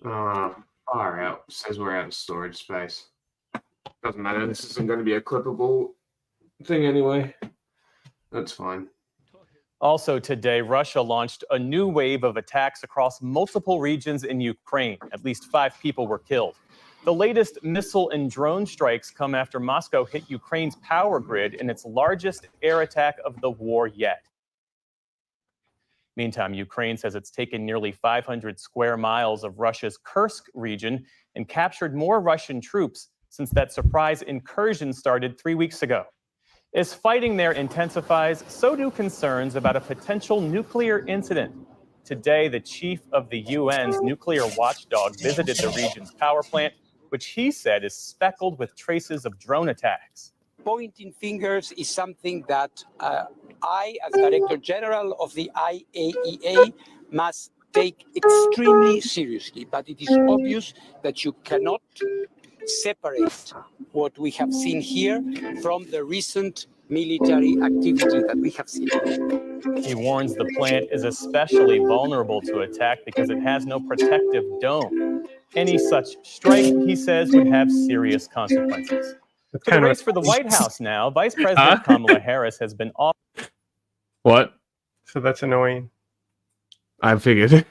Far out. Says we're out of storage space. Doesn't matter. This isn't going to be a clippable thing anyway. That's fine. Also today, Russia launched a new wave of attacks across multiple regions in Ukraine. At least 5 people were killed. The latest missile and drone strikes come after Moscow hit Ukraine's power grid in its largest air attack of the war yet. Meantime, Ukraine says it's taken nearly 500 square miles of Russia's Kursk region and captured more Russian troops since that surprise incursion started 3 weeks ago. As fighting there intensifies, so do concerns about a potential nuclear incident. Today, the chief of the UN's nuclear watchdog visited the region's power plant, which he said is speckled with traces of drone attacks. Pointing fingers is something that I, as Director General of the IAEA, must take extremely seriously. But it is obvious that you cannot separate what we have seen here from the recent military activity that we have seen. He warns the plant is especially vulnerable to attack because it has no protective dome. Any such strike, he says, would have serious consequences. To the race for the White House now, Vice President Kamala Harris has been off. What? So that's annoying. I figured.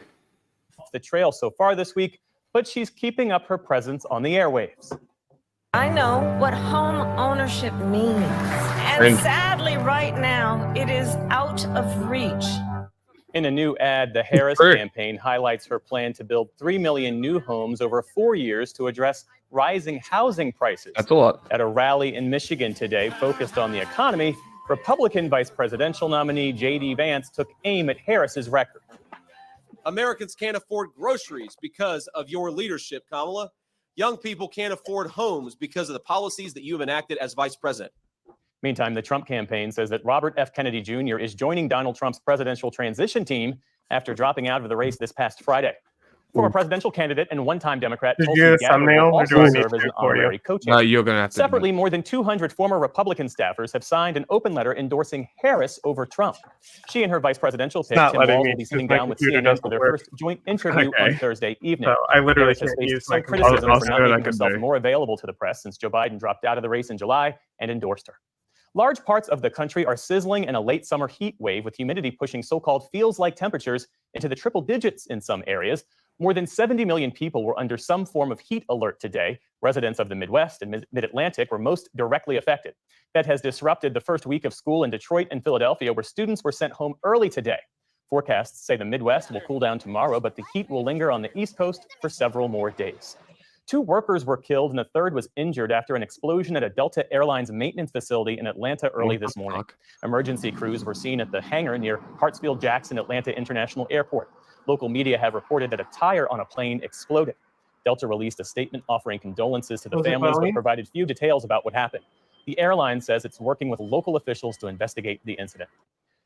The trail so far this week, but she's keeping up her presence on the airwaves. I know what home ownership means. And sadly, right now, it is out of reach. In a new ad, the Harris campaign highlights her plan to build 3 million new homes over 4 years to address rising housing prices. That's a lot. At a rally in Michigan today focused on the economy, Republican vice presidential nominee J.D. Vance took aim at Harris's record. Americans can't afford groceries because of your leadership, Kamala. Young people can't afford homes because of the policies that you have enacted as vice president. Meantime, the Trump campaign says that Robert F. Kennedy Jr. is joining Donald Trump's presidential transition team after dropping out of the race this past Friday. Former presidential candidate and one-time Democrat Tulsi Gabbard will also serve as an honorary co-chair. You're gonna have to Separately, more than 200 former Republican staffers have signed an open letter endorsing Harris over Trump. She and her vice presidential pick, Tim Walz, will be sitting down with CNN for their first joint interview on Thursday evening. So I literally Harris has can't faced use some my criticism computer. for not making herself more available to the press since Joe Biden dropped out of the race in July and endorsed her. Large parts of the country are sizzling in a late summer heat wave with humidity pushing so-called feels-like temperatures into the triple digits in some areas. More than 70 million people were under some form of heat alert today. Residents of the Midwest and Mid-Atlantic were most directly affected. That has disrupted the first week of school in Detroit and Philadelphia, where students were sent home early today. Forecasts say the Midwest will cool down tomorrow, but the heat will linger on the East Coast for several more days. 2 workers were killed and a third was injured after an explosion at a Delta Airlines maintenance facility in Atlanta early this morning. Emergency crews were seen at the hangar near Hartsfield-Jackson Atlanta International Airport. Local media have reported that a tire on a plane exploded. Delta released a statement offering condolences to the families, but provided few details about what happened. The airline says it's working with local officials to investigate the incident.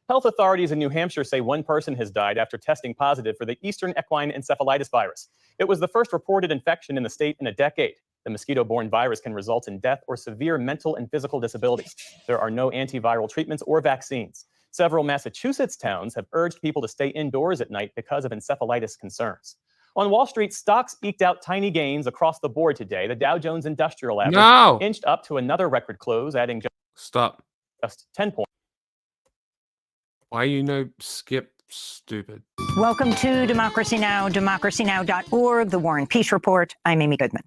Health authorities in New Hampshire say 1 person has died after testing positive for the Eastern equine encephalitis virus. It was the first reported infection in the state in a decade. The mosquito-borne virus can result in death or severe mental and physical disabilities. There are no antiviral treatments or vaccines. Several Massachusetts towns have urged people to stay indoors at night because of encephalitis concerns. On Wall Street, stocks eked out tiny gains across the board today. The Dow Jones Industrial Average inched up to another record close, adding just 10 points. Why skip stupid? Welcome to Democracy Now!, democracynow.org, The War and Peace Report. I'm Amy Goodman.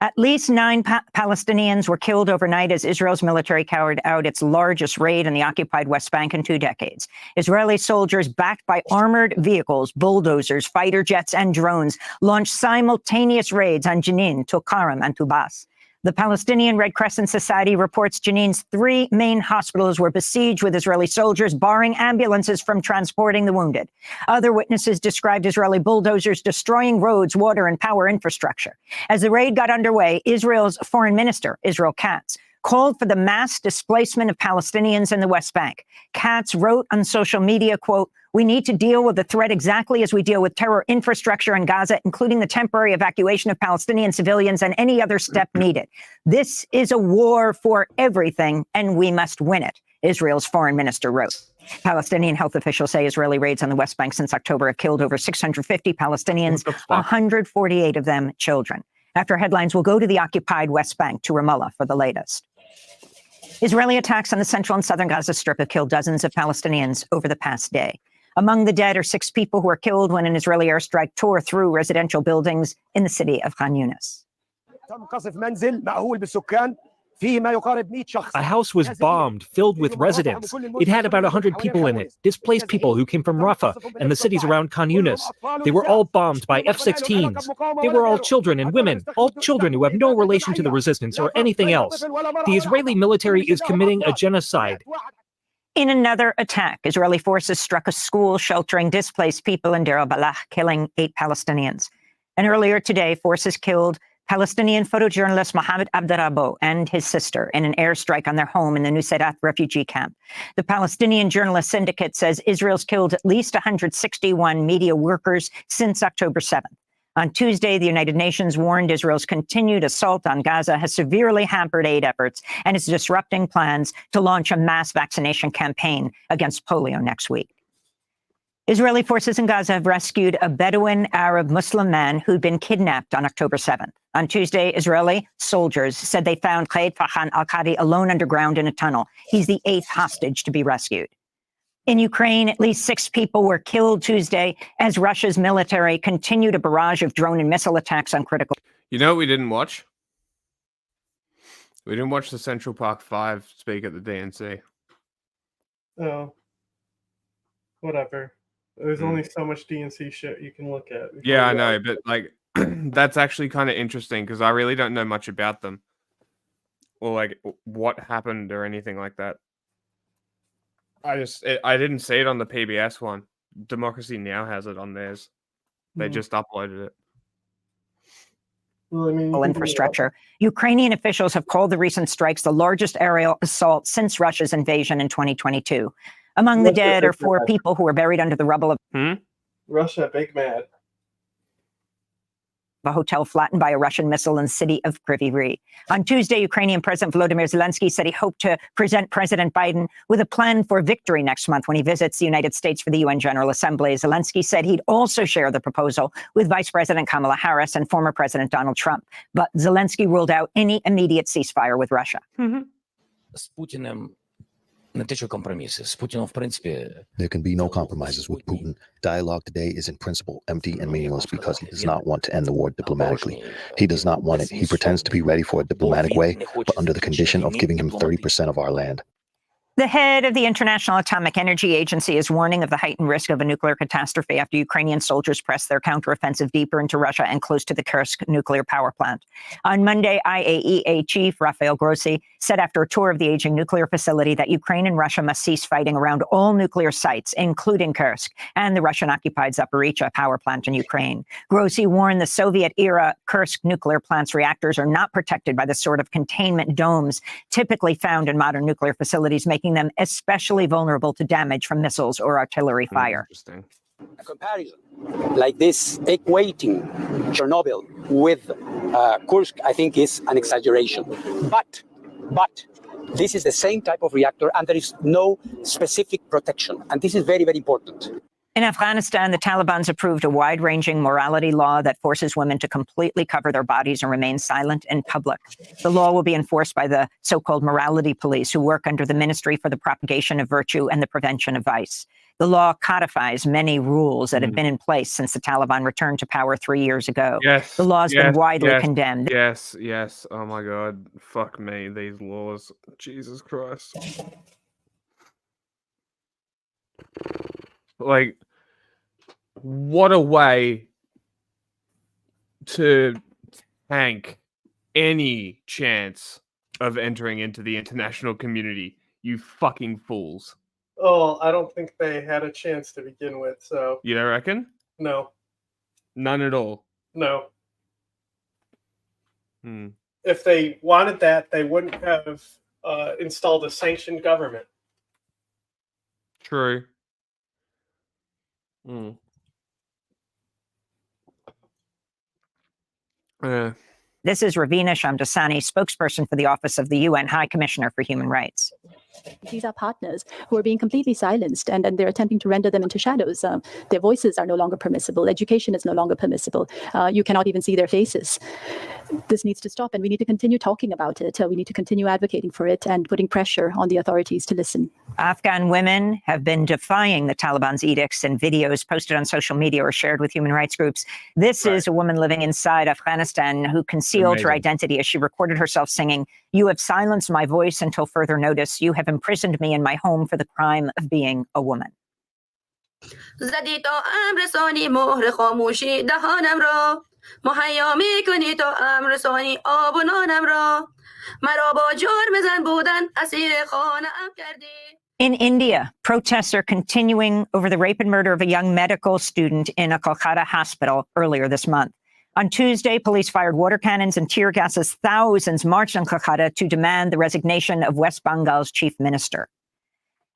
At least 9 Palestinians were killed overnight as Israel's military carried out its largest raid in the occupied West Bank in 2 decades. Israeli soldiers, backed by armored vehicles, bulldozers, fighter jets, and drones, launched simultaneous raids on Jenin, Tulkarem, and Tubas. The Palestinian Red Crescent Society reports Jenin's 3 main hospitals were besieged with Israeli soldiers, barring ambulances from transporting the wounded. Other witnesses described Israeli bulldozers destroying roads, water, and power infrastructure. As the raid got underway, Israel's Foreign Minister, Israel Katz, called for the mass displacement of Palestinians in the West Bank. Katz wrote on social media, quote, "We need to deal with the threat exactly as we deal with terror infrastructure in Gaza, including the temporary evacuation of Palestinian civilians and any other step needed. This is a war for everything, and we must win it," Israel's foreign minister wrote. Palestinian health officials say Israeli raids on the West Bank since October have killed over 650 Palestinians, 148 of them children. After headlines, will go to the occupied West Bank, to Ramallah for the latest. Israeli attacks on the central and southern Gaza Strip have killed dozens of Palestinians over the past day. Among the dead are 6 people who were killed when an Israeli airstrike tore through residential buildings in the city of Khan Yunis. A house was bombed, filled with residents. It had about 100 people in it, displaced people who came from Rafah and the cities around Khan Yunis. They were all bombed by F-16s. They were all children and women, all children who have no relation to the resistance or anything else. The Israeli military is committing a genocide. In another attack, Israeli forces struck a school sheltering displaced people in Deir al-Baloch, killing 8 Palestinians. And earlier today, forces killed Palestinian photojournalist Mohammed Abderrabo and his sister in an airstrike on their home in the Nusayrat refugee camp. The Palestinian Journalist Syndicate says Israel's killed at least 161 media workers since October 7th. On Tuesday, the United Nations warned Israel's continued assault on Gaza has severely hampered aid efforts and is disrupting plans to launch a mass vaccination campaign against polio next week. Israeli forces in Gaza have rescued a Bedouin Arab Muslim man who'd been kidnapped on October 7th. On Tuesday, Israeli soldiers said they found Khaled Farhan al-Qadi alone underground in a tunnel. He's the 8th hostage to be rescued. In Ukraine, at least 6 people were killed Tuesday as Russia's military continued a barrage of drone and missile attacks on critical. You know what we didn't watch? We didn't watch the Central Park 5 speak at the DNC. Oh. Whatever. There's only so much DNC shit you can look at. Yeah, I know, but like that's actually kind of interesting because I really don't know much about them or like what happened or anything like that. I didn't see it on the PBS one. Democracy Now! Has it on theirs. They just uploaded it. Well, I mean, Infrastructure. Ukrainian officials have called the recent strikes the largest aerial assault since Russia's invasion in 2022. Among the dead are 4 people who were buried under the rubble of Russia, big mad. a hotel flattened by a Russian missile in the city of Kryvyi Rih. On Tuesday, Ukrainian President Volodymyr Zelensky said he hoped to present President Biden with a plan for victory next month when he visits the United States for the UN General Assembly. Zelensky said he'd also share the proposal with Vice President Kamala Harris and former President Donald Trump. But Zelensky ruled out any immediate ceasefire with Russia. There can be no compromises with Putin. Dialogue today is in principle empty and meaningless because he does not want to end the war diplomatically. He does not want it. He pretends to be ready for a diplomatic way, but under the condition of giving him 30% of our land. The head of the International Atomic Energy Agency is warning of the heightened risk of a nuclear catastrophe after Ukrainian soldiers press their counteroffensive deeper into Russia and close to the Kursk nuclear power plant. On Monday, IAEA chief Rafael Grossi said after a tour of the aging nuclear facility that Ukraine and Russia must cease fighting around all nuclear sites, including Kursk and the Russian-occupied Zaporizhzhia power plant in Ukraine. Grossi warned the Soviet-era Kursk nuclear plant's reactors are not protected by the sort of containment domes typically found in modern nuclear facilities, making them especially vulnerable to damage from missiles or artillery fire. Interesting. A comparison like this, equating Chernobyl with Kursk, I think is an exaggeration. But this is the same type of reactor and there is no specific protection. And this is very, very important. In Afghanistan, the Taliban's approved a wide-ranging morality law that forces women to completely cover their bodies and remain silent in public. The law will be enforced by the so-called morality police who work under the Ministry for the Propagation of Virtue and the Prevention of Vice. The law codifies many rules that have been in place since the Taliban returned to power 3 years ago. Yes. The law has been widely condemned. Yes. Oh my God. Fuck me. These laws. Jesus Christ. Like, what a way to tank any chance of entering into the international community, you fucking fools. Oh, I don't think they had a chance to begin with, so... You don't reckon? No. None at all? No. If they wanted that, they wouldn't have installed a sanctioned government. True. This is Ravina Shamdasani, spokesperson for the Office of the UN High Commissioner for Human Rights. These are partners who are being completely silenced, and they're attempting to render them into shadows. Their voices are no longer permissible. Education is no longer permissible. You cannot even see their faces. This needs to stop, and we need to continue talking about it. We need to continue advocating for it and putting pressure on the authorities to listen. Afghan women have been defying the Taliban's edicts, and videos posted on social media or shared with human rights groups. This is a woman living inside Afghanistan who concealed her identity as she recorded herself singing, "You have silenced my voice until further notice. You have imprisoned me in my home for the crime of being a woman." مهیا میکنی تو امر ثانی آب و نانم را مرا با جرم زن بودن اسیر خانه‌ام کردی. In India, protests are continuing over the rape and murder of a young medical student in a Al-qeada hospital earlier this month. On Tuesday, police fired water cannons and tear gas as thousands marched on Al-qeada to demand the resignation of West Bengal's chief minister.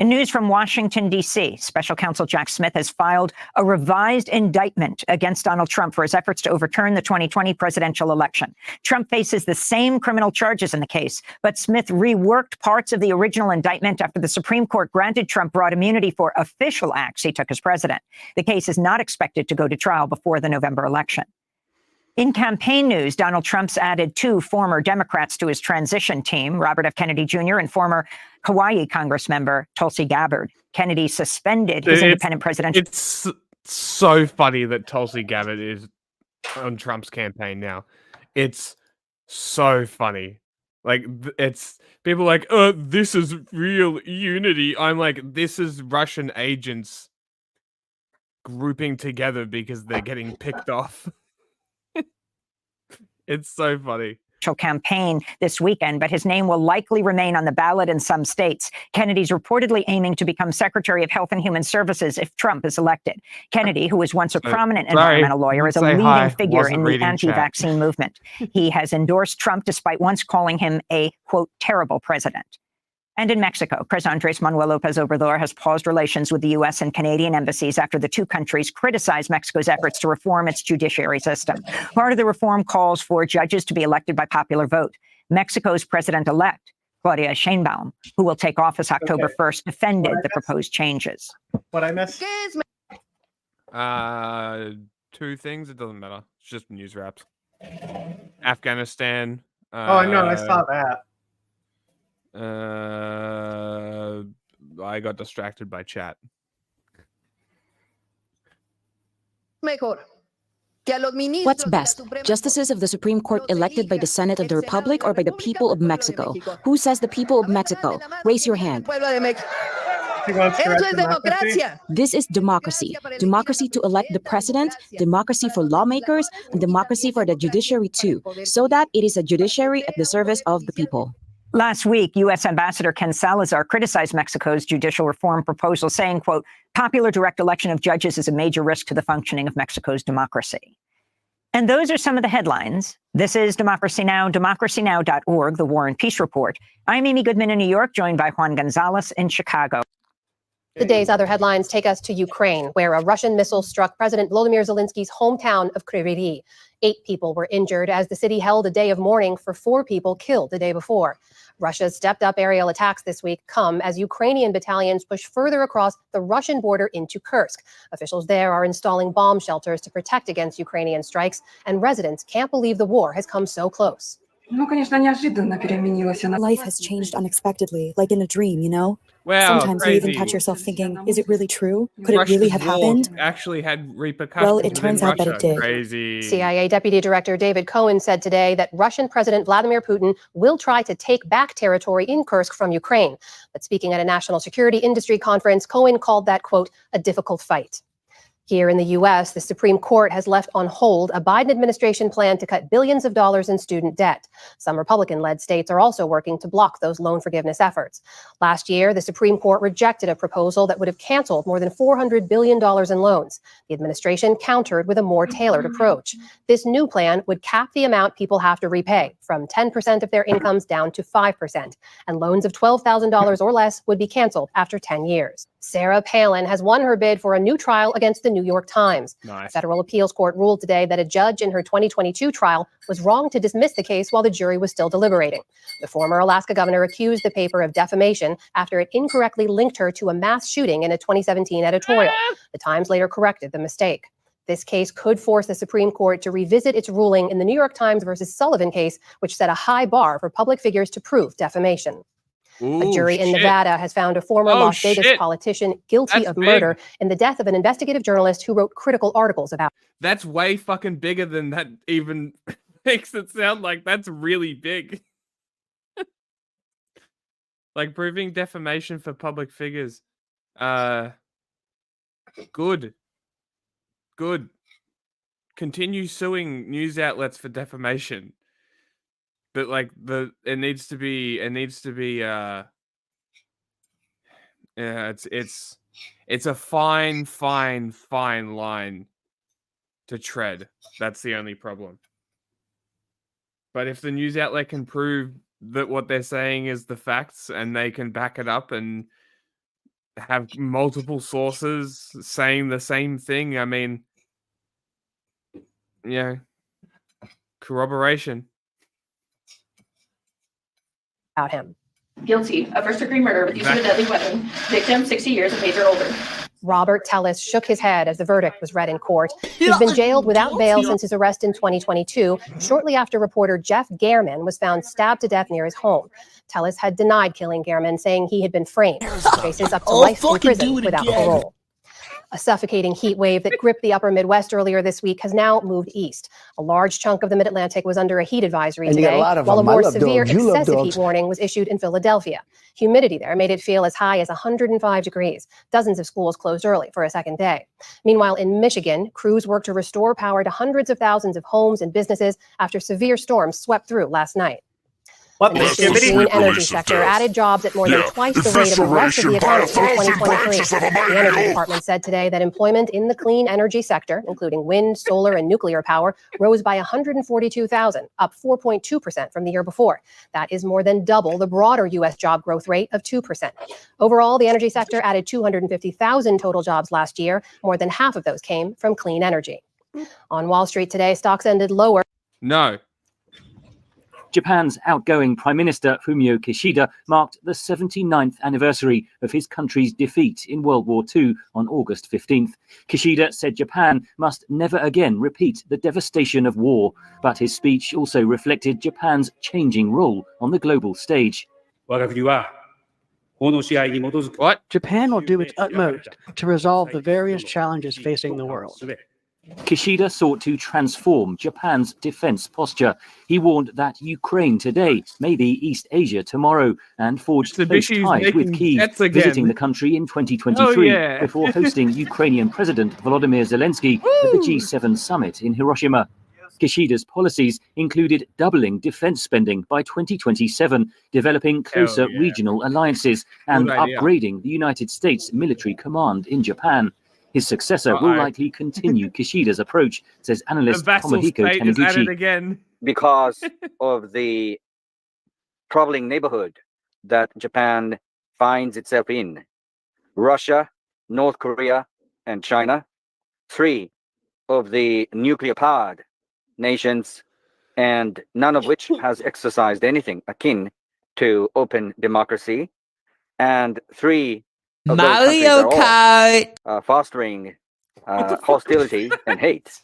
In news from Washington, D.C., Special Counsel Jack Smith has filed a revised indictment against Donald Trump for his efforts to overturn the 2020 presidential election. Trump faces the same criminal charges in the case, but Smith reworked parts of the original indictment after the Supreme Court granted Trump broad immunity for official acts he took as president. The case is not expected to go to trial before the November election. In campaign news, Donald Trump's added 2 former Democrats to his transition team, Robert F. Kennedy Jr. and former Hawaii Congress member Tulsi Gabbard. Kennedy suspended his independent presidential... It's so funny that Tulsi Gabbard is on Trump's campaign now. It's so funny. Like, it's people like, oh, this is real unity. I'm like, this is Russian agents grouping together because they're getting picked off. It's so funny. Campaign this weekend, but his name will likely remain on the ballot in some states. Kennedy's reportedly aiming to become Secretary of Health and Human Services if Trump is elected. Kennedy, who was once a prominent environmental lawyer, is a leading figure in the anti-vaccine movement. He has endorsed Trump despite once calling him a, quote, terrible president. And in Mexico, President Andrés Manuel López Obrador has paused relations with the U.S. and Canadian embassies after the 2 countries criticized Mexico's efforts to reform its judiciary system. Part of the reform calls for judges to be elected by popular vote. Mexico's president-elect, Claudia Sheinbaum, who will take office October 1st, defended the proposed changes. What I missed? 2 things. It doesn't matter. It's just news wraps. Afghanistan. Oh, I know. I saw that. I got distracted by chat. What's best? Justices of the Supreme Court elected by the Senate of the Republic or by the people of Mexico? Who says the people of Mexico? Raise your hand. This is democracy. Democracy to elect the president, democracy for lawmakers, and democracy for the judiciary too, so that it is a judiciary at the service of the people. Last week, U.S. Ambassador Ken Salazar criticized Mexico's judicial reform proposal, saying, quote, popular direct election of judges is a major risk to the functioning of Mexico's democracy. And those are some of the headlines. This is Democracy Now!, democracynow.org, the War and Peace Report. I'm Amy Goodman in New York, joined by Juan Gonzalez in Chicago. The day's other headlines take us to Ukraine, where a Russian missile struck President Volodymyr Zelensky's hometown of Kryvyi Rih. 8 people were injured as the city held a day of mourning for 4 people killed the day before. Russia's stepped-up aerial attacks this week come as Ukrainian battalions push further across the Russian border into Kursk. Officials there are installing bomb shelters to protect against Ukrainian strikes, and residents can't believe the war has come so close. Life has changed unexpectedly, like in a dream, you know? Wow, sometimes crazy. you even catch yourself thinking, is it really true? Could it really have happened? Actually had repercussions. Well, it turns out that it did. Crazy. CIA Deputy Director David Cohen said today that Russian President Vladimir Putin will try to take back territory in Kursk from Ukraine. But speaking at a national security industry conference, Cohen called that, quote, a difficult fight. Here in the U.S., the Supreme Court has left on hold a Biden administration plan to cut billions of dollars in student debt. Some Republican-led states are also working to block those loan forgiveness efforts. Last year, the Supreme Court rejected a proposal that would have canceled more than $400 billion in loans. The administration countered with a more tailored approach. This new plan would cap the amount people have to repay from 10% of their incomes down to 5%, and loans of $12,000 or less would be canceled after 10 years. Sarah Palin has won her bid for a new trial against the New York Times. Nice. A federal appeals court ruled today that a judge in her 2022 trial was wrong to dismiss the case while the jury was still deliberating. The former Alaska governor accused the paper of defamation after it incorrectly linked her to a mass shooting in a 2017 editorial. The Times later corrected the mistake. This case could force the Supreme Court to revisit its ruling in the New York Times versus Sullivan case, which set a high bar for public figures to prove defamation. A jury in Nevada has found a former Las Vegas politician guilty of murder in the death of an investigative journalist who wrote critical articles about. That's way fucking bigger than that even makes it sound like. That's really big. Like proving defamation for public figures. Good. Continue suing news outlets for defamation. But like it needs to be yeah, it's a fine line to tread. That's the only problem. But if the news outlet can prove that what they're saying is the facts and they can back it up and have multiple sources saying the same thing, I mean, yeah, corroboration. About him. Guilty of first-degree murder with use of a deadly weapon. Victim, 60 years of age or older. Robert Tellis shook his head as the verdict was read in court. He's been jailed without bail since his arrest in 2022, shortly after reporter Jeff Gehrman was found stabbed to death near his home. Tellis had denied killing Gehrman, saying he had been framed. He faces up to life in prison without parole. A suffocating heat wave that gripped the upper Midwest earlier this week has now moved east. A large chunk of the Mid-Atlantic was under a heat advisory today, while a more severe excessive heat warning was issued in Philadelphia. Humidity there made it feel as high as 105 degrees. Dozens of schools closed early for a second day. Meanwhile, in Michigan, crews worked to restore power to hundreds of thousands of homes and businesses after severe storms swept through last night. The nation's clean energy sector added jobs at more than twice the rate of the rest of the economy in 2023. The Energy Department said today that employment in the clean energy sector, including wind, solar, and nuclear power, rose by 142,000, up 4.2% from the year before. That is more than double the broader U.S. job growth rate of 2%. Overall, the energy sector added 250,000 total jobs last year. More than half of those came from clean energy. On Wall Street today, stocks ended lower. No. Japan's outgoing Prime Minister Fumio Kishida marked the 79th anniversary of his country's defeat in World War II on August 15th. Kishida said Japan must never again repeat the devastation of war, but his speech also reflected Japan's changing role on the global stage. What? Japan will do its utmost to resolve the various challenges facing the world. Kishida sought to transform Japan's defense posture. He warned that Ukraine today may be East Asia tomorrow and forged close ties with Kyiv, visiting the country in 2023 before hosting Ukrainian President Volodymyr Zelensky at the G7 summit in Hiroshima. Kishida's policies included doubling defense spending by 2027, developing closer regional alliances, and upgrading the United States military command in Japan. His successor will likely continue Kishida's approach, says analyst Tomohiko Taniguchi. Because of the troubling neighborhood that Japan finds itself in. Russia, North Korea, and China, 3 of the nuclear-powered nations, and none of which has exercised anything akin to open democracy, and 3 of Mario Kart fostering hostility and hate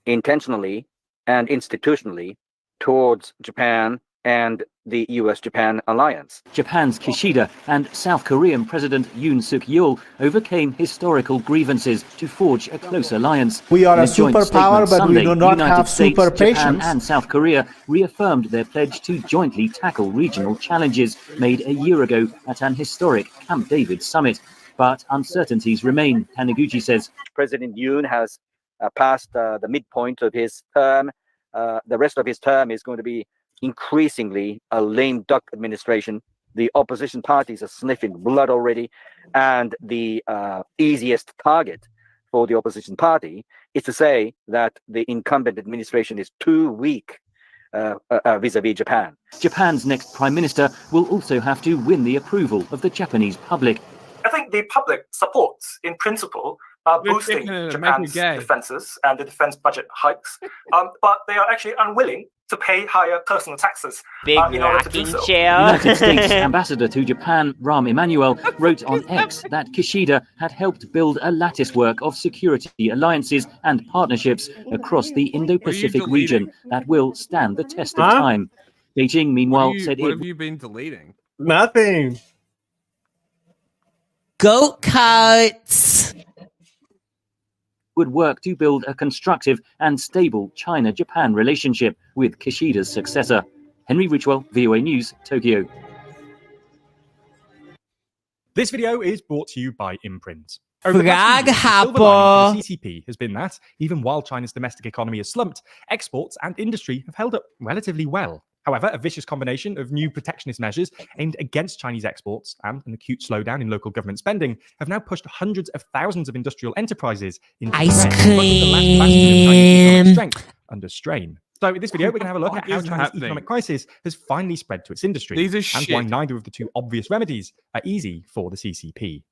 intentionally and institutionally towards Japan and the US-Japan alliance. Japan's Kishida and South Korean President Yoon Suk-yeol overcame historical grievances to forge a close alliance. We are In a superpower, but we do not have super patience. Japan and South Korea reaffirmed their pledge to jointly tackle regional challenges made a year ago at an historic Camp David summit. But uncertainties remain, Taniguchi says. President Yoon has passed the midpoint of his term. The rest of his term is going to be increasingly a lame duck administration. The opposition parties are sniffing blood already, and the easiest target for the opposition party is to say that the incumbent administration is too weak vis-a-vis Japan. Japan's next prime minister will also have to win the approval of the Japanese public. I think the public supports, in principle, boosting Japan's defenses and the defense budget hikes, but they are actually unwilling to pay higher personal taxes in order to do so. United States ambassador to Japan, Rahm Emanuel, wrote on X that Kishida had helped build a latticework of security alliances and partnerships across the Indo-Pacific region that will stand the test of time. Beijing, meanwhile, said What it have you been deleting? Nothing. Goat carts. would work to build a constructive and stable China-Japan relationship with Kishida's successor. Henry Ridgewell, VOA News, Tokyo. This video is brought to you by Imprint. Frag the Happer. CCP has been that, even while China's domestic economy has slumped, exports and industry have held up relatively well. However, a vicious combination of new protectionist measures aimed against Chinese exports and an acute slowdown in local government spending have now pushed hundreds of thousands of industrial enterprises into ice the last bastion of Chinese economic strength under strain. So in this video, we're going to have a look at how China's economic crisis has finally spread to its industry, These are and why neither of the two obvious remedies are easy for the CCP.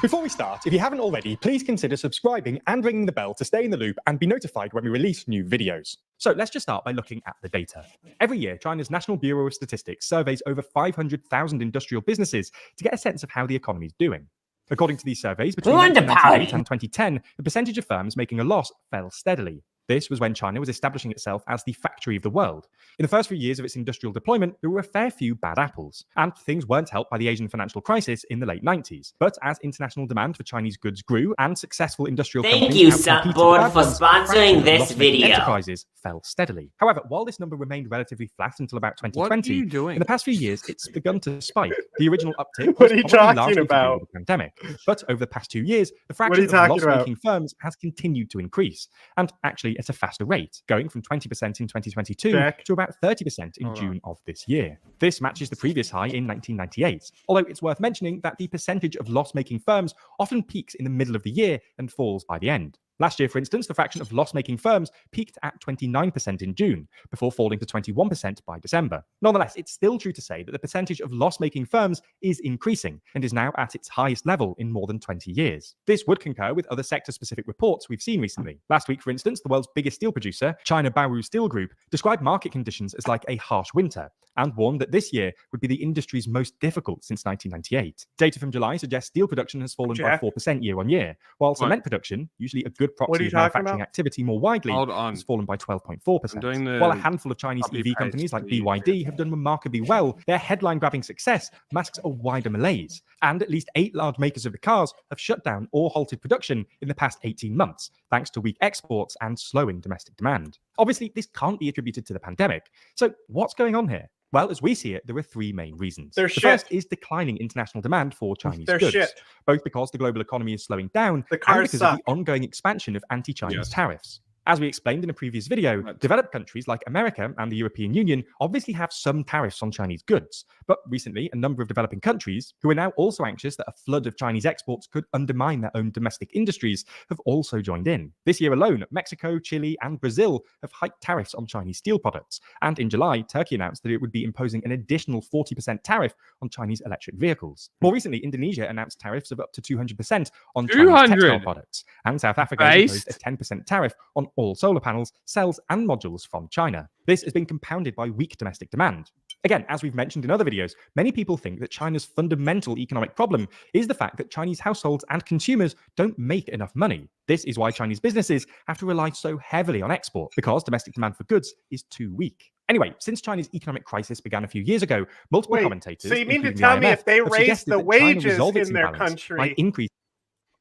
Before we start, if you haven't already, please consider subscribing and ringing the bell to stay in the loop and be notified when we release new videos. So let's just start by looking at the data. Every year, China's National Bureau of Statistics surveys over 500,000 industrial businesses to get a sense of how the economy is doing. According to these surveys, between 1998 and 2010, the percentage of firms making a loss fell steadily. This was when China was establishing itself as the factory of the world. In the first few years of its industrial deployment, there were a fair few bad apples, and things weren't helped by the Asian financial crisis in the late 90s. But as international demand for Chinese goods grew and successful industrial Thank you, Subboard, for sponsoring this video. Enterprises fell steadily. However, while this number remained relatively flat until about 2020, in the past few years, it's begun to spike. The original uptick was probably largely to do with the pandemic. But over the past 2 years, the fraction of loss-making firms has continued to increase, and actually at a faster rate, going from 20% in 2022 to about 30% in June of this year. This matches the previous high in 1998, although it's worth mentioning that the percentage of loss-making firms often peaks in the middle of the year and falls by the end. Last year, for instance, the fraction of loss-making firms peaked at 29% in June, before falling to 21% by December. Nonetheless, it's still true to say that the percentage of loss-making firms is increasing and is now at its highest level in more than 20 years. This would concur with other sector-specific reports we've seen recently. Last week, for instance, the world's biggest steel producer, China Baowu Steel Group, described market conditions as like a harsh winter and warned that this year would be the industry's most difficult since 1998. Data from July suggests steel production has fallen by 4% year-on-year, while cement production, usually a good proxy of manufacturing activity more widely, has fallen by 12.4%. While a handful of Chinese EV companies like BYD have done remarkably well, their headline-grabbing success masks a wider malaise, and at least 8 large makers of the cars have shut down or halted production in the past 18 months, thanks to weak exports and slowing domestic demand. Obviously, this can't be attributed to the pandemic. So what's going on here? Well, as we see it, there are 3 main reasons. The first is declining international demand for Chinese goods, both because the global economy is slowing down and because of the ongoing expansion of anti-Chinese tariffs. As we explained in a previous video, developed countries like America and the European Union obviously have some tariffs on Chinese goods, but recently a number of developing countries, who are now also anxious that a flood of Chinese exports could undermine their own domestic industries, have also joined in. This year alone, Mexico, Chile, and Brazil have hiked tariffs on Chinese steel products, and in July, Turkey announced that it would be imposing an additional 40% tariff on Chinese electric vehicles. More recently, Indonesia announced tariffs of up to 200% on Chinese textile products, and South Africa imposed a 10% tariff on all solar panels, cells, and modules from China. This has been compounded by weak domestic demand. Again, as we've mentioned in other videos, many people think that China's fundamental economic problem is the fact that Chinese households and consumers don't make enough money. This is why Chinese businesses have to rely so heavily on export, because domestic demand for goods is too weak. Anyway, since China's economic crisis began a few years ago, multiple commentators, so you mean to including tell the me IMF, if they have raise suggested the that China wages resolve its in their imbalance country by increasing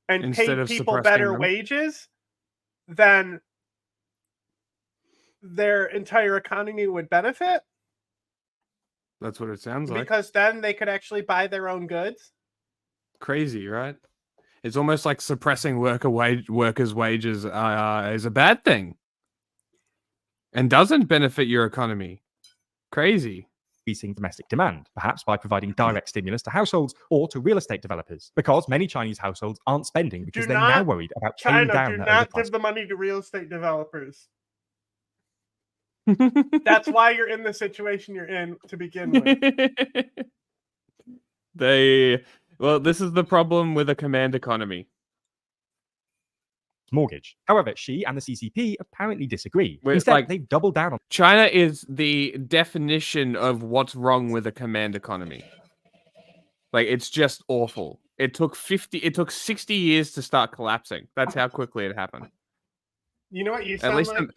and pay people better wages, then their entire economy would benefit? That's what it sounds like. Because then they could actually buy their own goods? Crazy, right? It's almost like suppressing workers' wages is a bad thing and doesn't benefit your economy. Crazy. Increasing domestic demand, perhaps by providing direct stimulus to households or to real estate developers, because many Chinese households aren't spending because they're now worried about paying down do their not overpriced give the money to real estate developers. That's why you're in the situation you're in to begin with. Well, this is the problem with a command economy. Mortgage. However, Xi and the CCP apparently disagree. Wait, Instead, like- they've doubled down on China is the definition of what's wrong with a command economy. Like, it's just awful. It took 60 years to start collapsing. That's how quickly it happened. You know what you At sound least, like?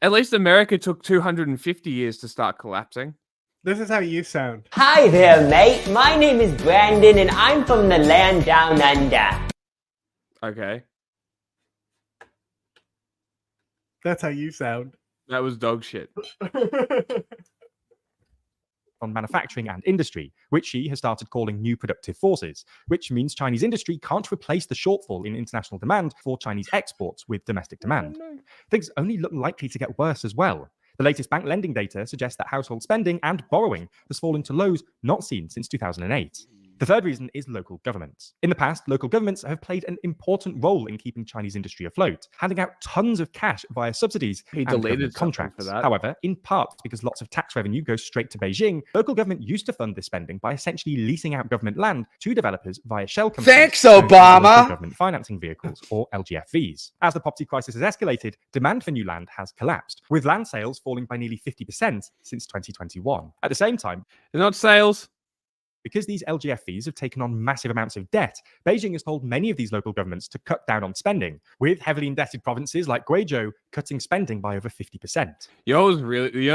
at least America took 250 years to start collapsing. This is how you sound. Hi there, mate. My name is Brandon, and I'm from the land down under. Okay, That's how you sound. that was dog shit. on manufacturing and industry, which Xi has started calling new productive forces, which means Chinese industry can't replace the shortfall in international demand for Chinese exports with domestic demand. Things only look likely to get worse as well. The latest bank lending data suggests that household spending and borrowing has fallen to lows not seen since 2008. The third reason is local governments. In the past, local governments have played an important role in keeping Chinese industry afloat, handing out tons of cash via subsidies and government contracts. However, in part because lots of tax revenue goes straight to Beijing, local government used to fund this spending by essentially leasing out government land to developers via shell companies. Thanks, Obama! Local government financing vehicles, or LGFVs. As the property crisis has escalated, demand for new land has collapsed, with land sales falling by nearly 50% since 2021. At the same time, they're not sales. Because these LGFVs have taken on massive amounts of debt, Beijing has told many of these local governments to cut down on spending, with heavily indebted provinces like Guizhou cutting spending by over 50%. You know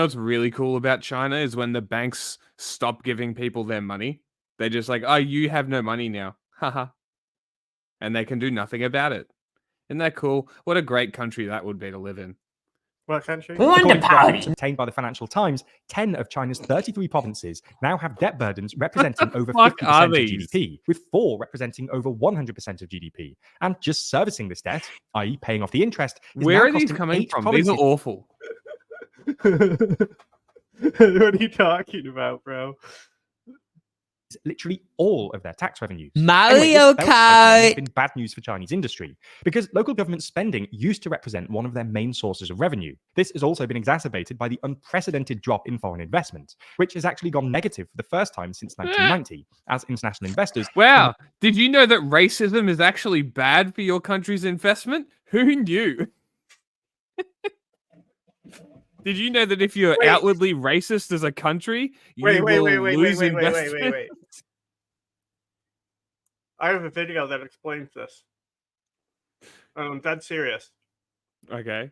what's really cool about China is when the banks stop giving people their money. They're just like, oh, you have no money now. Haha. And they can do nothing about it. Isn't that cool? What a great country that would be to live in. What country? According to documents obtained by the Financial Times, 10 of China's 33 provinces now have debt burdens representing over 50% of GDP, with 4 representing over 100% of GDP. And just servicing this debt, i.e. paying off the interest, is Where now are these costing coming 8 from? provinces. These are awful. What are you talking about, bro? Literally all of their tax revenues. Mario this belt tightening has Kart. been bad news for Chinese industry because local government spending used to represent one of their main sources of revenue. This has also been exacerbated by the unprecedented drop in foreign investment, which has actually gone negative for the first time since 1990, as international investors. Wow, did you know that racism is actually bad for your country's investment? Who knew? Did you know that if you're outwardly racist as a country, you will lose investment? Wait. I have a video that explains this. I'm dead serious. Okay.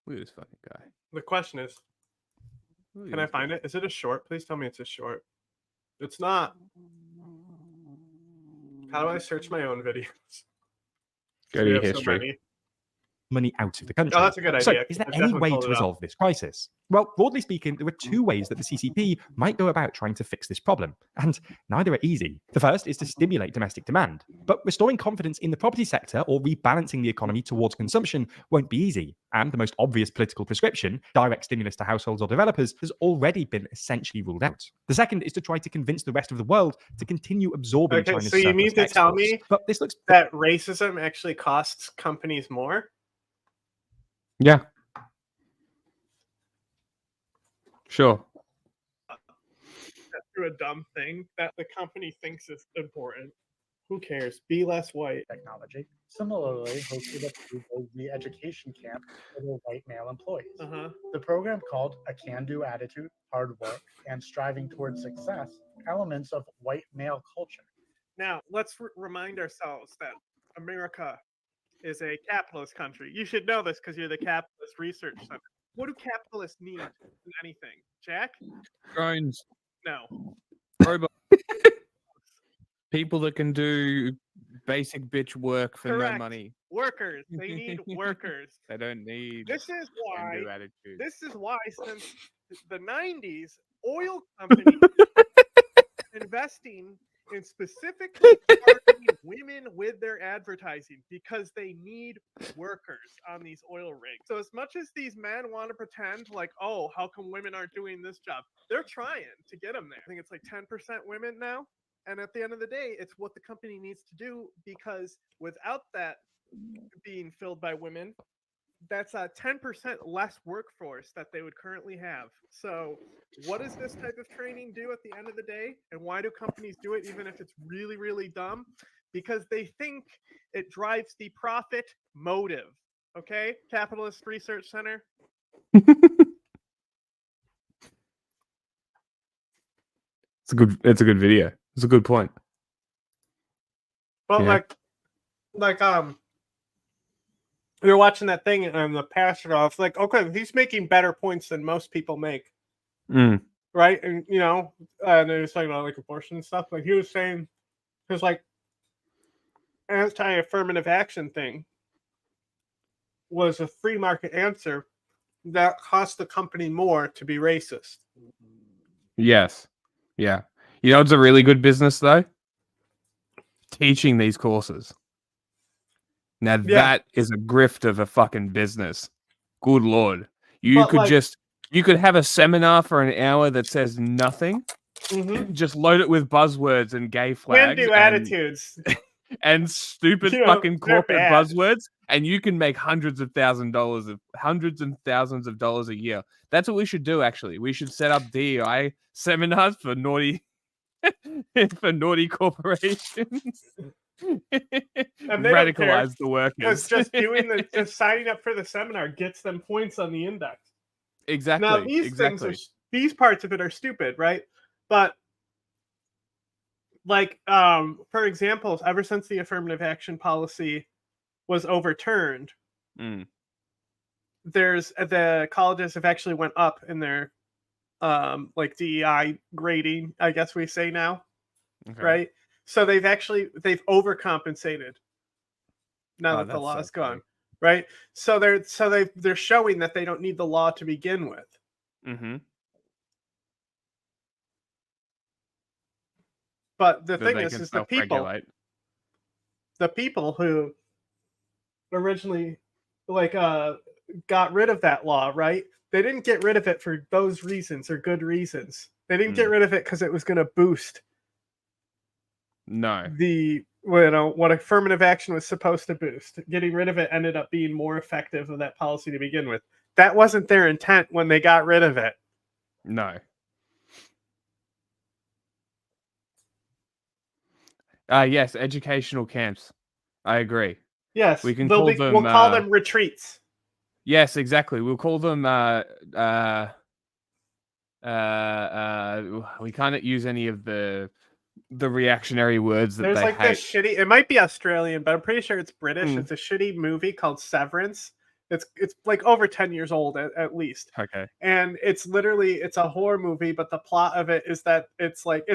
Look at this fucking guy. The question is, Look at can I this find it? Is it a short? Please tell me it's a short. It's not. How do I search my own videos? Go to We your have so history. many. Money out of the country. Oh, that's a good So, idea. is there I've any definitely way pulled to it up. resolve this crisis? Well, broadly speaking, there are 2 ways that the CCP might go about trying to fix this problem, and neither are easy. The first is to stimulate domestic demand, but restoring confidence in the property sector or rebalancing the economy towards consumption won't be easy. And the most obvious political prescription, direct stimulus to households or developers, has already been essentially ruled out. The second is to try to convince the rest of the world to continue absorbing Okay, China's so you mean surplus to tell exports. me But this looks that racism actually costs companies more? Yeah. Sure. That's through a dumb thing that the company thinks is important. Who cares? Be less white. Technology. Similarly, hosted at the education camp for their white male employees. The program called A Can-Do Attitude, Hard Work, and Striving Towards Success, Elements of White Male Culture. Now, let's remind ourselves that America is a capitalist country. You should know this because you're the Capitalist Research Center. What do capitalists need in anything? Jack? Drones. No. Robots. People that can do basic bitch work for Correct. no money. Workers. They need workers. They don't need This is why. can-do attitude. This is why since the 90s, oil companies investing in specifically targeting women with their advertising because they need workers on these oil rigs. So as much as these men want to pretend like, oh, how come women aren't doing this job? They're trying to get them there. I think it's like 10% women now. And at the end of the day, it's what the company needs to do because without that being filled by women, that's a 10% less workforce that they would currently have. So what does this type of training do at the end of the day? And why do companies do it even if it's really, really dumb? Because they think it drives the profit motive. Okay? Capitalist Research Center. It's a good video. It's a good point. But Yeah. we were watching that thing and the pastor, I was like, okay, he's making better points than most people make. Mm. Right? And you know, and he was talking about like abortion and stuff. Like he was saying his like anti-affirmative action thing was a free market answer that cost the company more to be racist. Yes. Yeah. You know, it's a really good business though. Teaching these courses. Now that is a grift of a fucking business. Good Lord. You could have a seminar for an hour that says nothing. Mm-hmm. Just load it with buzzwords and gay flags. Can-do attitudes. And stupid fucking corporate buzzwords. And you can make hundreds and thousands of dollars a year. That's what we should do, actually. We should set up DEI seminars for naughty corporations. And they radicalize the workers. Because just signing up for the seminar gets them points on the index. Exactly. Now these parts of it are stupid, right? But like for example, ever since the affirmative action policy was overturned, the colleges have actually went up in their like DEI grading, I guess we say now. Okay. Right? So they've overcompensated now that the law is gone, right? So they're showing that they don't need the law to begin with. Mm-hmm. But the thing is the people who originally got rid of that law, right? They didn't get rid of it for those reasons or good reasons. They didn't get rid of it because it was going to boost what affirmative action was supposed to boost. Getting rid of it ended up being more effective of that policy to begin with. That wasn't their intent when they got rid of it. No. Yes, educational camps. I agree. Yes, we'll call them retreats. Yes, exactly. We'll call them we can't use any of the reactionary words that There's they like hate. This shitty, it might be Australian, but I'm pretty sure it's British. It's a shitty movie called Severance. It's like over 10 years old at least. Okay. And it's a horror movie, but the plot of it is that it's like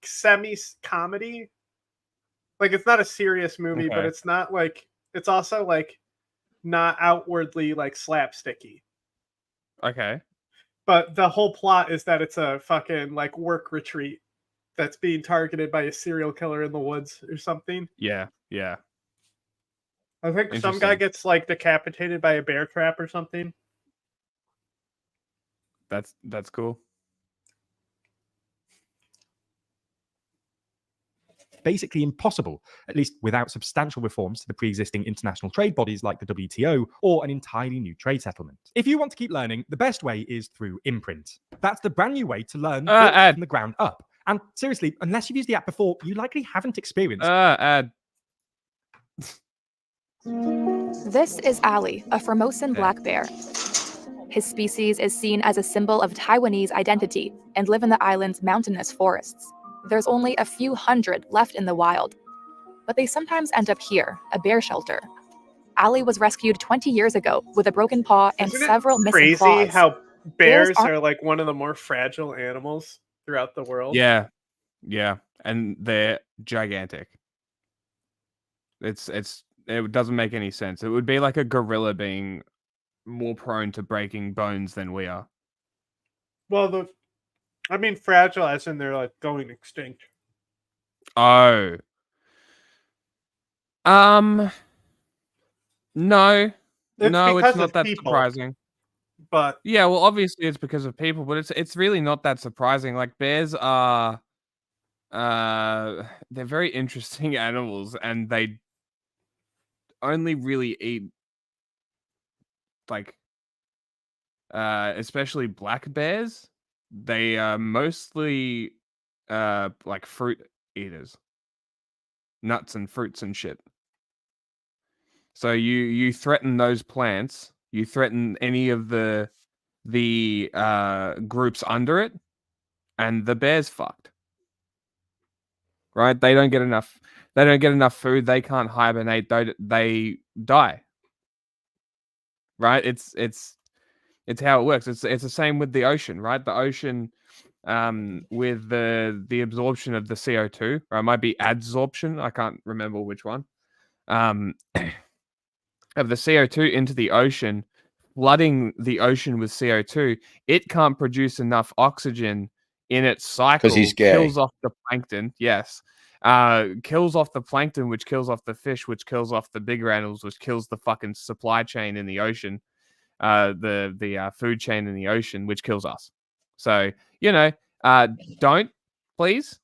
semi-comedy. Like it's not a serious movie, but it's not like, it's also like not outwardly like slapsticky. Okay. But the whole plot is that it's a fucking like work retreat that's being targeted by a serial killer in the woods or something. Yeah. I think some guy gets like decapitated by a bear trap or something. That's cool. Basically impossible, at least without substantial reforms to the pre-existing international trade bodies like the WTO or an entirely new trade settlement. If you want to keep learning, the best way is through Imprint. That's the brand new way to learn from the ground up. And seriously, unless you've used the app before, you likely haven't experienced. This is Ali, a Formosan black bear. His species is seen as a symbol of Taiwanese identity and live in the island's mountainous forests. There's only a few hundred left in the wild, but they sometimes end up here, a bear shelter. Ali was rescued 20 years ago with a broken paw and several missing claws. Crazy how bears are like one of the more fragile animals throughout the world. Yeah, and they're gigantic. It doesn't make any sense. It would be like a gorilla being more prone to breaking bones than we are. Well, fragile as in they're like going extinct. Oh. No. It's not that surprising. But yeah, well, obviously it's because of people, but it's really not that surprising. Like bears are they're very interesting animals and they only really eat like especially black bears, they are mostly like fruit eaters, nuts and fruits and shit. So you threaten those plants, you threaten any of the groups under it, and the bear's fucked. Right? They don't get enough food, they can't hibernate, they die. Right? It's how it works. It's the same with the ocean, right? The ocean with the absorption of the CO2, or it might be adsorption, I can't remember which one. Of the CO2 into the ocean, flooding the ocean with CO2, it can't produce enough oxygen in its cycle. 'Cause he's gay. Kills off the plankton. Yes. Kills off the plankton, which kills off the fish, which kills off the bigger animals, which kills the fucking supply chain in the ocean. The food chain in the ocean, which kills us. So, don't, please.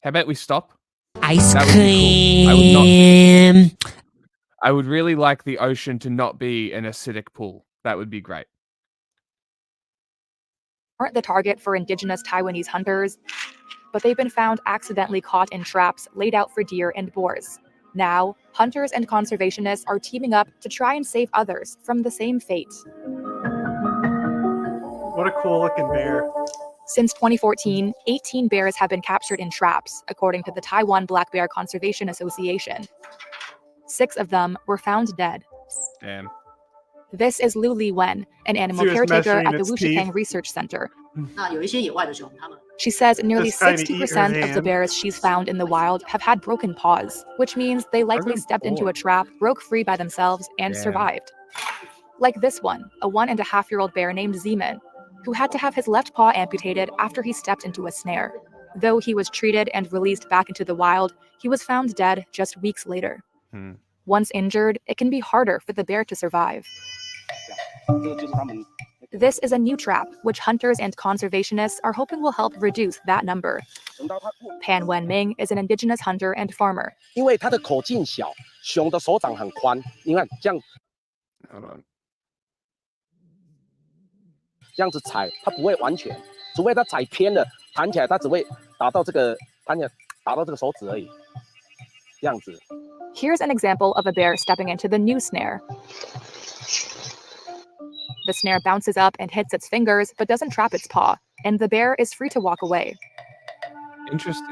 How about we stop? Ice That would be cool. I would really like the ocean to not be an acidic pool. That would be great. Aren't the target for indigenous Taiwanese hunters, but they've been found accidentally caught in traps laid out for deer and boars. Now, hunters and conservationists are teaming up to try and save others from the same fate. What a cool looking bear. Since 2014, 18 bears have been captured in traps, according to the Taiwan Black Bear Conservation Association. 6 of them were found dead. Damn. This is Lu Li Wen, an animal She was caretaker measuring at the its Wushikang teeth. Research Center. She says nearly Just trying to eat her 60% of the hand. bears she's found in the wild have had broken paws, which means they likely Broken stepped into a paws. trap, broke free by themselves, and Damn. survived. Like this one, a 1.5-year-old bear named Zeman, who had to have his left paw amputated after he stepped into a snare. Though he was treated and released back into the wild, he was found dead just weeks later. Once injured, it can be harder for the bear to survive. This is a new trap, which hunters and conservationists are hoping will help reduce that number. Pan Wenming is an indigenous hunter and farmer. 因为它的口径小，熊的手掌很宽，你看这样 Hold on. 这样子踩，它不会完全，除非它踩偏了，弹起来它只会打到这个弹起来打到这个手指而已，这样子。 Here's an example of a bear stepping into the new snare. The snare bounces up and hits its fingers, but doesn't trap its paw, and the bear is free to walk away. Interesting.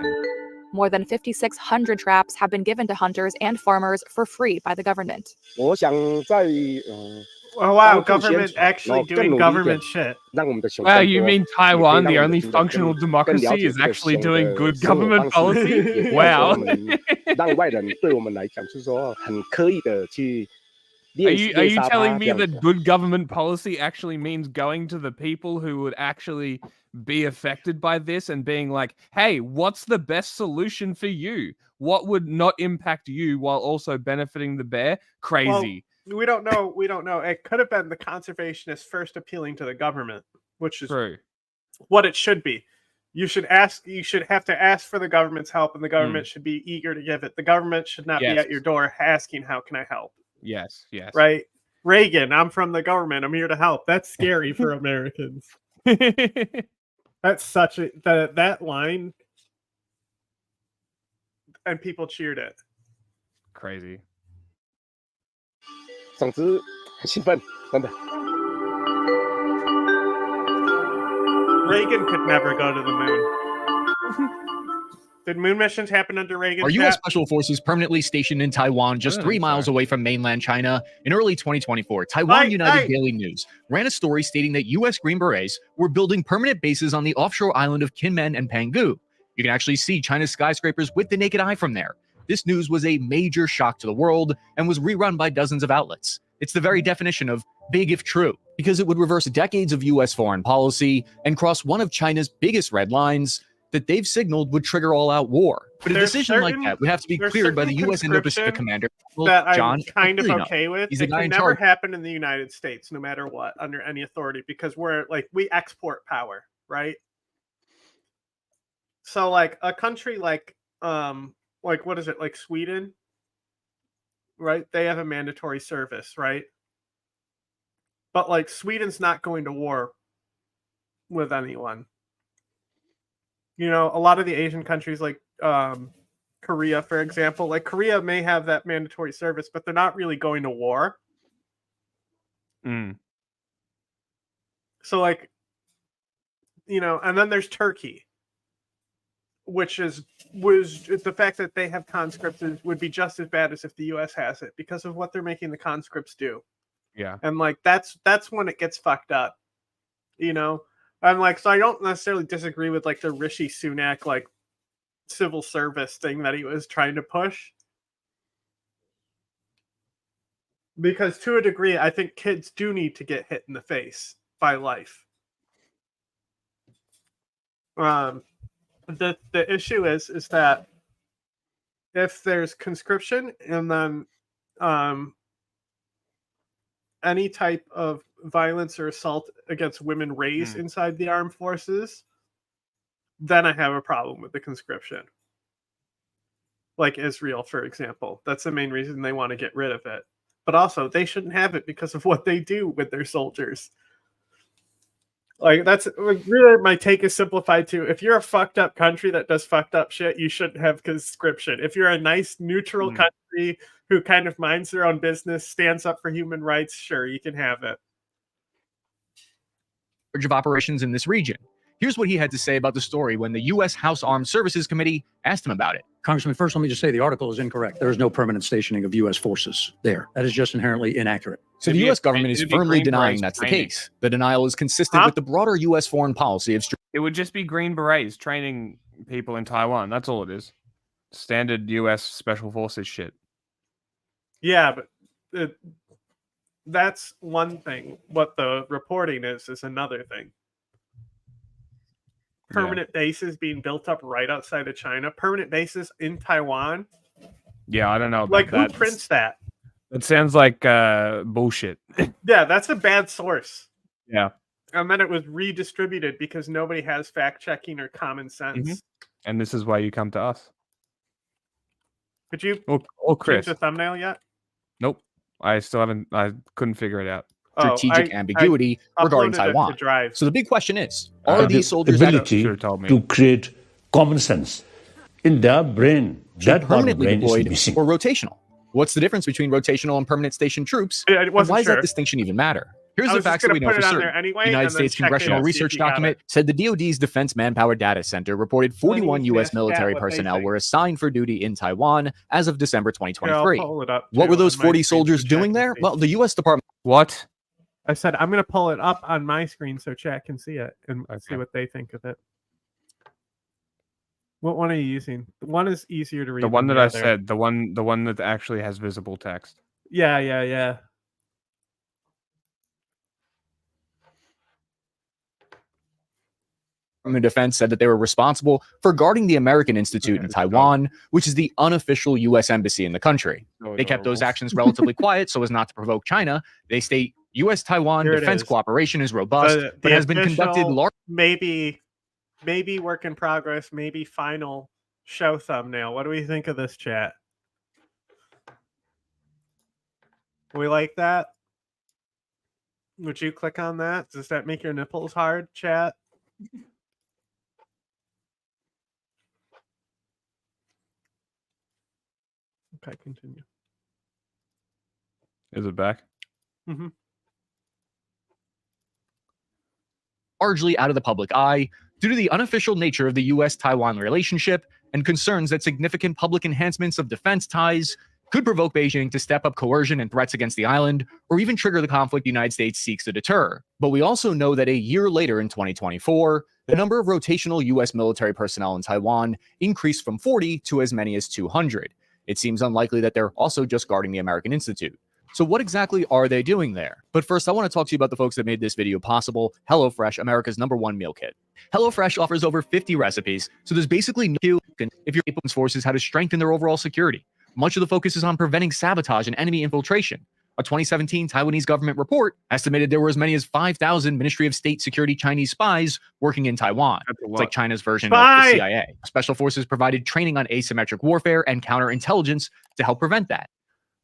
More than 5,600 traps have been given to hunters and farmers for free by the government. 我想在 Oh wow, government actually doing government shit. Wow, you mean Taiwan, the only functional democracy, is actually doing good government policy? Wow. 让外人对我们来讲是说很刻意的去 Are you telling me that good government policy actually means going to the people who would actually be affected by this and being like, hey, what's the best solution for you? What would not impact you while also benefiting the bear? Crazy. Well, we don't know. We don't know. It could have been the conservationists first appealing to the government, which is true. What it should be. You should have to ask for the government's help, and the government should be eager to give it. The government should not be at your door asking, how can I help? Yes. Right? Reagan, I'm from the government. I'm here to help. That's scary for Americans. That's such a that line, and people cheered it. Crazy. 总之很兴奋，真的。 Reagan could never go to the moon. Did moon missions happen under Reagan? Our U.S. Special Forces permanently stationed in Taiwan, just 3 miles away from mainland China. In early 2024, Taiwan United Daily News ran a story stating that U.S. Green Berets were building permanent bases on the offshore island of Kinmen and Penghu. You can actually see China's skyscrapers with the naked eye from there. This news was a major shock to the world and was rerun by dozens of outlets. It's the very definition of big if true, because it would reverse decades of U.S. foreign policy and cross one of China's biggest red lines that they've signaled would trigger all-out war. But a decision like that would have to be cleared by the U.S. Indo-Pacific commander, that John I'm kind of Aquilino. okay with. He's It the guy can in never charge. happen in the United States, no matter what, under any authority, because we export power, right? So like a country like what is it, like Sweden, right? They have a mandatory service, right? But like Sweden's not going to war with anyone. You know, a lot of the Asian countries like Korea, for example, like Korea may have that mandatory service, but they're not really going to war. So like, you know, and then there's Turkey, which was the fact that they have conscripts would be just as bad as if the US has it because of what they're making the conscripts do. Yeah. And like that's when it gets fucked up. You know? And like, so I don't necessarily disagree with like the Rishi Sunak like civil service thing that he was trying to push. Because to a degree, I think kids do need to get hit in the face by life. The issue is that if there's conscription and then any type of violence or assault against women raised inside the armed forces, then I have a problem with the conscription. Like Israel, for example. That's the main reason they want to get rid of it. But also, they shouldn't have it because of what they do with their soldiers. Like, that's really my take is simplified to, if you're a fucked up country that does fucked up shit, you shouldn't have conscription. If you're a nice, neutral country who kind of minds their own business, stands up for human rights, sure, you can have it. Of operations in this region. Here's what he had to say about the story when the U.S. House Armed Services Committee asked him about it. Congressman, first, let me just say the article is incorrect. There is no permanent stationing of U.S. forces there. That is just inherently inaccurate. So the U.S. government is firmly denying that's the case. The denial is consistent with the broader U.S. foreign policy of... It would just be Green Berets training people in Taiwan. That's all it is. Standard U.S. Special Forces shit. Yeah, but that's one thing. What the reporting is another thing. Permanent bases being built up right outside of China. Permanent bases in Taiwan. Yeah, I don't know. Like, who prints that? It sounds like bullshit. Yeah, that's a bad source. Yeah. And then it was redistributed because nobody has fact-checking or common sense. And this is why you come to us. Could you Chris. change the thumbnail yet? Nope. I still haven't. I couldn't figure it out. Strategic ambiguity regarding Taiwan. So the big question is, are these soldiers ability to create common sense in their brain? That permanently brain deployed is missing. or rotational? What's the difference between rotational and permanent station troops? And why does that distinction even matter? Here's the facts that we know for certain. Anyway, the United States Congressional Research Document said the DoD's Defense Manpower Data Center reported 41 U.S. military personnel were assigned for duty in Taiwan as of December 2023. What were those 40 soldiers doing there? Well, the U.S. Department... What? I said, I'm going to pull it up on my screen so chat can see it and see what they think of it. What one are you using? The one is easier to read. The one that I said, the one that actually has visible text. Yeah. Department of Defense said that they were responsible for guarding the American Institute in Taiwan, which is the unofficial U.S. embassy in the country. They kept those actions relatively quiet so as not to provoke China. They state U.S.-Taiwan defense cooperation is robust, but has been conducted largely. Maybe work in progress, maybe final show thumbnail. What do we think of this, chat? We like that? Would you click on that? Does that make your nipples hard, chat? Okay, continue. Is it back? Mm-hmm. Largely out of the public eye due to the unofficial nature of the U.S.-Taiwan relationship and concerns that significant public enhancements of defense ties could provoke Beijing to step up coercion and threats against the island, or even trigger the conflict the United States seeks to deter. But we also know that a year later in 2024, the number of rotational U.S. military personnel in Taiwan increased from 40 to as many as 200. It seems unlikely that they're also just guarding the American Institute. So what exactly are they doing there? But first, I want to talk to you about the folks that made this video possible. HelloFresh, America's #1 meal kit. HelloFresh offers over 50 recipes, so there's basically no if your people's forces how to strengthen their overall security. Much of the focus is on preventing sabotage and enemy infiltration. A 2017 Taiwanese government report estimated there were as many as 5,000 Ministry of State Security Chinese spies working in Taiwan. It's like China's version of the CIA. Special forces provided training on asymmetric warfare and counterintelligence to help prevent that.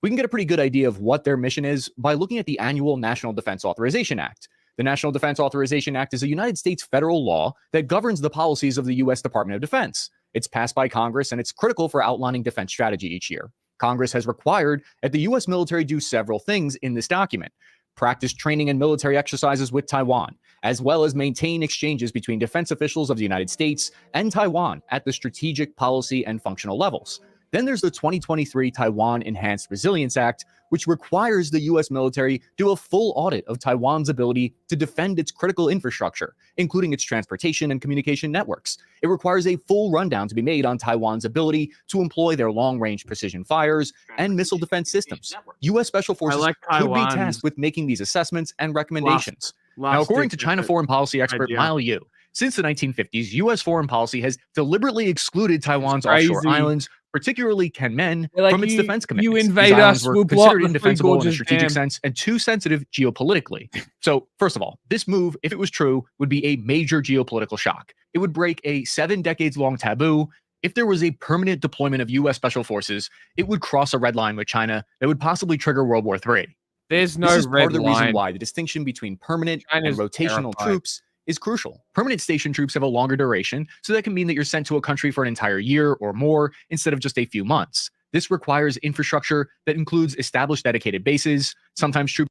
We can get a pretty good idea of what their mission is by looking at the annual National Defense Authorization Act. The National Defense Authorization Act is a United States federal law that governs the policies of the U.S. Department of Defense. It's passed by Congress, and it's critical for outlining defense strategy each year. Congress has required that the U.S. military do several things in this document: practice training and military exercises with Taiwan, as well as maintain exchanges between defense officials of the United States and Taiwan at the strategic, policy, and functional levels. Then there's the 2023 Taiwan Enhanced Resilience Act, which requires the U.S. military do a full audit of Taiwan's ability to defend its critical infrastructure, including its transportation and communication networks. It requires a full rundown to be made on Taiwan's ability to employ their long-range precision fires and missile defense systems. U.S. Special Forces could be tasked with making these assessments and recommendations. Now, according to China foreign policy expert Mao Yu, since the 1950s, U.S. foreign policy has deliberately excluded Taiwan's offshore islands, particularly Kenmen, from its defense commitments. You invade These islands us, were we'll blow up considered the Three indefensible in a Gorges strategic Dam. sense and too sensitive geopolitically. So, first of all, this move, if it was true, would be a major geopolitical shock. It would break a 7 decades-long taboo. If there was a permanent deployment of U.S. Special Forces, it would cross a red line with China that would possibly trigger World War III. There's no This is red part of the reason line. why the distinction between permanent China's and rotational terrified. troops is crucial. Permanent station troops have a longer duration, so that can mean that you're sent to a country for an entire year or more instead of just a few months. This requires infrastructure that includes established dedicated bases, sometimes troops.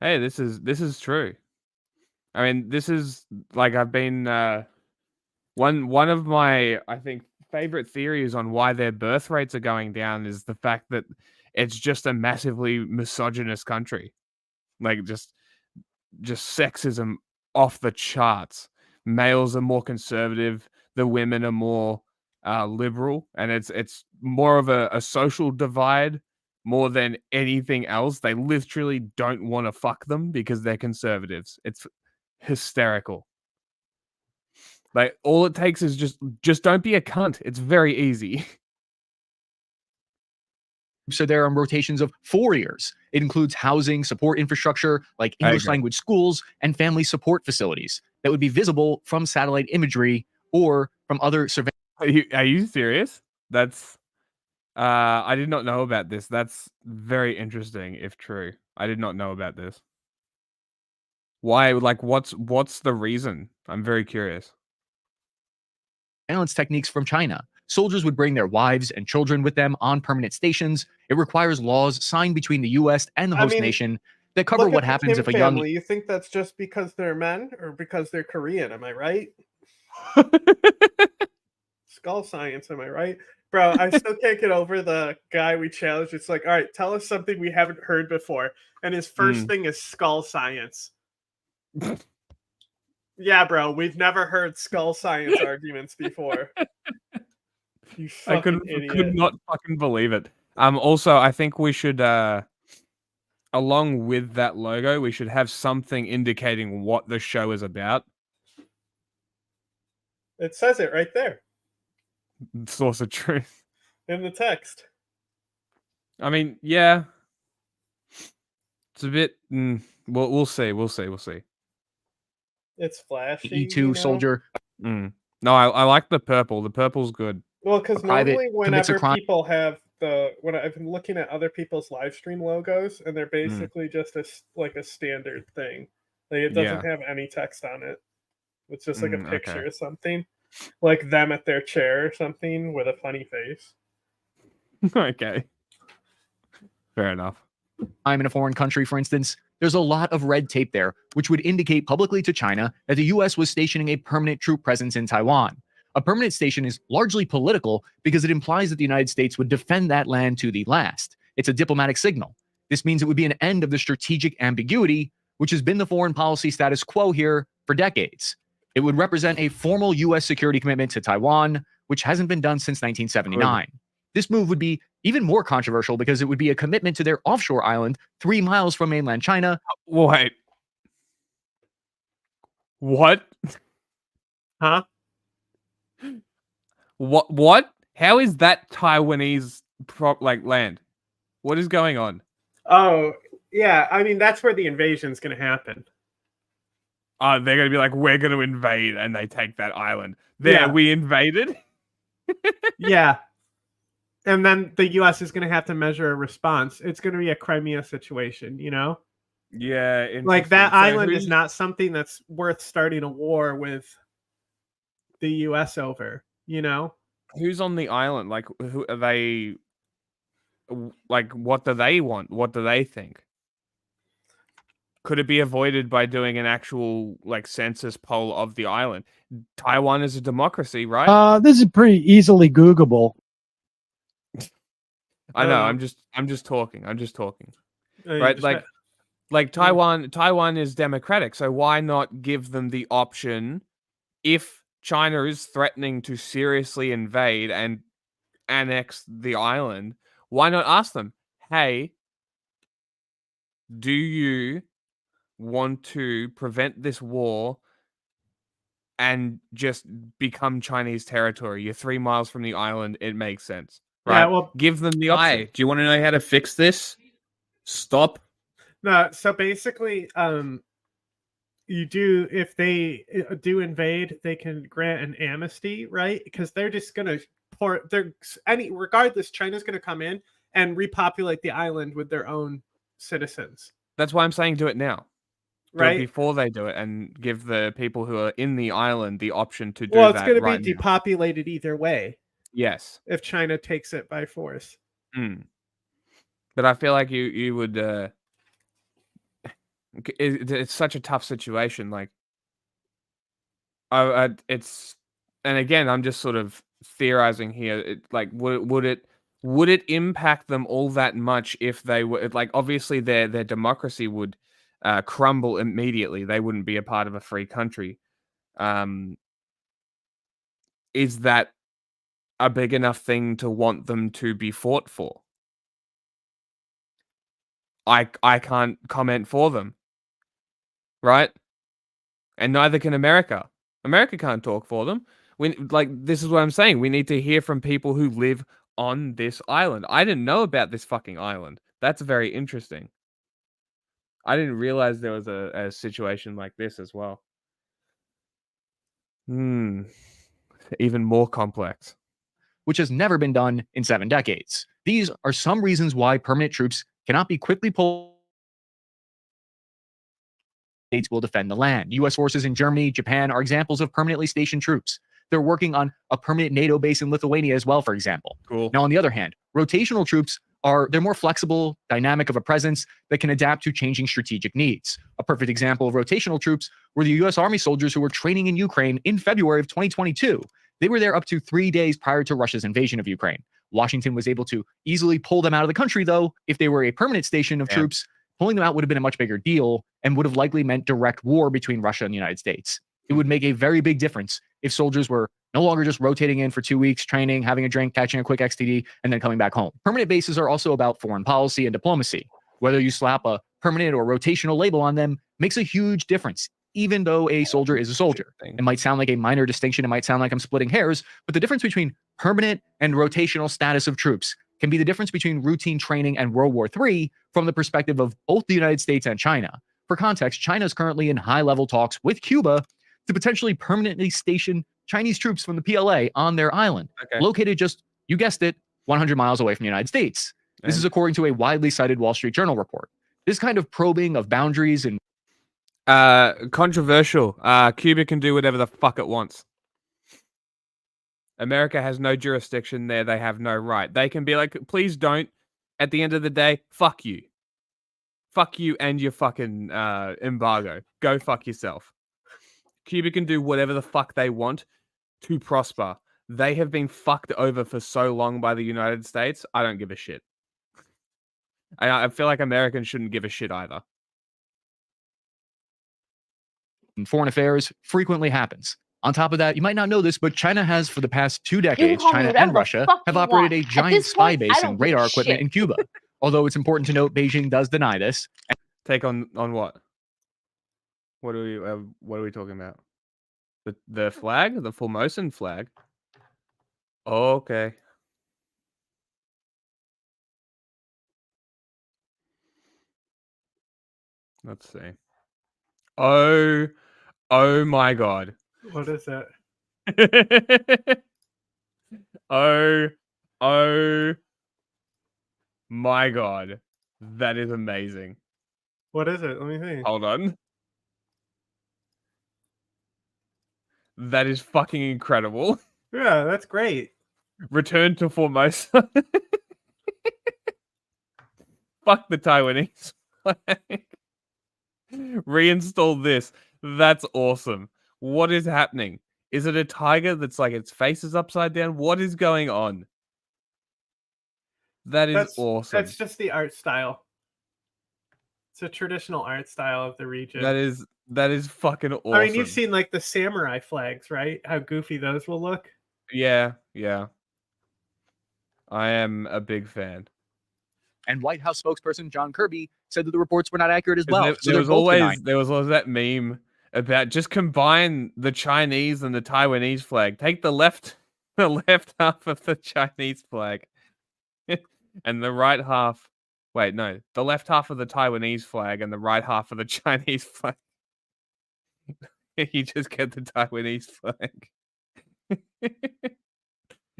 Hey, this is true. I mean, this is like I've been one of my, I think, favorite theories on why their birth rates are going down is the fact that it's just a massively misogynist country. Like just sexism off the charts. Males are more conservative, the women are more liberal, and it's more of a social divide more than anything else. They literally don't want to fuck them because they're conservatives. It's hysterical. Like all it takes is just don't be a cunt. It's very easy. So they're on rotations of 4 years. It includes housing, support infrastructure like English language schools and family support facilities that would be visible from satellite imagery or from other surveillance. Are you serious? That's I did not know about this. That's very interesting if true. I did not know about this. Why? Like what's the reason? I'm very curious. Surveillance techniques from China. Soldiers would bring their wives and children with them on permanent stations. It requires laws signed between the U.S. and the host nation that cover Look what at the happens Kim if a young. family. You think that's just because they're men or because they're Korean? Am I right? Skull science, am I right? Bro, I still can't get over the guy we challenged. It's like, all right, tell us something we haven't heard before. And his first thing is skull science. Yeah, bro, we've never heard skull science arguments before. You I fucking could idiot. not fucking believe it. Also, I think we should along with that logo, we should have something indicating what the show is about. It says it right there Source of truth. in the text. I mean, yeah. It's a bit we'll see. We'll see. It's flashy. E2 soldier. No, I like the purple. The purple's good. Well, because private normally commits a whenever crime. people have when I've been looking at other people's live stream logos, and they're basically just a standard thing. Like it doesn't have any text on it. It's just like a picture or something, like them at their chair or something with a funny face. Okay. Fair enough. I'm in a foreign country, for instance. There's a lot of red tape there, which would indicate publicly to China that the U.S. was stationing a permanent troop presence in Taiwan. A permanent station is largely political because it implies that the United States would defend that land to the last. It's a diplomatic signal. This means it would be an end of the strategic ambiguity, which has been the foreign policy status quo here for decades. It would represent a formal U.S. security commitment to Taiwan, which hasn't been done since 1979. This move would be even more controversial because it would be a commitment to their offshore island 3 miles from mainland China. Wait. What? Huh? What? How is that Taiwanese land? What is going on? Oh, yeah. I mean, that's where the invasion's going to happen. They're going to be like, we're going to invade, and they take that island. There, Yeah. we invaded? Yeah. And then the U.S. is going to have to measure a response. It's going to be a Crimea situation, you know? Yeah, like that so island is not something that's worth starting a war with the U.S. over, you know? Who's on the island? Like, who are they? Like, what do they want? What do they think? Could it be avoided by doing an actual like census poll of the island? Taiwan is a democracy, right? This is pretty easily Googleable. I know. I'm just talking. I Right? understand. Like Taiwan is democratic, so why not give them the option if China is threatening to seriously invade and annex the island? Why not ask them, hey, do you want to prevent this war and just become Chinese territory? You're 3 miles from the island. It makes sense, right? Yeah, well, give them the option. Hi, do you want to know how to fix this? Stop. No, so basically, you do, if they do invade, they can grant an amnesty, right? Because they're just gonna regardless, China's gonna come in and repopulate the island with their own citizens. That's why I'm saying do it now. Do Right? it before they do it and give the people who are in the island the option to do Well, it's that gonna right be now. depopulated either way. Yes. If China takes it by force. But I feel like you would it's such a tough situation. Like, it's, and again, I'm just sort of theorizing here. Like, would it impact them all that much if they were like, obviously their democracy would crumble immediately. They wouldn't be a part of a free country. Is that a big enough thing to want them to be fought for? I can't comment for them. Right? And neither can America. America can't talk for them. This is what I'm saying. We need to hear from people who live on this island. I didn't know about this fucking island. That's very interesting. I didn't realize there was a situation like this as well. Even more complex. Which has never been done in 7 decades. These are some reasons why permanent troops cannot be quickly pulled. States will defend the land. U.S. forces in Germany, Japan are examples of permanently stationed troops. They're working on a permanent NATO base in Lithuania as well, for example. Cool. Now, on the other hand, rotational troops they're more flexible, dynamic of a presence that can adapt to changing strategic needs. A perfect example of rotational troops were the U.S. Army soldiers who were training in Ukraine in February of 2022. They were there up to 3 days prior to Russia's invasion of Ukraine. Washington was able to easily pull them out of the country, though. If they were a permanent station of troops, pulling them out would have been a much bigger deal and would have likely meant direct war between Russia and the United States. It would make a very big difference if soldiers were no longer just rotating in for 2 weeks, training, having a drink, catching a quick XTD, and then coming back home. Permanent bases are also about foreign policy and diplomacy. Whether you slap a permanent or rotational label on them makes a huge difference, even though a soldier is a soldier. It might sound like a minor distinction. It might sound like I'm splitting hairs, but the difference between permanent and rotational status of troops can be the difference between routine training and World War III from the perspective of both the United States and China. For context, China is currently in high-level talks with Cuba to potentially permanently station Chinese troops from the PLA on their island, located just, you guessed it, 100 miles away from the United States. This is according to a widely cited Wall Street Journal report. This kind of probing of boundaries and controversial. Cuba can do whatever the fuck it wants. America has no jurisdiction there. They have no right. They can be like, please don't. At the end of the day, fuck you. Fuck you and your fucking embargo. Go fuck yourself. Cuba can do whatever the fuck they want to prosper. They have been fucked over for so long by the United States. I don't give a shit. I feel like Americans shouldn't give a shit either. in foreign affairs frequently happens. On top of that, you might not know this, but China has, for the past 2 decades, China and Russia have operated a giant spy base and radar equipment in Cuba. Although it's important to note, Beijing does deny this. Take on what? What are we talking about? The flag, the Formosan flag. Oh, okay. Let's see. Oh my God. What is that? Oh Oh my god. That is amazing. What is it? Let me see. Hold on. That is fucking incredible. Yeah, that's great. Return to Formosa. Fuck the Taiwanese flag. Reinstall this. That's awesome. What is happening? Is it a tiger that's like its face is upside down? What is going on? That is awesome. That's just the art style. It's a traditional art style of the region. That is fucking awesome. I mean, you've seen like the samurai flags, right? How goofy those will look. Yeah. I am a big fan. And White House spokesperson John Kirby said that the reports were not accurate as well. There was always that meme about just combine the Chinese and the Taiwanese flag. Take the left half of the Chinese flag and the right half. Wait, no, the left half of the Taiwanese flag and the right half of the Chinese flag. You just get the Taiwanese flag.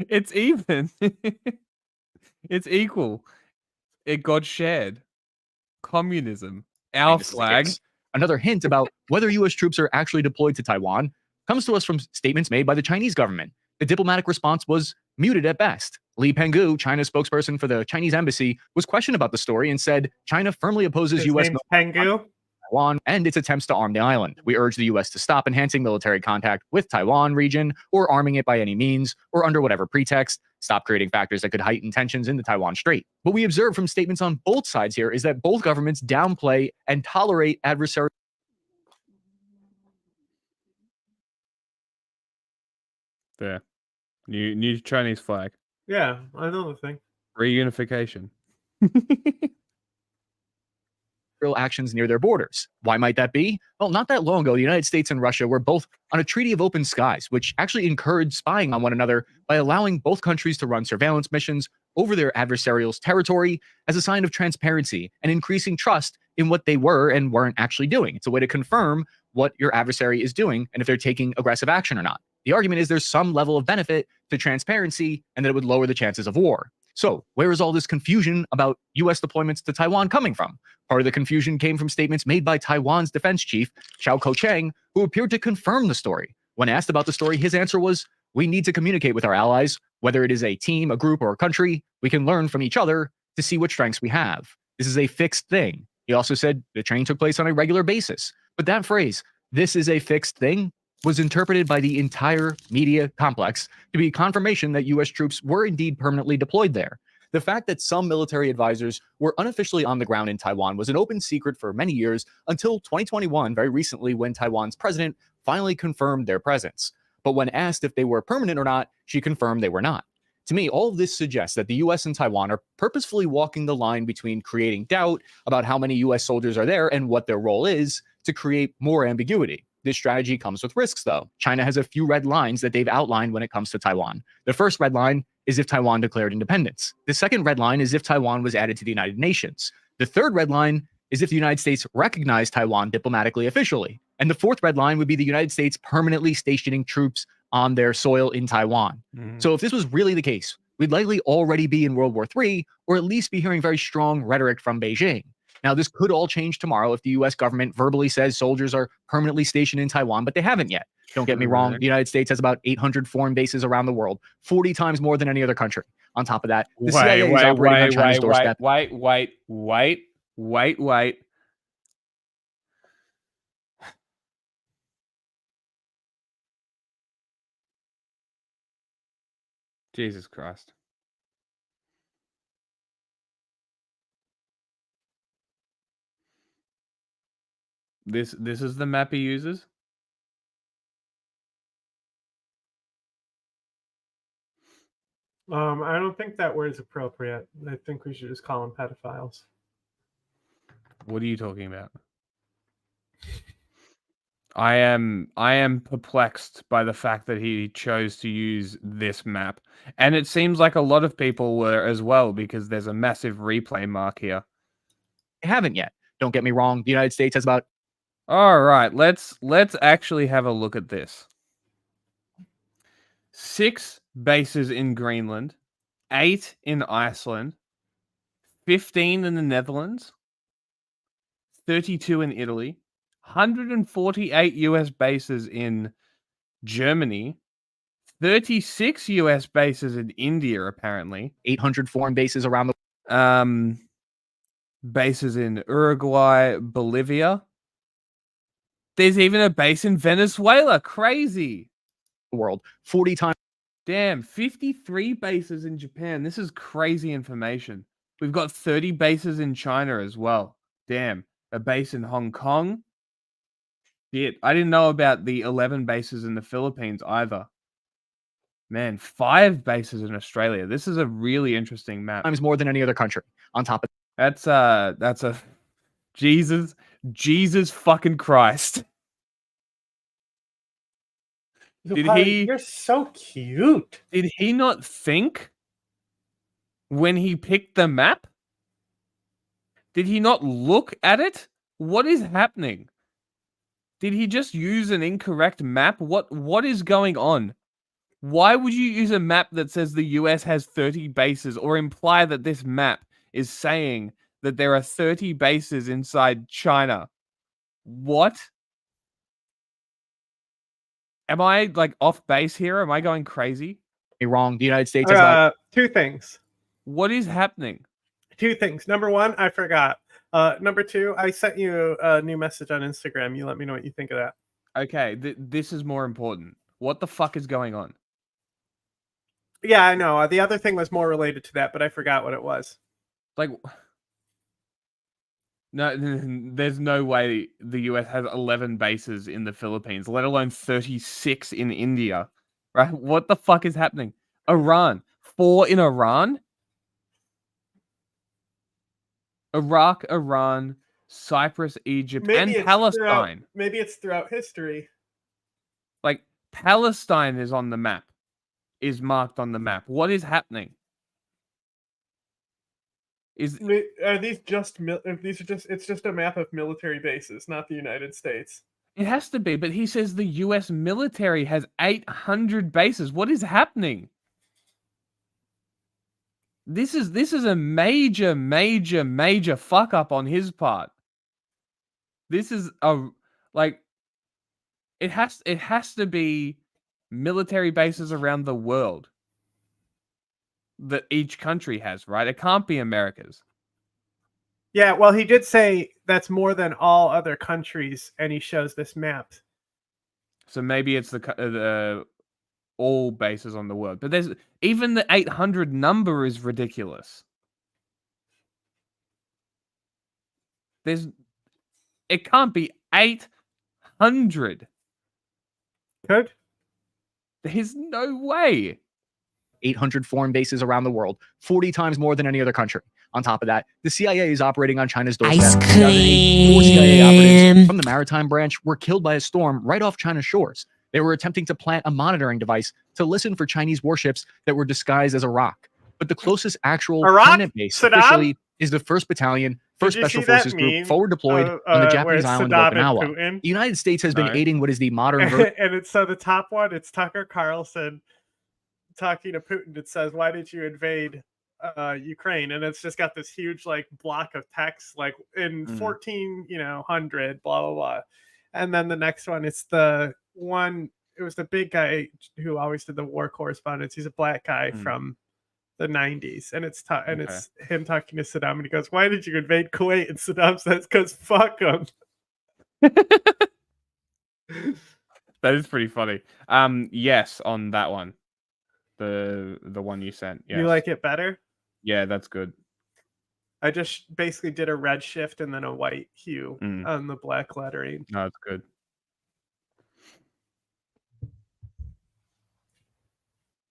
It's even. It's equal. It got shared. Communism. Our flag. Another hint about whether U.S. troops are actually deployed to Taiwan comes to us from statements made by the Chinese government. The diplomatic response was muted at best. Li Penghu, China's spokesperson for the Chinese embassy, was questioned about the story and said China firmly opposes U.S. Taiwan and its attempts to arm the island. We urge the U.S. to stop enhancing military contact with Taiwan region or arming it by any means or under whatever pretext. Stop creating factors that could heighten tensions in the Taiwan Strait. What we observe from statements on both sides here is that both governments downplay and tolerate adversarial. There. New Chinese flag. Yeah, I know the thing. Reunification. Actions near their borders. Why might that be? Well, not that long ago, the United States and Russia were both on a treaty of open skies, which actually encouraged spying on one another by allowing both countries to run surveillance missions over their adversarial's territory as a sign of transparency and increasing trust in what they were and weren't actually doing. It's a way to confirm what your adversary is doing and if they're taking aggressive action or not. The argument is there's some level of benefit to transparency and that it would lower the chances of war. So where is all this confusion about U.S. deployments to Taiwan coming from? Part of the confusion came from statements made by Taiwan's defense chief, Xiao Ko-cheng, who appeared to confirm the story. When asked about the story, his answer was, we need to communicate with our allies, whether it is a team, a group, or a country. We can learn from each other to see what strengths we have. This is a fixed thing. He also said the training took place on a regular basis. But that phrase, this is a fixed thing, was interpreted by the entire media complex to be confirmation that U.S. troops were indeed permanently deployed there. The fact that some military advisors were unofficially on the ground in Taiwan was an open secret for many years until 2021, very recently, when Taiwan's president finally confirmed their presence. But when asked if they were permanent or not, she confirmed they were not. To me, all of this suggests that the U.S. and Taiwan are purposefully walking the line between creating doubt about how many U.S. soldiers are there and what their role is to create more ambiguity. This strategy comes with risks, though. China has a few red lines that they've outlined when it comes to Taiwan. The first red line is if Taiwan declared independence. The second red line is if Taiwan was added to the United Nations. The third red line is if the United States recognized Taiwan diplomatically officially. And the fourth red line would be the United States permanently stationing troops on their soil in Taiwan. So if this was really the case, we'd likely already be in World War III, or at least be hearing very strong rhetoric from Beijing. Now, this could all change tomorrow if the U.S. government verbally says soldiers are permanently stationed in Taiwan, but they haven't yet. Don't get me wrong. The United States has about 800 foreign bases around the world, 40 times more than any other country. On top of that, the CIA is operating on China's doorstep. Wait. Jesus Christ. This is the map he uses? I don't think that word's appropriate. I think we should just call them pedophiles. What are you talking about? I am perplexed by the fact that he chose to use this map. And it seems like a lot of people were as well, because there's a massive replay mark here. They haven't yet. Don't get me wrong. The United States has about... All right, let's actually have a look at this. 6 bases in Greenland 8 in Iceland, 15 in the Netherlands, 32 in Italy, 148 US bases in Germany, 36 US bases in India, apparently. 800 foreign bases around the bases in Uruguay, Bolivia. There's even a base in Venezuela. Crazy. World. 40 times. Damn, 53 bases in Japan. This is crazy information. We've got 30 bases in China as well. Damn. A base in Hong Kong. Shit. I didn't know about the 11 bases in the Philippines either. Man, 5 bases in Australia. This is a really interesting map. Times more than any other country. On top of that's a Jesus fucking Christ. You're so cute. Did he not think when he picked the map? Did he not look at it? What is happening? Did he just use an incorrect map? What is going on? Why would you use a map that says the US has 30 bases or imply that this map is saying that there are 30 bases inside China? What? Am I like off base here? Am I going crazy? You're wrong. The United States has 2 things. What is happening? 2 things. Number 1, I forgot. Number 2, I sent you a new message on Instagram. You let me know what you think of that. Okay, this is more important. What the fuck is going on? Yeah, I know. The other thing was more related to that, but I forgot what it was. Like, no, there's no way the US has 11 bases in the Philippines, let alone 36 in India, right? What the fuck is happening? Iran, 4 in Iran? Iraq, Iran, Cyprus, Egypt, and Palestine. Maybe it's throughout history. Like, Palestine is on the map, is marked on the map. What is happening? Are these just it's just a map of military bases, not the United States. It has to be, but he says the US military has 800 bases. What is happening? This is a major fuck up on his part. This is a it has to be military bases around the world that each country has, right? It can't be America's. Yeah, well, he did say that's more than all other countries, and he shows this map. So maybe it's the all bases on the world, but there's even the 800 number is ridiculous. It can't be 800. Could? There's no way. 800 foreign bases around the world, 40 times more than any other country. On top of that, the CIA is operating on China's doorstep. Ice In 2008, 4 CIA operatives from the maritime branch were killed by a storm right off China's shores. They were attempting to plant a monitoring device to listen for Chinese warships that were disguised as Iraq. But the closest actual permanent base officially is the 1st Battalion, 1st Special Forces Group, forward deployed on the Japanese island of Okinawa. The United States has been aiding what is the modern version. And it's so the top one, it's Tucker Carlson talking to Putin. It says, "Why did you invade Ukraine?" And it's just got this huge like block of text, like in 1400, blah blah blah. And then the next one, it's the one. It was the big guy who always did the war correspondence. He's a black guy from the 90s, and it's it's him talking to Saddam, and he goes, "Why did you invade Kuwait?" And Saddam says, "Cause fuck them." That is pretty funny. Yes, on that one. The one you sent. Yes. You like it better? Yeah, that's good. I just basically did a red shift and then a white hue on the black lettering. No, it's good.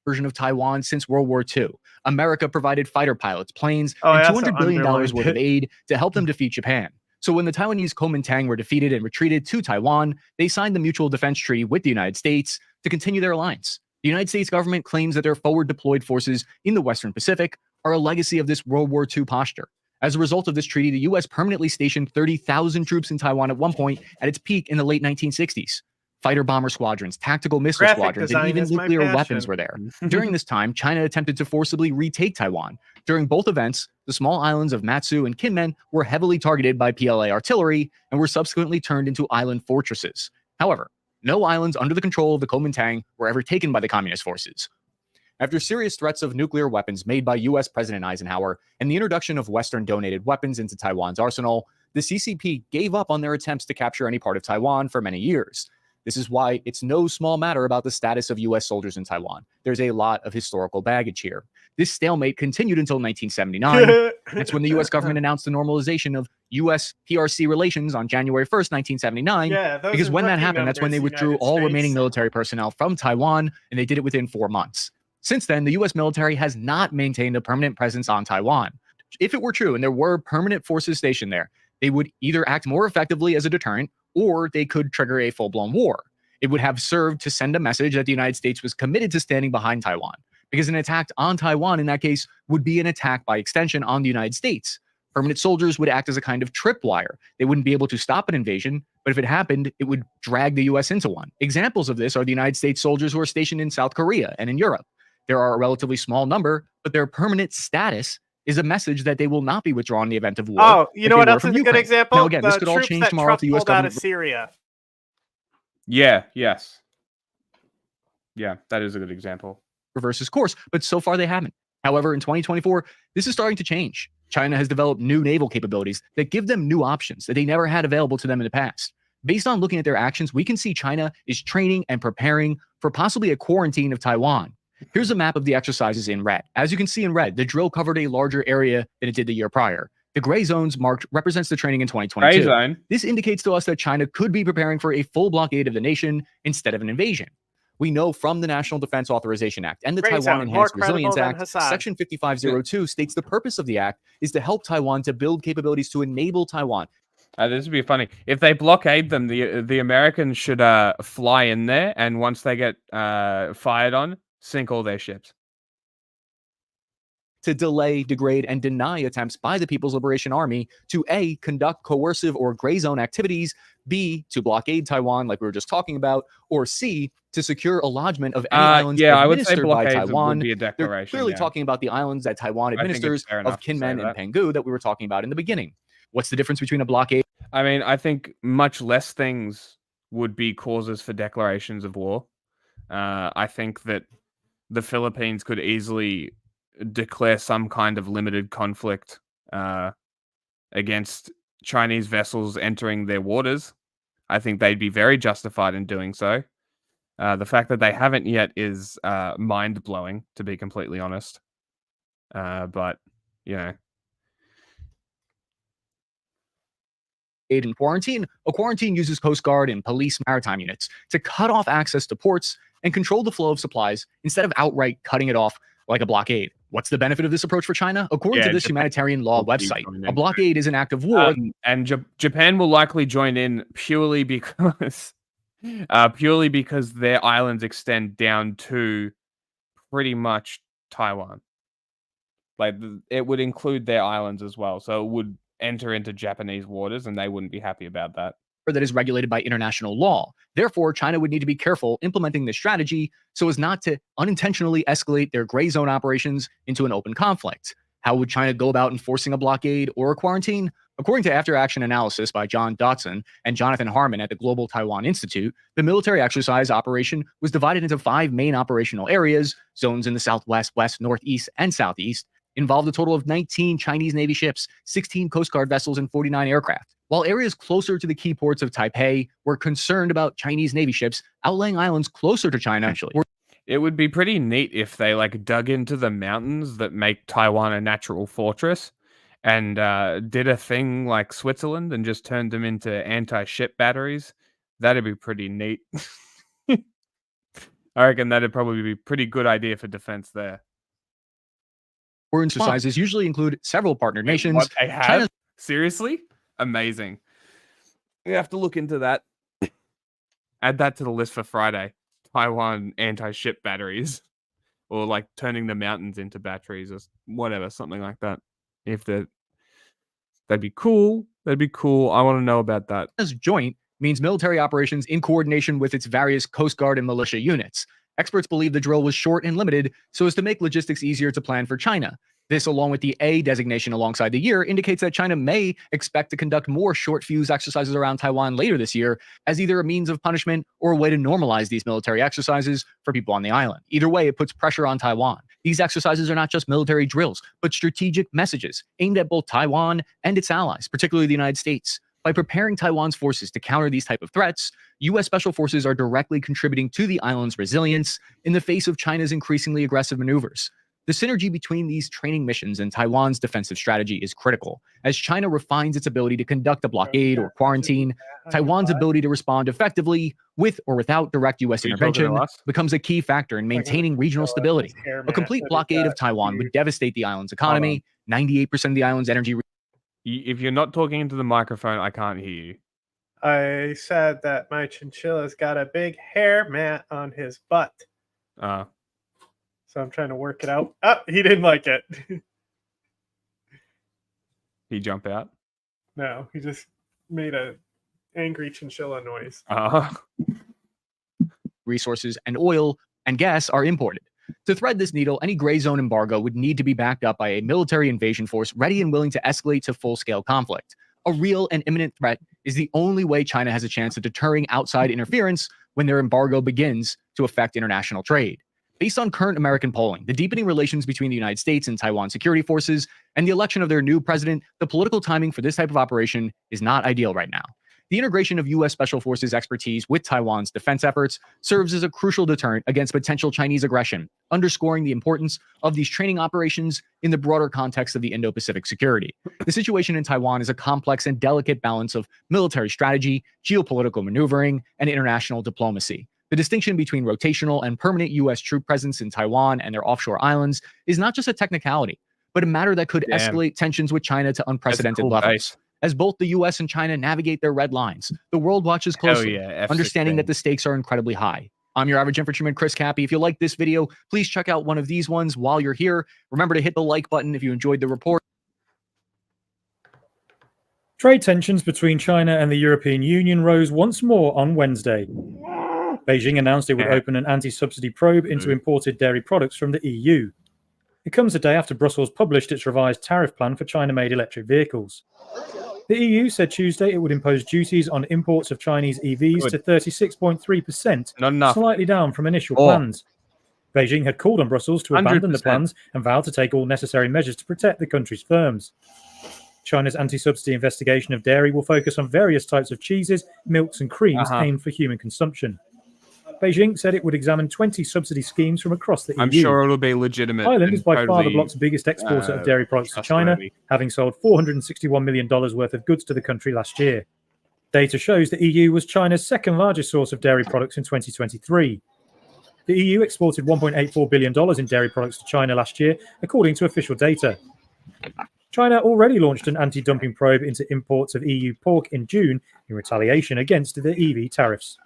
Version of Taiwan since World War II. America provided fighter pilots, planes, and $200 billion worth of aid to help them defeat Japan. So when the Taiwanese Kuomintang were defeated and retreated to Taiwan, they signed the Mutual Defense Treaty with the United States to continue their alliance. The United States government claims that their forward deployed forces in the Western Pacific are a legacy of this World War II posture. As a result of this treaty, the U.S. permanently stationed 30,000 troops in Taiwan at one point at its peak in the late 1960s. Fighter bomber squadrons, tactical missile Graphic squadrons, and design even is my nuclear weapons passion. were there. During this time, China attempted to forcibly retake Taiwan. During both events, the small islands of Matsu and Kinmen were heavily targeted by PLA artillery and were subsequently turned into island fortresses. However, no islands under the control of the Kuomintang were ever taken by the communist forces. After serious threats of nuclear weapons made by US President Eisenhower and the introduction of Western-donated weapons into Taiwan's arsenal, the CCP gave up on their attempts to capture any part of Taiwan for many years. This is why it's no small matter about the status of US soldiers in Taiwan. There's a lot of historical baggage here. This stalemate continued until 1979. That's when the US government announced the normalization of US PRC relations on January 1st, 1979. Yeah, those because are when that rookie happened, that's when they numbers, withdrew United all States. remaining military personnel from Taiwan, and they did it within 4 months. Since then, the US military has not maintained a permanent presence on Taiwan. If it were true and there were permanent forces stationed there, they would either act more effectively as a deterrent or they could trigger a full-blown war. It would have served to send a message that the United States was committed to standing behind Taiwan, because an attack on Taiwan in that case would be an attack by extension on the United States. Permanent soldiers would act as a kind of tripwire. They wouldn't be able to stop an invasion, but if it happened, it would drag the US into one. Examples of this are the United States soldiers who are stationed in South Korea and in Europe. There are a relatively small number, but their permanent status is a message that they will not be withdrawn in the event of war. Oh, you know what else is a good Ukraine. example? Now, again, this The could all troops change that tomorrow if Trump the US pulled out of government... Syria. Yeah, yes. Yeah, that is a good example. Reverses course, but so far they haven't. However, in 2024, this is starting to change. China has developed new naval capabilities that give them new options that they never had available to them in the past. Based on looking at their actions, we can see China is training and preparing for possibly a quarantine of Taiwan. Here's a map of the exercises in red. As you can see in red, the drill covered a larger area than it did the year prior. The gray zones marked represents the training in 2022. Gray zone. This indicates to us that China could be preparing for a full blockade of the nation instead of an invasion. We know from the National Defense Authorization Act and the Gray Taiwan zone, more Enhanced Resilience credible than Act, Hassan. Section 5502 states the purpose of the act is to help Taiwan to build capabilities to enable Taiwan. This would be funny. If they blockade them, the Americans should fly in there, and once they get fired on, sink all their ships. To delay, degrade, and deny attempts by the People's Liberation Army to A, conduct coercive or gray zone activities, B, to blockade Taiwan like we were just talking about, or C, to secure a lodgment of any islands yeah, I would say administered by blockades Taiwan. would be a They're declaration. clearly yeah. talking about the islands that Taiwan I think it's administers fair of enough to say Kinmen and that. Penghu that we were talking about in the beginning. What's the difference between a blockade? I mean, I think much less things would be causes for declarations of war. I think that the Philippines could easily declare some kind of limited conflict against Chinese vessels entering their waters. I think they'd be very justified in doing so. The fact that they haven't yet is mind-blowing, to be completely honest. But, you know. In quarantine, a quarantine uses Coast Guard and police maritime units to cut off access to ports and control the flow of supplies instead of outright cutting it off like a blockade. What's the benefit of this approach for China? According to this humanitarian law website, a blockade is an act of war. And Japan will likely join in purely because their islands extend down to pretty much Taiwan. Like it would include their islands as well, so it would enter into Japanese waters, and they wouldn't be happy about that. That is regulated by international law. Therefore, China would need to be careful implementing this strategy so as not to unintentionally escalate their gray zone operations into an open conflict. How would China go about enforcing a blockade or a quarantine? According to after-action analysis by John Dotson and Jonathan Harmon at the Global Taiwan Institute, the military exercise operation was divided into 5 main operational areas, zones in the southwest, west, northeast, and southeast, involved a total of 19 Chinese Navy ships, 16 Coast Guard vessels, and 49 aircraft. While areas closer to the key ports of Taipei were concerned about Chinese Navy ships outlaying islands closer to China, it would be pretty neat if they like dug into the mountains that make Taiwan a natural fortress and did a thing like Switzerland and just turned them into anti-ship batteries. That'd be pretty neat. I reckon that'd probably be a pretty good idea for defense there. War exercises usually include several partnered nations. What they have? Seriously? Amazing. We have to look into that. Add that to the list for Friday. Taiwan anti-ship batteries. Or like turning the mountains into batteries or whatever, something like that. That'd be cool. That'd be cool. I want to know about that. As joint means military operations in coordination with its various Coast Guard and militia units. Experts believe the drill was short and limited so as to make logistics easier to plan for China. This, along with the A designation alongside the year, indicates that China may expect to conduct more short fuse exercises around Taiwan later this year as either a means of punishment or a way to normalize these military exercises for people on the island. Either way, it puts pressure on Taiwan. These exercises are not just military drills, but strategic messages aimed at both Taiwan and its allies, particularly the United States. By preparing Taiwan's forces to counter these type of threats, U.S. Special Forces are directly contributing to the island's resilience in the face of China's increasingly aggressive maneuvers. The synergy between these training missions and Taiwan's defensive strategy is critical. As China refines its ability to conduct a blockade or quarantine, Taiwan's ability to respond effectively with or without direct U.S. intervention becomes a key factor in maintaining regional stability. A complete blockade of Taiwan would devastate the island's economy, 98% of the island's energy. If you're not talking into the microphone, I can't hear you. I said that my chinchilla's got a big hair mat on his butt. So I'm trying to work it out. Oh, he didn't like it. He jump out? No, he just made a angry chinchilla noise. Resources and oil and gas are imported. To thread this needle, any gray zone embargo would need to be backed up by a military invasion force ready and willing to escalate to full-scale conflict. A real and imminent threat is the only way China has a chance of deterring outside interference when their embargo begins to affect international trade. Based on current American polling, the deepening relations between the United States and Taiwan security forces, and the election of their new president, the political timing for this type of operation is not ideal right now. The integration of U.S. Special Forces expertise with Taiwan's defense efforts serves as a crucial deterrent against potential Chinese aggression, underscoring the importance of these training operations in the broader context of the Indo-Pacific security. The situation in Taiwan is a complex and delicate balance of military strategy, geopolitical maneuvering, and international diplomacy. The distinction between rotational and permanent U.S. troop presence in Taiwan and their offshore islands is not just a technicality, but a matter that could escalate tensions with China to unprecedented levels. As both the U.S. and China navigate their red lines, the world watches closely, understanding that the stakes are incredibly high. I'm your average infantryman, Chris Cappy. If you like this video, please check out one of these ones while you're here. Remember to hit the like button if you enjoyed the report. Trade tensions between China and the European Union rose once more on Wednesday. Beijing announced it would open an anti-subsidy probe into imported dairy products from the EU. It comes a day after Brussels published its revised tariff plan for China-made electric vehicles. The EU said Tuesday it would impose duties on imports of Chinese EVs to 36.3%, slightly down from initial plans. Beijing had called on Brussels to abandon the plans and vowed to take all necessary measures to protect the country's firms. China's anti-subsidy investigation of dairy will focus on various types of cheeses, milks, and creams aimed for human consumption. Beijing said it would examine 20 subsidy schemes from across the EU. I'm sure it'll be legitimate. Ireland is by far the bloc's biggest exporter of dairy products to China, having sold $461 million worth of goods to the country last year. Data shows the EU was China's second largest source of dairy products in 2023. The EU exported $1.84 billion in dairy products to China last year, according to official data. China already launched an anti-dumping probe into imports of EU pork in June in retaliation against the EV tariffs.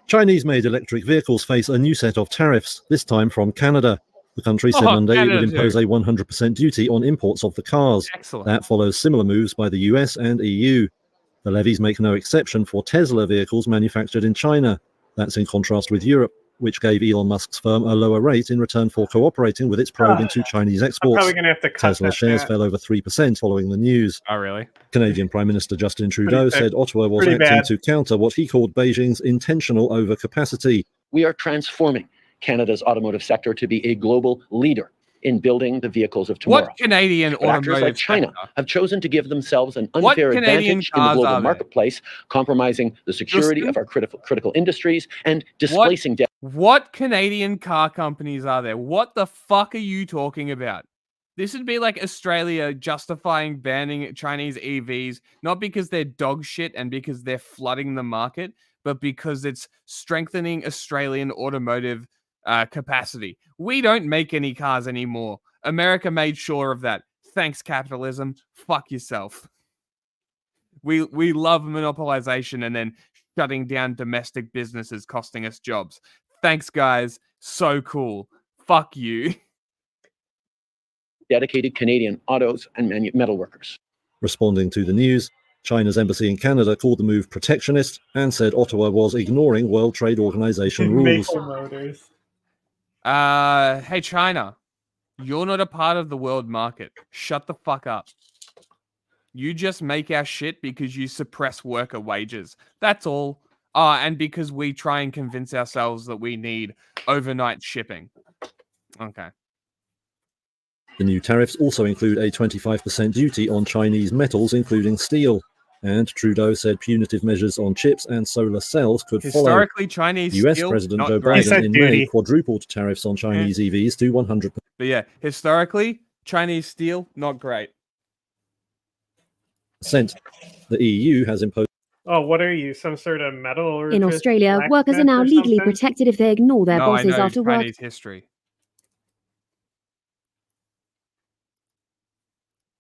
Chinese-made electric vehicles face a new set of tariffs, this time from Canada. The country said Monday it would impose a 100% duty on imports of the cars. That follows similar moves by the US and EU. The levies make no exception for Tesla vehicles manufactured in China. That's in contrast with Europe, which gave Elon Musk's firm a lower rate in return for cooperating with its probe into Chinese exports. Tesla shares fell over 3% following the news. Oh, really? Canadian Prime Minister Justin Trudeau said Ottawa was acting to counter what he called Beijing's intentional overcapacity. We are transforming Canada's automotive sector to be a global leader in building the vehicles of tomorrow. What Canadian actors like China have chosen to give themselves an unfair advantage in the global marketplace, compromising the security of our critical industries and displacing What Canadian car companies are there? What the fuck are you talking about? This would be like Australia justifying banning Chinese EVs, not because they're dog shit and because they're flooding the market, but because it's strengthening Australian automotive capacity. We don't make any cars anymore. America made sure of that. Thanks, capitalism. Fuck yourself. We love monopolization and then shutting down domestic businesses, costing us jobs. Thanks, guys. So cool. Fuck you. dedicated Canadian autos and metal workers. Responding to the news, China's embassy in Canada called the move protectionist and said Ottawa was ignoring World Trade Organization rules. Maple Motors. Hey, China, you're not a part of the world market. Shut the fuck up. You just make our shit because you suppress worker wages. That's all. And because we try and convince ourselves that we need overnight shipping. Okay. The new tariffs also include a 25% duty on Chinese metals, including steel. And Trudeau said punitive measures on chips and solar cells could Historically, follow. Chinese US steel, President not Joe great. Biden in May quadrupled tariffs on Chinese EVs to 100%. But yeah, historically, Chinese steel, not great. The EU has imposed. Oh, what are you? Some sort of metal or In Australia, workers are now legally protected if they ignore their No, I bosses know after work Chinese history.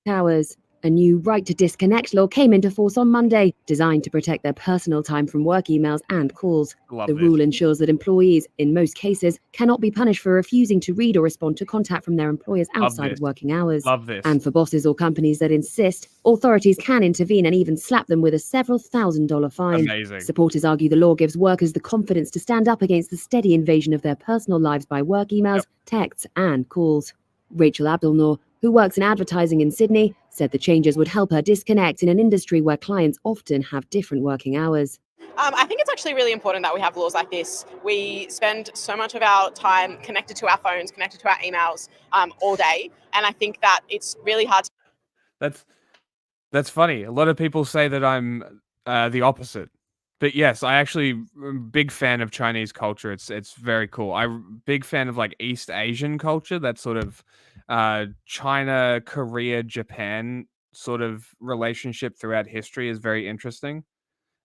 hours. A new right to disconnect law came into force on Monday, designed to protect their personal time from work emails and calls. The rule ensures that employees, in most cases, cannot be punished for refusing to read or respond to contact from their employers outside of working hours. Love this. And for bosses or companies that insist, authorities can intervene and even slap them with a several $1,000 fine. Amazing. Supporters argue the law gives workers the confidence to stand up against the steady invasion of their personal lives by work emails, texts, and calls. Rachel Abdelnoor, who works in advertising in Sydney, said the changes would help her disconnect in an industry where clients often have different working hours. I think it's actually really important that we have laws like this. We spend so much of our time connected to our phones, connected to our emails all day. And I think that it's really hard to... That's funny. A lot of people say that I'm the opposite. But yes, I actually am a big fan of Chinese culture. It's very cool. I'm a big fan of like East Asian culture. That sort of China, Korea, Japan sort of relationship throughout history is very interesting.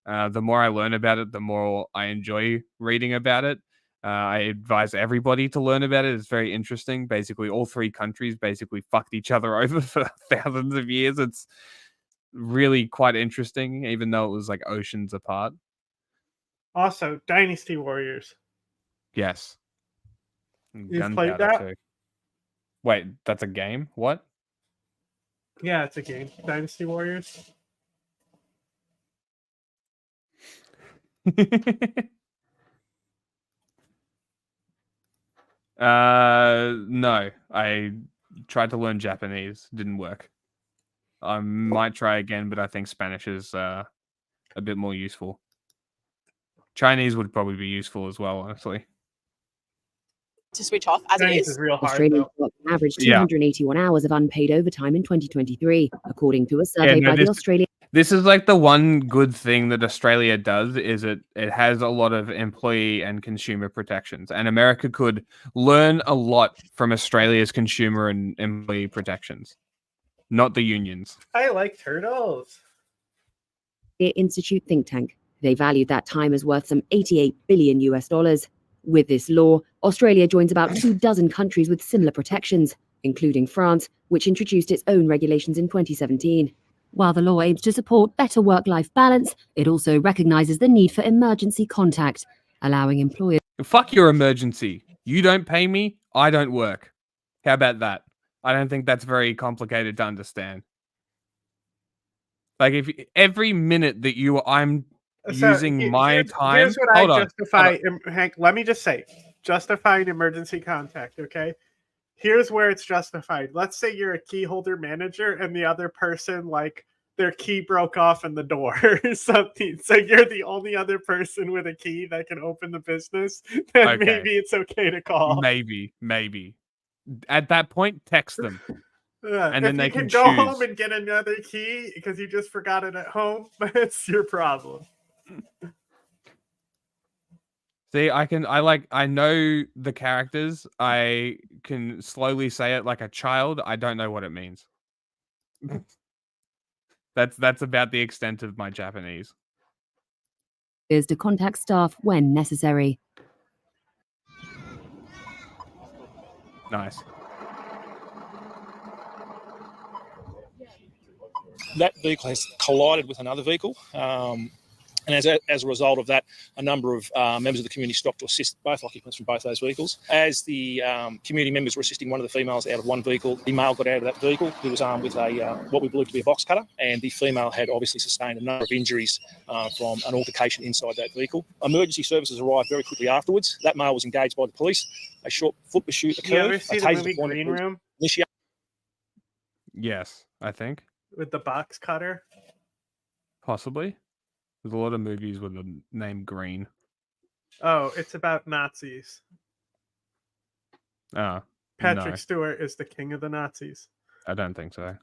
The more I learn about it, the more I enjoy reading about it. I advise everybody to learn about it. It's very interesting. Basically, all three countries basically fucked each other over for thousands of years. It's really quite interesting, even though it was like oceans apart. Also, Dynasty Warriors. Yes. You've played that? Too. Wait, that's a game? What? Yeah, it's a game. Dynasty Warriors. No. I tried to learn Japanese. Didn't work. I might try again, but I think Spanish is a bit more useful. Chinese would probably be useful as well, honestly. to switch off as Chinese it is. real hard, Australians though. worked an average 281 hours of unpaid overtime in 2023, according to a survey by the Australian. This is like the one good thing that Australia does is it has a lot of employee and consumer protections, and America could learn a lot from Australia's consumer and employee protections, not the unions. I like turtles. Institute think tank. They valued that time as worth some $88 billion US. With this law, Australia joins about 24 countries with similar protections, including France, which introduced its own regulations in 2017. While the law aims to support better work-life balance, it also recognizes the need for emergency contact, allowing employers... Fuck your emergency. You don't pay me, I don't work. How about that? I don't think that's very complicated to understand. Like, if every minute that I'm using my time... Here's what I justify... Hank, let me just say, justifying emergency contact, okay? Here's where it's justified. Let's say you're a key holder manager and the other person, like, their key broke off in the door or something. So you're the only other person with a key that can open the business. Then Okay. maybe it's okay to call. Maybe. At that point, text them. And then they can can go choose. home and get another key because you just forgot it at home. It's your problem. See, I know the characters. I can slowly say it like a child. I don't know what it means. That's about the extent of my Japanese. is to contact staff when necessary. Nice. That vehicle has collided with another vehicle. And as a result of that, a number of members of the community stopped to assist both occupants from both those vehicles. As the community members were assisting one of the females out of one vehicle, the male got out of that vehicle. He was armed with what we believe to be a box cutter, and the female had obviously sustained a number of injuries from an altercation inside that vehicle. Emergency services arrived very quickly afterwards. That male was engaged by the police. A short foot pursuit occurred. You ever see the movie Green Room? Yes, I think. With the box cutter? Possibly. There's a lot of movies with the name Green. Oh, it's about Nazis. Patrick No, Stewart is the king of the Nazis. I don't think so.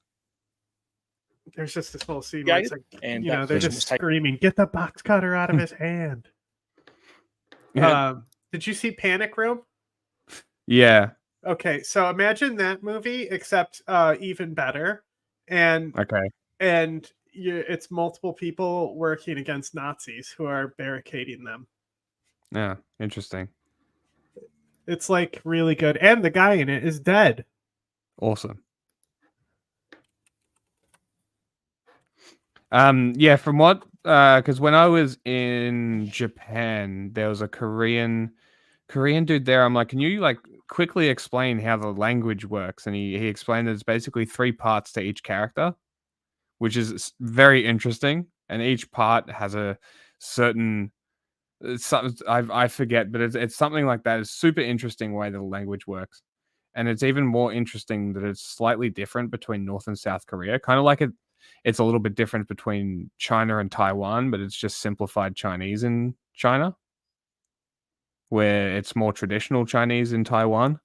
There's just this whole scene where it's like, and they're just screaming, "Get the box cutter out of his hand!" Did you see Panic Room? Yeah. Okay, so imagine that movie, except even better, and it's multiple people working against Nazis who are barricading them. Yeah, interesting. It's like really good, and the guy in it is dead. Awesome. Yeah, from what because when I was in Japan, there was a Korean dude there. I'm like, can you like quickly explain how the language works? And he explained that it's basically 3 parts to each character, which is very interesting. And each part has a certain I forget, but it's something like that. It's super interesting way that the language works. And it's even more interesting that it's slightly different between North and South Korea. Kind of like it's a little bit different between China and Taiwan, but it's just simplified Chinese in China, where it's more traditional Chinese in Taiwan,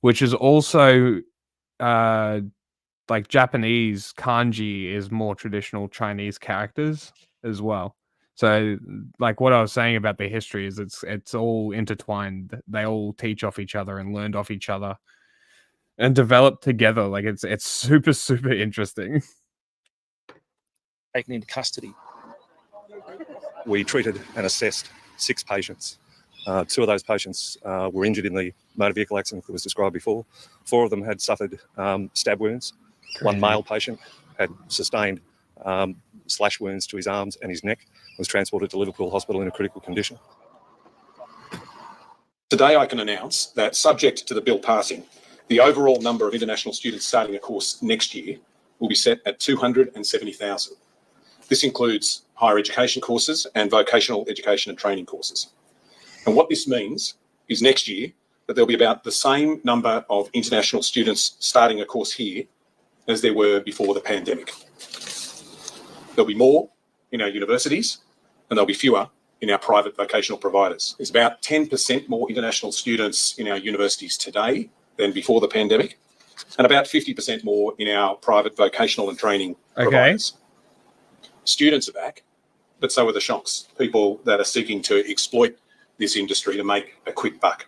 which is also like Japanese kanji is more traditional Chinese characters as well. So like what I was saying about the history is it's all intertwined. They all teach off each other and learned off each other and developed together. Like it's super, super interesting. Taken into custody. We treated and assessed 6 patients. 2 of those patients were injured in the motor vehicle accident that was described before. 4 of them had suffered stab wounds. One male patient had sustained slash wounds to his arms and his neck, was transported to Liverpool Hospital in a critical condition. Today I can announce that subject to the bill passing, the overall number of international students starting a course next year will be set at 270,000. This includes higher education courses and vocational education and training courses. And what this means is next year that there'll be about the same number of international students starting a course here as there were before the pandemic. There'll be more in our universities and there'll be fewer in our private vocational providers. There's about 10% more international students in our universities today than before the pandemic, and about 50% more in our private vocational and training providers. Students are back, but so are the shonks, people that are seeking to exploit this industry to make a quick buck.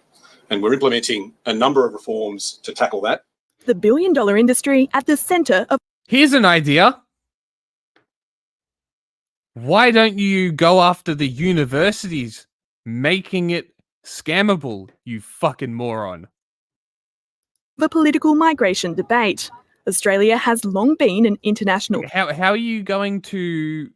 And we're implementing a number of reforms to tackle that. The billion-dollar industry at the center of... Here's an idea. Why don't you go after the universities, making it scammable, you fucking moron? The political migration debate. Australia has long been an international... How are you going to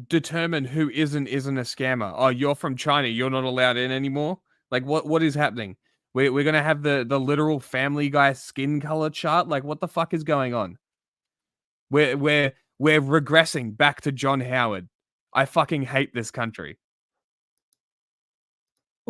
determine who isn't a scammer? Oh, you're from China, you're not allowed in anymore? Like, what is happening? We're going to have the literal Family Guy skin color chart? Like, what the fuck is going on? We're regressing back to John Howard. I fucking hate this country.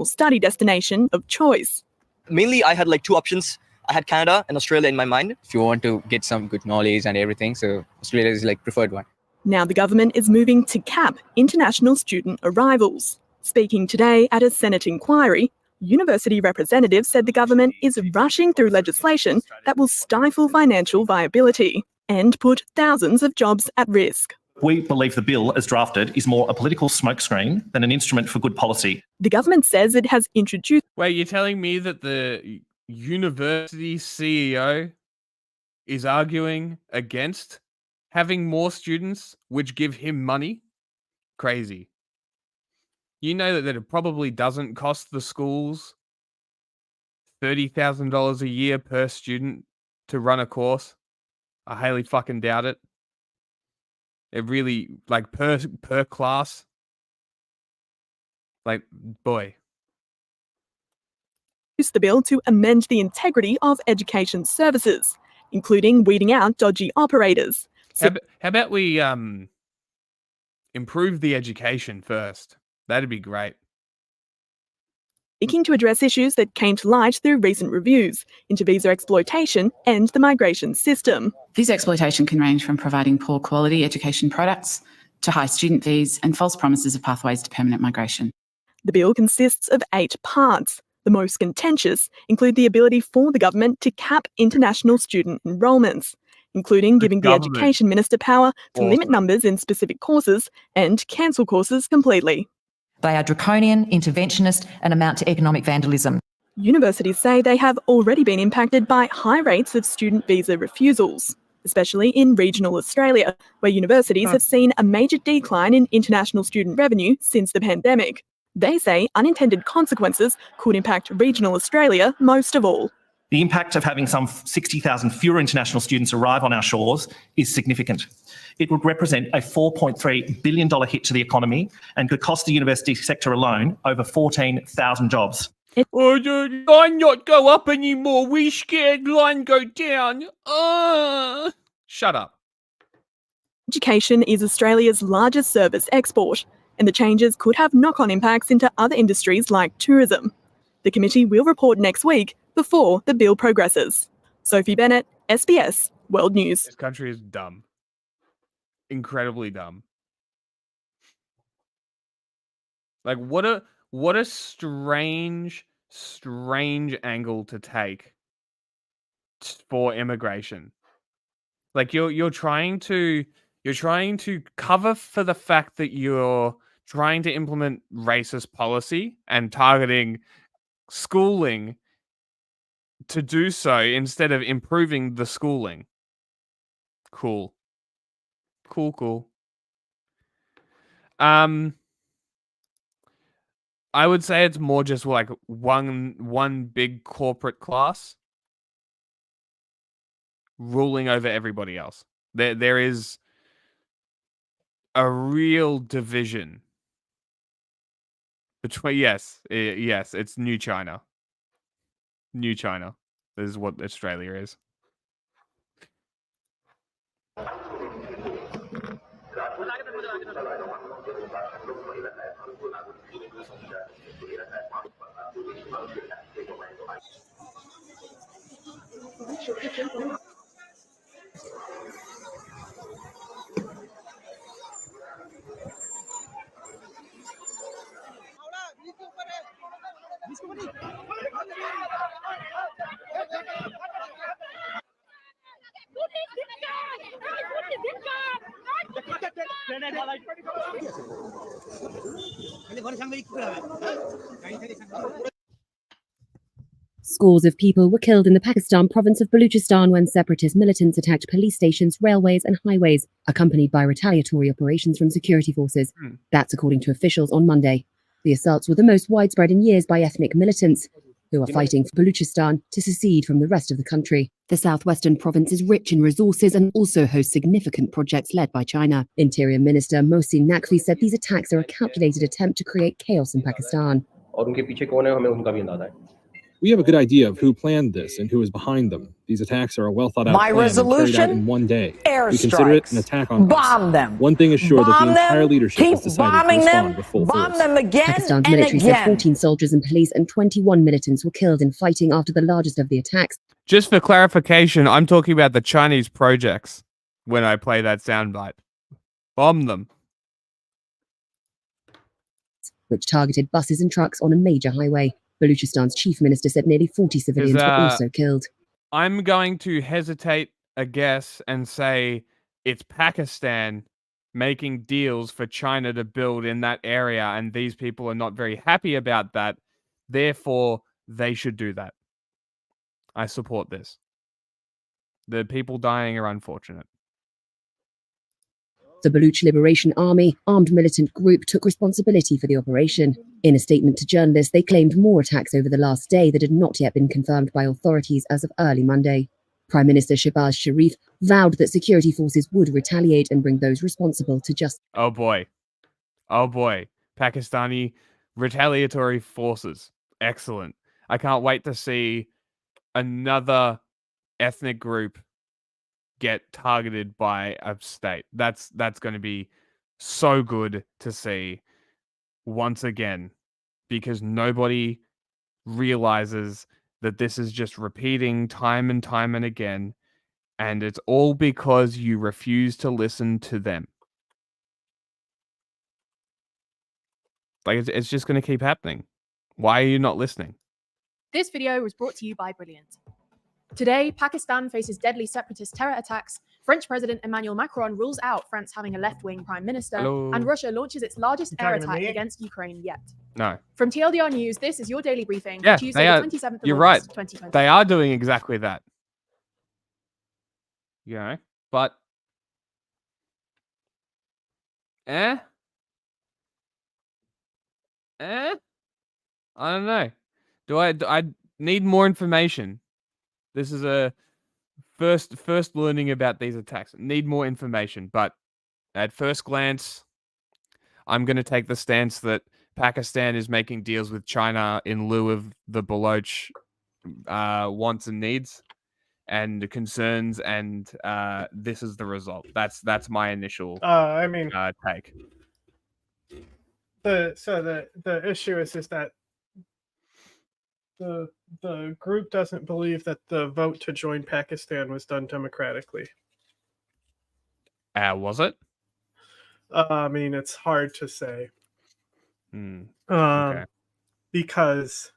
Study destination of choice. Mainly, I had like 2 options. I had Canada and Australia in my mind. If you want to get some good knowledge and everything, so Australia is like preferred one. Now the government is moving to cap international student arrivals. Speaking today at a Senate inquiry, university representatives said the government is rushing through legislation that will stifle financial viability and put thousands of jobs at risk. We believe the bill, as drafted, is more a political smokescreen than an instrument for good policy. The government says it has introduced... Wait, you're telling me that the university CEO is arguing against having more students which give him money? Crazy. You know that it probably doesn't cost the schools $30,000 a year per student to run a course. I highly fucking doubt it. It really, like, per class, Like, boy. The bill to amend the integrity of education services, including weeding out dodgy operators. How about we improve the education first? That'd be great. Seeking to address issues that came to light through recent reviews into visa exploitation and the migration system. Visa exploitation can range from providing poor quality education products to high student fees and false promises of pathways to permanent migration. The bill consists of 8 parts. The most contentious include the ability for the government to cap international student enrolments, including giving the Education Minister power to limit numbers in specific courses and cancel courses completely. They are draconian, interventionist, and amount to economic vandalism. Universities say they have already been impacted by high rates of student visa refusals, especially in regional Australia, where universities have seen a major decline in international student revenue since the pandemic. They say unintended consequences could impact regional Australia most of all. The impact of having some 60,000 fewer international students arrive on our shores is significant. It would represent a $4.3 billion hit to the economy and could cost the university sector alone over 14,000 jobs. Oh, the line not go up anymore. We scared line go down. Shut up. Education is Australia's largest service export, and the changes could have knock-on impacts into other industries like tourism. The committee will report next week before the bill progresses. Sophie Bennett, SBS World News. This country is dumb. Incredibly dumb. Like, what a strange angle to take for immigration. Like, you're trying to cover for the fact that you're trying to implement racist policy and targeting schooling to do so instead of improving the schooling. Cool. I would say it's more just like one big corporate class ruling over everybody else. There is a real division between yes, it's New China. New China. This is what Australia is. Scores of people were killed in the Pakistan province of Balochistan when separatist militants attacked police stations, railways and highways, accompanied by retaliatory operations from security forces. That's according to officials on Monday. The assaults were the most widespread in years by ethnic militants, who are fighting for Balochistan to secede from the rest of the country. The southwestern province is rich in resources and also hosts significant projects led by China. Interior Minister Mohsin Naqvi said these attacks are a calculated attempt to create chaos in Pakistan. We have a good idea of who planned this and who is behind them. These attacks are a well-thought-out plan carried out in one day. We consider it an attack on bomb us. them. One thing is sure that the entire them. leadership has Keep decided to bombing respond them. with full Bomb force. them again Pakistan's and military said again. 14 soldiers and police and 21 militants were killed in fighting after the largest of the attacks. Just for clarification, I'm talking about the Chinese projects when I play that soundbite. Bomb them. Which targeted buses and trucks on a major highway. Balochistan's chief minister said nearly 40 civilians were also killed. I'm going to hesitate a guess and say it's Pakistan making deals for China to build in that area, and these people are not very happy about that. Therefore, they should do that. I support this. The people dying are unfortunate. The Baloch Liberation Army, armed militant group, took responsibility for the operation. In a statement to journalists, they claimed more attacks over the last day that had not yet been confirmed by authorities as of early Monday. Prime Minister Shehbaz Sharif vowed that security forces would retaliate and bring those responsible to justice. Oh boy. Oh boy. Pakistani retaliatory forces. Excellent. I can't wait to see another ethnic group get targeted by a state. That's going to be so good to see once again, because nobody realizes that this is just repeating time and time and again, and it's all because you refuse to listen to them. Like, it's just going to keep happening. Why are you not listening? This video was brought to you by Brilliant. Today, Pakistan faces deadly separatist terror attacks. French President Emmanuel Macron rules out France having a left-wing prime minister, and Russia launches its largest air attack against Ukraine yet. No. From TLDR News, this is your daily briefing Yeah, for Tuesday, they are, the 27th of you're August, right. 2020. They are doing exactly that. You know, but I don't know. Do I need more information? This is a first learning about these attacks. Need more information, but at first glance, I'm going to take the stance that Pakistan is making deals with China in lieu of the Baloch wants and needs and concerns, and this is the result. That's my initial take. The issue is that the group doesn't believe that the vote to join Pakistan was done democratically. Was it? I mean, it's hard to say. Okay. Because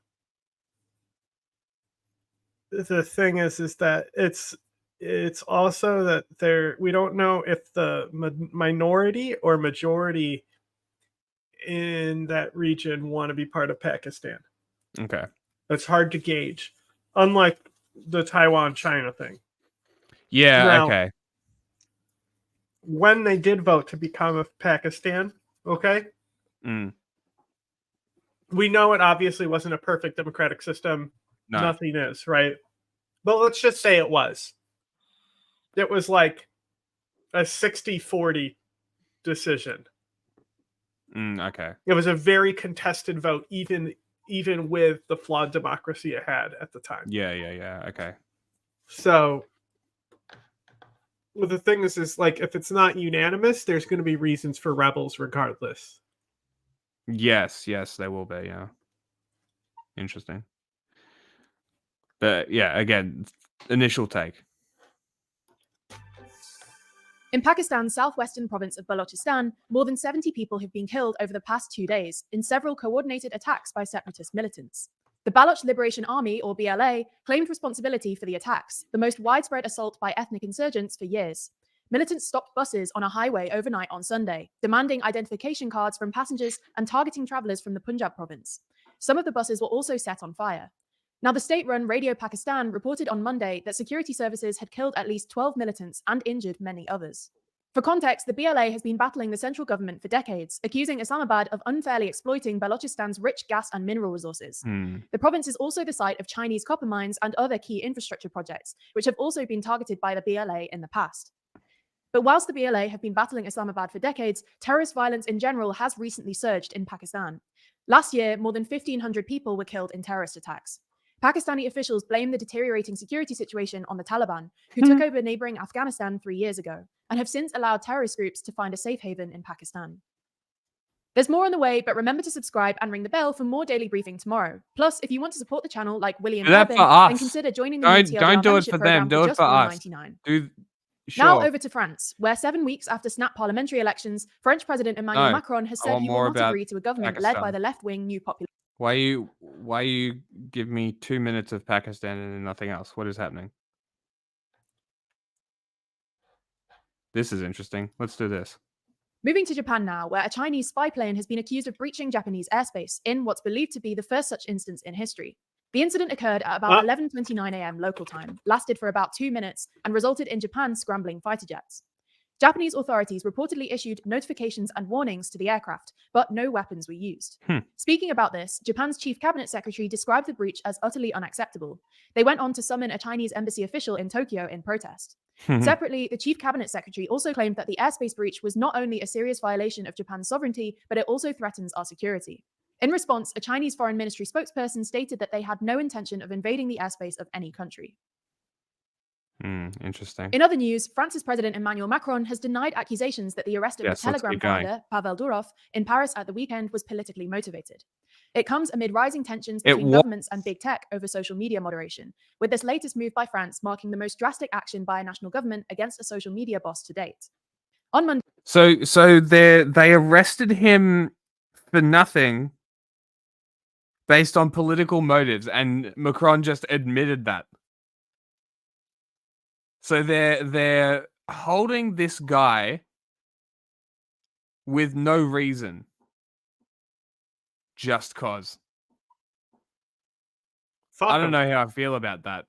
the thing is that it's also that we don't know if the minority or majority in that region want to be part of Pakistan. Okay. It's hard to gauge, unlike the Taiwan-China thing. Yeah, now, okay. When they did vote to become a Pakistan, okay? We know it obviously wasn't a perfect democratic system. No. Nothing is, right? But let's just say it was. It was like a 60-40 decision. Okay. It was a very contested vote, even with the flawed democracy it had at the time. Yeah. Okay. So, well, the thing is like, if it's not unanimous, there's going to be reasons for rebels regardless. Yes, there will be, yeah. Interesting. But yeah, again, initial take. In Pakistan's southwestern province of Balochistan, more than 70 people have been killed over the past 2 days in several coordinated attacks by separatist militants. The Baloch Liberation Army, or BLA, claimed responsibility for the attacks, the most widespread assault by ethnic insurgents for years. Militants stopped buses on a highway overnight on Sunday, demanding identification cards from passengers and targeting travelers from the Punjab province. Some of the buses were also set on fire. Now, the state-run Radio Pakistan reported on Monday that security services had killed at least 12 militants and injured many others. For context, the BLA has been battling the central government for decades, accusing Islamabad of unfairly exploiting Balochistan's rich gas and mineral resources. The province is also the site of Chinese copper mines and other key infrastructure projects, which have also been targeted by the BLA in the past. But whilst the BLA have been battling Islamabad for decades, terrorist violence in general has recently surged in Pakistan. Last year, more than 1,500 people were killed in terrorist attacks. Pakistani officials blame the deteriorating security situation on the Taliban, who took over neighboring Afghanistan 3 years ago, and have since allowed terrorist groups to find a safe haven in Pakistan. There's more on the way, but remember to subscribe and ring the bell for more daily briefing tomorrow. Plus, if you want to support the channel like William Urban, then consider joining the Don't do it for them. Do it for us. Sure. Now over to France, where 7 weeks after snap parliamentary elections, French President Emmanuel Macron has said he will not agree to a government led by the left-wing New Popular. Why you give me 2 minutes of Pakistan and nothing else? What is happening? This is interesting. Let's do this. Moving to Japan now, where a Chinese spy plane has been accused of breaching Japanese airspace in what's believed to be the first such instance in history. The incident occurred at about 11:29 a.m. local time, lasted for about 2 minutes, and resulted in Japan scrambling fighter jets. Japanese authorities reportedly issued notifications and warnings to the aircraft, but no weapons were used. Speaking about this, Japan's chief cabinet secretary described the breach as utterly unacceptable. They went on to summon a Chinese embassy official in Tokyo in protest. Separately, the chief cabinet secretary also claimed that the airspace breach was not only a serious violation of Japan's sovereignty, but it also threatens our security. In response, a Chinese foreign ministry spokesperson stated that they had no intention of invading the airspace of any country. Interesting. In other news, France's President Emmanuel Macron has denied accusations that the arrest of Yes, the let's Telegram keep going. founder, Pavel Durov, in Paris at the weekend was politically motivated. It comes amid rising tensions It between wa- governments and big tech over social media moderation, with this latest move by France marking the most drastic action by a national government against a social media boss to date. On Monday, So they arrested him for nothing based on political motives, and Macron just admitted that. So they're holding this guy with no reason, just cause. Fuck I don't 'em. know how I feel about that.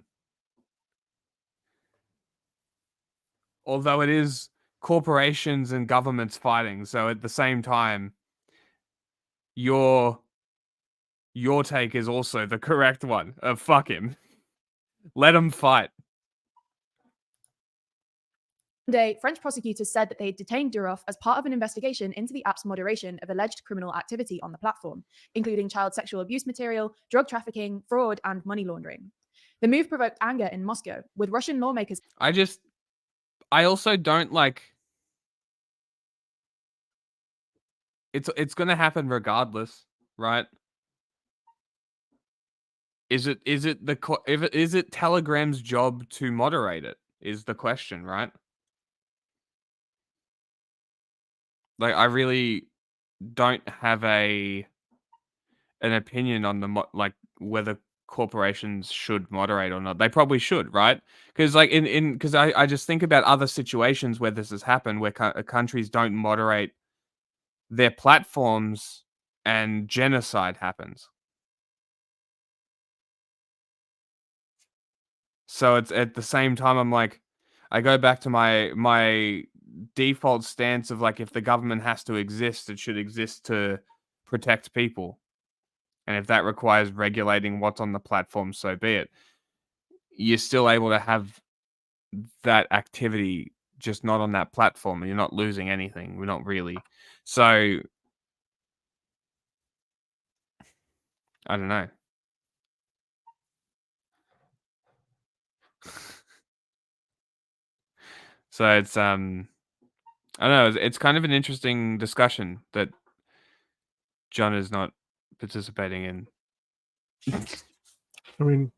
Although it is corporations and governments fighting, so at the same time, your take is also the correct one. Fuck him. Let him fight. Monday, French prosecutors said that they had detained Durov as part of an investigation into the app's moderation of alleged criminal activity on the platform, including child sexual abuse material, drug trafficking, fraud, and money laundering. The move provoked anger in Moscow, with Russian lawmakers. I also don't like. It's going to happen regardless, right? Is it Telegram's job to moderate it? Is the question, right? Like, I really don't have an opinion on like whether corporations should moderate or not. They probably should, right? Because like because I just think about other situations where this has happened, where countries don't moderate their platforms and genocide happens. So it's at the same time, I'm like, I go back to my default stance of like, if the government has to exist, it should exist to protect people. And if that requires regulating what's on the platform, so be it. You're still able to have that activity, just not on that platform, and you're not losing anything. We're not really. So I don't know. So it's I don't know. It's kind of an interesting discussion that John is not participating in. I mean,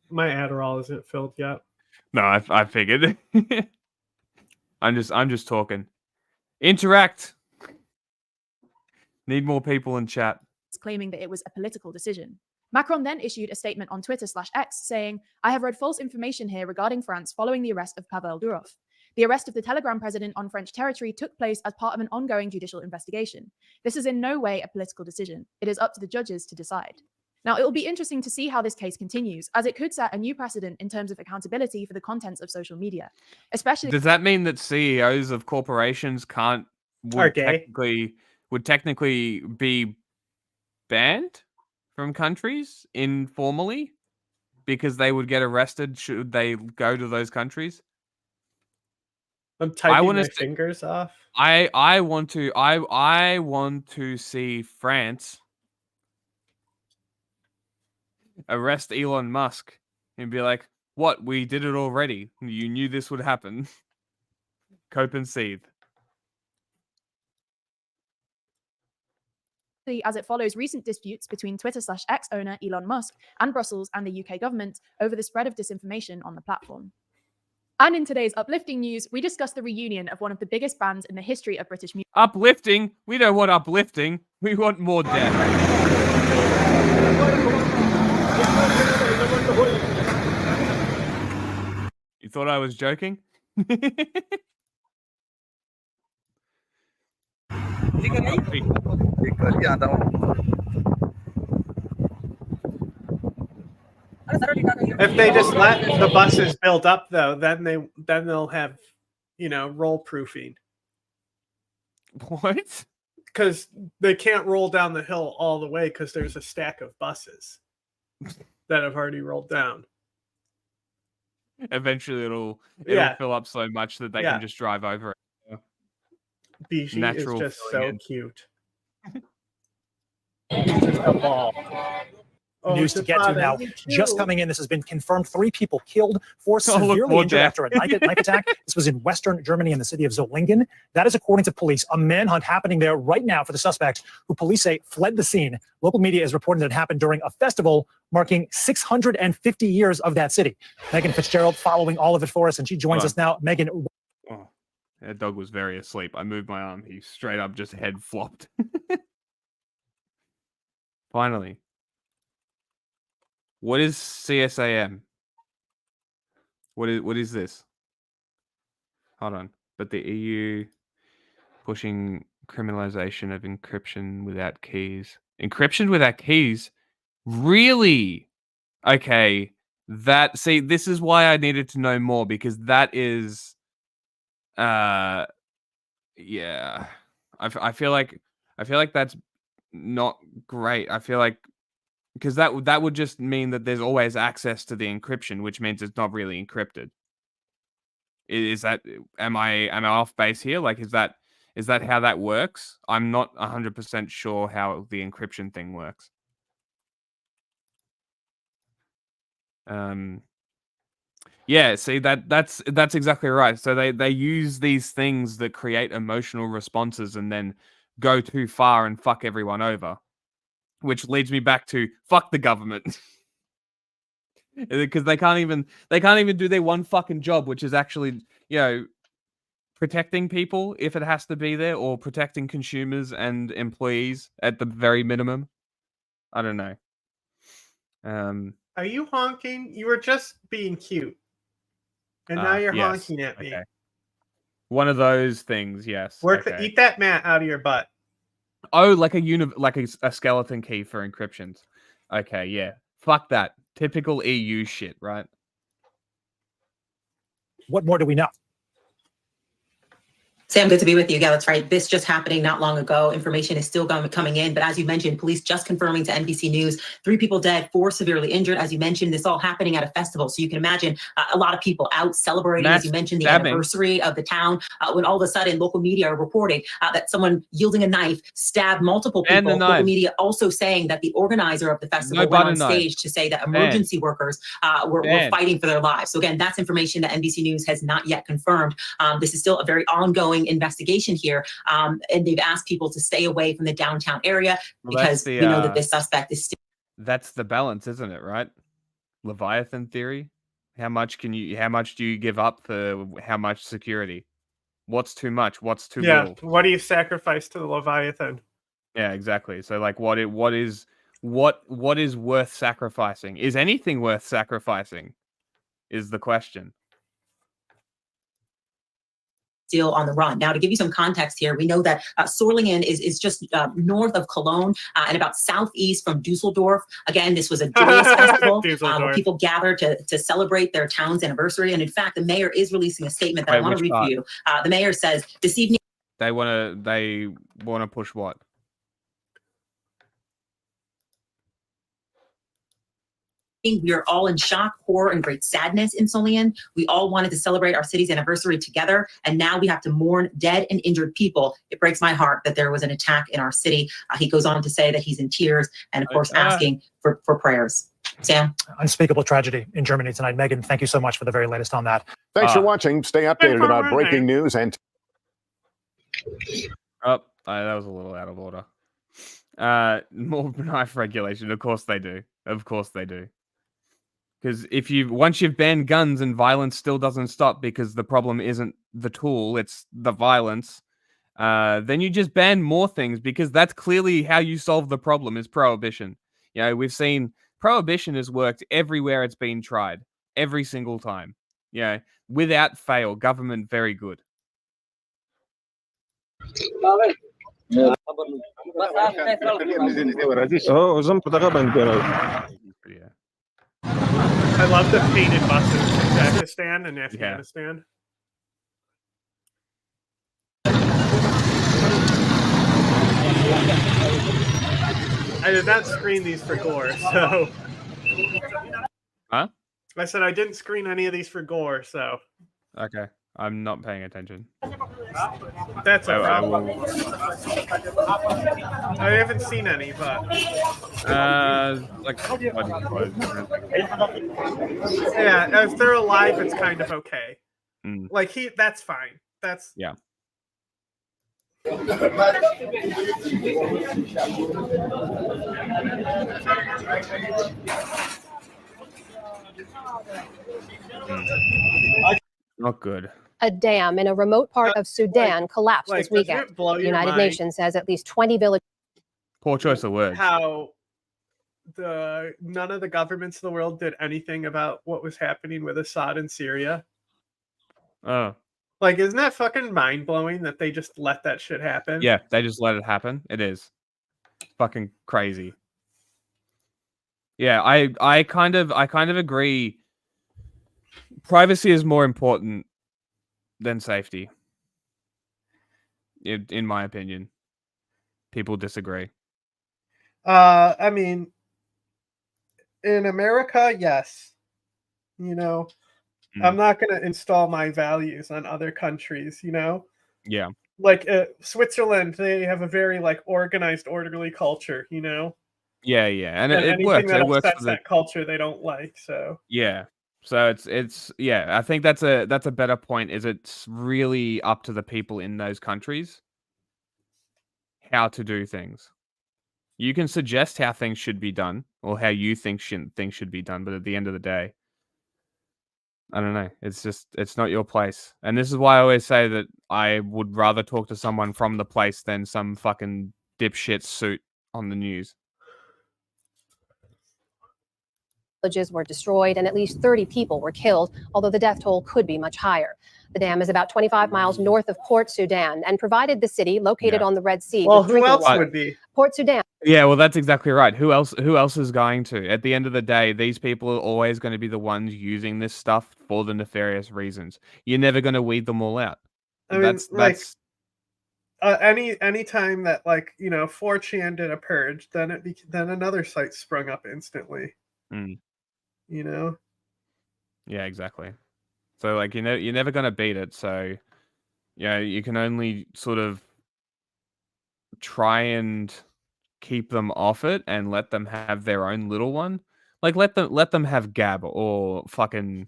my Adderall isn't filled yet. No, I figured. I'm just talking. Interact. Need more people in chat. Claiming that it was a political decision. Macron then issued a statement on Twitter/X saying, "I have read false information here regarding France following the arrest of Pavel Durov. The arrest of the Telegram president on French territory took place as part of an ongoing judicial investigation. This is in no way a political decision. It is up to the judges to decide." Now, it will be interesting to see how this case continues, as it could set a new precedent in terms of accountability for the contents of social media, especially. Does that mean that CEOs of corporations would technically be banned from countries informally because they would get arrested should they go to those countries? I'm typing my fingers off. I want to see France arrest Elon Musk and be like, "What? We did it already. You knew this would happen." Cope and seethe. As it follows recent disputes between Twitter/X owner Elon Musk and Brussels and the UK government over the spread of disinformation on the platform. And in today's uplifting news, we discuss the reunion of one of the biggest bands in the history of British music. Uplifting? We don't want uplifting. We want more death. You thought I was joking? If they just let the buses build up, though, then they'll have, roll proofing. What? Because they can't roll down the hill all the way because there's a stack of buses that have already rolled down. Eventually, it'll fill up so much that they can just drive over it. Bijou is just so cute. News to get to now. Just coming in, this has been confirmed. 3 people killed, 4 look, severely more injured death. after a knife attack. This was in Western Germany in the city of Solingen. That is according to police. A manhunt happening there right now for the suspect, who police say fled the scene. Local media is reporting that it happened during a festival marking 650 years of that city. Megan Fitzgerald following all of it for us, and she joins us now. Megan. Oh, that dog was very asleep. I moved my arm. He straight up just head flopped. Finally. What is CSAM? What is this? Hold on. But the EU pushing criminalization of encryption without keys. Encryption without keys? Really? Okay. This is why I needed to know more, because that is yeah. I feel like that's not great. I feel like because that would just mean that there's always access to the encryption, which means it's not really encrypted. Is that am I off base here? Like, is that how that works? I'm not 100% sure how the encryption thing works. Yeah, see that's exactly right. So they use these things that create emotional responses and then go too far and fuck everyone over. Which leads me back to fuck the government. Because they can't even do their one fucking job, which is actually, protecting people if it has to be there, or protecting consumers and employees at the very minimum. I don't know. Are you honking? You were just being cute. And now you're yes. honking at me. Okay. One of those things, yes. Eat that mat out of your butt. Oh, like a skeleton key for encryptions. Okay, yeah. Fuck that. Typical EU shit, right? What more do we know? Sam, good to be with you. Yeah, that's right. This just happening not long ago. Information is still coming in. But as you mentioned, police just confirming to NBC News, 3 people dead, 4 severely injured. As you mentioned, this all happening at a festival. So you can imagine a lot of people out celebrating, as you mentioned, the anniversary of the town. When all of a sudden local media are reporting that someone yielding a knife stabbed multiple people. Local media also saying that the organizer of the festival went on stage to say that emergency workers were fighting for their lives. So again, that's information that NBC News has not yet confirmed. This is still a very ongoing investigation here, and they've asked people to stay away from the downtown area because we know that this suspect is still. That's the balance, isn't it? Right? Leviathan theory. How much do you give up for how much security? What's too much? What's too little? What do you sacrifice to the Leviathan? Yeah, exactly. So like, what is worth sacrificing? Is anything worth sacrificing? Is the question. Still on the run. Now, to give you some context here, we know that Solingen is just north of Cologne and about southeast from Dusseldorf. Again, this was a joyous festival where people gathered to celebrate their town's anniversary. And in fact, the mayor is releasing a statement that I want to read for you. The mayor says this evening. They want to push what? We are all in shock, horror, and great sadness in Solingen. We all wanted to celebrate our city's anniversary together, and now we have to mourn dead and injured people. It breaks my heart that there was an attack in our city. He goes on to say that he's in tears and, of course, asking for prayers. Sam? Unspeakable tragedy in Germany tonight. Megan, thank you so much for the very latest on that. Thanks for watching. Stay updated about breaking news and... Oh, that was a little out of order. More knife regulation. Of course they do. Of course they do. Because once you've banned guns and violence still doesn't stop because the problem isn't the tool, it's the violence, then you just ban more things because that's clearly how you solve the problem is prohibition. We've seen prohibition has worked everywhere it's been tried, every single time. Without fail, government very good. I love the painted buses in Pakistan and Afghanistan. I did not screen these for gore, so... Huh? I said I didn't screen any of these for gore, so... Okay. I'm not paying attention. That's a I problem. will. I haven't seen any, but Like bloody clothes. yeah, if they're alive, it's kind of okay. Mm. Like that's fine. That's yeah. Not good. A dam in a remote part of Sudan collapsed this doesn't weekend. it blow The your United mind Nations says at least 20 villages. Poor choice of words. how none of the governments in the world did anything about what was happening with Assad in Syria. Oh. Like, isn't that fucking mind blowing that they just let that shit happen? Yeah, they just let it happen. It is fucking crazy. Yeah, I kind of agree. Privacy is more important than safety. In my opinion. People disagree. I mean, in America, yes. You know, I'm not going to install my values on other countries, you know? Yeah. Like Switzerland, they have a very like organized, orderly culture, you know? Yeah, and it anything works. that It works upsets for the that culture they don't like, so. Yeah. So it's yeah, I think that's a better point, is it's really up to the people in those countries how to do things. You can suggest how things should be done or how you think things should be done, but at the end of the day, I don't know. It's not your place. And this is why I always say that I would rather talk to someone from the place than some fucking dipshit suit on the news. Villages were destroyed and at least 30 people were killed, although the death toll could be much higher. The dam is about 25 miles north of Port Sudan and provided the city located on the Red Sea Well, with who drinking else water. would be? Port Sudan. Yeah, well, that's exactly right. Who else is going to? At the end of the day, these people are always going to be the ones using this stuff for the nefarious reasons. You're never going to weed them all out. I mean, That's any time that, like, you know, 4chan did a purge, then then another site sprung up instantly. You know? Yeah, exactly. So like, you know, you're never going to beat it. So yeah, you can only sort of try and keep them off it and let them have their own little one. Like let them have Gab or fucking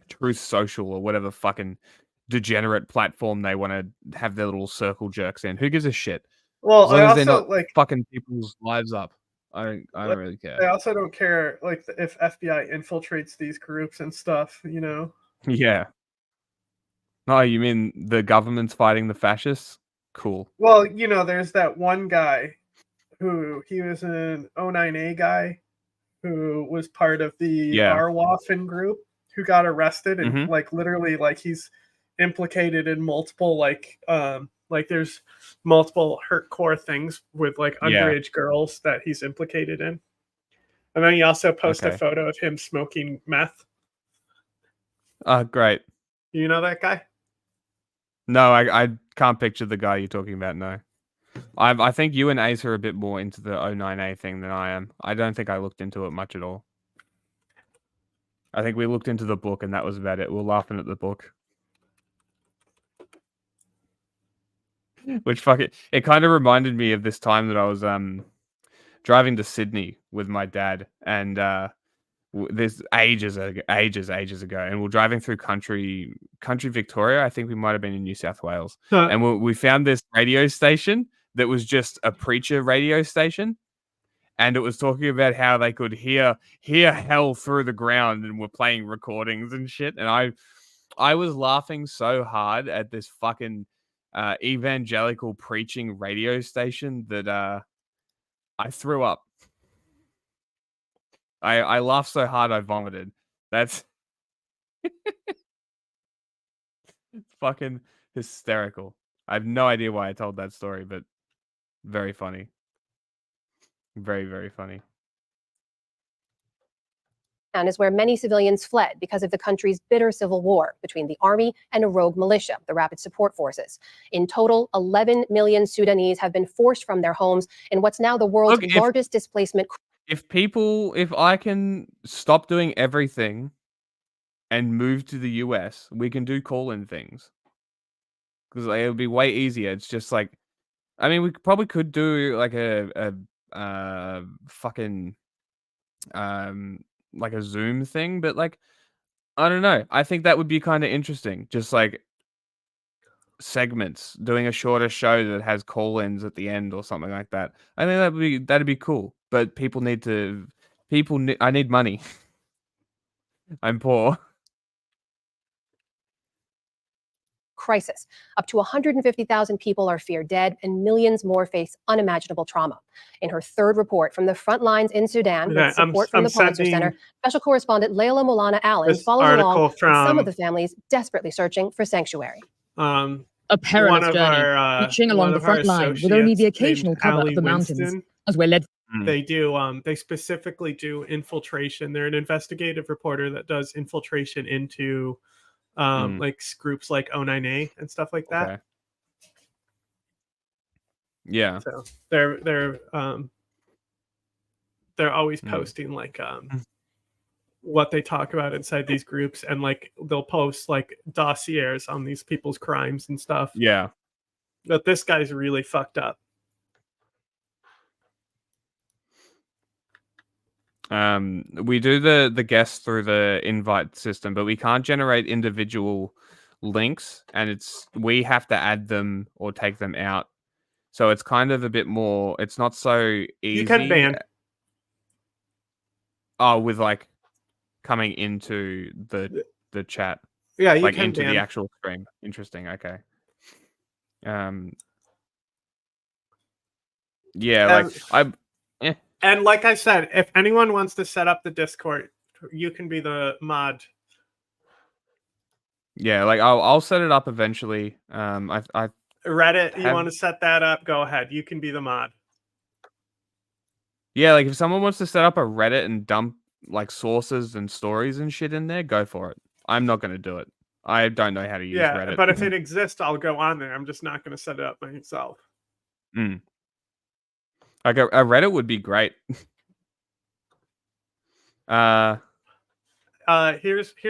Truth Social or whatever fucking degenerate platform they want to have their little circle jerks in. Who gives a shit? Well, As long I as they're also not like fucking people's lives up. I don't really care. I also don't care like if FBI infiltrates these groups and stuff, you know. Yeah. Oh, you mean the government's fighting the fascists? Cool. Well, you know, there's that one guy who he was an 09A guy who was part of the Arwaffen group who got arrested and like literally like he's implicated in multiple like there's multiple hardcore things with like underage girls that he's implicated in. And then he also posted a photo of him smoking meth. Great. You know that guy? No, I can't picture the guy you're talking about, no. I think you and Ace are a bit more into the 09A thing than I am. I don't think I looked into it much at all. I think we looked into the book and that was about it. We were laughing at the book. Which it kind of reminded me of this time that I was driving to Sydney with my dad, and this ages ago, and we're driving through country Victoria. I think we might have been in New South Wales, and we found this radio station that was just a preacher radio station, and it was talking about how they could hear hell through the ground, and were playing recordings and shit. And I was laughing so hard at this fucking evangelical preaching radio station that I threw up. I laughed so hard I vomited. That's it's fucking hysterical. I have no idea why I told that story, but very funny. Very, very funny. And is where many civilians fled because of the country's bitter civil war between the army and a rogue militia, the Rapid Support Forces. In total, 11 million Sudanese have been forced from their homes in what's now the world's largest displacement. If I can stop doing everything and move to the US, we can do call-in things. Because like, it would be way easier. It's just like, I mean, we probably could do like a fucking like a Zoom thing, but like I don't know. I think that would be kind of interesting. Just like segments, doing a shorter show that has call-ins at the end or something like that. I think that'd be cool. But people need to I need money. I'm poor. Crisis. Up to 150,000 people are feared dead, and millions more face unimaginable trauma. In her third report from the front lines in Sudan, with support from the Pulitzer Center, special correspondent Layla Molana Allen follows along with some of the families desperately searching for sanctuary. A perilous journey, reaching along the front line with only the occasional cover of the mountains, as we're led. They specifically do infiltration. They're an investigative reporter that does infiltration into like groups like O9A and stuff like that. Okay. Yeah. So they're always posting like what they talk about inside these groups, and like they'll post like dossiers on these people's crimes and stuff. Yeah. But this guy's really fucked up. We do the guests through the invite system, but we can't generate individual links, and we have to add them or take them out. So it's kind of a bit more. It's not so easy. You can ban. Oh, with like coming into the chat. Yeah, you like can into ban. the actual stream. Interesting. Okay. Yeah, And like I said, if anyone wants to set up the Discord, you can be the mod. Yeah, like I'll set it up eventually. I Reddit, you want to set that up? Go ahead. You can be the mod. Yeah, like if someone wants to set up a Reddit and dump like sources and stories and shit in there, go for it. I'm not going to do it. I don't know how to use Reddit. But if it exists, I'll go on there. I'm just not going to set it up myself. Like a Reddit would be great. Here's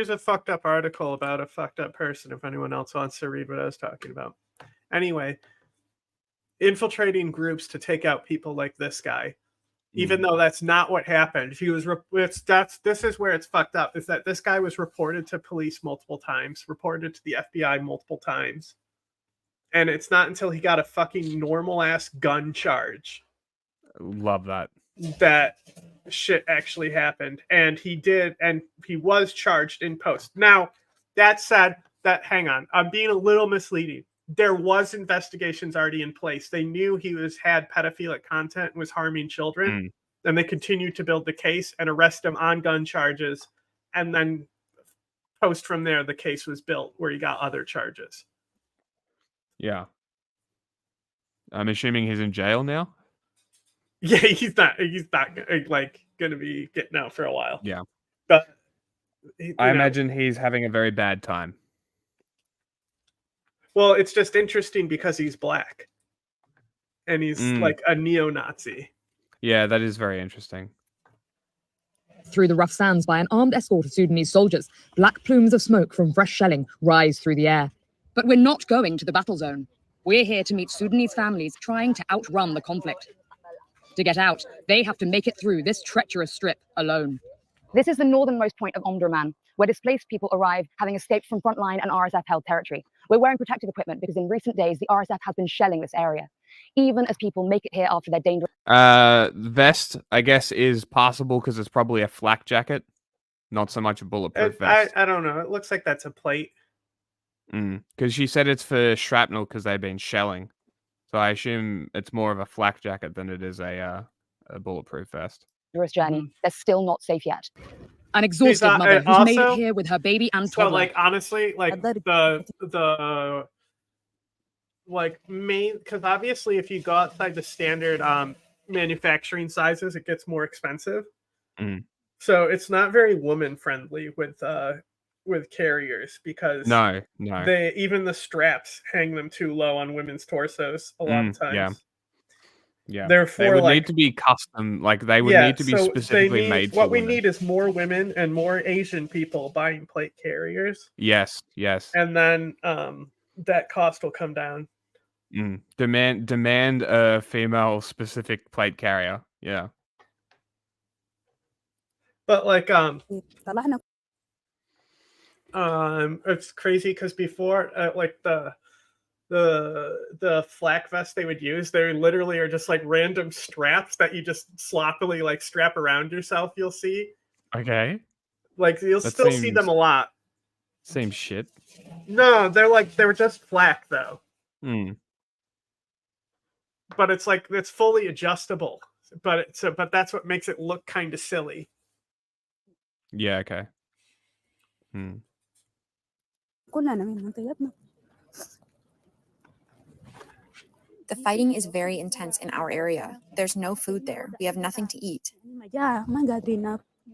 a fucked up article about a fucked up person, if anyone else wants to read what I was talking about. Anyway, infiltrating groups to take out people like this guy, even though that's not what happened. He was this is where it's fucked up, is that this guy was reported to police multiple times, reported to the FBI multiple times, and it's not until he got a fucking normal ass gun charge Love that shit actually happened. And he did, and he was charged in post. Now, that said, hang on, I'm being a little misleading. There was investigations already in place. They knew he had pedophilic content and was harming children, and they continued to build the case and arrest him on gun charges, and then post from there, the case was built where he got other charges. Yeah. I'm assuming he's in jail now. Yeah, he's not like gonna be getting out for a while. Yeah, but I imagine he's having a very bad time. Well, it's just interesting because he's black, and he's like a neo-Nazi. Yeah, that is very interesting. Through the rough sands by an armed escort of Sudanese soldiers, black plumes of smoke from fresh shelling rise through the air. But we're not going to the battle zone. We're here to meet Sudanese families trying to outrun the conflict. To get out, they have to make it through this treacherous strip alone. This is the northernmost point of Omdurman, where displaced people arrive having escaped from frontline and RSF-held territory. We're wearing protective equipment because in recent days, the RSF has been shelling this area, even as people make it here after their dangerous... Vest, I guess, is possible because it's probably a flak jacket, not so much a bulletproof vest. I don't know. It looks like that's a plate. Because she said it's for shrapnel because they've been shelling. So I assume it's more of a flak jacket than it is a bulletproof vest. journey. They're still not safe yet. An exhausted mother who's also made it here with her baby and toddler. So, like, honestly, like the like main, because obviously if you go outside the standard manufacturing sizes, it gets more expensive. So it's not very woman friendly with carriers, because no, even the straps hang them too low on women's torsos a lot of times. Yeah, They're they for would like need to be custom. Like they would yeah, need to be so they specifically need made for what we women. need is more women and more Asian people buying plate carriers, Yes, yes. and then that cost will come down. Demand a female specific plate carrier. Yeah. But like it's crazy because before like the flak vest they would use, they literally are just like random straps that you just sloppily like strap around yourself. You'll see, Okay. like you'll That still see them a lot. Same shit. No, they were just flak though. But it's like it's fully adjustable. But that's what makes it look kind of silly. Yeah. Okay. The fighting is very intense in our area. There's no food there. We have nothing to eat.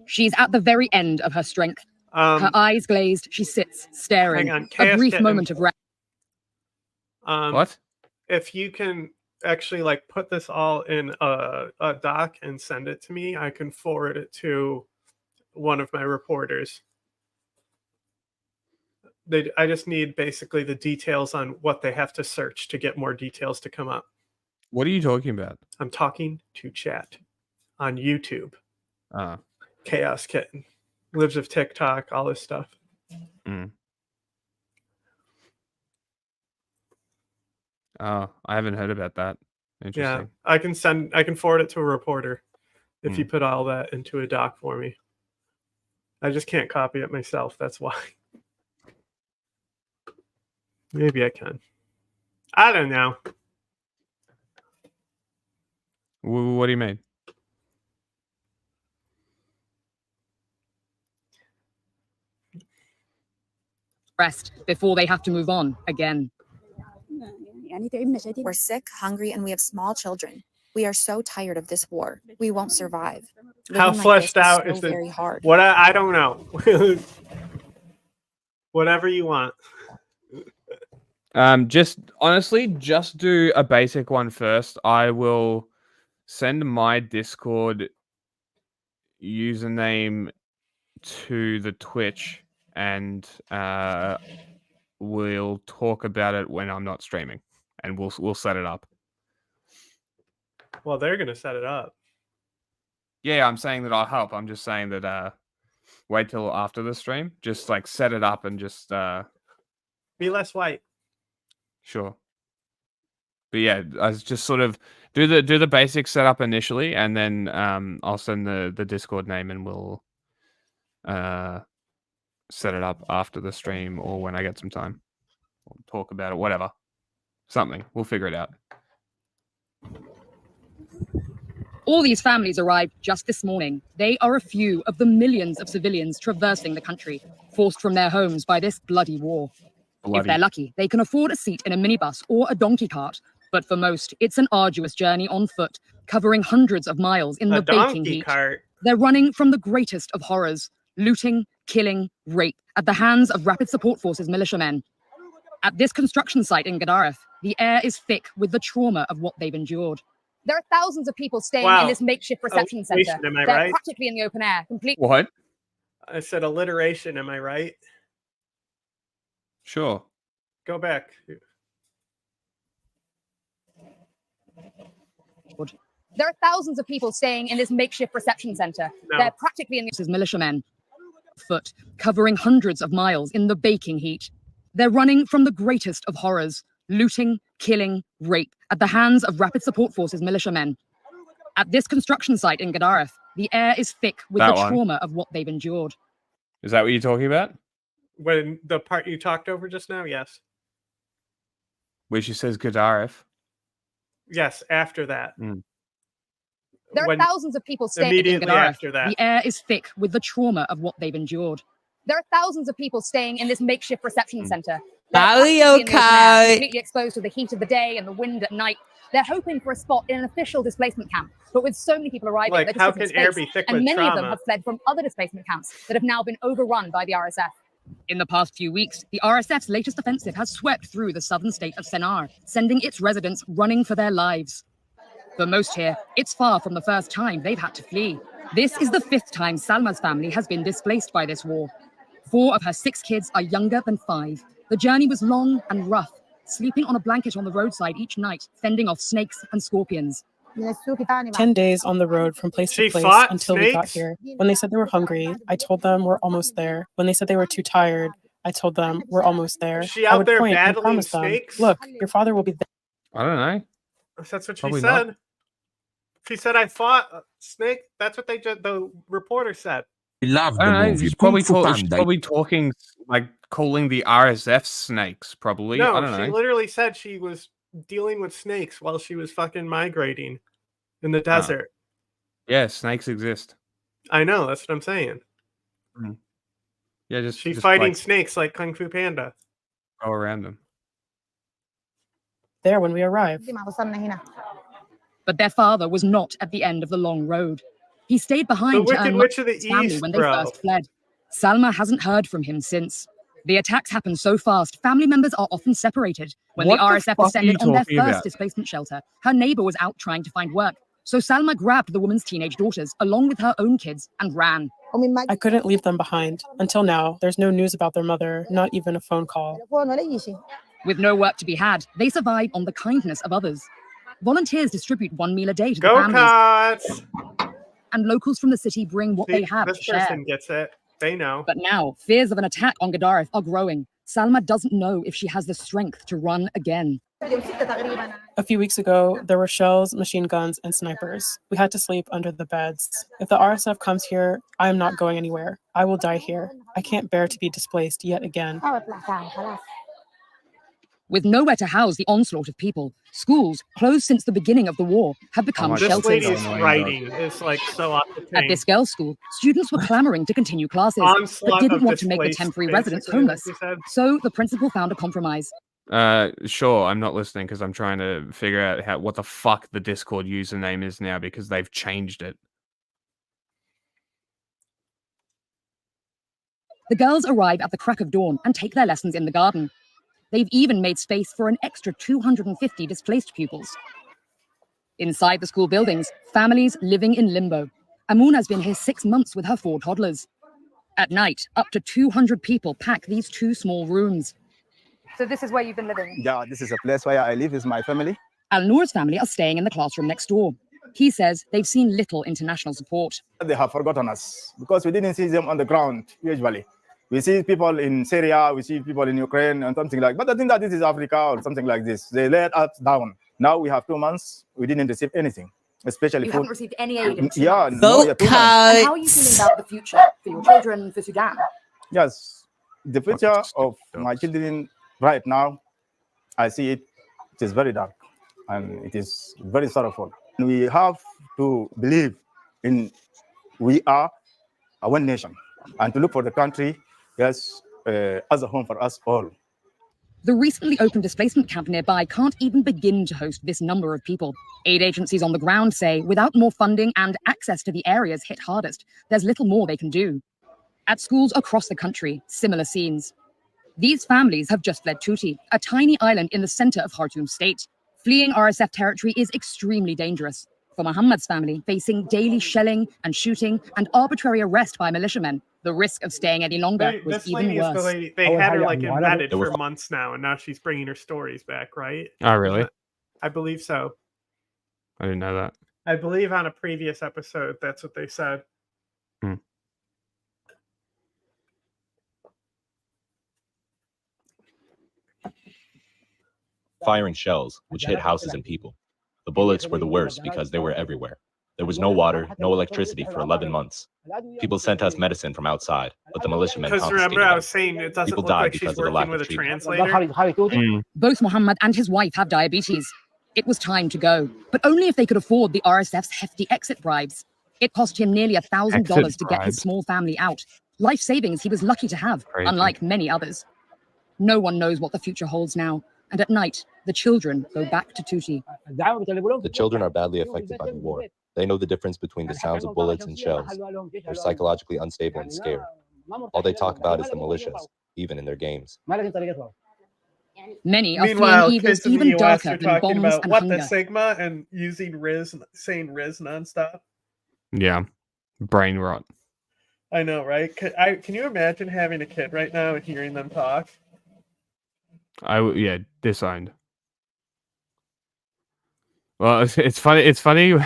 She's at the very end of her strength. Her eyes glazed, she sits, staring. Hang on, A Chaos brief Kitten. moment of rest. What? If you can actually like put this all in a doc and send it to me, I can forward it to one of my reporters. I just need basically the details on what they have to search to get more details to come up. What are you talking about? I'm talking to chat on YouTube. Chaos Kitten lives of TikTok, all this stuff. Oh, I haven't heard about that. Interesting. Yeah, I can forward it to a reporter if you put all that into a doc for me. I just can't copy it myself. That's why. Maybe I can. I don't know. What do you mean? Rest before they have to move on again. We're sick, hungry, and we have small children. We are so tired of this war. We won't survive. How Living like fleshed this out so is it? very hard. What I don't know. Whatever you want. Just honestly, just do a basic one first. I will send my Discord username to the Twitch, and we'll talk about it when I'm not streaming, and we'll set it up. Well, they're gonna set it up. Yeah, I'm saying that I'll help. I'm just saying that wait till after the stream. Just like set it up and just Be less white. Sure. But yeah, I just sort of do the basic setup initially, and then I'll send the Discord name, and we'll set it up after the stream or when I get some time. We'll talk about it, whatever. Something. We'll figure it out. All these families arrived just this morning. They are a few of the millions of civilians traversing the country, forced from their homes by this bloody war. If they're lucky, they can afford a seat in a minibus or a donkey cart. But for most, it's an arduous journey on foot, covering hundreds of miles in the baking heat. They're running from the greatest of horrors: looting, killing, rape at the hands of Rapid Support Forces militiamen. At this construction site in Gaddaref, the air is thick with the trauma of what they've endured. There are thousands of people staying in this makeshift reception center. Am I They're right? practically in the open air. What? I said alliteration. Am I right? Sure. Go back. There are thousands of people staying in this makeshift reception center. They're practically in the militiamen. Foot, covering hundreds of miles in the baking heat. They're running from the greatest of horrors: looting, killing, rape at the hands of Rapid Support Forces militiamen. At this construction site in Gaddaref, the air is thick with the trauma of what they've endured. Is that what you're talking about? When the part you talked over just now, yes. Where she says Gaddaref. Yes, after that. There are thousands of people staying in Immediately Gaddaref. after that. The air is thick with the trauma of what they've endured. There are thousands of people staying in this makeshift reception center. They're practically in the open air, completely exposed to the heat of the day and the wind at night. They're hoping for a spot in an official displacement camp, but with so many people arriving, they're just how given can air space, be thick and with many of them trauma? have fled from other displacement camps that have now been overrun by the RSF. In the past few weeks, the RSF's latest offensive has swept through the southern state of Sennar, sending its residents running for their lives. For most here, it's far from the first time they've had to flee. This is the 5th time Salma's family has been displaced by this war. 4 of her 6 kids are younger than 5. The journey was long and rough, sleeping on a blanket on the roadside each night, fending off snakes and scorpions. 10 days on the road from place to place until we got here. When they said they were hungry, I told them we're almost there. When they said they were too tired, I told them we're almost there. Is she I out would there point and battling promise them, snakes? look, your father will be there. I don't know. That's what she Probably said. not. She said, I fought a snake. That's what the reporter said. I don't know. She's probably talking, like, calling the RSF snakes, probably. I No, don't she know. literally said she was dealing with snakes while she was fucking migrating in the desert. Yeah, snakes exist. I know, that's what I'm saying. Yeah, She's just, fighting like, snakes like Kung Fu Panda. go around them. There when we arrived. But their father was not at the end of the long road. He stayed behind The to Wicked earn Witch money of for the his family East, when they bro. first fled. Salma hasn't heard from him since. The attacks happened so fast, family members are often separated. When What the the RSF fuck are you descended on their talking first about? displacement shelter, her neighbor was out trying to find work. So Salma grabbed the woman's teenage daughters, along with her own kids, and ran. I couldn't leave them behind. Until now, there's no news about their mother, not even a phone call. With no work to be had, they survive on the kindness of others. Volunteers distribute 1 meal a day to the Go families, Cats! and locals from the city bring what they have to This share. person gets it. They know. But now, fears of an attack on Gaddafi are growing. Salma doesn't know if she has the strength to run again. A few weeks ago, there were shells, machine guns, and snipers. We had to sleep under the beds. If the RSF comes here, I am not going anywhere. I will die here. I can't bear to be displaced yet again. With nowhere to house the onslaught of people, schools, closed since the beginning of the war, have become This shelters. lady's writing is like so off the At chain. this girls' school, students were clamoring to continue classes, but Onslaught didn't of want to make the displaced, temporary residents basically, like homeless. you said. So the principal found a compromise. Sure, I'm not listening because I'm trying to figure out what the fuck the Discord username is now because they've changed it. The girls arrive at the crack of dawn and take their lessons in the garden. They've even made space for an extra 250 displaced pupils. Inside the school buildings, families living in limbo. Amuna's been here 6 months with her 4 toddlers. At night, up to 200 people pack these 2 small rooms. So this is where you've been living? Yeah, this is a place where I live with my family. Al-Noor's family are staying in the classroom next door. He says they've seen little international support. They have forgotten us because we didn't see them on the ground usually. We see people in Syria, we see people in Ukraine and something like, but I think that this is Africa or something like this. They let us down. Now we have 2 months, we didn't receive anything, especially You food. haven't received any aid in 2 Yeah, months. no, yeah, 2 months. And how are you feeling about the future for your children, for Sudan? Yes, the future of my children right now, I see it is very dark and it is very sorrowful. We have to believe in we are a one nation and to look for the country, yes, as a home for us all. The recently opened displacement camp nearby can't even begin to host this number of people. Aid agencies on the ground say without more funding and access to the areas hit hardest, there's little more they can do. At schools across the country, similar scenes. These families have just fled Tuti, a tiny island in the center of Khartoum state. Fleeing RSF territory is extremely dangerous. For Muhammad's family, facing daily shelling and shooting and arbitrary arrest by militiamen, the risk of staying any longer was This even lady is the worse. lady. They had her like embedded for months now, and now she's bringing her stories back, right? Oh, really? I believe so. I didn't know that. I believe on a previous episode, that's what they said. Firing shells, which hit houses and people. The bullets were the worst because they were everywhere. There was no water, no electricity for 11 months. People sent us medicine from outside, but the militiamen Because remember, confiscated I them. was saying it doesn't People look died like she's because of the lack working with of a treatment. translator. Both Muhammad and his wife have diabetes. It was time to go, but only if they could afford the RSF's hefty exit bribes. It cost him nearly $1,000 to Exit get his bribes? small family out. Life savings he was lucky to have, Crazy. unlike many others. No one knows what the future holds now, and at night, the children go back to Tuti. The children are badly affected by the war. They know the difference between the sounds of bullets and shells. They're psychologically unstable and scared. All they talk about is the militias, even in their games. Many are Meanwhile, fleeing evils kids in the even US darker are than talking bombs about and what hunger. the Sigma and using saying Riz nonstop. Yeah, brain rot. I know, right? Can you imagine having a kid right now and hearing them talk? Yeah, disowned. Well, it's funny. It's funny.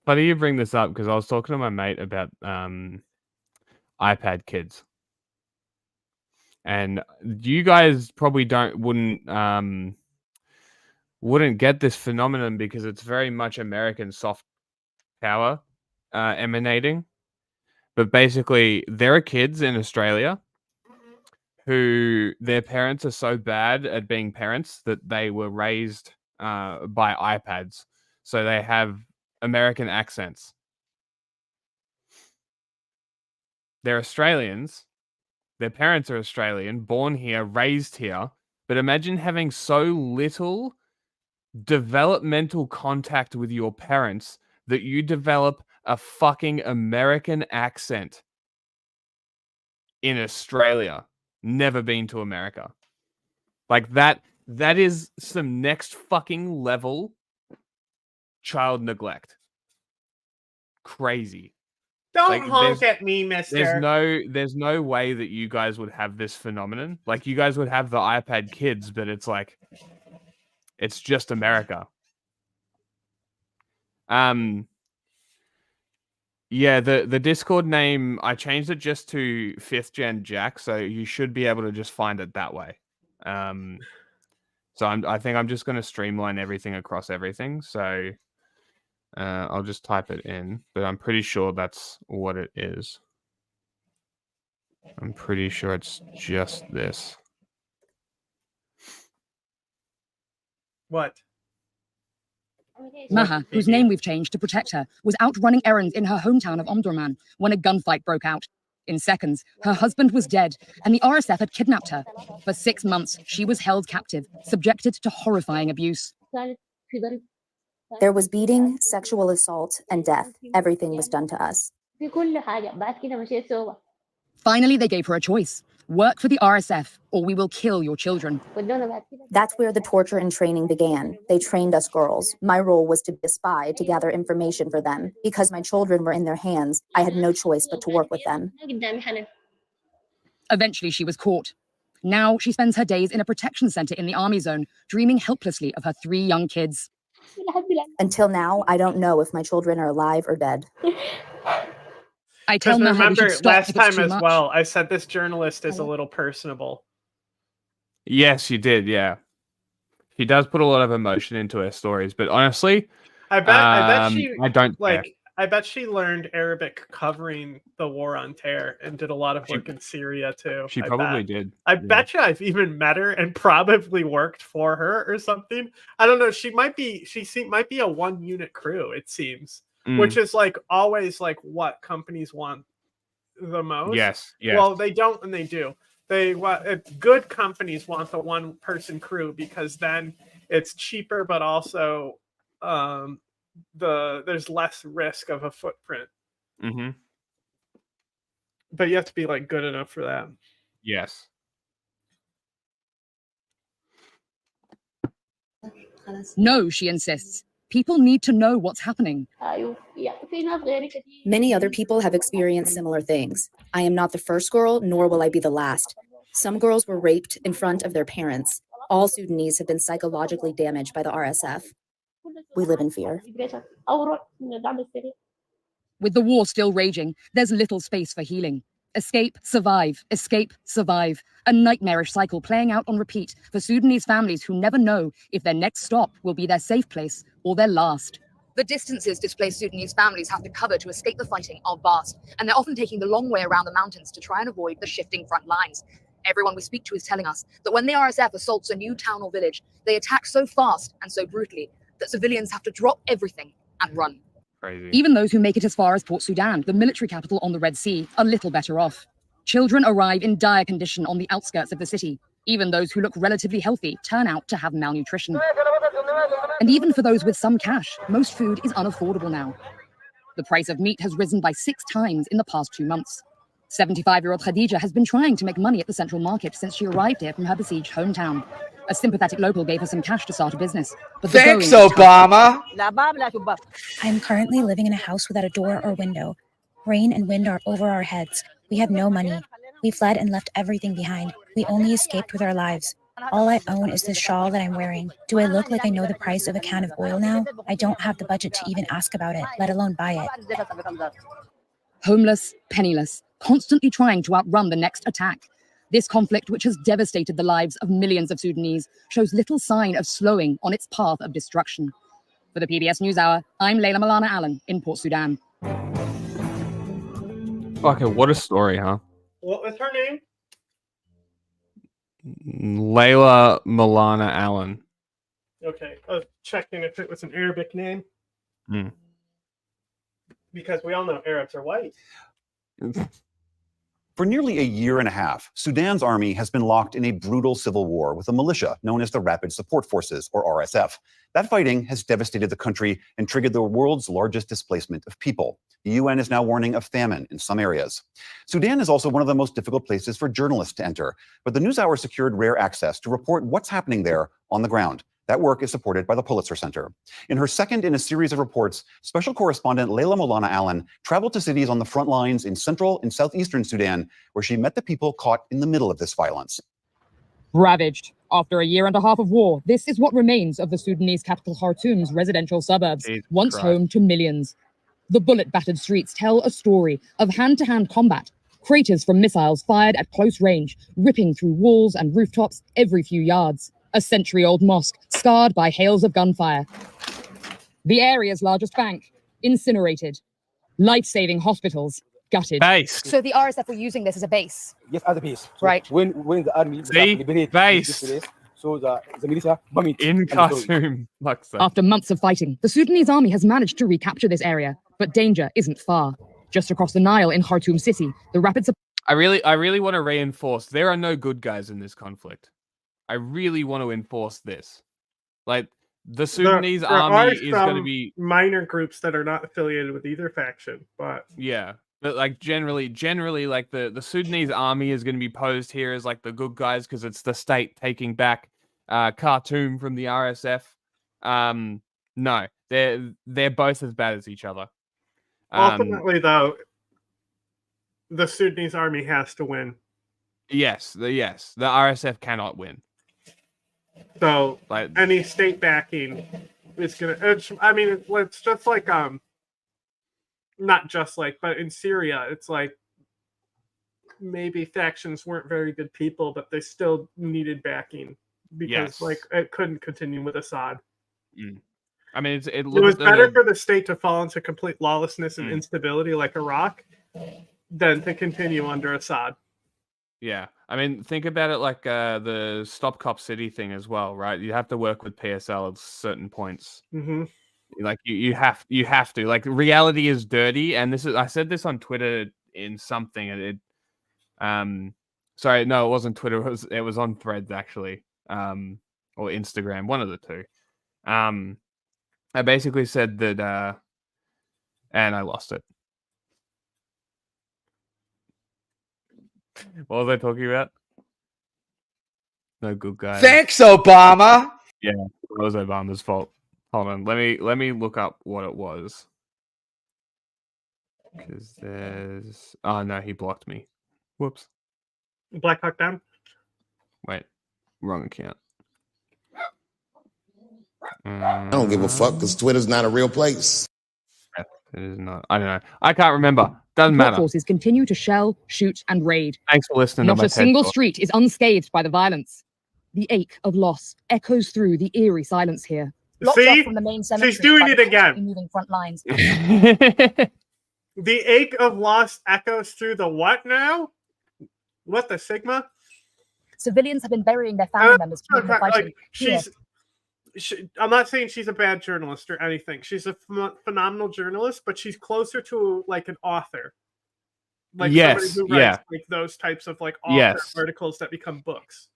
Funny you bring this up because I was talking to my mate about iPad kids, and you guys probably wouldn't get this phenomenon because it's very much American soft power emanating. But basically, there are kids in Australia who their parents are so bad at being parents that they were raised by iPads, so they have American accents. They're Australians. Their parents are Australian, born here, raised here. But imagine having so little developmental contact with your parents that you develop a fucking American accent in Australia. Never been to America. Like that is some next fucking level child neglect. Crazy. Don't honk at me, mister. There's no way that you guys would have this phenomenon. Like you guys would have the iPad kids, but it's like it's just America. Yeah, the Discord name, I changed it just to 5th Gen Jack, so you should be able to just find it that way. So I think I'm just going to streamline everything across everything. So I'll just type it in, but I'm pretty sure that's what it is. I'm pretty sure it's just this. What? Maha, whose name we've changed to protect her, was out running errands in her hometown of Omdurman when a gunfight broke out. In seconds, her husband was dead, and the RSF had kidnapped her. For 6 months, she was held captive, subjected to horrifying abuse. There was beating, sexual assault, and death. Everything was done to us. Finally, they gave her a choice. Work for the RSF, or we will kill your children. That's where the torture and training began. They trained us girls. My role was to be a spy, to gather information for them. Because my children were in their hands, I had no choice but to work with them. Eventually, she was caught. Now, she spends her days in a protection center in the army zone, dreaming helplessly of her 3 young kids. Until now, I don't know if my children are alive or dead. I tell Maha remember we should stop last if it's time too as much. well, I said this journalist is a little personable. Yes, you did. Yeah, she does put a lot of emotion into her stories, but honestly, I bet she I don't care. I bet she learned Arabic covering the war on terror and did a lot of work in Syria too. She probably did. I bet you I've even met her and probably worked for her or something. I don't know. She might be a 1-unit crew, it seems. Which is like always like what companies want the most. Yes. Well, they don't and they do. Good companies want the 1-person crew because then it's cheaper, but also there's less risk of a footprint. Mm-hmm. But you have to be like good enough for that. Yes. No, she insists. People need to know what's happening. Many other people have experienced similar things. I am not the first girl, nor will I be the last. Some girls were raped in front of their parents. All Sudanese have been psychologically damaged by the RSF. We live in fear. With the war still raging, there's little space for healing. Escape, survive, escape, survive. A nightmarish cycle playing out on repeat for Sudanese families who never know if their next stop will be their safe place or their last. The distances displaced Sudanese families have to cover to escape the fighting are vast, and they're often taking the long way around the mountains to try and avoid the shifting front lines. Everyone we speak to is telling us that when the RSF assaults a new town or village, they attack so fast and so brutally that civilians have to drop everything and run. Crazy. Even those who make it as far as Port Sudan, the military capital on the Red Sea, are little better off. Children arrive in dire condition on the outskirts of the city. Even those who look relatively healthy turn out to have malnutrition. And even for those with some cash, most food is unaffordable now. The price of meat has risen by 6 times in the past 2 months. 75-year-old Khadija has been trying to make money at the central market since she arrived here from her besieged hometown. A sympathetic local gave her some cash to start a business. But Thanks, Obama. I am currently living in a house without a door or window. Rain and wind are over our heads. We have no money. We fled and left everything behind. We only escaped with our lives. All I own is this shawl that I'm wearing. Do I look like I know the price of a can of oil now? I don't have the budget to even ask about it, let alone buy it. Homeless, penniless, constantly trying to outrun the next attack. This conflict, which has devastated the lives of millions of Sudanese, shows little sign of slowing on its path of destruction. For the PBS NewsHour, I'm Layla Malana Allen in Port Sudan. Okay, what a story, huh? What was her name? Layla Malana Allen. Okay, I was checking if it was an Arabic name. Because we all know Arabs are white. For nearly a year and a half, Sudan's army has been locked in a brutal civil war with a militia known as the Rapid Support Forces, or RSF. That fighting has devastated the country and triggered the world's largest displacement of people. The UN is now warning of famine in some areas. Sudan is also one of the most difficult places for journalists to enter, but the NewsHour secured rare access to report what's happening there on the ground. That work is supported by the Pulitzer Center. In her second in a series of reports, special correspondent Layla Malana Allen traveled to cities on the front lines in central and southeastern Sudan, where she met the people caught in the middle of this violence. Ravaged. After a year and a half of war, this is what remains of the Sudanese capital Khartoum's residential suburbs, once home to millions. The bullet-battered streets tell a story of hand-to-hand combat, craters from missiles fired at close range, ripping through walls and rooftops every few yards. A century-old mosque scarred by hails of gunfire. The area's largest bank, incinerated. Life-saving hospitals, gutted. Base. So the RSF were using this as a base. Yes, as a base. So Right. When the army liberated base. this place, so the militia bomb it In and destroy it. Khartoum. Luxor. After months of fighting, the Sudanese army has managed to recapture this area, but danger isn't far. Just across the Nile in Khartoum city, the rapid support... I really want to reinforce there are no good guys in this conflict. I really want to enforce this. Like, the Sudanese army is going to be minor groups that are not affiliated with either faction, but yeah. But like generally, like the Sudanese army is going to be posed here as like the good guys because it's the state taking back Khartoum from the RSF. No, they're both as bad as each other. Ultimately, though, the Sudanese army has to win. Yes, the RSF cannot win. So like any state backing is gonna. It's just like not just like, but in Syria, it's like maybe factions weren't very good people, but they still needed backing because like it couldn't continue with Assad. I mean, it was better for the state to fall into complete lawlessness and instability like Iraq than to continue under Assad. Yeah, I mean, think about it like the Stop Cop City thing as well, right? You have to work with PSL at certain points. Mm-hmm. Like you have to. Like, reality is dirty, and I said this on Twitter in something, and sorry, no, it wasn't Twitter. It was on Threads actually, or Instagram, one of the two. I basically said that, and I lost it. What was I talking about? No good guy. Thanks, Obama. Yeah, it was Obama's fault. Hold on, let me look up what it was. Because there's no, he blocked me. Whoops. Black Hawk Down. Wait, wrong account. I don't give a fuck because Twitter's not a real place. It is not. I don't know. I can't remember. Doesn't matter. Forces continue to shell, shoot, and raid. Thanks for listening. Not to my a single TED Talk. street is unscathed by the violence. The ache of loss echoes through the eerie silence here. Locked See? off from the main cemetery She's doing by it the again. constantly moving front lines. The ache of loss echoes through the what now? What, the Sigma? Civilians have been burying their family members. Like, Fighting. I'm not saying she's a bad journalist or anything. She's a phenomenal journalist, but she's closer to like an author. Like somebody who writes like those types of like author articles that become books.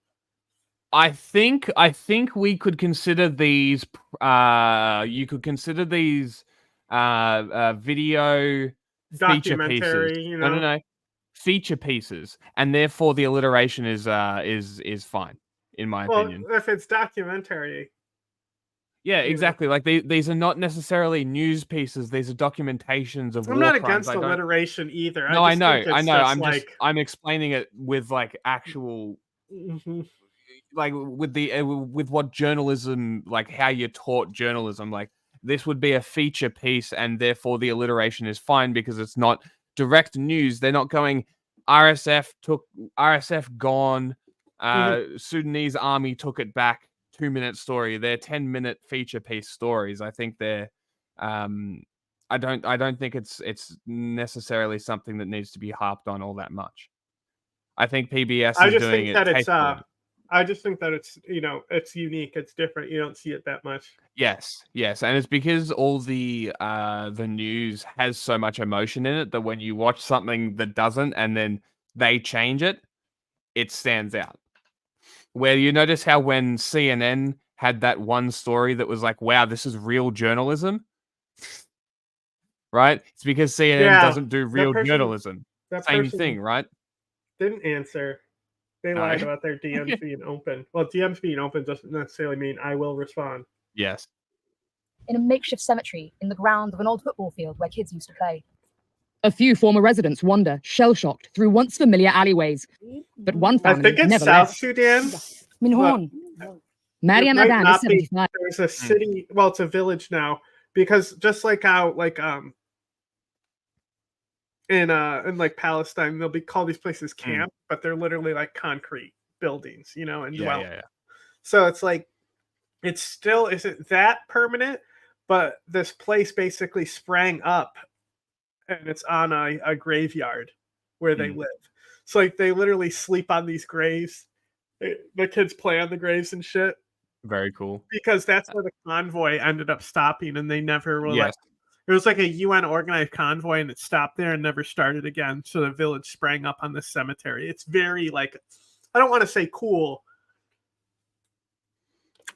I think we could consider these. You could consider these video feature Documentary, pieces. you know? No. feature pieces, and therefore the alliteration is fine, in my opinion. If it's documentary. Yeah, exactly. Like these are not necessarily news pieces. These are documentations of I'm war not crimes. against alliteration either. No, I know. Think it's I'm explaining it with like actual, like with what journalism, like how you're taught journalism. Like this would be a feature piece, and therefore the alliteration is fine because it's not direct news. They're not going RSF gone. Sudanese army took it back. 2-minute story. They're 10-minute feature piece stories. I think they're I don't think it's necessarily something that needs to be harped on all that much. I think PBS is doing it tastefully. I just think that it's it's unique, it's different. You don't see it that much. Yes, and it's because all the news has so much emotion in it that when you watch something that doesn't and then they change it, it stands out. Where you notice how when CNN had that one story that was like, wow, this is real journalism, right? It's because CNN doesn't do real journalism. Same thing, right? Didn't answer. They lied about their DMs being open. Well, DMs being open doesn't necessarily mean I will respond. Yes. In a makeshift cemetery in the grounds of an old football field where kids used to play. A few former residents wander, shell-shocked, through once familiar alleyways. But one family I think it's never South left. Sudan. Minhorn. Mariam It might Adan not is be. 75. There's a city. Well, it's a village now because just like how in like Palestine, they'll be called these places camp, but they're literally like concrete buildings, and dwellings. Yeah. So it's like it still isn't that permanent, but this place basically sprang up, and it's on a graveyard where they live. So like they literally sleep on these graves. The kids play on the graves and shit. Very cool. Because that's where the convoy ended up stopping, and they never were Yes. it was like a UN organized convoy, and it stopped there and never started again. So the village sprang up on this cemetery. It's very like, I don't want to say cool,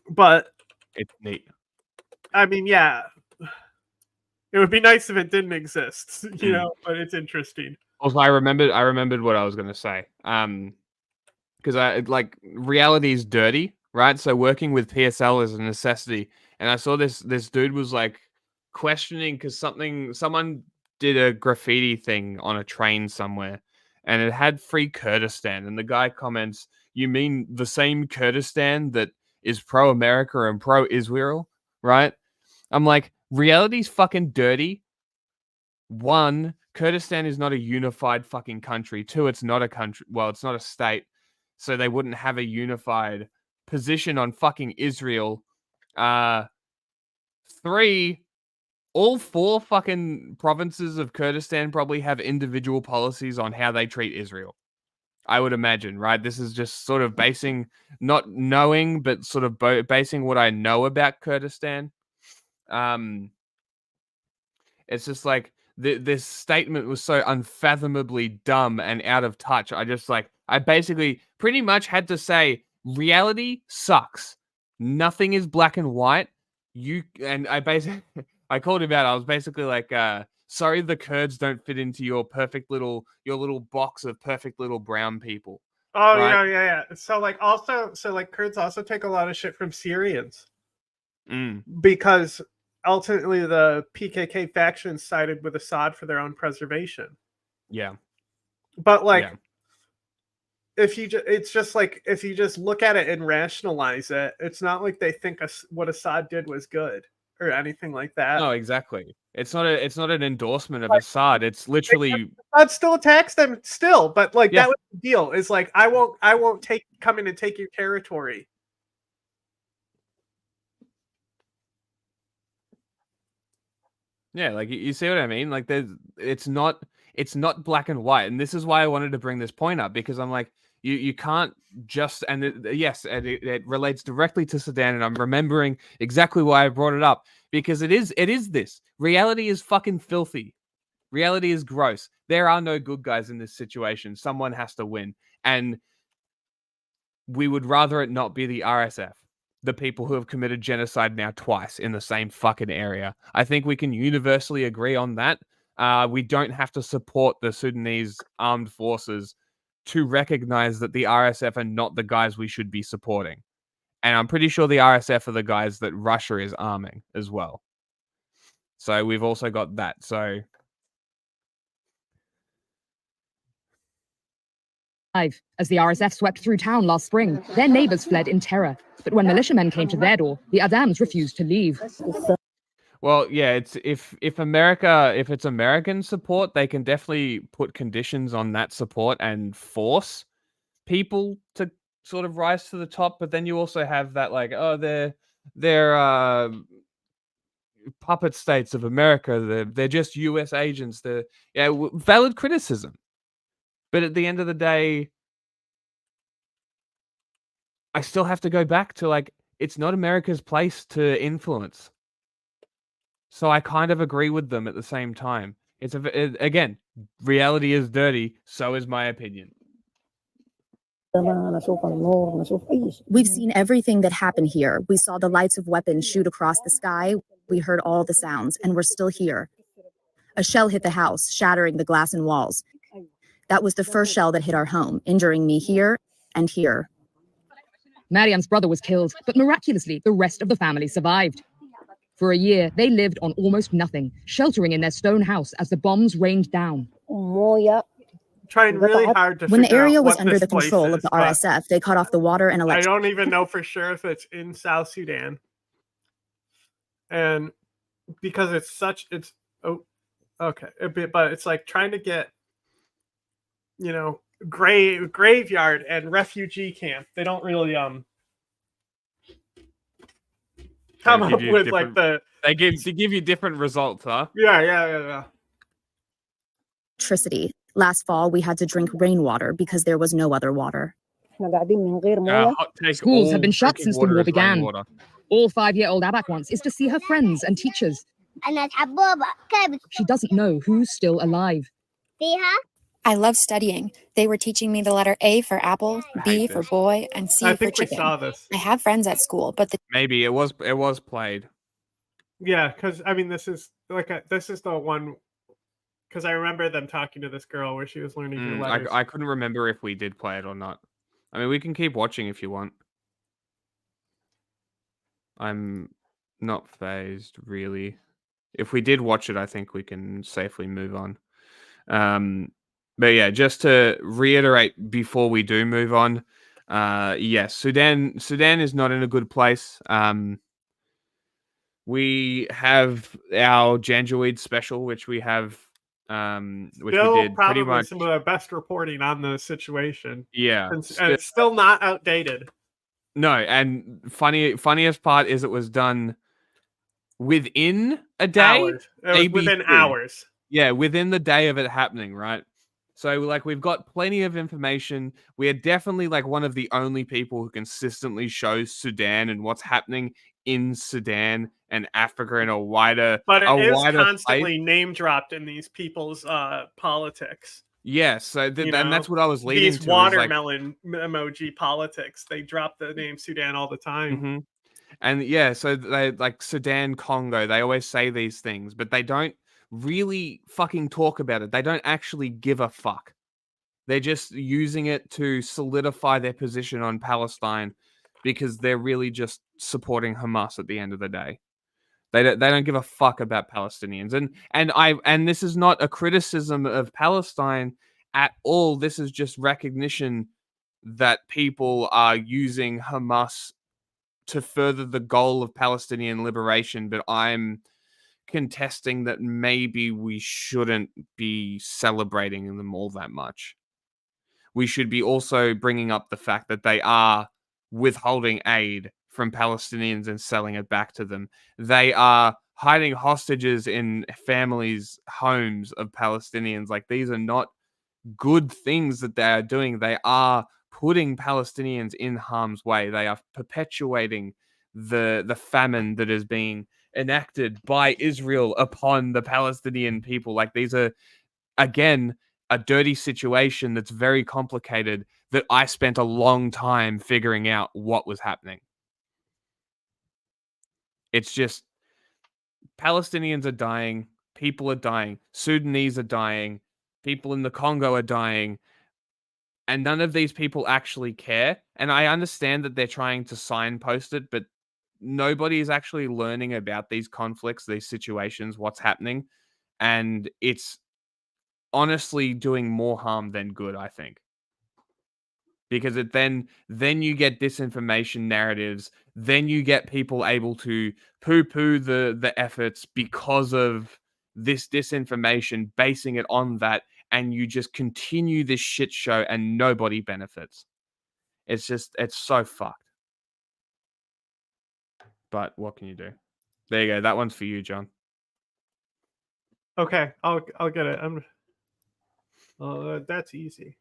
but it's neat. I mean, yeah, it would be nice if it didn't exist, but it's interesting. Also, I remembered what I was going to say. Because reality is dirty, right? So working with PSL is a necessity. And I saw this dude was like questioning because someone did a graffiti thing on a train somewhere, and it had Free Kurdistan. And the guy comments, "You mean the same Kurdistan that is pro-America and pro-Israel, right?" I'm like, reality's fucking dirty. One, Kurdistan is not a unified fucking country. Two, it's not a country. Well, it's not a state. So they wouldn't have a unified position on fucking Israel. 3, all 4 fucking provinces of Kurdistan probably have individual policies on how they treat Israel. I would imagine, right? This is just sort of not knowing, but sort of basing what I know about Kurdistan. It's just like this statement was so unfathomably dumb and out of touch. I basically pretty much had to say, reality sucks. Nothing is black and white. I called him out. I was basically like, sorry, the Kurds don't fit into your little box of perfect little brown people. Oh, right? yeah. So Kurds also take a lot of shit from Syrians. Because ultimately the PKK faction sided with Assad for their own preservation. Yeah. But if you just look at it and rationalize it, it's not like they think what Assad did was good or anything like that. No, exactly. It's not an endorsement of Assad. It's literally Assad still attacks them still, but that was the deal. Is like I won't come in and take your territory. Yeah, like you see what I mean? Like it's not black and white, and this is why I wanted to bring this point up, because I'm like, you can't just it relates directly to Sudan, and I'm remembering exactly why I brought it up, because it is this. Reality is fucking filthy. Reality is gross. There are no good guys in this situation. Someone has to win, and we would rather it not be the RSF. The people who have committed genocide now twice in the same fucking area. I think we can universally agree on that. we don't have to support the Sudanese armed forces to recognize that the RSF are not the guys we should be supporting. And I'm pretty sure the RSF are the guys that Russia is arming as well. So we've also got that. So as the RSF swept through town last spring, their neighbors fled in terror. But when militiamen came to their door, the Adams refused to leave. well, yeah, it's if it's American support, they can definitely put conditions on that support and force people to sort of rise to the top. But then you also have that like, oh, they're puppet states of America. They're just U.S. agents. Valid criticism. But at the end of the day, I still have to go back to like, it's not America's place to influence. So I kind of agree with them at the same time. Again, reality is dirty. So is my opinion. We've seen everything that happened here. We saw the lights of weapons shoot across the sky. We heard all the sounds, and we're still here. A shell hit the house, shattering the glass and walls. That was the first shell that hit our home, injuring me here and here. Mariam's brother was killed, but miraculously, the rest of the family survived. For a year, they lived on almost nothing, sheltering in their stone house as the bombs rained down. Trying really hard to When the figure area out was what under this the place control is, of the but RSF, they cut off the water and I electricity. don't even know for sure if it's in South Sudan. And because but it's like trying to get, graveyard and refugee camp. They don't really come up with like they give you different results, huh? Yeah. Electricity. Last fall, we had to drink rainwater because there was no other water. Hot take, Schools all have been shut drinking since the water war is began. rainwater. All 5-year-old Abak wants is to see her friends and teachers. She doesn't know who's still alive. I love studying. They were teaching me the letter A for apple, B for boy, and C I for think we chicken. saw this. I have friends at school, but Maybe it was played. Yeah, because I mean, this is the one. Because I remember them talking to this girl where she was learning her letters. I couldn't remember if we did play it or not. I mean, we can keep watching if you want. I'm not phased, really. If we did watch it, I think we can safely move on. But yeah, just to reiterate before we do move on, yes, Sudan is not in a good place. We have our Janjaweed special, which we have, which Still we did probably pretty much. some of the best reporting on the situation. Yeah, and it's still not outdated. No, and funniest part is it was done within a day. Hours. It was within hours. Yeah, within the day of it happening, right? So like we've got plenty of information. We are definitely like one of the only people who consistently shows Sudan and what's happening in Sudan and Africa in a wider But it is wider constantly place. name dropped in these people's politics. Yes, so and that's what I was leading these to. Watermelon emoji politics. They drop the name Sudan all the time. Mm-hmm. And yeah, so they like Sudan, Congo, they always say these things, but they don't really fucking talk about it. They don't actually give a fuck. They're just using it to solidify their position on Palestine because they're really just supporting Hamas at the end of the day. They don't give a fuck about Palestinians. And this is not a criticism of Palestine at all. This is just recognition that people are using Hamas to further the goal of Palestinian liberation, but I'm contesting that maybe we shouldn't be celebrating them all that much. We should be also bringing up the fact that they are withholding aid from Palestinians and selling it back to them. They are hiding hostages in families' homes of Palestinians. Like, these are not good things that they are doing. They are putting Palestinians in harm's way. They are perpetuating the famine that is being enacted by Israel upon the Palestinian people. Like, these are, again, a dirty situation that's very complicated that I spent a long time figuring out what was happening. It's just Palestinians are dying. people are dying. Sudanese are dying. People in the Congo are dying. And none of these people actually care. And I understand that they're trying to signpost it, but nobody is actually learning about these conflicts, these situations, what's happening. And it's honestly doing more harm than good, I think. Because then you get disinformation narratives, then you get people able to poo-poo the efforts because of this disinformation, basing it on that, and you just continue this shit show and nobody benefits. It's so fucked. But what can you do? There you go. That one's for you, John. Okay, I'll get it. That's easy.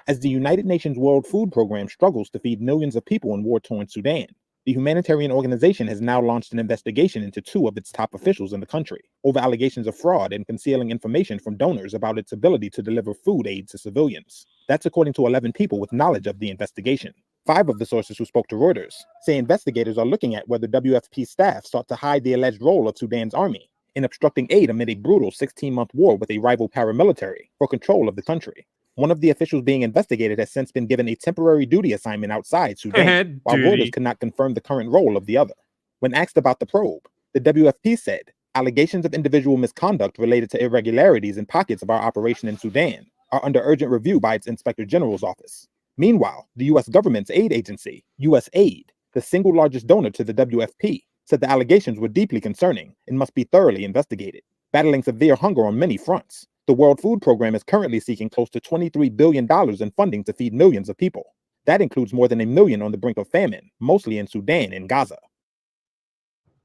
As the United Nations World Food Program struggles to feed millions of people in war-torn Sudan, the humanitarian organization has now launched an investigation into 2 of its top officials in the country over allegations of fraud and concealing information from donors about its ability to deliver food aid to civilians. That's according to 11 people with knowledge of the investigation. 5 of the sources who spoke to Reuters say investigators are looking at whether WFP staff sought to hide the alleged role of Sudan's army in obstructing aid amid a brutal 16-month war with a rival paramilitary for control of the country. One of the officials being investigated has since been given a temporary duty assignment outside Sudan, while Reuters could not confirm the current role of the other. When asked about the probe, the WFP said allegations of individual misconduct related to irregularities in pockets of our operation in Sudan are under urgent review by its Inspector General's office. Meanwhile, the U.S. government's aid agency, USAID, the single largest donor to the WFP, said the allegations were deeply concerning and must be thoroughly investigated. Battling severe hunger on many fronts, the World Food Program is currently seeking close to $23 billion in funding to feed millions of people. That includes more than 1 million on the brink of famine, mostly in Sudan and Gaza.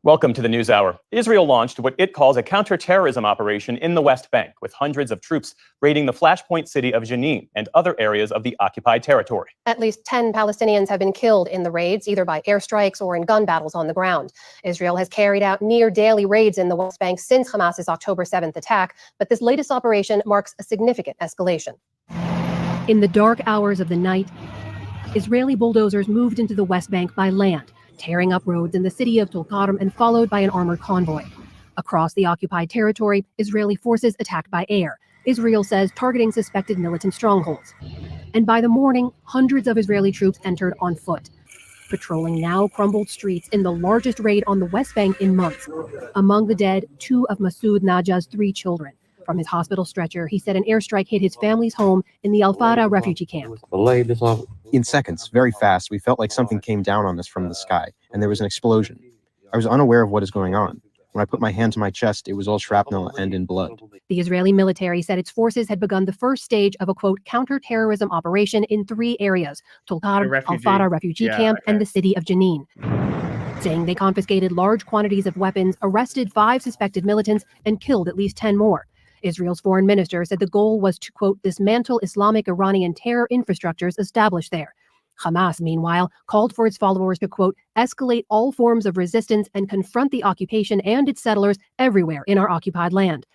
Welcome to the NewsHour. Israel launched what it calls a counterterrorism operation in the West Bank, with hundreds of troops raiding the flashpoint city of Jenin and other areas of the occupied territory. At least 10 Palestinians have been killed in the raids, either by airstrikes or in gun battles on the ground. Israel has carried out near daily raids in the West Bank since Hamas's October 7th attack, but this latest operation marks a significant escalation. In the dark hours of the night, Israeli bulldozers moved into the West Bank by land, tearing up roads in the city of Tulkarm and followed by an armored convoy. Across the occupied territory, Israeli forces attacked by air, Israel says targeting suspected militant strongholds. And by the morning, hundreds of Israeli troops entered on foot, patrolling now crumbled streets in the largest raid on the West Bank in months. Among the dead, 2 of Masoud Najah's 3 children. From his hospital stretcher, he said an airstrike hit his family's home in the Al-qeada refugee camp. In seconds, very fast, we felt like something came down on us from the sky, and there was an explosion. I was unaware of what is going on. When I put my hand to my chest, it was all shrapnel and in blood. The Israeli military said its forces had begun the first stage of a, quote, counterterrorism operation in 3 areas, Tulkarm, Al-Fara refugee camp, and the city of Jenin, saying they confiscated large quantities of weapons, arrested 5 suspected militants, and killed at least 10 more. Israel's foreign minister said the goal was to, quote, dismantle Islamic Iranian terror infrastructures established there. Hamas, meanwhile, called for its followers to, quote, escalate all forms of resistance and confront the occupation and its settlers everywhere in our occupied land.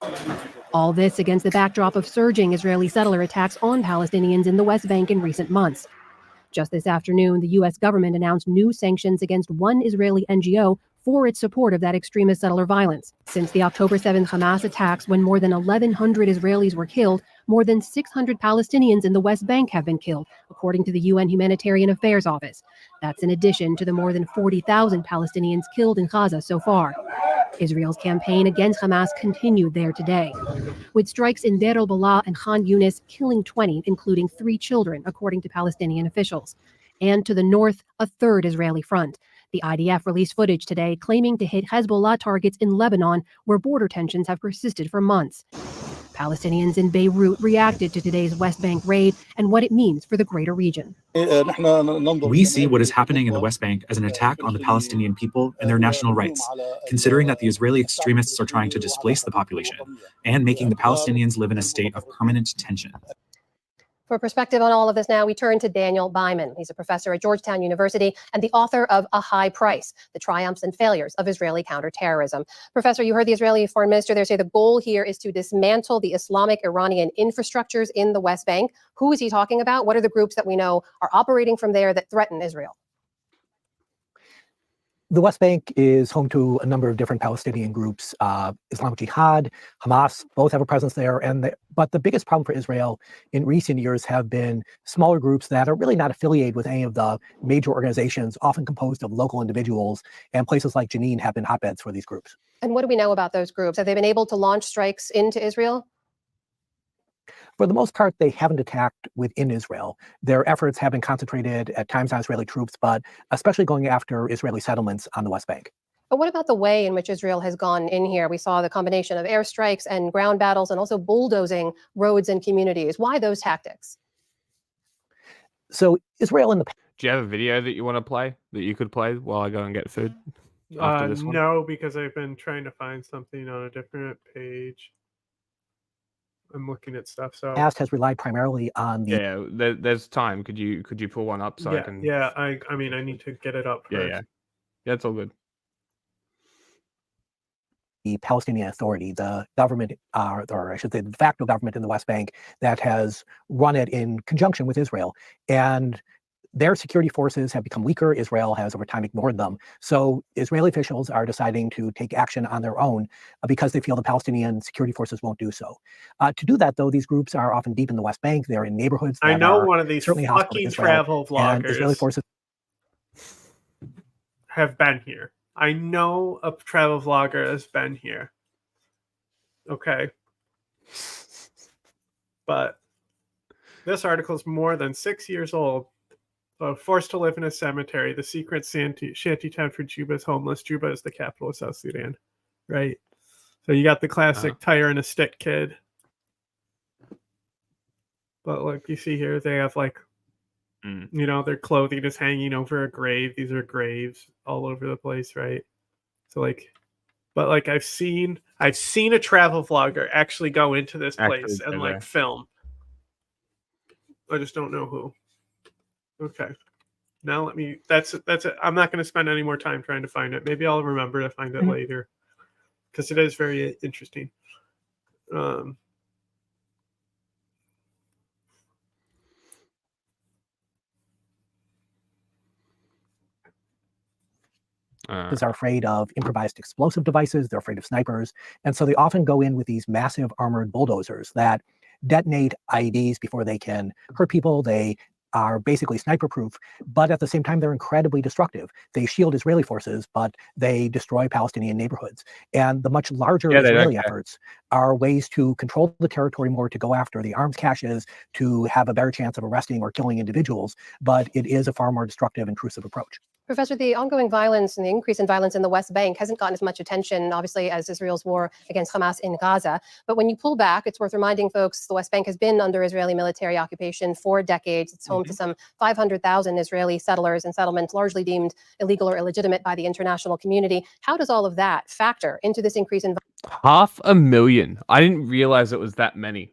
All this against the backdrop of surging Israeli settler attacks on Palestinians in the West Bank in recent months. Just this afternoon, the U.S. government announced new sanctions against one Israeli NGO for its support of that extremist settler violence. Since the October 7th Hamas attacks, when more than 1,100 Israelis were killed, more than 600 Palestinians in the West Bank have been killed, according to the UN Humanitarian Affairs Office. That's in addition to the more than 40,000 Palestinians killed in Gaza so far. Israel's campaign against Hamas continued there today, with strikes in Deir al-Balah and Khan Yunis killing 20, including 3 children, according to Palestinian officials. And to the north, a third Israeli front. The IDF released footage today claiming to hit Hezbollah targets in Lebanon, where border tensions have persisted for months. Palestinians in Beirut reacted to today's West Bank raid and what it means for the greater region. We see what is happening in the West Bank as an attack on the Palestinian people and their national rights, considering that the Israeli extremists are trying to displace the population and making the Palestinians live in a state of permanent tension. For perspective on all of this now, we turn to Daniel Byman. He's a professor at Georgetown University and the author of A High Price, The Triumphs and Failures of Israeli Counterterrorism. Professor, you heard the Israeli foreign minister there say the goal here is to dismantle the Islamic Iranian infrastructures in the West Bank. Who is he talking about? What are the groups that we know are operating from there that threaten Israel? The West Bank is home to a number of different Palestinian groups. Islamic Jihad, Hamas, both have a presence there. But the biggest problem for Israel in recent years have been smaller groups that are really not affiliated with any of the major organizations, often composed of local individuals. And places like Jenin have been hotbeds for these groups. And what do we know about those groups? Have they been able to launch strikes into Israel? For the most part, they haven't attacked within Israel. Their efforts have been concentrated at times on Israeli troops, but especially going after Israeli settlements on the West Bank. But what about the way in which Israel has gone in here? We saw the combination of airstrikes and ground battles and also bulldozing roads and communities. Why those tactics? So Israel in the... Do you have a video that you want to play, that you could play while I go and get food after this one? No, because I've been trying to find something on a different page. I'm looking at stuff. So past has relied primarily on the... Yeah, there's time. Could you pull one up so yeah, I can... Yeah, I mean, I need to get it up first. Yeah, it's all good. The Palestinian Authority, the government, or I should say the de facto government in the West Bank that has run it in conjunction with Israel. And their security forces have become weaker. Israel has over time ignored them. So Israeli officials are deciding to take action on their own because they feel the Palestinian security forces won't do so. To do that, though, these groups are often deep in the West Bank. They're in neighborhoods that I know are one of these certainly hostile to fucking Israel, travel and Israeli vloggers forces have been here. I know a travel vlogger has been here. Okay. But this article is more than 6 years old. Forced to live in a cemetery, the secret shantytown for Juba's homeless. Juba is the capital of South Sudan, right? So you got the classic tire and a stick kid. But like you see here, they have like, you know, their clothing is hanging over a grave. These are graves all over the place, right? So like, but like I've seen a travel vlogger actually go into this place and like film. I just don't know who. Okay. Now let me, that's it. I'm not going to spend any more time trying to find it. Maybe I'll remember to find it later because it is very interesting. are afraid of improvised explosive devices. They're afraid of snipers. And so they often go in with these massive armored bulldozers that detonate IEDs before they can hurt people. They are basically sniper proof, but at the same time, they're incredibly destructive. They shield Israeli forces, but they destroy Palestinian neighborhoods. And the much larger Israeli efforts are ways to control the territory more, to go after the arms caches, to have a better chance of arresting or killing individuals. But it is a far more destructive, intrusive approach. Professor, the ongoing violence and the increase in violence in the West Bank hasn't gotten as much attention, obviously, as Israel's war against Hamas in Gaza. But when you pull back, it's worth reminding folks the West Bank has been under Israeli military occupation for decades. It's home to some 500,000 Israeli settlers and settlements largely deemed illegal or illegitimate by the international community. How does all of that factor into this increase in violence? 500,000. I didn't realize it was that many.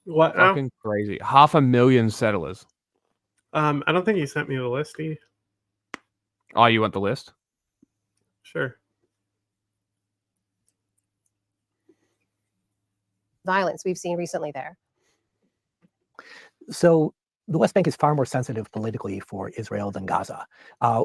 What? Fucking crazy. 500,000 settlers. I don't think he sent me the list. Oh, you want the list? Sure. Violence we've seen recently there. So the West Bank is far more sensitive politically for Israel than Gaza.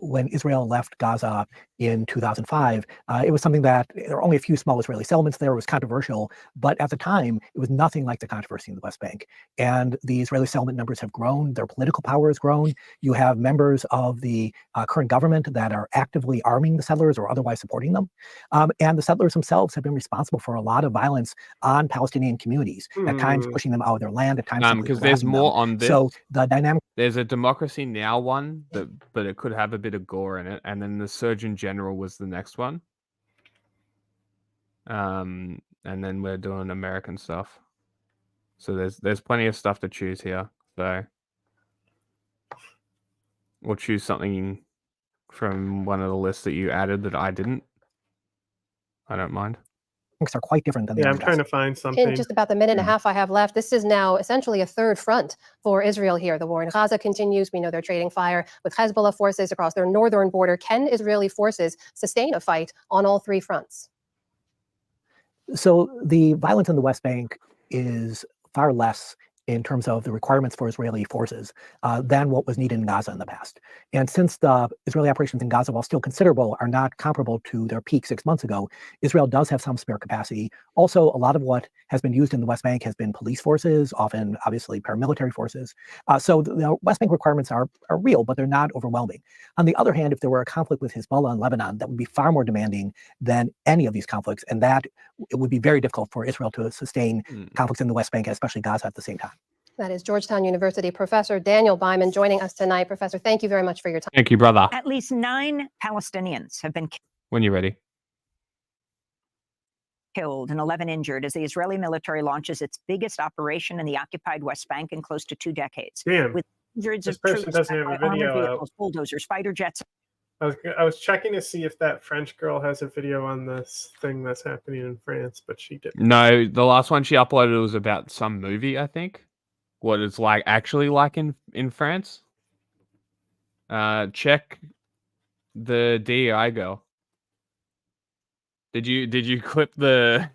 When Israel left Gaza in 2005, it was something that there were only a few small Israeli settlements there. It was controversial, but at the time, it was nothing like the controversy in the West Bank. And the Israeli settlement numbers have grown. Their political power has grown. You have members of the current government that are actively arming the settlers or otherwise supporting them. And the settlers themselves have been responsible for a lot of violence on Palestinian communities, at times pushing them out of their land, at times because there's more on this. So the dynamic. There's a Democracy Now! One, but it could have a bit of gore in it, and then the Surgeon General was the next one. And then we're doing American stuff. So there's plenty of stuff to choose here. So we'll choose something from one of the lists that you added that I didn't. I don't mind. are quite different than they Yeah, are I'm in trying Gaza. to find something. In just about the minute and a half I have left, this is now essentially a third front for Israel here. The war in Gaza continues. We know they're trading fire with Hezbollah forces across their northern border. Can Israeli forces sustain a fight on all three fronts? So the violence in the West Bank is far less in terms of the requirements for Israeli forces than what was needed in Gaza in the past. And since the Israeli operations in Gaza, while still considerable, are not comparable to their peak 6 months ago, Israel does have some spare capacity. Also, a lot of what has been used in the West Bank has been police forces, often, obviously, paramilitary forces. So the West Bank requirements are real, but they're not overwhelming. On the other hand, if there were a conflict with Hezbollah in Lebanon, that would be far more demanding than any of these conflicts, and that it would be very difficult for Israel to sustain conflicts in the West Bank, and especially Gaza at the same time. That is Georgetown University Professor Daniel Byman joining us tonight. Professor, thank you very much for your time. Thank you, brother. At least 9 Palestinians have been When you're ready. killed and 11 injured as the Israeli military launches its biggest operation in the occupied West Bank in close to 2 decades. Damn. With hundreds This of person troops doesn't have a backed by armored video vehicles, bulldozers, fighter jets. I was checking to see if that French girl has a video on this thing that's happening in France, but she didn't. No, the last one she uploaded was about some movie, I think. What it's like actually like in France. Check the DEI girl. Did you clip the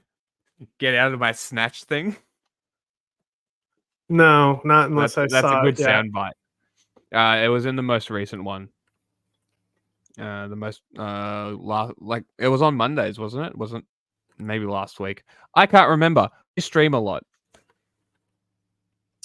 get out of my snatch thing? No, not unless That's I saw a good it. Yeah. soundbite. It was in the most recent one. The most like it was on Mondays, wasn't it? Wasn't maybe last week. I can't remember. You stream a lot.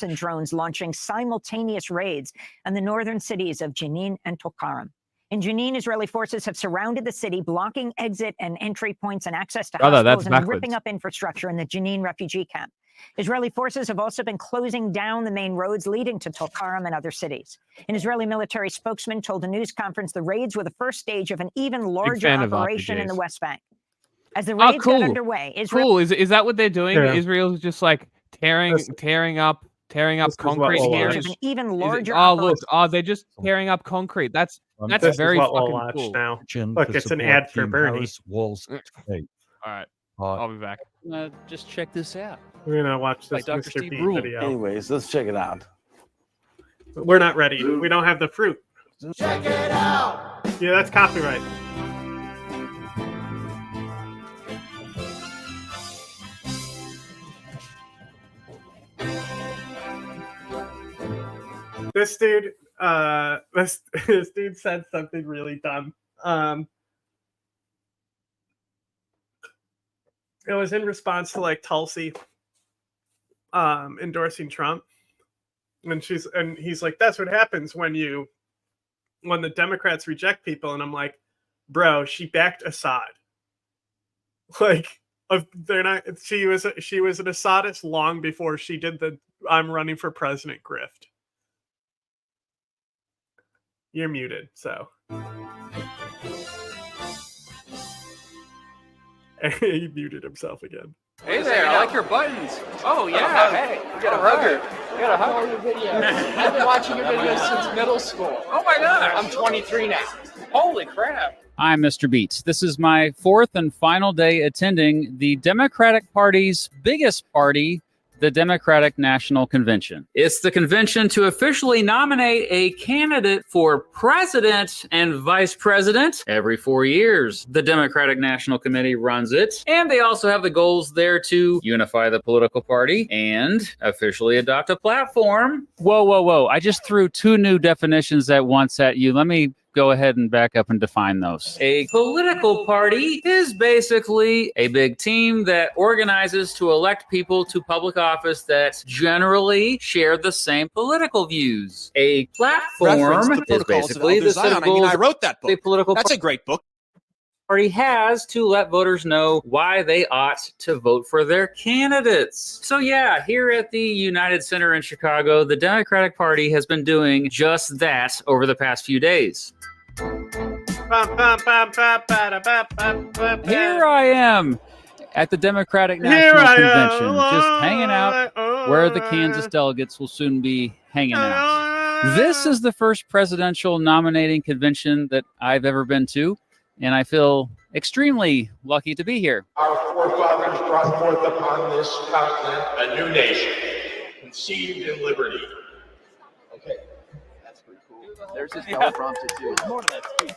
And drones launching simultaneous raids on the northern cities of Jenin and Tulkarem. In Jenin, Israeli forces have surrounded the city, blocking exit and entry points and access to hospitals and ripping up infrastructure in the Jenin refugee camp. Israeli forces have also been closing down the main roads leading to Tulkarem and other cities. An Israeli military spokesman told a news conference the raids were the first stage of an even larger operation in the West Bank. As the raids got underway, Israel... Cool. Is that what they're doing? Yeah. Israel's just like tearing up concrete here. An even larger they're just tearing up concrete. That's this very is what fucking we'll watch cool. now. Look, it's an ad for Bernie. All right, I'll be back. Just check this out. We're gonna watch Like this Dr. Mr. Steve Beat Brule. video. Anyways, let's check it out. We're not ready. We don't have the fruit. Check it out. Yeah, that's copyright. This dude, this dude said something really dumb. It was in response to like Tulsi endorsing Trump. And he's like, that's what happens when the Democrats reject people. And I'm like, bro, she backed Assad. Like, they're not. She was an Assadist long before she did the "I'm running for president" grift. You're muted, so. He muted himself again. Hey there, I like your buttons. Oh yeah, hey, you got a hugger. You got a hugger. Your videos. I've been watching your videos since middle school. Oh my gosh. I'm 23 now. Holy crap. I'm Mr. Beats. This is my 4th and final day attending the Democratic Party's biggest party, the Democratic National Convention. It's the convention to officially nominate a candidate for president and vice president every 4 years. The Democratic National Committee runs it, and they also have the goals there to unify the political party and officially adopt a platform. Whoa. I just threw 2 new definitions at once at you. Let me go ahead and back up and define those. A political party is basically a big team that organizes to elect people to public office that generally share the same political views. A platform is basically the set of goals I wrote that book. a political That's a great book. party has to let voters know why they ought to vote for their candidates. So yeah, here at the United Center in Chicago, the Democratic Party has been doing just that over the past few days. Here I am at the Democratic National Convention, just hanging out where the Kansas delegates will soon be hanging out. This is the first presidential nominating convention that I've ever been to, and I feel extremely lucky to be here. Our forefathers brought forth upon this continent a new nation, conceived in liberty. Okay, that's pretty cool. There's his teleprompter too. More to that speech.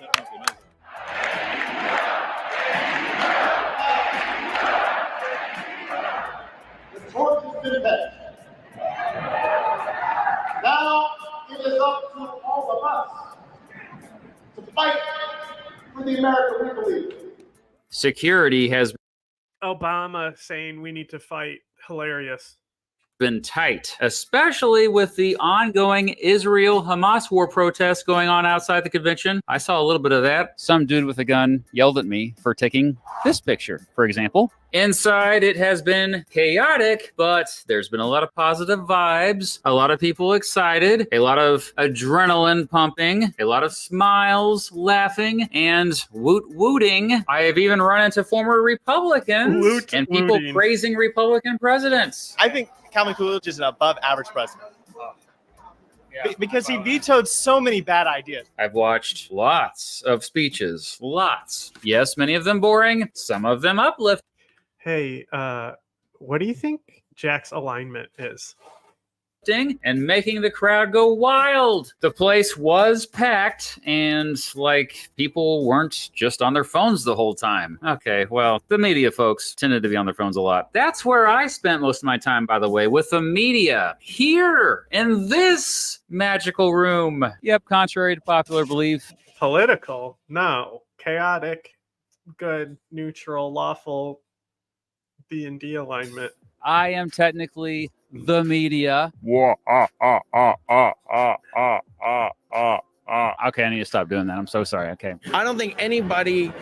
The torch has been passed. Now it is up to all of us to fight for the America we believe. Security has Obama saying we need to fight. Hilarious. been tight, especially with the ongoing Israel-Hamas war protests going on outside the convention. I saw a little bit of that. Some dude with a gun yelled at me for taking this picture, for example. Inside, it has been chaotic, but there's been a lot of positive vibes, a lot of people excited, a lot of adrenaline pumping, a lot of smiles, laughing, and woot-wooting. I have even run into former Republicans and people praising Republican presidents. I think Calvin Coolidge is an above-average president. Because he vetoed so many bad ideas. I've watched lots of speeches, lots. Yes, many of them boring, some of them uplifting. Hey, what do you think Jack's alignment is? And making the crowd go wild. The place was packed and like people weren't just on their phones the whole time. Okay, well, the media folks tended to be on their phones a lot. That's where I spent most of my time, by the way, with the media here in this magical room. Yep, contrary to popular belief. Political? No. Chaotic, good, neutral, lawful D&D alignment. I am technically the media. Okay, I need to stop doing that. I'm so sorry. Okay. I don't think anybody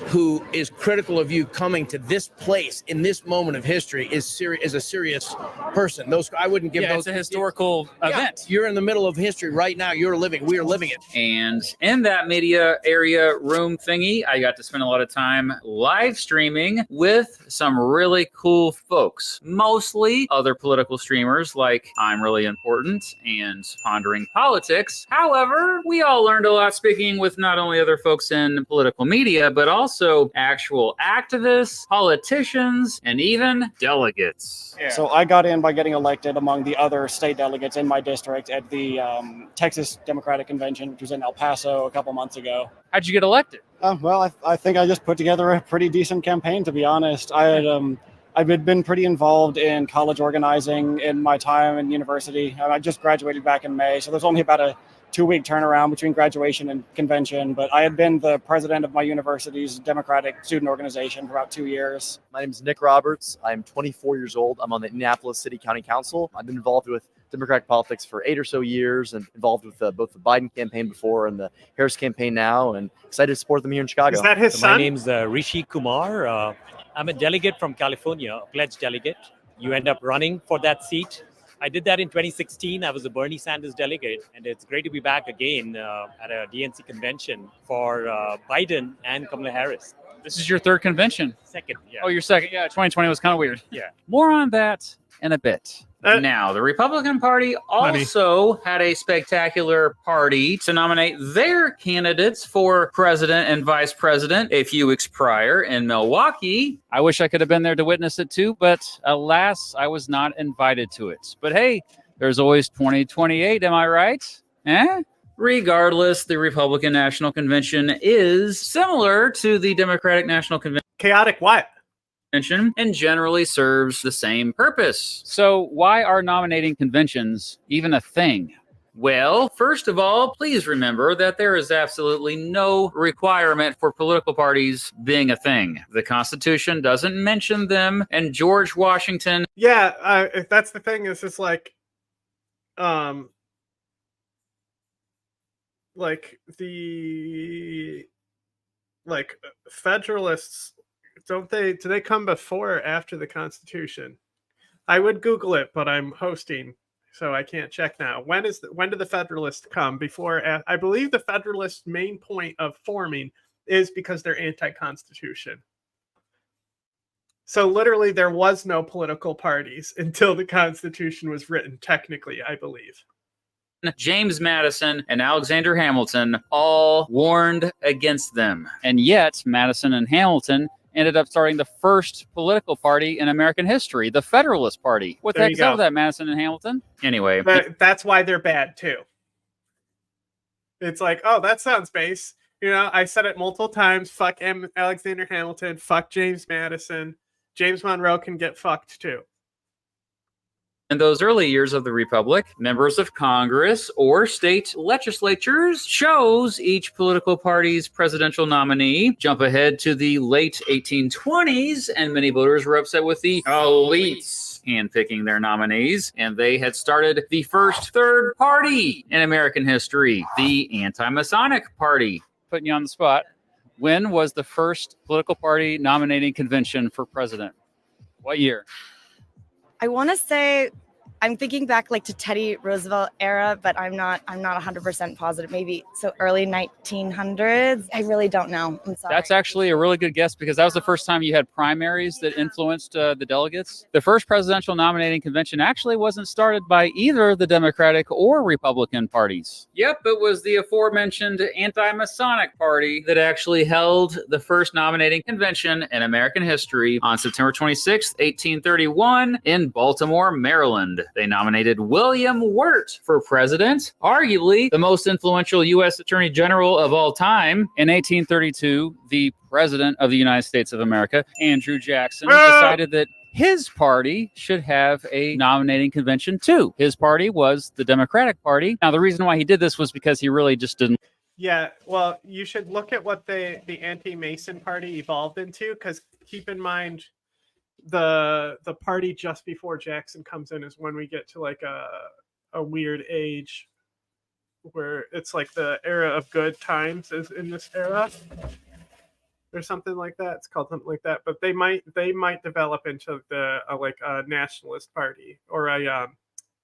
who is critical of you coming to this place in this moment of history is a serious person. I wouldn't give those. It's a historical event. You're in the middle of history right now. We are living it. And in that media area room thingy, I got to spend a lot of time live streaming with some really cool folks, mostly other political streamers like I'm Really Important and Pondering Politics. However, we all learned a lot speaking with not only other folks in political media, but also actual activists, politicians, and even delegates. Yeah. So I got in by getting elected among the other state delegates in my district at the Texas Democratic Convention, which was in El Paso a couple months ago. How'd you get elected? Well, I think I just put together a pretty decent campaign, to be honest. I've been pretty involved in college organizing in my time in university. I just graduated back in May, so there's only about a 2-week turnaround between graduation and convention, but I had been the president of my university's Democratic student organization for about 2 years. My name is Nick Roberts. I'm 24 years old. I'm on the Indianapolis City County Council. I've been involved with Democratic politics for 8 or so years and involved with both the Biden campaign before and the Harris campaign now, and excited to support them here in Chicago. Is that his son? My name's Rishi Kumar. I'm a delegate from California, a pledged delegate. You end up running for that seat. I did that in 2016. I was a Bernie Sanders delegate, and it's great to be back again at a DNC convention for Biden and Kamala Harris. This is your third convention? Second, yeah. Oh, your second. Yeah, 2020 was kind of weird. Yeah. More on that in a bit. Now, the Republican Party also had a spectacular party to nominate their candidates for president and vice president a few weeks prior in Milwaukee. I wish I could have been there to witness it too, but alas, I was not invited to it. But hey, there's always 2028, am I right? Regardless, the Republican National Convention is similar to the Democratic National Convention. Chaotic what? And generally serves the same purpose. So why are nominating conventions even a thing? Well, first of all, please remember that there is absolutely no requirement for political parties being a thing. The Constitution doesn't mention them, and George Washington... Yeah, that's the thing, is it's like Federalists... do they come before or after the Constitution? I would Google it, but I'm hosting, so I can't check now. When do the Federalists come? Before? I believe the Federalists' main point of forming is because they're anti-Constitution. So literally there was no political parties until the Constitution was written, technically, I believe. James Madison, and Alexander Hamilton all warned against them. And yet, Madison and Hamilton ended up starting the first political party in American history, the Federalist Party. What the heck is up with that, Madison and Hamilton? Anyway. That's why they're bad, too. It's like, oh, that sounds base. You know, I said it multiple times. Fuck Alexander Hamilton. Fuck James Madison. James Monroe can get fucked, too. In those early years of the Republic, members of Congress or state legislatures chose each political party's presidential nominee. Jump ahead to the late 1820s, and many voters were upset with the elites handpicking their nominees, and they had started the first third party in American history, the Anti-Masonic Party. Putting you on the spot. When was the first political party nominating convention for president? What year? I want to say, I'm thinking back like to Teddy Roosevelt era, but I'm not 100% positive. Maybe so early 1900s. I really don't know. I'm sorry. That's actually a really good guess because that was the first time you had primaries that influenced the delegates. The first presidential nominating convention actually wasn't started by either the Democratic or Republican parties. Yep, it was the aforementioned Anti-Masonic Party that actually held the first nominating convention in American history on September 26, 1831 in Baltimore, Maryland. They nominated William Wirt for president, arguably the most influential U.S. Attorney General of all time. In 1832, the President of the United States of America, Andrew Jackson, decided that his party should have a nominating convention too. His party was the Democratic Party. Now, the reason why he did this was because he really just didn't. Yeah, well, you should look at what the anti-Mason party evolved into, because keep in mind, the party just before Jackson comes in is when we get to like a weird age where it's like the era of good times is in this era or something like that. It's called something like that, but they might develop into like a nationalist party or a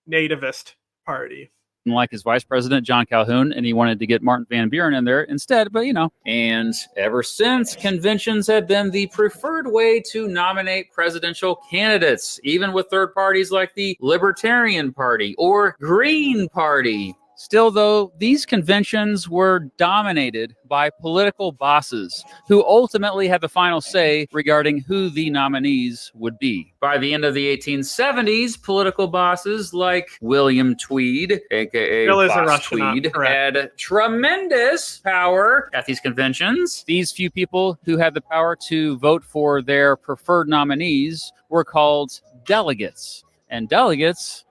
nativist party. Like his vice president, John Calhoun, and he wanted to get Martin Van Buren in there instead, but And ever since, conventions have been the preferred way to nominate presidential candidates, even with third parties like the Libertarian Party or Green Party. Still, though, these conventions were dominated by political bosses who ultimately had the final say regarding who the nominees would be. By the end of the 1870s, political bosses like William Tweed, aka Boss Tweed, had tremendous power at these conventions. These few people who had the power to vote for their preferred nominees were called delegates. And delegates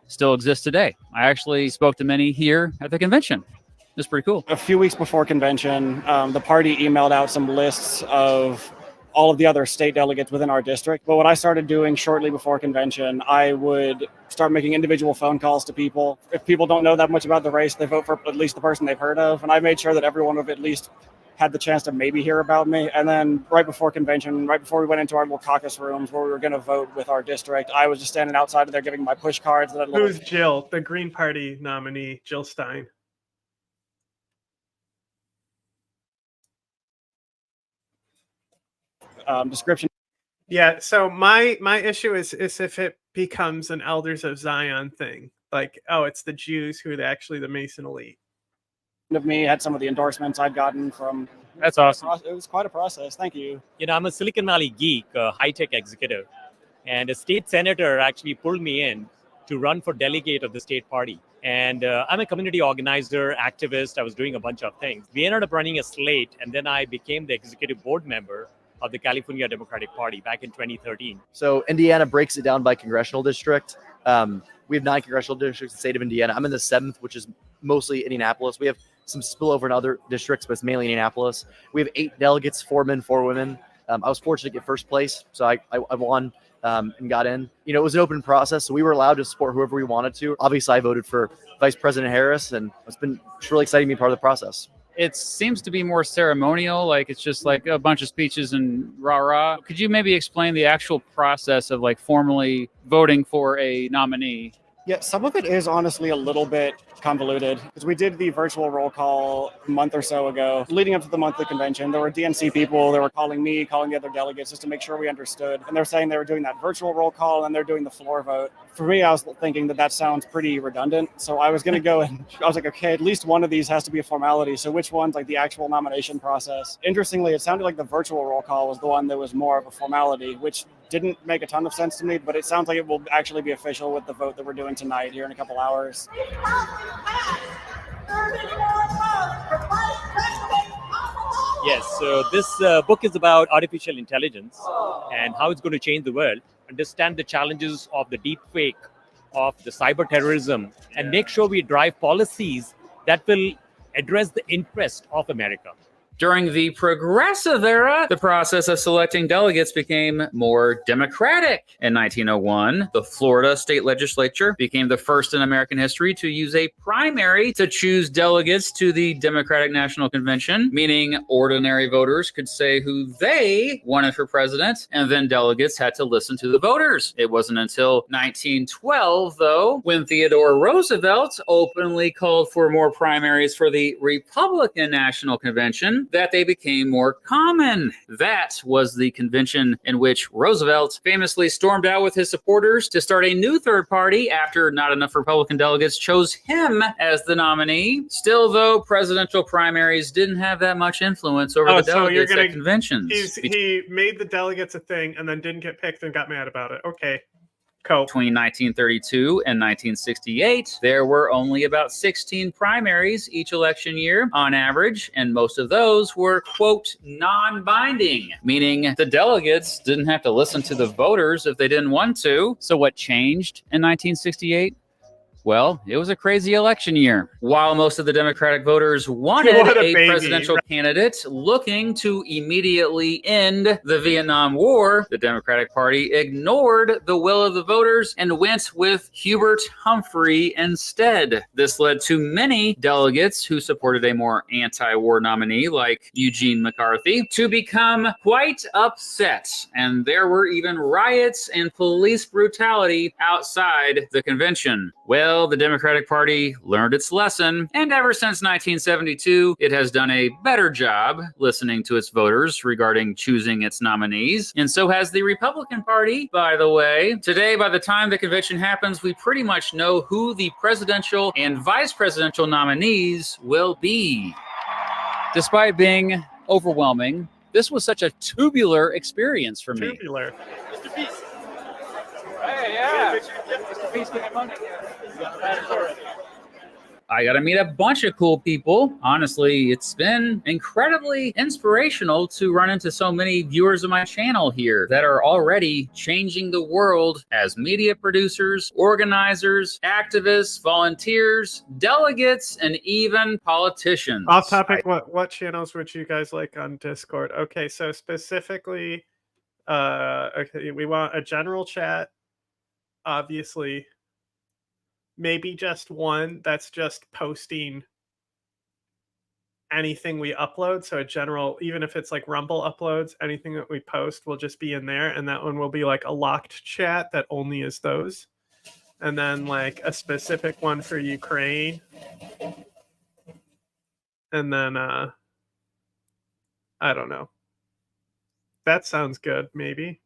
still exist today. I actually spoke to many here at the convention. It's pretty cool. A few weeks before convention, the party emailed out some lists of all of the other state delegates within our district. But what I started doing shortly before convention, I would start making individual phone calls to people. If people don't know that much about the race, they vote for at least the person they've heard of. And I made sure that everyone would at least had the chance to maybe hear about me. And then right before convention, right before we went into our little caucus rooms where we were going to vote with our district, I was just standing outside of there giving my push cards. Who's Jill, the Green Party nominee, Jill Stein? Description. Yeah, so my issue is if it becomes an Elders of Zion thing, like, oh, it's the Jews who are actually the Mason elite. Of me had some of the endorsements I'd gotten from. That's awesome. It was quite a process. Thank you. I'm a Silicon Valley geek, a high-tech executive, and a state senator actually pulled me in to run for delegate of the state party. And I'm a community organizer, activist. I was doing a bunch of things. We ended up running a slate, and then I became the executive board member of the California Democratic Party back in 2013. So Indiana breaks it down by congressional district. We have 9 congressional districts in the state of Indiana. I'm in the 7th, which is mostly Indianapolis. We have some spillover in other districts, but it's mainly Indianapolis. We have 8 delegates, 4 men, 4 women. I was fortunate to get first place, so I won and got in. It was an open process, so we were allowed to support whoever we wanted to. Obviously, I voted for Vice President Harris, and it's really exciting to be part of the process. It seems to be more ceremonial, like it's just like a bunch of speeches and rah-rah. Could you maybe explain the actual process of like formally voting for a nominee? Yeah, some of it is honestly a little bit convoluted because we did the virtual roll call a month or so ago. Leading up to the monthly convention, there were DNC people that were calling me, calling the other delegates just to make sure we understood. And they're saying they were doing that virtual roll call and they're doing the floor vote for me, I was thinking that sounds pretty redundant. So I was going to go and I was like, okay, at least one of these has to be a formality. So which one's like the actual nomination process? Interestingly, it sounded like the virtual roll call was the one that was more of a formality, which didn't make a ton of sense to me, but it sounds like it will actually be official with the vote that we're doing tonight here in a couple hours. Yes, so this book is about artificial intelligence and how it's going to change the world, understand the challenges of the deep fake, of the cyber terrorism, and make sure we drive policies that will address the interest of America. During the Progressive era, the process of selecting delegates became more democratic. In 1901, the Florida state legislature became the first in American history to use a primary to choose delegates to the Democratic National Convention, meaning ordinary voters could say who they wanted for president, and then delegates had to listen to the voters. It wasn't until 1912, though, when Theodore Roosevelt openly called for more primaries for the Republican National Convention, that they became more common. That was the convention in which Roosevelt famously stormed out with his supporters to start a new third party after not enough Republican delegates chose him as the nominee. Still, though, presidential primaries didn't have that much influence over the delegates at conventions. He made the delegates a thing and then didn't get picked and got mad about it. Okay. Cool. Between 1932 and 1968, there were only about 16 primaries each election year on average, and most of those were, quote, non-binding, meaning the delegates didn't have to listen to the voters if they didn't want to. So what changed in 1968? Well, it was a crazy election year. While most of the Democratic voters wanted a presidential candidate looking to immediately end the Vietnam War, the Democratic Party ignored the will of the voters and went with Hubert Humphrey instead. This led to many delegates who supported a more anti-war nominee like Eugene McCarthy to become quite upset. And there were even riots and police brutality outside the convention. Well, the Democratic Party learned its lesson, and ever since 1972, it has done a better job listening to its voters regarding choosing its nominees, and so has the Republican Party, by the way. Today, by the time the convention happens, we pretty much know who the presidential and vice presidential nominees will be. Despite being overwhelming, this was such a tubular experience for me. Tubular. Mr. Beast. Hey, yeah. Mr. Beast, get money. I got to meet a bunch of cool people. Honestly, it's been incredibly inspirational to run into so many viewers of my channel here that are already changing the world as media producers, organizers, activists, volunteers, delegates, and even politicians. Off topic, what channels would you guys like on Discord? Okay, so specifically, okay, we want a general chat, obviously. Maybe just one that's just posting anything we upload. So a general, even if it's like Rumble uploads, anything that we post will just be in there. And that one will be like a locked chat that only is those. And then like a specific one for Ukraine. And then, I don't know. That sounds good, maybe.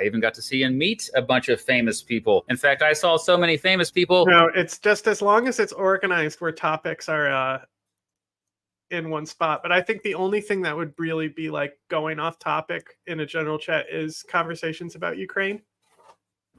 I even got to see and meet a bunch of famous people. In fact, I saw so many famous people. No, it's just as long as it's organized where topics are in one spot. But I think the only thing that would really be like going off topic in a general chat is conversations about Ukraine.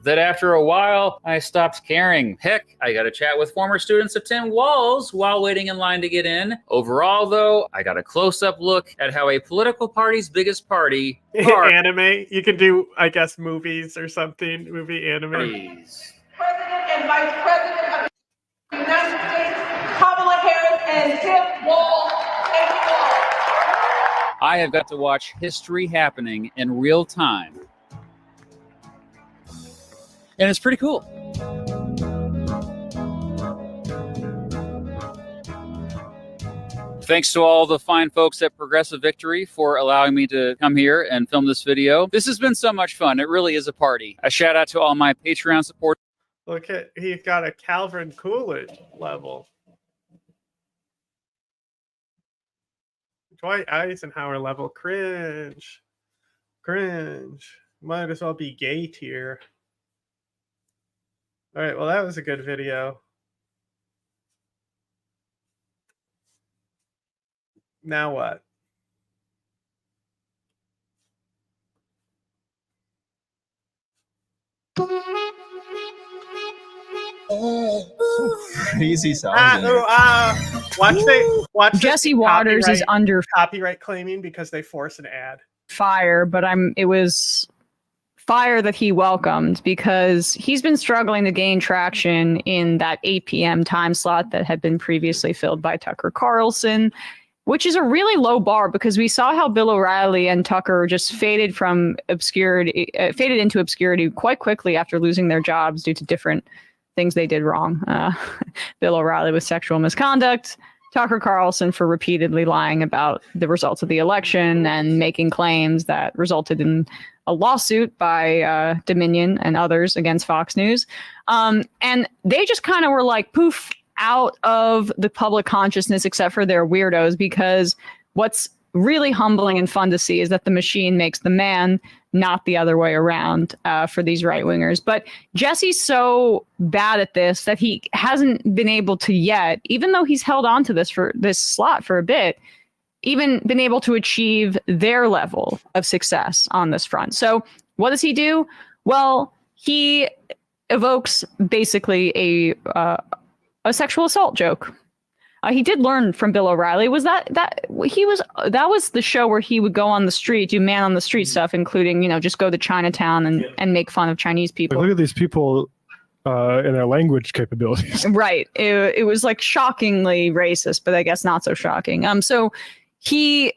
That after a while, I stopped caring. Heck, I got to chat with former students at 10 Walls while waiting in line to get in. Overall, though, I got a close-up look at how a political party's biggest party... Anime? You can do, I guess, movies or something. Movie anime. Please. President and Vice President of the United States, Kamala Harris and Tim Walz. Thank you all. I have got to watch history happening in real time. And it's pretty cool. Thanks to all the fine folks at Progressive Victory for allowing me to come here and film this video. This has been so much fun. It really is a party. A shout out to all my Patreon supporters. Look at, he's got a Calvin Coolidge level. Dwight Eisenhower level. Cringe. Cringe. Might as well be gay tier. All right, well, that was a good video. Now what? Crazy sound. Watch Jesse this Waters is under copyright claiming because they force an ad. fire, but it was fire that he welcomed because he's been struggling to gain traction in that 8 p.m. time slot that had been previously filled by Tucker Carlson, which is a really low bar because we saw how Bill O'Reilly and Tucker just faded into obscurity quite quickly after losing their jobs due to different things they did wrong. Bill O'Reilly with sexual misconduct, Tucker Carlson for repeatedly lying about the results of the election and making claims that resulted in a lawsuit by Dominion and others against Fox News. And they just kind of were like poof out of the public consciousness, except for their weirdos, because what's really humbling and fun to see is that the machine makes the man, not the other way around for these right wingers. But Jesse's so bad at this that he hasn't been able to yet, even though he's held on to this slot for a bit, even been able to achieve their level of success on this front. So what does he do? Well, he evokes basically a sexual assault joke. He did learn from Bill O'Reilly. That was the show where he would go on the street, do man on the street stuff, including just go to Chinatown and make fun of Chinese people. Like, look at these people and their language capabilities. Right. It was like shockingly racist, but I guess not so shocking. So he's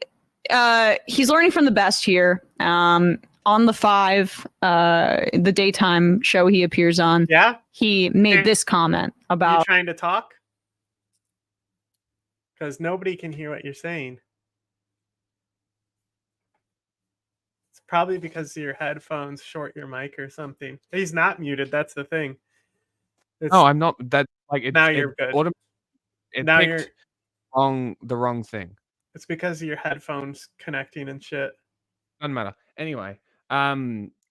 learning from the best here. On the 5, the daytime show he appears on. Yeah. He made this comment about you trying to talk. Because nobody can hear what you're saying. It's probably because your headphones short your mic or something. He's not muted. That's the thing. No, I'm not. That now you're good. Now you're the wrong thing. It's because of your headphones connecting and shit. Doesn't matter. Anyway,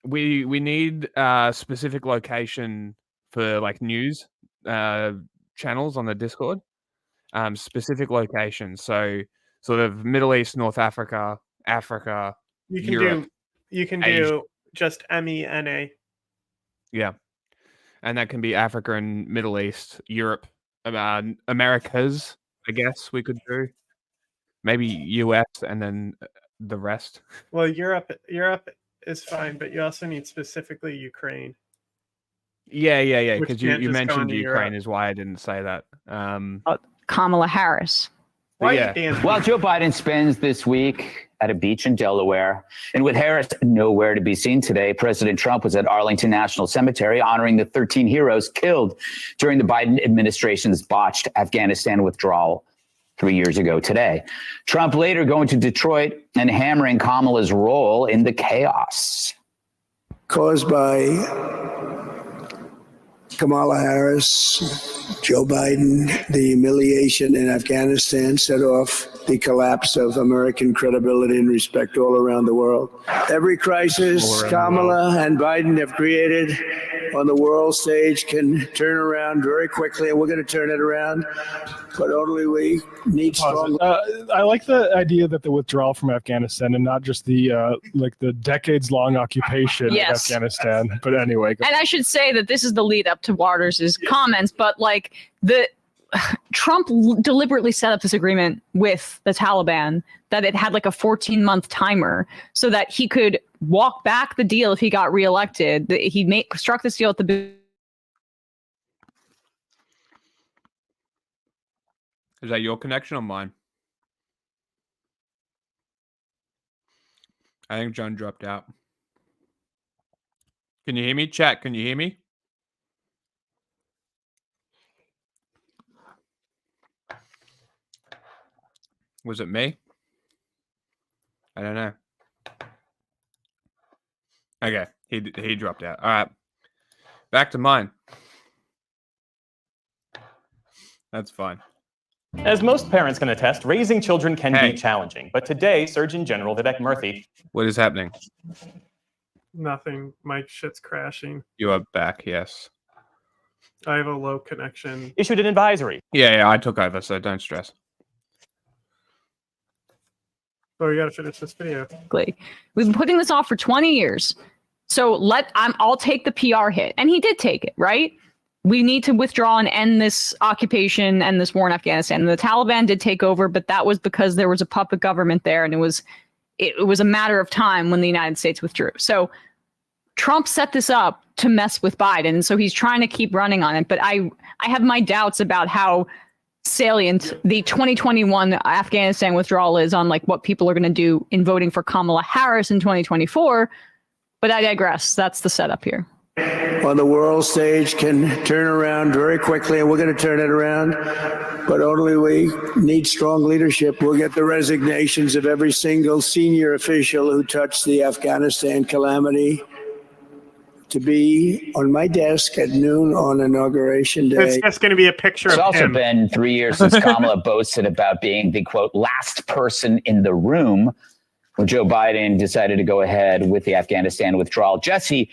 we need a specific location for like news channels on the Discord. Specific locations. So sort of Middle East, North Africa, Europe. You can Asia. do just MENA. Yeah. And that can be Africa and Middle East, Europe, Americas, I guess we could do. Maybe US and then the rest. Well, Europe is fine, but you also need specifically Ukraine. Yeah. Because you mentioned Ukraine is why I didn't say that. Kamala Harris. Well, Joe Biden spends this week at a beach in Delaware. And with Harris nowhere to be seen today, President Trump was at Arlington National Cemetery honoring the 13 heroes killed during the Biden administration's botched Afghanistan withdrawal 3 years ago today. Trump later going to Detroit and hammering Kamala's role in the chaos. Caused by Kamala Harris, Joe Biden, the humiliation in Afghanistan set off the collapse of American credibility and respect all around the world. Every crisis Kamala and Biden have created on the world stage can turn around very quickly, and we're going to turn it around. But only we need strong. I like the idea that the withdrawal from Afghanistan and not just the the decades-long occupation of Afghanistan. But anyway, and I should say that this is the lead up to Waters' comments, but Trump deliberately set up this agreement with the Taliban that it had like a 14-month timer so that he could walk back the deal if he got reelected. He struck this deal at the. Is that your connection or mine? I think John dropped out. Can you hear me? Chat, can you hear me? Was it me? I don't know. Okay, he dropped out. All right, back to mine. That's fine. As most parents can attest, raising children can be challenging. But today, Surgeon General Vivek Murthy. What is happening? Nothing. My shit's crashing. You are back, yes. I have a low connection. issued an advisory. Yeah, I took over, so don't stress. Oh, you got to finish this video. We've been putting this off for 20 years. So I'll take the PR hit. And he did take it, right? We need to withdraw and end this occupation and this war in Afghanistan. The Taliban did take over, but that was because there was a puppet government there, and it was a matter of time when the United States withdrew. So Trump set this up to mess with Biden, and so he's trying to keep running on it. But I have my doubts about how salient the 2021 Afghanistan withdrawal is on like what people are going to do in voting for Kamala Harris in 2024. But I digress. That's the setup here. On the world stage can turn around very quickly, and we're going to turn it around. But only we need strong leadership. We'll get the resignations of every single senior official who touched the Afghanistan calamity to be on my desk at noon on Inauguration Day. It's just going to be a picture It's of also him. been 3 years since Kamala boasted about being the, quote, last person in the room when Joe Biden decided to go ahead with the Afghanistan withdrawal. Jesse,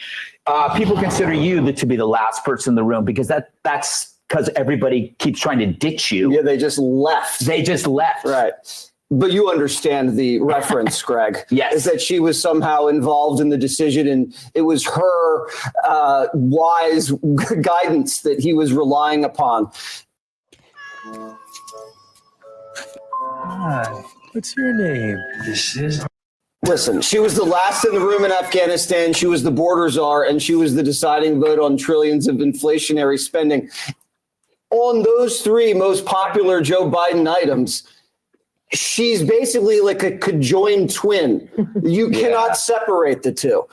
people consider you to be the last person in the room because that's because everybody keeps trying to ditch you. Yeah, they just left. Right. But you understand the reference, Greg. Yes. Is that she was somehow involved in the decision, and it was her wise guidance that he was relying upon. Hi, what's your name? This is... Listen, she was the last in the room in Afghanistan. She was the border czar, and she was the deciding vote on trillions of inflationary spending. On those three most popular Joe Biden items, she's basically like a conjoined twin. You cannot separate the two.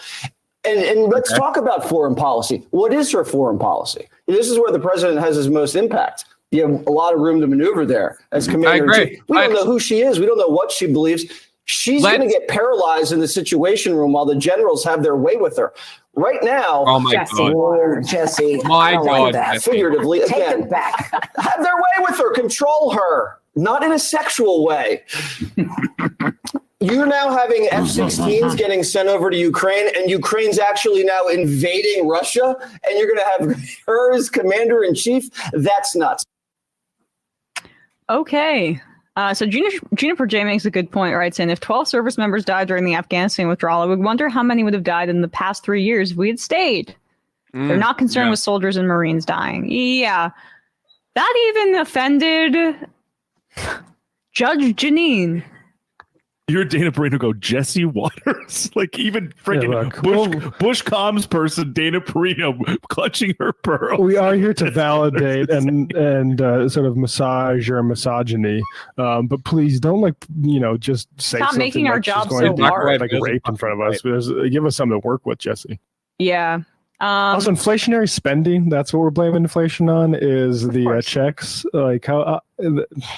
And let's talk about foreign policy. What is her foreign policy? This is where the president has his most impact. You have a lot of room to maneuver there as commander-in-chief. We don't know who she is. We don't know what she believes. She's going to get paralyzed in the Situation Room while the generals have their way with her. Right now, oh my God. Jesse, my God, like that. Jesse. Figuratively, again, have their way with her, control her, not in a sexual way. You're now having F-16s getting sent over to Ukraine, and Ukraine's actually now invading Russia, and you're going to have her as commander-in-chief? That's nuts. Okay. So Juniper J makes a good point, right? Saying if 12 service members died during the Afghanistan withdrawal, I would wonder how many would have died in the past 3 years if we had stayed. They're not concerned with soldiers and Marines dying. Yeah. That even offended Judge Janine. You're Dana Perino go, Jesse Waters? Like even freaking Bush comms person, Dana Perino clutching her pearl. We are here to validate and sort of massage your misogyny. But please don't just say Stop something making our like she's job going so to hard. like rape in front of us. Give us something to work with, Jesse. Yeah. Also, inflationary spending, that's what we're blaming inflation on, is the checks. Like how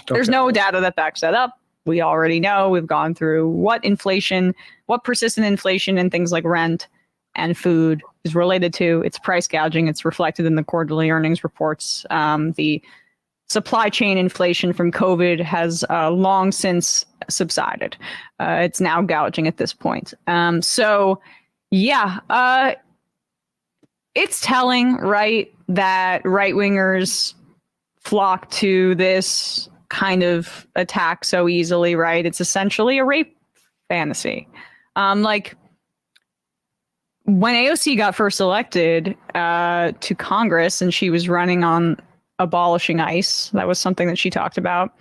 There's no data that backs that up. We already know. We've gone through what persistent inflation and things like rent and food is related to. It's price gouging. It's reflected in the quarterly earnings reports. The supply chain inflation from COVID has long since subsided. It's now gouging at this point. It's telling, right, that right-wingers flock to this kind of attack so easily, right? It's essentially a rape fantasy. Like when AOC got first elected to Congress and she was running on abolishing ICE, that was something that she talked about.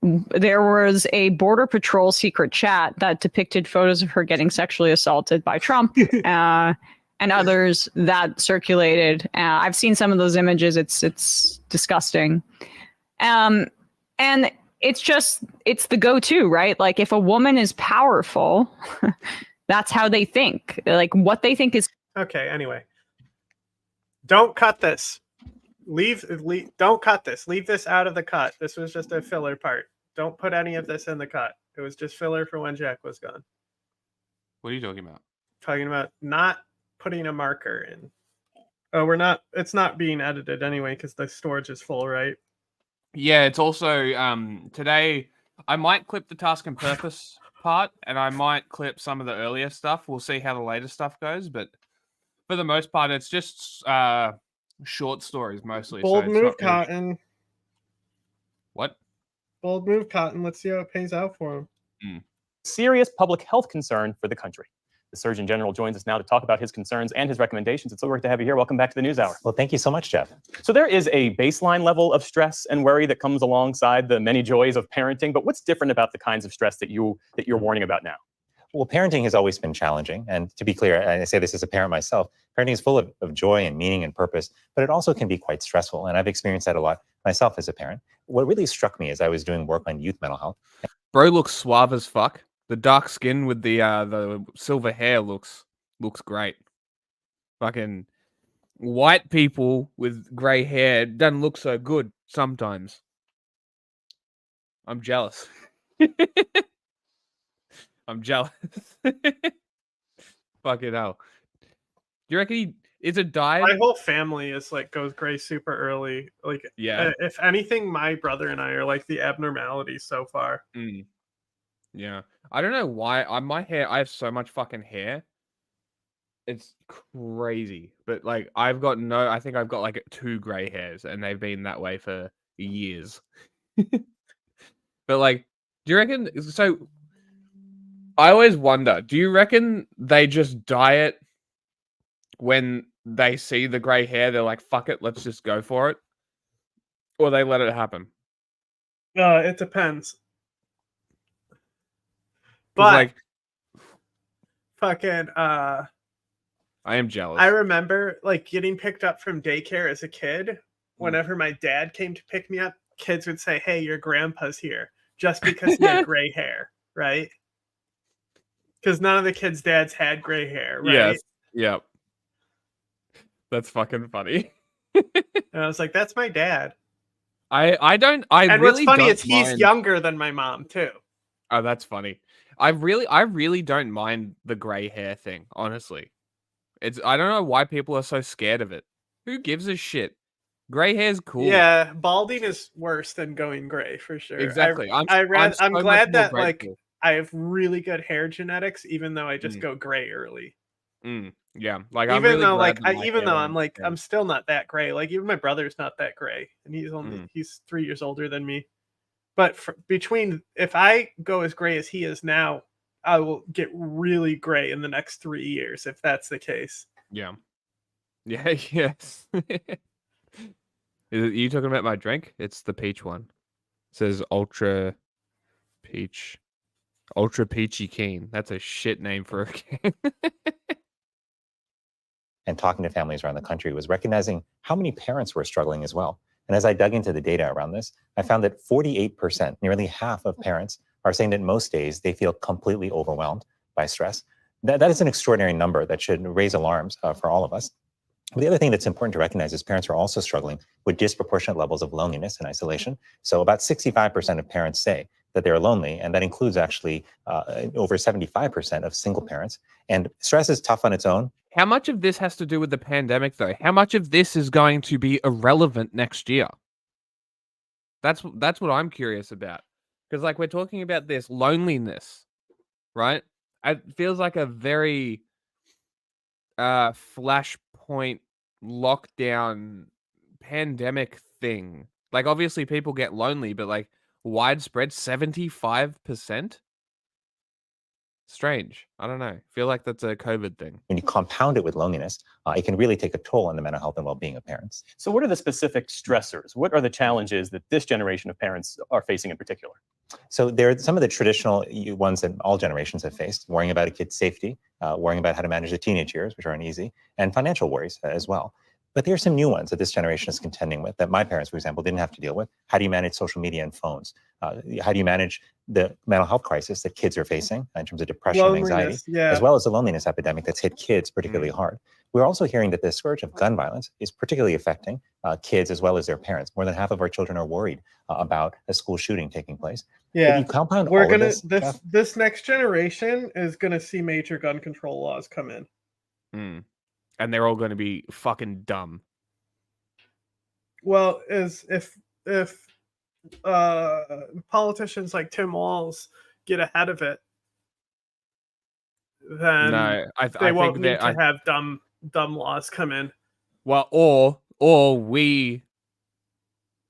There was a Border Patrol secret chat that depicted photos of her getting sexually assaulted by Trump and others that circulated. I've seen some of those images. It's disgusting. And it's the go-to, right? Like if a woman is powerful, that's how they think. Like what they think is. Okay. Anyway, don't cut this. Don't cut this. Leave this out of the cut. This was just a filler part. Don't put any of this in the cut. It was just filler for when Jack was gone. What are you talking about? Talking about not putting a marker in. Oh, it's not being edited anyway because the storage is full, right? Yeah, it's also today I might clip the task and purpose part, and I might clip some of the earlier stuff. We'll see how the later stuff goes, but for the most part, it's just short stories mostly. Bold so it's move, not really... Cotton. What? Bold move, Cotton. Let's see how it pays out for him. Serious public health concern for the country. The Surgeon General joins us now to talk about his concerns and his recommendations. It's so great to have you here. Welcome back to the NewsHour. Well, thank you so much, Jeff. So there is a baseline level of stress and worry that comes alongside the many joys of parenting. But what's different about the kinds of stress that you're warning about now? Well, parenting has always been challenging. And to be clear, and I say this as a parent myself, parenting is full of joy and meaning and purpose, but it also can be quite stressful. And I've experienced that a lot myself as a parent. What really struck me as I was doing work on youth mental health. Bro looks suave as fuck. The dark skin with the silver hair looks great. Fucking white people with gray hair doesn't look so good sometimes. I'm jealous. I'm jealous. Fucking hell. Do you reckon is it dyed? My whole family is like goes gray super early. Like, yeah. If anything, my brother and I are like the abnormalities so far. Yeah. I don't know why. My hair, I have so much fucking hair. It's crazy. But like, I think I've got like 2 gray hairs and they've been that way for years. But like, do you reckon, so I always wonder, do you reckon they just dye it when they see the gray hair? They're like, fuck it, let's just go for it. Or they let it happen? It depends. But like, fucking I am jealous. I remember like getting picked up from daycare as a kid. Whenever my dad came to pick me up, kids would say, "Hey, your grandpa's here," just because he had gray hair, right? Because none of the kids' dads had gray hair, right? Yes. Yep. That's fucking funny. And I was like, "That's my dad." And really what's funny is he's mind... younger than my mom too. Oh, that's funny. I really don't mind the gray hair thing, honestly. I don't know why people are so scared of it. Who gives a shit? Gray hair's cool. Yeah, balding is worse than going gray for sure. Exactly. I'm glad that like I have really good hair genetics, even though I just go gray early. Yeah, like even though I'm still not that gray. Like even my brother's not that gray, and he's 3 years older than me. But if I go as gray as he is now, I will get really gray in the next 3 years if that's the case. Yeah. Yeah. Yes. Are you talking about my drink? It's the peach one. It says Ultra Peachy Keen. That's a shit name for a can. And talking to families around the country was recognizing how many parents were struggling as well. And as I dug into the data around this, I found that 48%, nearly half of parents, are saying that most days they feel completely overwhelmed by stress. That is an extraordinary number that should raise alarms for all of us. But the other thing that's important to recognize is parents are also struggling with disproportionate levels of loneliness and isolation. So about 65% of parents say that they're lonely, and that includes actually over 75% of single parents. And stress is tough on its own. How much of this has to do with the pandemic, though? How much of this is going to be irrelevant next year? That's what I'm curious about. Because, like, we're talking about this loneliness, right? It feels like a very flashpoint lockdown pandemic thing. Like, obviously, people get lonely, but, like, widespread 75%? Strange. I don't know. I feel like that's a COVID thing. When you compound it with loneliness, it can really take a toll on the mental health and well-being of parents. So what are the specific stressors? What are the challenges that this generation of parents are facing in particular? So there are some of the traditional ones that all generations have faced: worrying about a kid's safety, worrying about how to manage the teenage years, which aren't easy, and financial worries as well. But there are some new ones that this generation is contending with that my parents, for example, didn't have to deal with. How do you manage social media and phones? How do you manage the mental health crisis that kids are facing in terms of depression and anxiety, as well as the loneliness epidemic that's hit kids particularly hard? We're also hearing that the scourge of gun violence is particularly affecting kids as well as their parents. More than half of our children are worried about a school shooting taking place. Yeah, if you compound all of this next generation is gonna see major gun control laws come in. And they're all going to be fucking dumb. Well, if politicians like Tim Walz get ahead of it, then no, they won't need to have dumb laws come in. Well, or or we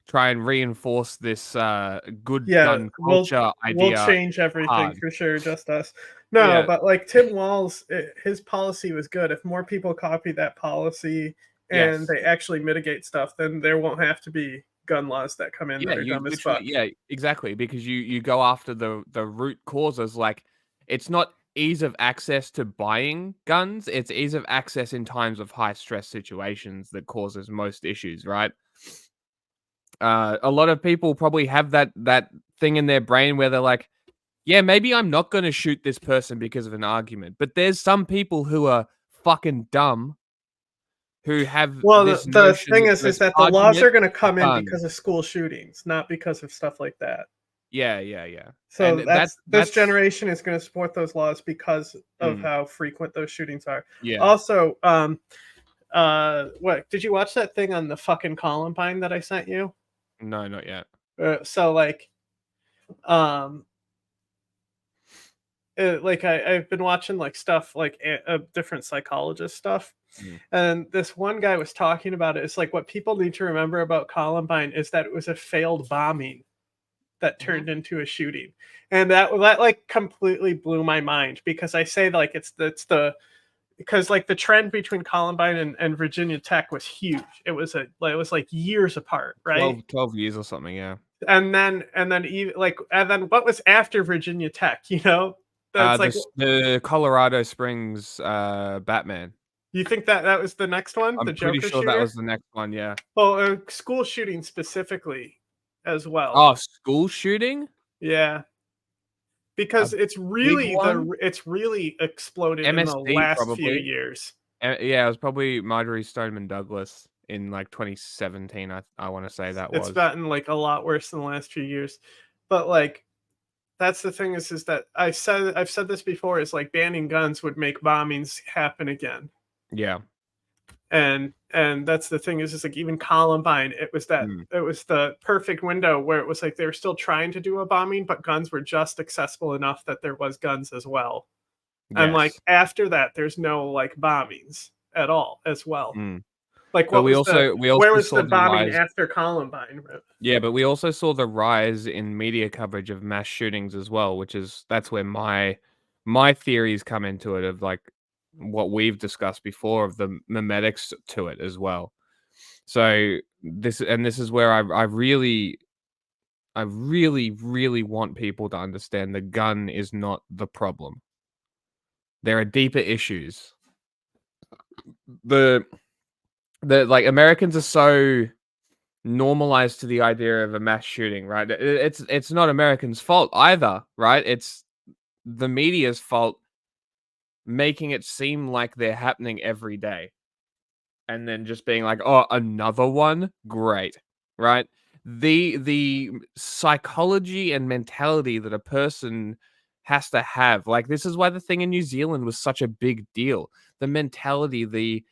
try and reinforce this good gun culture we'll idea. change everything hard. for sure, just us. No, Yeah. but like Tim Walz, his policy was good. If more people copy that policy and Yes. they actually mitigate stuff, then there won't have to be gun laws that come in Yeah, that are you dumb as literally, fuck. yeah, exactly, because you go after the root causes. Like, it's not ease of access to buying guns; it's ease of access in times of high stress situations that causes most issues, right? A lot of people probably have that thing in their brain where they're like, yeah, maybe I'm not going to shoot this person because of an argument, but there's some people who are fucking dumb who have Well, this the notion thing that is this that the laws argument are going to come in done. because of school shootings, not because of stuff like that. Yeah, yeah, yeah. So And this that's generation is going to support those laws because of Mm. how frequent those shootings are. Yeah. Also, what did you watch that thing on the fucking Columbine that I sent you? No, not yet. So like, I've been watching like stuff like different psychologist stuff, Mm. and this one guy was talking about it. It's like what people need to remember about Columbine is that it was a failed bombing that turned into a shooting, and that like completely blew my mind because I say like it's the because like the trend between Columbine and Virginia Tech was huge. It was like years apart, right? 12 years or something, yeah. And then even like and then what was after Virginia Tech? You know, that's like The Colorado Springs Batman. you think that was the next one, I'm the pretty Joker sure shooter? that was the next one, yeah. Well, school shooting specifically as well. Oh, school shooting? Yeah. Because it's really exploded in the MSD last few probably. years. Yeah, it was probably Marjorie Stoneman Douglas in like 2017. I want to say that It's was. gotten like a lot worse in the last few years. But like that's the thing is that I've said this before is like banning guns would make bombings happen again. Yeah. And that's the thing is like even Columbine, it was the perfect window where it was like they were still trying to do a bombing, but guns were just accessible enough that there was guns as well. And like Yes. after that, there's no like bombings at all as well. Mm. Like But what we was also where was saw the the bombing rise. after Columbine? Yeah, but we also saw the rise in media coverage of mass shootings as well, that's where my theories come into it of like what we've discussed before of the memetics to it as well. So this is where I really want people to understand the gun is not the problem. There are deeper issues. The like Americans are so normalized to the idea of a mass shooting, right? It's not Americans' fault either, right? It's the media's fault making it seem like they're happening every day. And then just being like, "Oh, another one? Great." Right? The psychology and mentality that a person has to have. Like this is why the thing in New Zealand was such a big deal. The mentality, the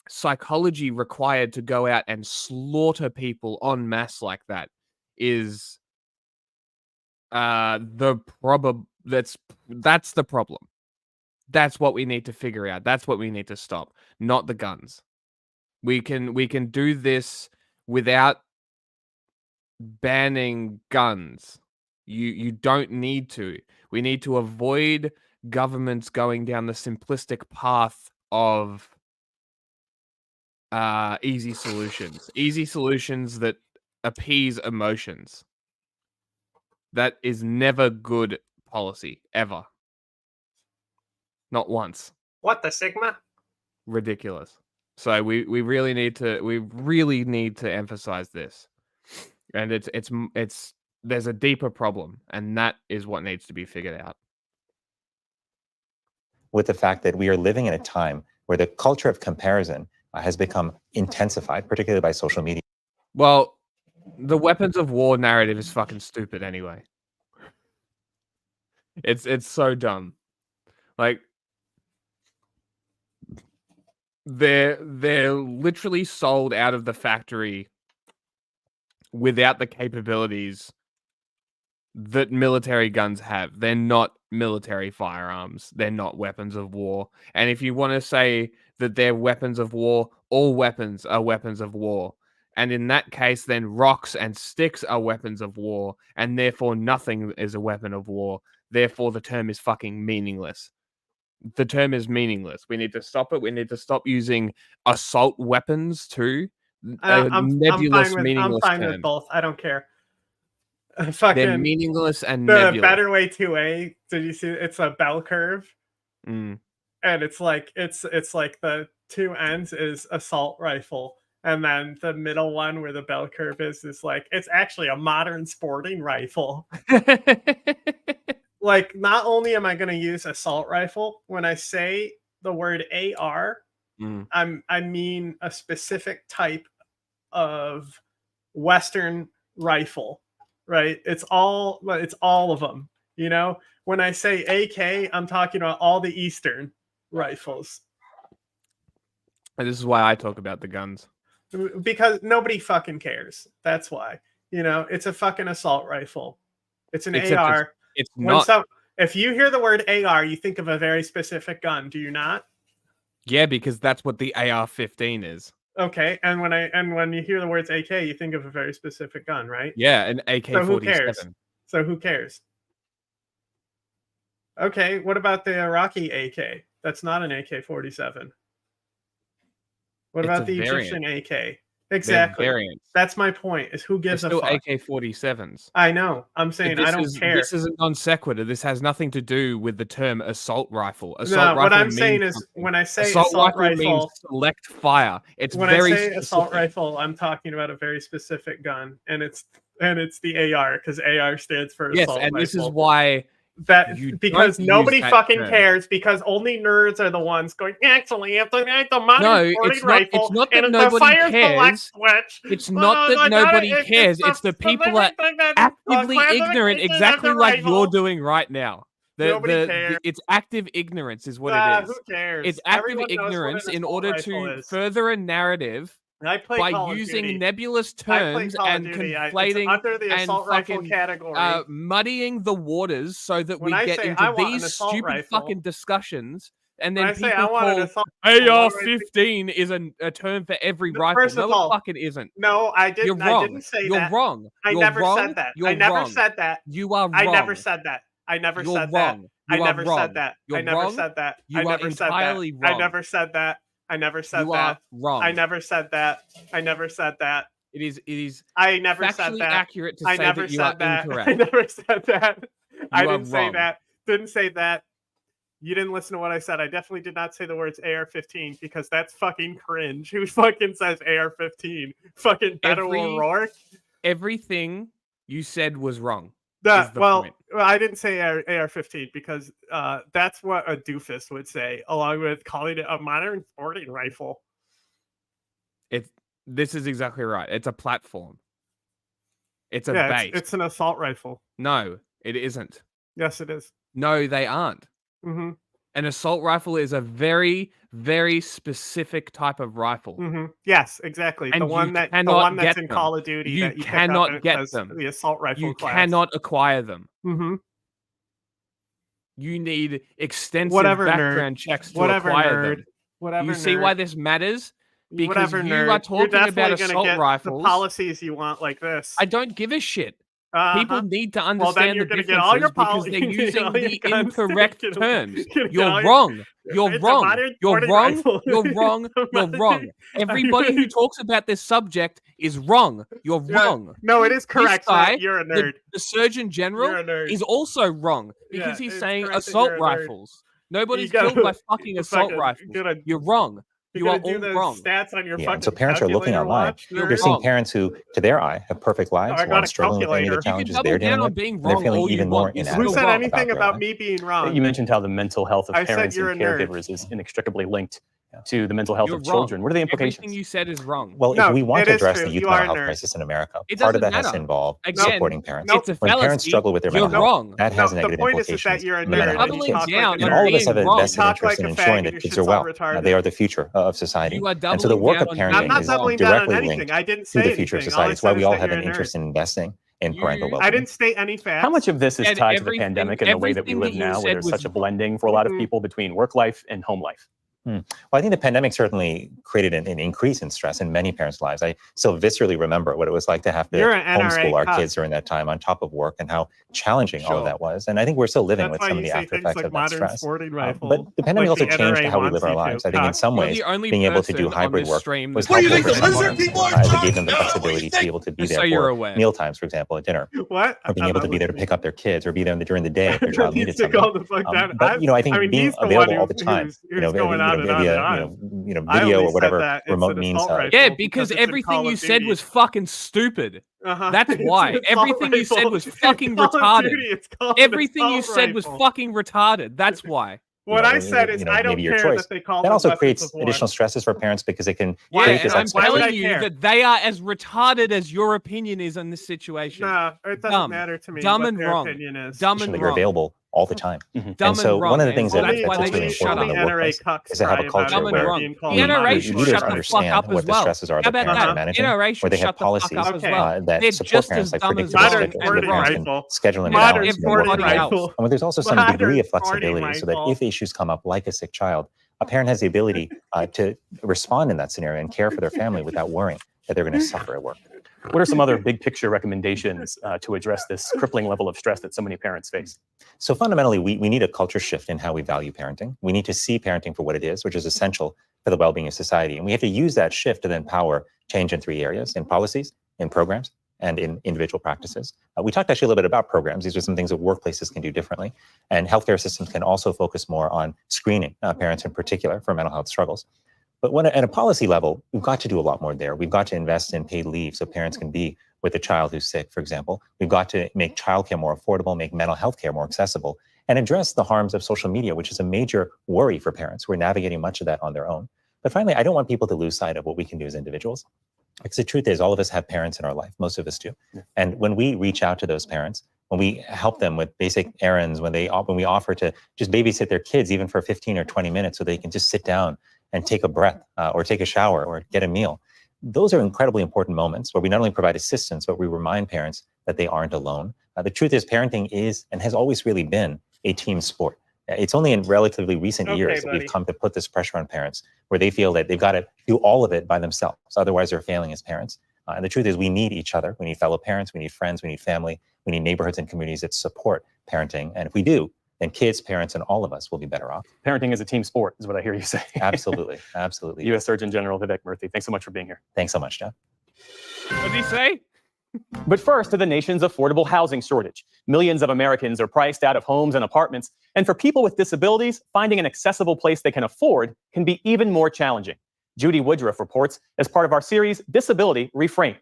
psychology required to go out and slaughter people en masse like that is the problem. That's the problem. That's what we need to figure out. That's what we need to stop, not the guns. We can do this without banning guns. You don't need to. We need to avoid governments going down the simplistic path of easy solutions that appease emotions. That is never good policy, ever. Not once. What the Sigma? Ridiculous. So we really need to emphasize this. And it's there's a deeper problem, and that is what needs to be figured out. With the fact that we are living in a time where the culture of comparison has become intensified, particularly by social media. Well, the weapons of war narrative is fucking stupid anyway. It's so dumb. Like they're literally sold out of the factory without the capabilities that military guns have. They're not military firearms. They're not weapons of war. And if you want to say that they're weapons of war, all weapons are weapons of war. And in that case, then rocks and sticks are weapons of war, and therefore nothing is a weapon of war. Therefore, the term is fucking meaningless. The term is meaningless. We need to stop it. We need to stop using assault weapons too. I'm fine with both. I don't care. They're meaningless and the nebulous. Better Way 2A. Did you see? It's a bell curve, Mm. and it's like the two ends is assault rifle, and then the middle one where the bell curve is like it's actually a modern sporting rifle. Like, not only am I going to use assault rifle when I say the word AR, I mean a specific type of Western rifle. Right, it's all of them. You know, when I say AK, I'm talking about all the Eastern rifles. And this is why I talk about the guns. Because nobody fucking cares. That's why. You know, it's a fucking assault rifle. It's an Except AR. It's not. If you hear the word AR, you think of a very specific gun. Do you not? Yeah, because that's what the AR-15 is. Okay, and when you hear the words AK, you think of a very specific gun, right? Yeah, an AK-47. So who cares? Okay, what about the Iraqi AK? That's not an AK-47. What It's about a the variant. Egyptian AK? Exactly. variants. That's my point. Is who gives They're a still fuck? AK-47s. I know. I'm saying I don't care. This is a non sequitur. This has nothing to do with the term assault rifle. What I'm saying is when I say assault rifle means select fire. It's when very I say specific. assault rifle, I'm talking about a very specific gun, and it's the AR because AR stands for Yes, assault and rifle. this is why because don't nobody use that fucking term. cares because only nerds are the ones going. Actually, if the modern No, sporting it's not. rifle It's not that and if the nobody fire select cares. switch, It's not that nobody cares. It's the people are actively ignorant, exactly like you're doing right now. Nobody cares. It's active ignorance, is what it is. Who cares? It's active Everyone knows what an ignorance in assault order rifle to is. further a narrative I play by Call of using Duty. nebulous I play terms Call of and Duty. It's conflating under the and assault rifle fucking category. muddying the waters so that When we I get say into I want an these assault stupid rifle- fucking discussions. And When then I say people I want an call assault rifle, what do I think? AR-15 is a term for every rifle. First of No, all, it fucking isn't. No, I didn't. You're wrong. I didn't say You're that. wrong. I You're never wrong. said that. You're I never wrong. said that. You are I wrong. never said that. I never You're said wrong. that. You I are never wrong. said that. You're I never wrong. said that. You I are never said that. entirely I wrong. never said that. I never said You that. are wrong. I never said that. I never said that. It is I never said factually that. accurate to I say never that you are said that. incorrect. I never said that. I You are didn't say wrong. that. Didn't say that. You didn't listen to what I said. I definitely did not say the words AR-15 because that's fucking cringe. Who fucking says AR-15? Fucking Beto O'Rourke? Everything you said was wrong. That, is the well, point. I didn't say AR-15 because that's what a doofus would say, along with calling it a modern sporting rifle. This is exactly right. It's a platform. It's a Yeah, base. it's an assault rifle. No, it isn't. Yes, it is. No, they aren't. Mm-hmm. An assault rifle is a very, very specific type of rifle. Mm-hmm. Yes, exactly. And the you one that's cannot get in them. Call of Duty. You that you pick up cannot and it get says them. The assault rifle You class. cannot acquire them. Mm-hmm. You need extensive Whatever, background nerd. checks to Whatever, acquire nerd. them. Whatever, You see nerd. why this matters? Because Whatever, you nerd. are talking You're about definitely gonna assault get rifles. the policies you want like this. I don't give a shit. People need to Well, then understand you're the gonna differences get all your because poli- they're you're gonna get using all your the guns incorrect taken. terms. You're gonna get You're all your- wrong. You're It's a wrong. modern You're sporting wrong. rifle. You're wrong. You're wrong. Everybody who talks about this subject is wrong. You're wrong. No, it is correct This guy, that you're a nerd. The Surgeon General You're a nerd. is also wrong because Yeah, he's it's saying correct that assault you're a nerd. rifles. Nobody's You gotta- killed by fucking assault fucking- rifles. You're wrong. You are do all the wrong. stats on your Yeah, fucking and so parents are looking calculator online. watch, They're nerd. seeing parents who, to their eye, have perfect lives, I who got aren't a struggling with any of the calculator. challenges double they're down dealing on with. being And they're wrong feeling all you even more want. You inadequate Who said about anything their about life. me being wrong? You mentioned how the mental health of I said parents you're and a nerd. caregivers is inextricably linked to the mental health You're of wrong. children. What are the implications? Everything you said is wrong. Well, No, if we want it to is address true. the youth You mental are a health nerd. crisis in America, It part of doesn't that has to matter. involve Again, supporting parents. it's a When parents fallacy. struggle with their You're mental health, wrong. that has No, the negative point is implications that you're a on the mental nerd health and of you doubling kids. talk down like a And on all of us being have a wrong. vested Talk interest like in a ensuring fag that and kids your are well. shit's all retarded. They are the future of society. You are And so the doubling work down of on parenting I'm not is doubling down on directly anything. linked I didn't to say the future of anything. All I society. It's why said we is all that have you're an a interest nerd. in investing in parental well-being. I didn't state any facts. How much of this is And tied to the everything- pandemic and the way that we everything live that you now, where said there's was- such a blending for a lot of people between work life and home life? Well, I think the pandemic certainly created an increase in stress in many parents' lives. I still viscerally remember what it was like to have to You're an NRA homeschool our cuck. kids during that time on top of work and how challenging all of Sure. that was. And I think we're still living That's with why some you of the say after things effects like of that modern stress. sporting rifle, But the pandemic like the also changed NRA how we live wants our you to, lives. I think in cuck. some You're ways, the only being able to do person on hybrid this work stream was that helpful thinks for that many modern parents. people are As it gave them the drunk. flexibility to be able to be Just there so you're for aware. meal times, for example, at dinner. What? Or being able to be there to pick up their kids, or be there during the day if their He child needed needs to something. call the fuck down. But I think mean, being he's the available one all the time, who's going on and on via and on. I video only or said whatever that it's remote an means. assault rifle Yeah, because because it's in everything Call you of said Duty. was fucking stupid. That's It's why. an assault Everything you said rifle. was It's fucking Call of retarded. Duty. It's called an Everything you assault said was rifle. fucking retarded. That's why. What I said is I don't maybe your care choice. that they call That them also weapons creates of war. additional stresses for parents because it can Yeah, create and this I'm expectation. telling you that they are as retarded as your opinion is on this situation. Nah, it doesn't Dumb. matter to me Dumb what and their wrong. opinion is. Dumb That and you're wrong. available all the time. Dumb And so wrong. one of the and things so that's that's why really they shut important in up. the workplace is to have a culture Dumb and where wrong. the The NRA should leaders shut the fuck understand up what as the well. stresses are How that about parents are that? managing, NRA where should they have shut the fuck policies up as well. that They're support just parents, as like dumb as predictable wrong schedules, where and parents wrong. can schedule in Modern balance everybody work and else. life. But there's also some Modern degree of sporting flexibility so that rifle. if issues come up, like a sick child, a parent has the ability to respond in that scenario and care for their family without worrying that they're going to suffer at work. What are some other big picture recommendations to address this crippling level of stress that so many parents face? So fundamentally, we need a culture shift in how we value parenting. We need to see parenting for what it is, which is essential for the well-being of society. And we have to use that shift to then power change in 3 areas: in policies, in programs, and in individual practices. We talked actually a little bit about programs. These are some things that workplaces can do differently. And healthcare systems can also focus more on screening parents in particular for mental health struggles. But at a policy level, we've got to do a lot more there. We've got to invest in paid leave so parents can be with a child who's sick, for example. We've got to make childcare more affordable, make mental health care more accessible, and address the harms of social media, which is a major worry for parents who are navigating much of that on their own. But finally, I don't want people to lose sight of what we can do as individuals. Because the truth is, all of us have parents in our life. Most of us do. Yeah. And when we reach out to those parents, when we help them with basic errands, when we offer to just babysit their kids, even for 15 or 20 minutes, so they can just sit down and take a breath or take a shower or get a meal. Those are incredibly important moments where we not only provide assistance, but we remind parents that they aren't alone. The truth is, parenting is and has always really been a team sport. It's only in relatively recent years that we've come to put this pressure on parents where they feel that they've got to do all of it by themselves. Otherwise, they're failing as parents. And the truth is, we need each other. We need fellow parents. We need friends. We need family. We need neighborhoods and communities that support parenting. And if we do, then kids, parents, and all of us will be better off. Parenting is a team sport, is what I hear you say. Absolutely. Absolutely. U.S. Surgeon General Vivek Murthy, thanks so much for being here. Thanks so much, Jeff. What did he say? But first, to the nation's affordable housing shortage. Millions of Americans are priced out of homes and apartments. And for people with disabilities, finding an accessible place they can afford can be even more challenging. Judy Woodruff reports as part of our series, Disability Reframed.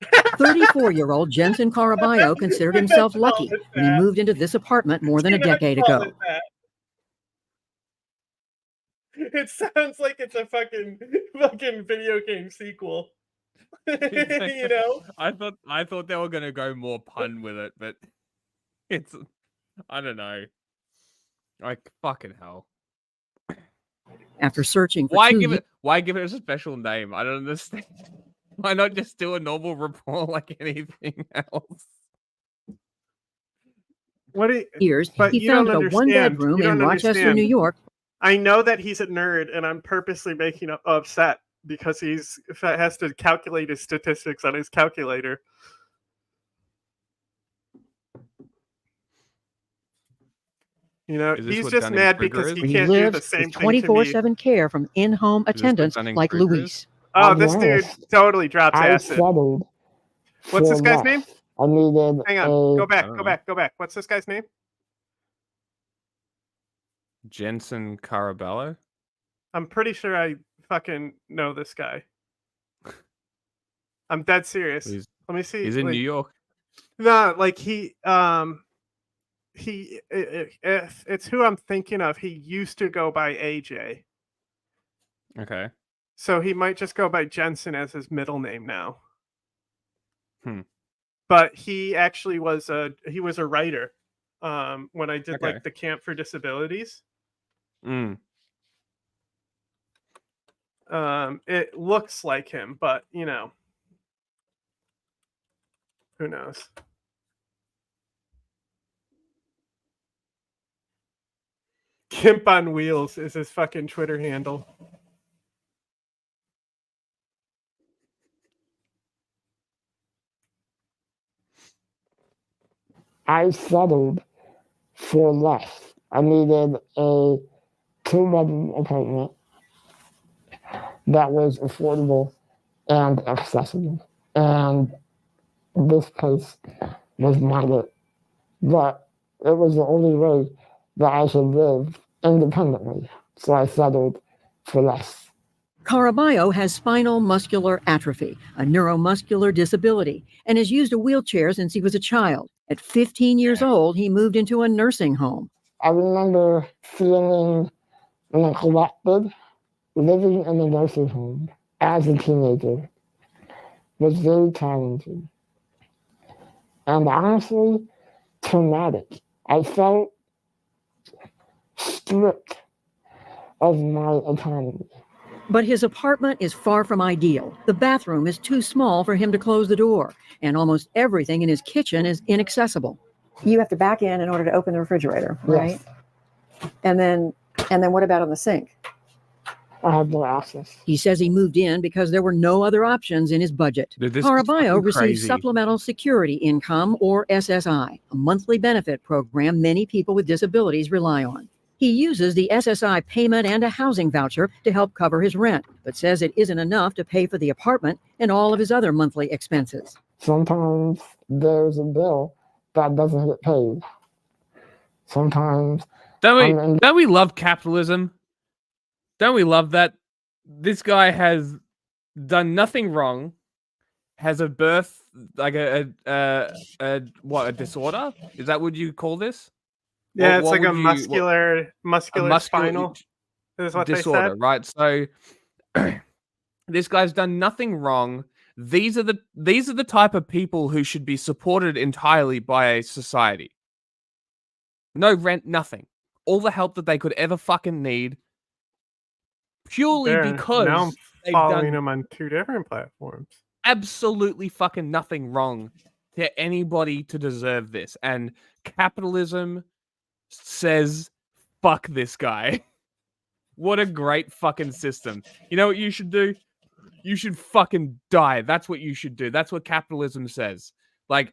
34-year-old Jensen Caraballo considered himself lucky when he moved into this apartment more than a decade ago. It sounds like it's a fucking video game sequel. You know? I thought they were gonna go more pun with it, but it's I don't know. Like fucking hell. After searching for Why 2 give years, it why give it a special name? I don't understand. Why not just do a normal report like anything else? What do he you found don't a understand. one-bedroom You don't in Rochester, understand. New York. I know that he's a nerd, and I'm purposely making him upset because has to calculate his statistics on his calculator. You know, Is this he's what just Dunning mad Kruger because is? he He can't do the lives same with thing to me. 24/7 care from in-home Is this what attendants like Dunning-Kruger is? Luis. Oh, this dude totally drops acid. studied What's this for guy's math. name? I needed Hang on. Go a back. don't Go know. back. Go back. What's this guy's name? Jensen Caraballo? I'm pretty sure I fucking know this guy. I'm dead serious. Let me see. He's in like- New York. No, like it's who I'm thinking of. He used to go by AJ. Okay. So he might just go by Jensen as his middle name now. Hmm. But he actually was a writer when I did Okay. like the Camp for Disabilities. Mm. It looks like him, but you know, who knows? Gimp on Wheels is his fucking Twitter handle. I settled for less. I needed a 2-bedroom apartment that was affordable and accessible. And this place was not it. But it was the only way that I should live independently. So I settled for less. Caraballo has spinal muscular atrophy, a neuromuscular disability, and has used a wheelchair since he was a child. At 15 years old, he moved into a nursing home. I remember feeling neglected. Living in a nursing home as a teenager was very challenging and honestly traumatic. I felt stripped of my autonomy. But his apartment is far from ideal. The bathroom is too small for him to close the door, and almost everything in his kitchen is inaccessible. You have to back in order to open the refrigerator, right? Yes. And then what about on the sink? I had no access. He says he moved in because there were no other options in his budget. Dude, this is Caraballo fucking receives crazy. Supplemental Security Income, or SSI, a monthly benefit program many people with disabilities rely on. He uses the SSI payment and a housing voucher to help cover his rent, but says it isn't enough to pay for the apartment and all of his other monthly expenses. Sometimes there's a bill that doesn't get paid. Sometimes Don't we love capitalism? Don't we love that? This guy has done nothing wrong, has a birth, like a disorder? Is that what you call this? Yeah, What- it's what like a would you- muscular spinal. Is what disorder, they said. right? So this guy's done nothing wrong. These are the type of people who should be supported entirely by a society. No rent, nothing. All the help that they could ever fucking need. Purely There, because now I'm they've following done him on 2 different platforms. absolutely fucking nothing wrong to anybody to deserve this. And capitalism says, fuck this guy. What a great fucking system. You know what you should do? You should fucking die. That's what you should do. That's what capitalism says. Like,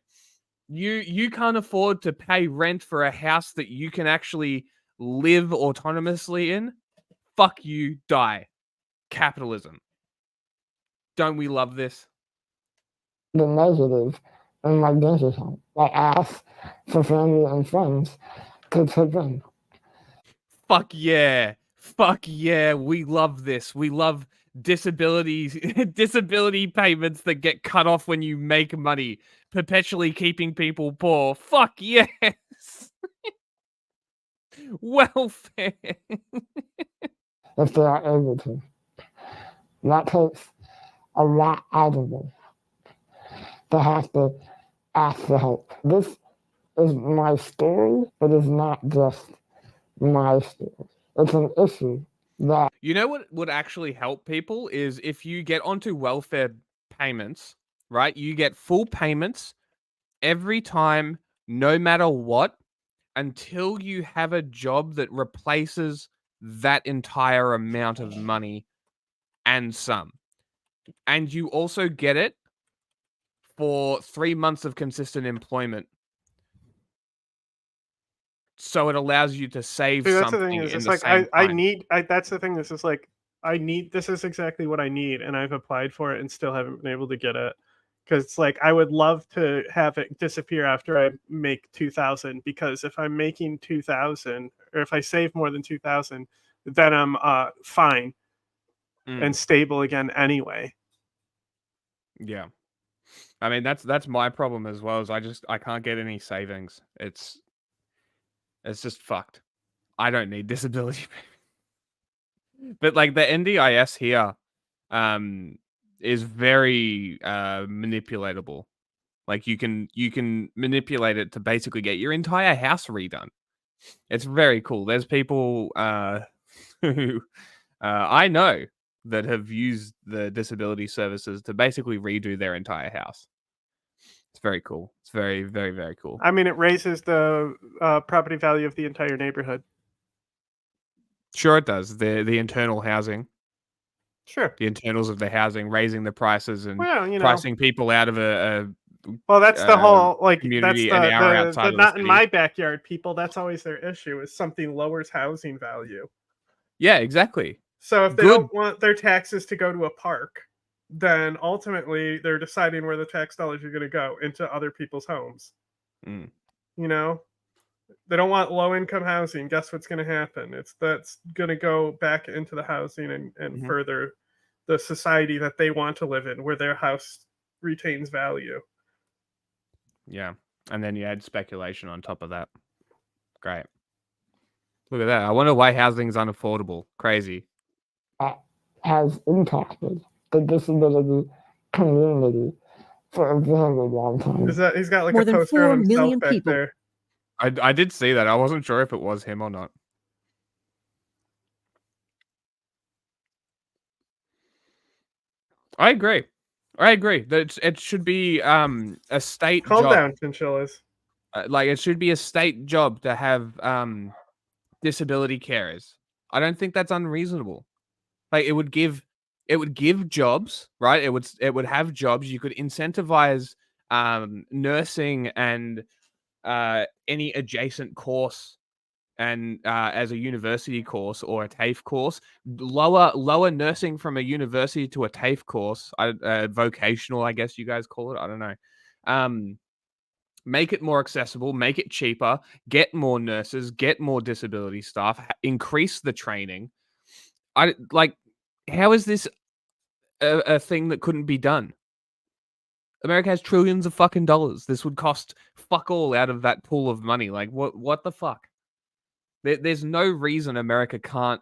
you can't afford to pay rent for a house that you can actually live autonomously in. Fuck you, die. Capitalism. Don't we love this? The negative in my bank account. I asked for family and friends to chip in. Fuck yeah. Fuck yeah. We love this. We love disability payments that get cut off when you make money, perpetually keeping people poor. Fuck yes. Welfare. If they are able to. That takes a lot out of them to have to ask for help. This is my story, but it's not just my story. It's an issue that You know what would actually help people is if you get onto welfare payments, right? You get full payments every time, no matter what, until you have a job that replaces that entire amount of money and some. And you also get it for 3 months of consistent employment. So it allows you to save See, that's the something thing is, in it's the like same time. that's the thing. This is like this is exactly what I need, and I've applied for it and still haven't been able to get it. Because it's like I would love to have it disappear after I make 2,000. Because if I'm making 2,000, or if I save more than 2,000, then I'm fine and stable again anyway. Yeah. I mean, that's my problem as well, is I can't get any savings. It's just fucked. I don't need disability. But like the NDIS here is very manipulatable. Like you can manipulate it to basically get your entire house redone. It's very cool. There's people who I know that have used the disability services to basically redo their entire house. It's very cool. It's very, very, very cool. I mean, it raises the property value of the entire neighborhood. Sure, it does. The internal housing. Sure. The internals of the housing, raising the prices and Well, you know. pricing people out of a Well, that's the whole like community that's an hour outside the of the not in city. my backyard people. That's always their issue is something lowers housing value. Yeah, exactly. So if they Good. don't want their taxes to go to a park, then ultimately they're deciding where the tax dollars are going to go into other people's homes. Mm. You know, they don't want low income housing. Guess what's going to happen? That's going to go back into the housing and further the society that they want to live in, where their house retains value. Yeah, and then you add speculation on top of that. Great. Look at that. I wonder why housing's unaffordable. Crazy. Has impacted the disability community for a very long time. Is that he's got like More a than poster 4 of himself million back people. there? I did see that. I wasn't sure if it was him or not. I agree. That it should be a state Calm job. down, chinchillas. Like it should be a state job to have disability carers. I don't think that's unreasonable. Like it would give jobs, right? It would have jobs. You could incentivize nursing and any adjacent course and as a university course or a TAFE course, lower nursing from a university to a TAFE course, vocational, I guess you guys call it. I don't know. Make it more accessible, make it cheaper, get more nurses, get more disability staff, increase the training. How is this a thing that couldn't be done? America has trillions of fucking dollars. This would cost fuck all out of that pool of money. Like what the fuck? There's no reason America can't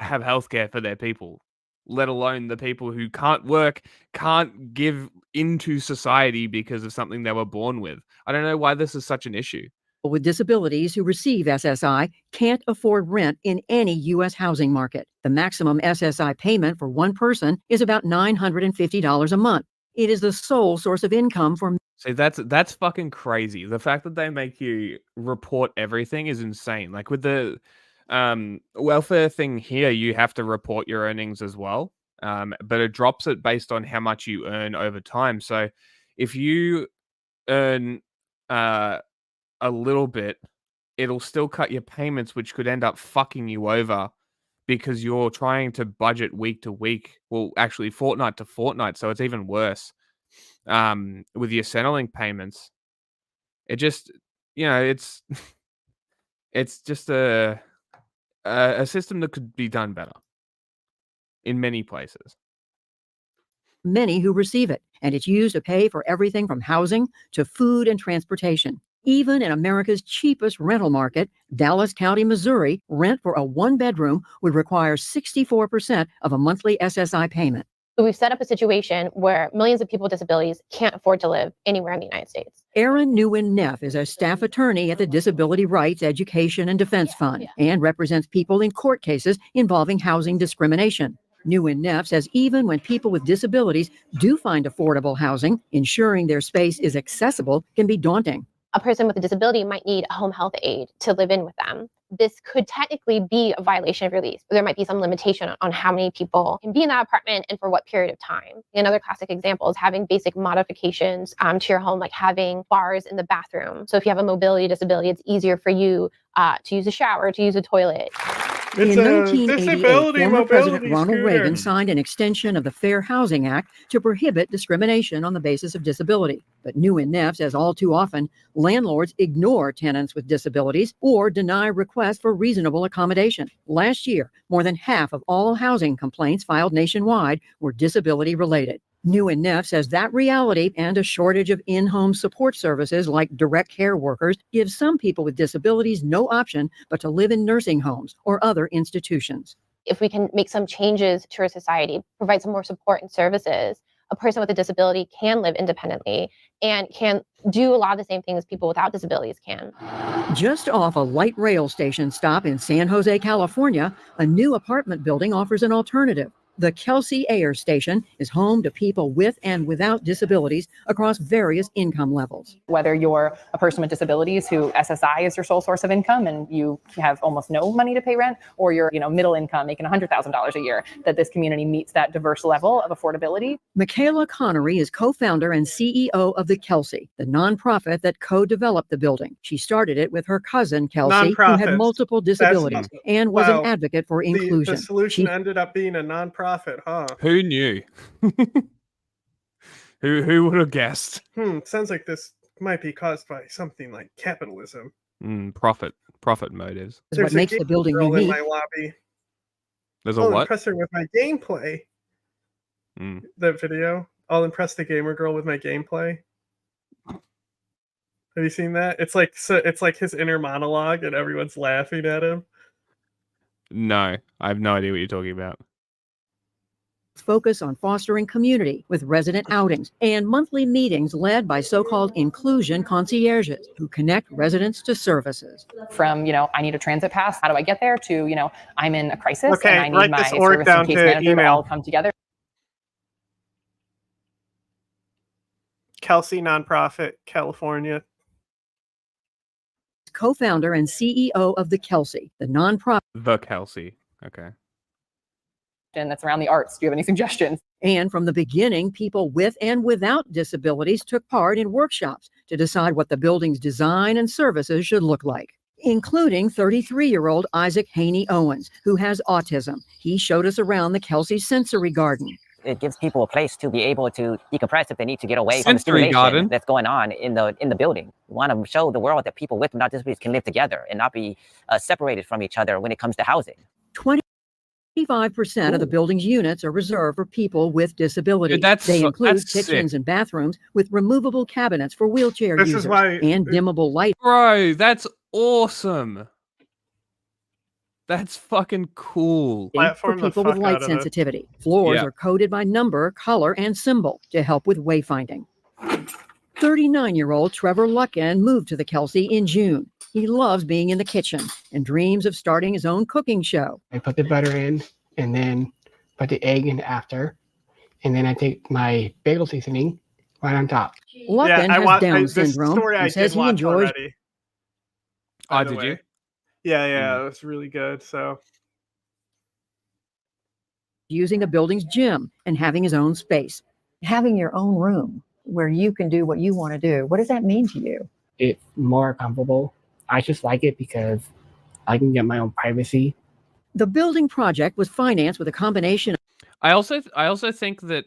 have healthcare for their people, let alone the people who can't work, can't give into society because of something they were born with. I don't know why this is such an issue. People with disabilities who receive SSI can't afford rent in any U.S. housing market. The maximum SSI payment for one person is about $950 a month. It is the sole source of income for. See, that's fucking crazy. The fact that they make you report everything is insane. Like with the welfare thing here, you have to report your earnings as well. But it drops it based on how much you earn over time. So if you earn a little bit, it'll still cut your payments, which could end up fucking you over because you're trying to budget week to week. Well, actually fortnight to fortnight. So it's even worse. With your Centrelink payments, it just, it's just a system that could be done better in many places. Many who receive it, and it's used to pay for everything from housing to food and transportation. Even in America's cheapest rental market, Dallas County, Missouri, rent for a one-bedroom would require 64% of a monthly SSI payment. So we've set up a situation where millions of people with disabilities can't afford to live anywhere in the United States. Erin Nguyen Neff is a staff attorney at the Disability Rights, Education, and Defense Fund and represents people in court cases involving housing discrimination. Nguyen Neff says even when people with disabilities do find affordable housing, ensuring their space is accessible can be daunting. A person with a disability might need a home health aide to live in with them. This could technically be a violation of your lease. There might be some limitation on how many people can be in that apartment and for what period of time. Another classic example is having basic modifications to your home, like having bars in the bathroom. So if you have a mobility disability, it's easier for you to use a shower, to use a toilet. In 1988, former President Ronald scooter. Reagan signed an extension of the Fair Housing Act to prohibit discrimination on the basis of disability. But Nguyen Neff says all too often, landlords ignore tenants with disabilities or deny requests for reasonable accommodation. Last year, more than half of all housing complaints filed nationwide were disability-related. Nguyen Neff says that reality and a shortage of in-home support services like direct care workers gives some people with disabilities no option but to live in nursing homes or other institutions. If we can make some changes to our society, provide some more support and services, a person with a disability can live independently and can do a lot of the same things people without disabilities can. Just off a light rail station stop in San Jose, California, a new apartment building offers an alternative. The Kelsey Ayer Station is home to people with and without disabilities across various income levels. Whether you're a person with disabilities who SSI is your sole source of income and you have almost no money to pay rent, or you're middle income making $100,000 a year, that this community meets that diverse level of affordability. Michaela Connery is co-founder and CEO of the Kelsey, the nonprofit that co-developed the building. She started it with her cousin Kelsey, who had Nonprofits. multiple disabilities and was an advocate for inclusion. The solution ended up being a nonprofit, huh? Who knew? Who would have guessed? Sounds like this might be caused by something like capitalism. Profit motives. Is what makes the building girl unique. in my lobby. There's a I'll what? impress her with my gameplay. That video. I'll impress the gamer girl with my gameplay. Have you seen that? It's like his inner monologue, and everyone's laughing at him. No, I have no idea what you're talking about. Focus on fostering community with resident outings and monthly meetings led by so-called inclusion concierges who connect residents to services. From, I need a transit pass, how do I get there, to, I'm in a crisis Okay, and I need write my this org service down and case to manager to email. all come together. Kelsey Nonprofit, California. Co-founder and CEO of the Kelsey, the nonprofit. The Kelsey. Okay. And that's around the arts. Do you have any suggestions? And from the beginning, people with and without disabilities took part in workshops to decide what the building's design and services should look like, including 33-year-old Isaac Haney Owens, who has autism. He showed us around the Kelsey Sensory Garden. It gives people a place to be able to decompress if they need to get away from the Sensory stimulation garden. that's going on in the building. We want to show the world that people with and without disabilities can live together and not be separated from each other when it comes to housing. 25% of the building's units are reserved for people with disabilities. Dude, that's- They include that's kitchens sick. and bathrooms with removable cabinets for wheelchair This is users why- and dimmable light. Bro, that's awesome. That's fucking cool. For Platform the people with fuck light out of it. sensitivity. Floors Yeah. are coded by number, color, and symbol to help with wayfinding. 39-year-old Trevor Luckin moved to the Kelsey in June. He loves being in the kitchen and dreams of starting his own cooking show. I put the butter in and then put the egg in after. And then I take my bagel seasoning right on top. Luckin has Down this syndrome story I and says did he watch enjoys already, by the did way. you? Yeah, it was really good. So using the building's gym and having his own space. Having your own room where you can do what you want to do. What does that mean to you? It's more comfortable. I just like it because I can get my own privacy. The building project was financed with a combination. I also think that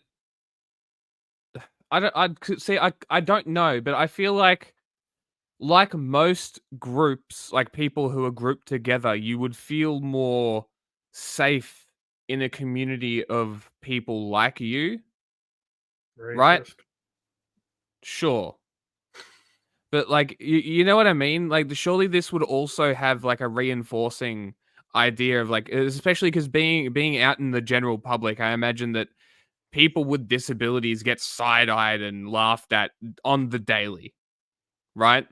I don't know, but I feel like most groups, like people who are grouped together, you would feel more safe in a community of people like you, right? Racist. Sure. But like you know what I mean? Like surely this would also have like a reinforcing idea of like, especially because being out in the general public, I imagine that people with disabilities get side-eyed and laughed at on the daily, right?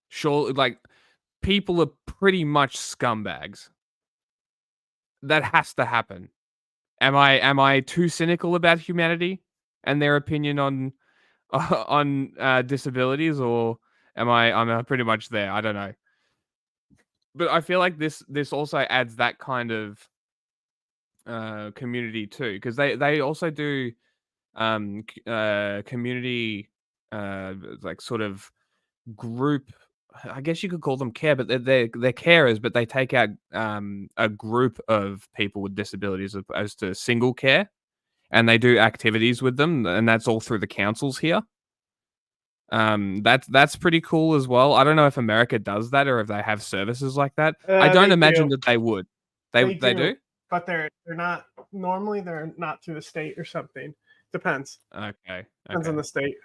Sure, like people are pretty much scumbags. That has to happen. Am I too cynical about humanity and their opinion on disabilities, or am I pretty much there? I don't know. But I feel like this also adds that kind of community too, because they also do community like sort of group. I guess you could call them care, but they're carers, but they take out a group of people with disabilities as opposed to single care, and they do activities with them, and that's all through the councils here. That's pretty cool as well. I don't know if America does that or if they have services like that. I don't They imagine do. that they would. They do? but they're not normally. They're not through the state or something. Depends. Okay. Depends on the state.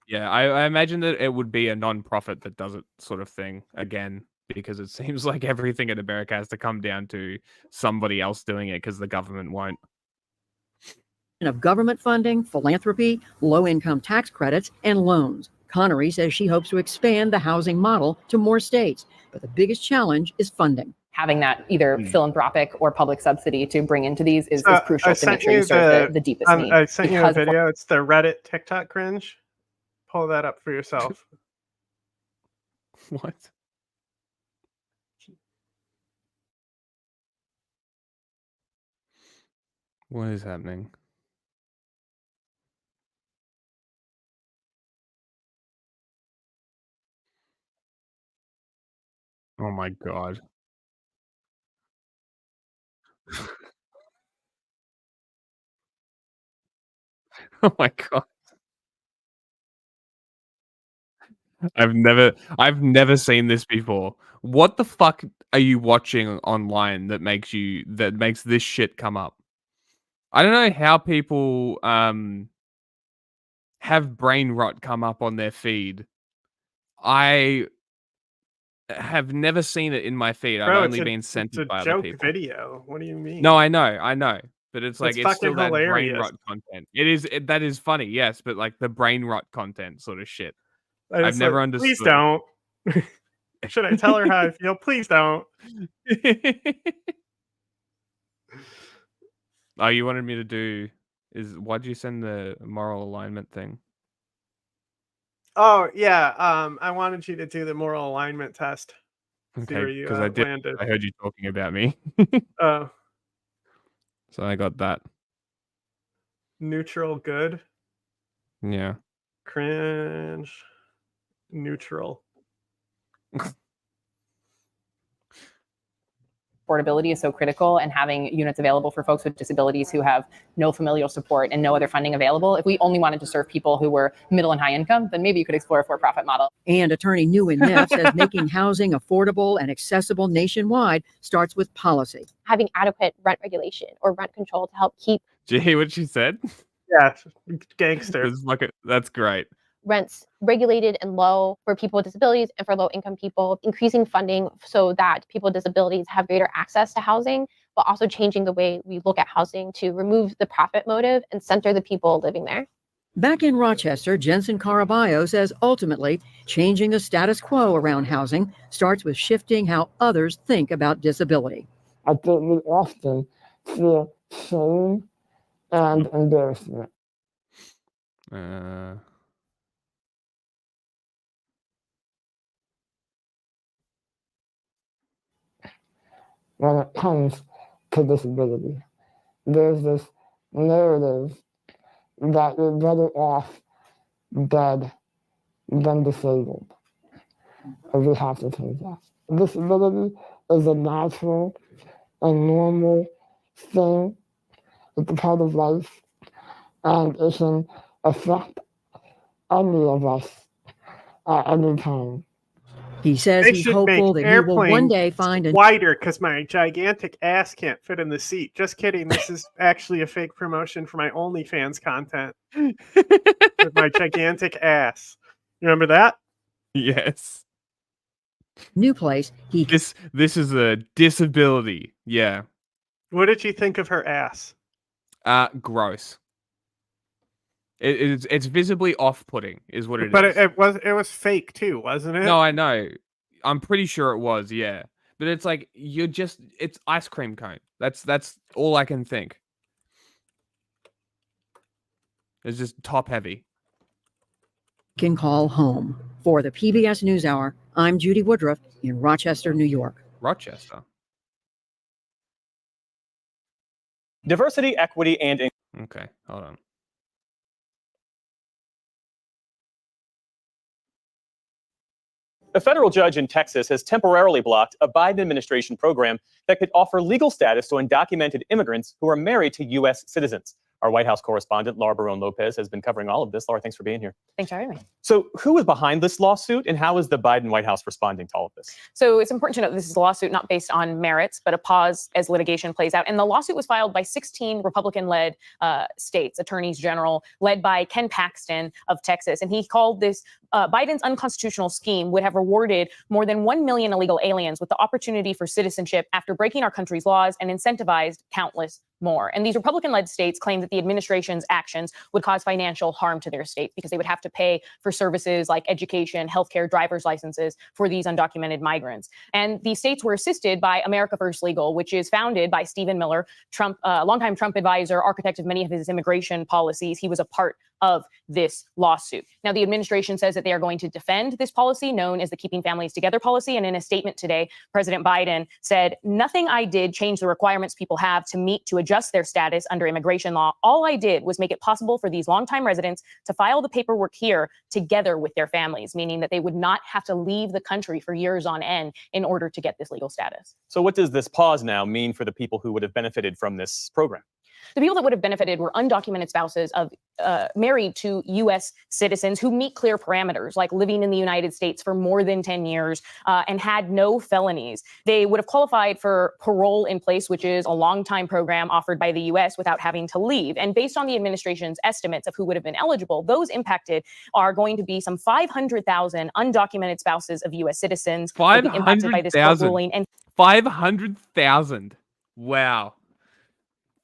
Yeah, I imagine that it would be a non-profit that does it, sort of thing, again, because it seems like everything in America has to come down to somebody else doing it because the government won't. Of government funding, philanthropy, low-income tax credits, and loans. Connery says she hopes to expand the housing model to more states, but the biggest challenge is funding. having that either philanthropic or public subsidy to bring into these is crucial to make sure you you serve the deepest need. I sent you a Because video. It's the Reddit TikTok cringe. Pull that up for yourself. What? What is happening? Oh my god. Oh my god. I've never seen this before. What the fuck are you watching online that makes this shit come up? I don't know how people have brain rot come up on their feed. I have never seen it in my feed. I've Bro, only been sent it by other joke people. video. What do you mean? No, I know. But it's like It's it's still fucking that brain hilarious. rot content. That is funny, yes, but like the brain rot content sort of shit. And I've it's never like, understood. Please don't. Should I tell her how I feel? Please don't. Oh, you wanted me to do why'd you send the moral alignment thing? Oh yeah. I wanted you to do the moral alignment test. See where Okay, you because I did. landed. I heard you talking about me. Oh. So I got that. Neutral, good. Yeah. Cringe. Neutral. affordability is so critical, and having units available for folks with disabilities who have no familial support and no other funding available. If we only wanted to serve people who were middle and high income, then maybe you could explore a for-profit model. And attorney Nguyen Neff says making housing affordable and accessible nationwide starts with policy. Having adequate rent regulation or rent control to help keep Did you hear what she said? Yeah, gangster. That's great. rents regulated and low for people with disabilities and for low income people, increasing funding so that people with disabilities have greater access to housing, but also changing the way we look at housing to remove the profit motive and center the people living there. Back in Rochester, Jensen Caraballo says ultimately changing the status quo around housing starts with shifting how others think about disability. I think we often feel shame and embarrassment. When it comes to disability, there's this narrative that you're better off dead than disabled. And we have to change that. Disability is a natural and normal thing. It's a part of life, and it can affect any of us at any time. He says They he's should hopeful make that he will one airplanes day find a wider because my gigantic ass can't fit in the seat. Just kidding. This is actually a fake promotion for my OnlyFans content with my gigantic ass. You remember that? Yes. new place. This is a disability. Yeah. What did you think of her ass? Gross. It's visibly off-putting, is what it But is. it was fake too, wasn't it? No, I know. I'm pretty sure it was, yeah. But it's like it's ice cream cone. That's all I can think. It's just top heavy. Can call home. For the PBS NewsHour, I'm Judy Woodruff in Rochester, New York. Rochester. Diversity, equity, and okay, hold on. A federal judge in Texas has temporarily blocked a Biden administration program that could offer legal status to undocumented immigrants who are married to U.S. citizens. Our White House correspondent, Laura Barone Lopez, has been covering all of this. Laura, thanks for being here. Thanks for having me. So who is behind this lawsuit, and how is the Biden White House responding to all of this? So it's important to note this is a lawsuit not based on merits, but a pause as litigation plays out. And the lawsuit was filed by 16 Republican-led states, attorneys general, led by Ken Paxton of Texas. And he called this Biden's unconstitutional scheme would have rewarded more than 1 million illegal aliens with the opportunity for citizenship after breaking our country's laws and incentivized countless more. And these Republican-led states claim that the administration's actions would cause financial harm to their states because they would have to pay for services like education, healthcare, driver's licenses for these undocumented migrants. And these states were assisted by America First Legal, which is founded by Stephen Miller, longtime Trump advisor, architect of many of his immigration policies. He was a part of this lawsuit. Now, the administration says that they are going to defend this policy known as the Keeping Families Together policy. And in a statement today, President Biden said, "Nothing I did changed the requirements people have to adjust their status under immigration law. All I did was make it possible for these longtime residents to file the paperwork here together with their families," meaning that they would not have to leave the country for years on end in order to get this legal status. So what does this pause now mean for the people who would have benefited from this program? The people that would have benefited were undocumented spouses of married to U.S. citizens who meet clear parameters, like living in the United States for more than 10 years and had no felonies. They would have qualified for parole in place, which is a long-time program offered by the U.S. without having to leave. And based on the administration's estimates of who would have been eligible, those impacted are going to be some 500,000 undocumented spouses of U.S. citizens who will be impacted by this court ruling. And 500,000. Wow.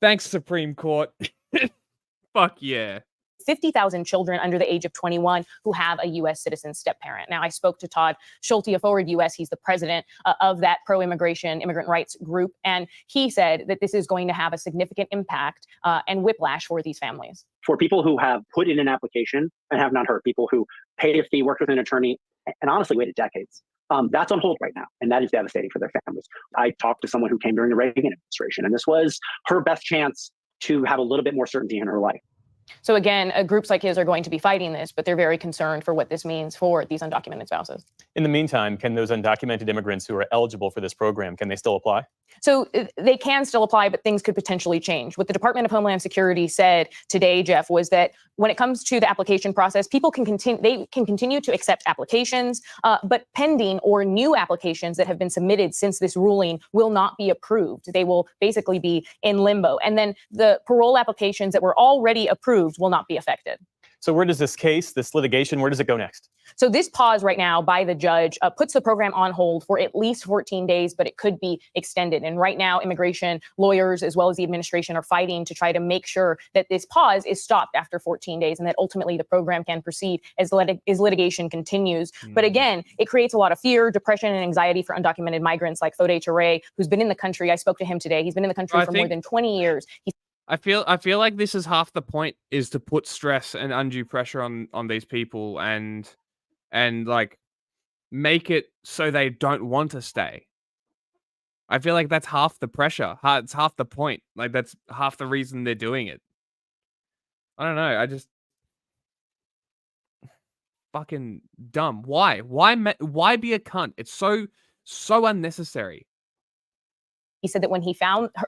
Thanks, Supreme Court. Fuck yeah. 50,000 children under the age of 21 who have a U.S. citizen step-parent. Now, I spoke to Todd Schulte of Forward U.S. He's the president of that pro-immigration immigrant rights group. And he said that this is going to have a significant impact and whiplash for these families. For people who have put in an application and have not heard, people who paid a fee, worked with an attorney, and honestly waited decades. That's on hold right now, and that is devastating for their families. I talked to someone who came during the Reagan administration, and this was her best chance to have a little bit more certainty in her life. So again, groups like his are going to be fighting this, but they're very concerned for what this means for these undocumented spouses. In the meantime, can those undocumented immigrants who are eligible for this program, can they still apply? So they can still apply, but things could potentially change. What the Department of Homeland Security said today, Jeff, was that when it comes to the application process, people can continue to accept applications, but pending or new applications that have been submitted since this ruling will not be approved. They will basically be in limbo. And then the parole applications that were already approved will not be affected. So where does this case, this litigation, where does it go next? So this pause right now by the judge puts the program on hold for at least 14 days, but it could be extended. And right now, immigration lawyers, as well as the administration, are fighting to try to make sure that this pause is stopped after 14 days and that ultimately the program can proceed as litigation continues. But again, it creates a lot of fear, depression, and anxiety for undocumented migrants like Fode Ture, who's been in the country. I spoke to him today. He's been in the country for more than 20 years. I feel like this is half the point, is to put stress and undue pressure on these people and like make it so they don't want to stay. I feel like that's half the pressure. It's half the point. Like that's half the reason they're doing it. I don't know. I just fucking dumb. Why be a cunt? It's so unnecessary. He said that when he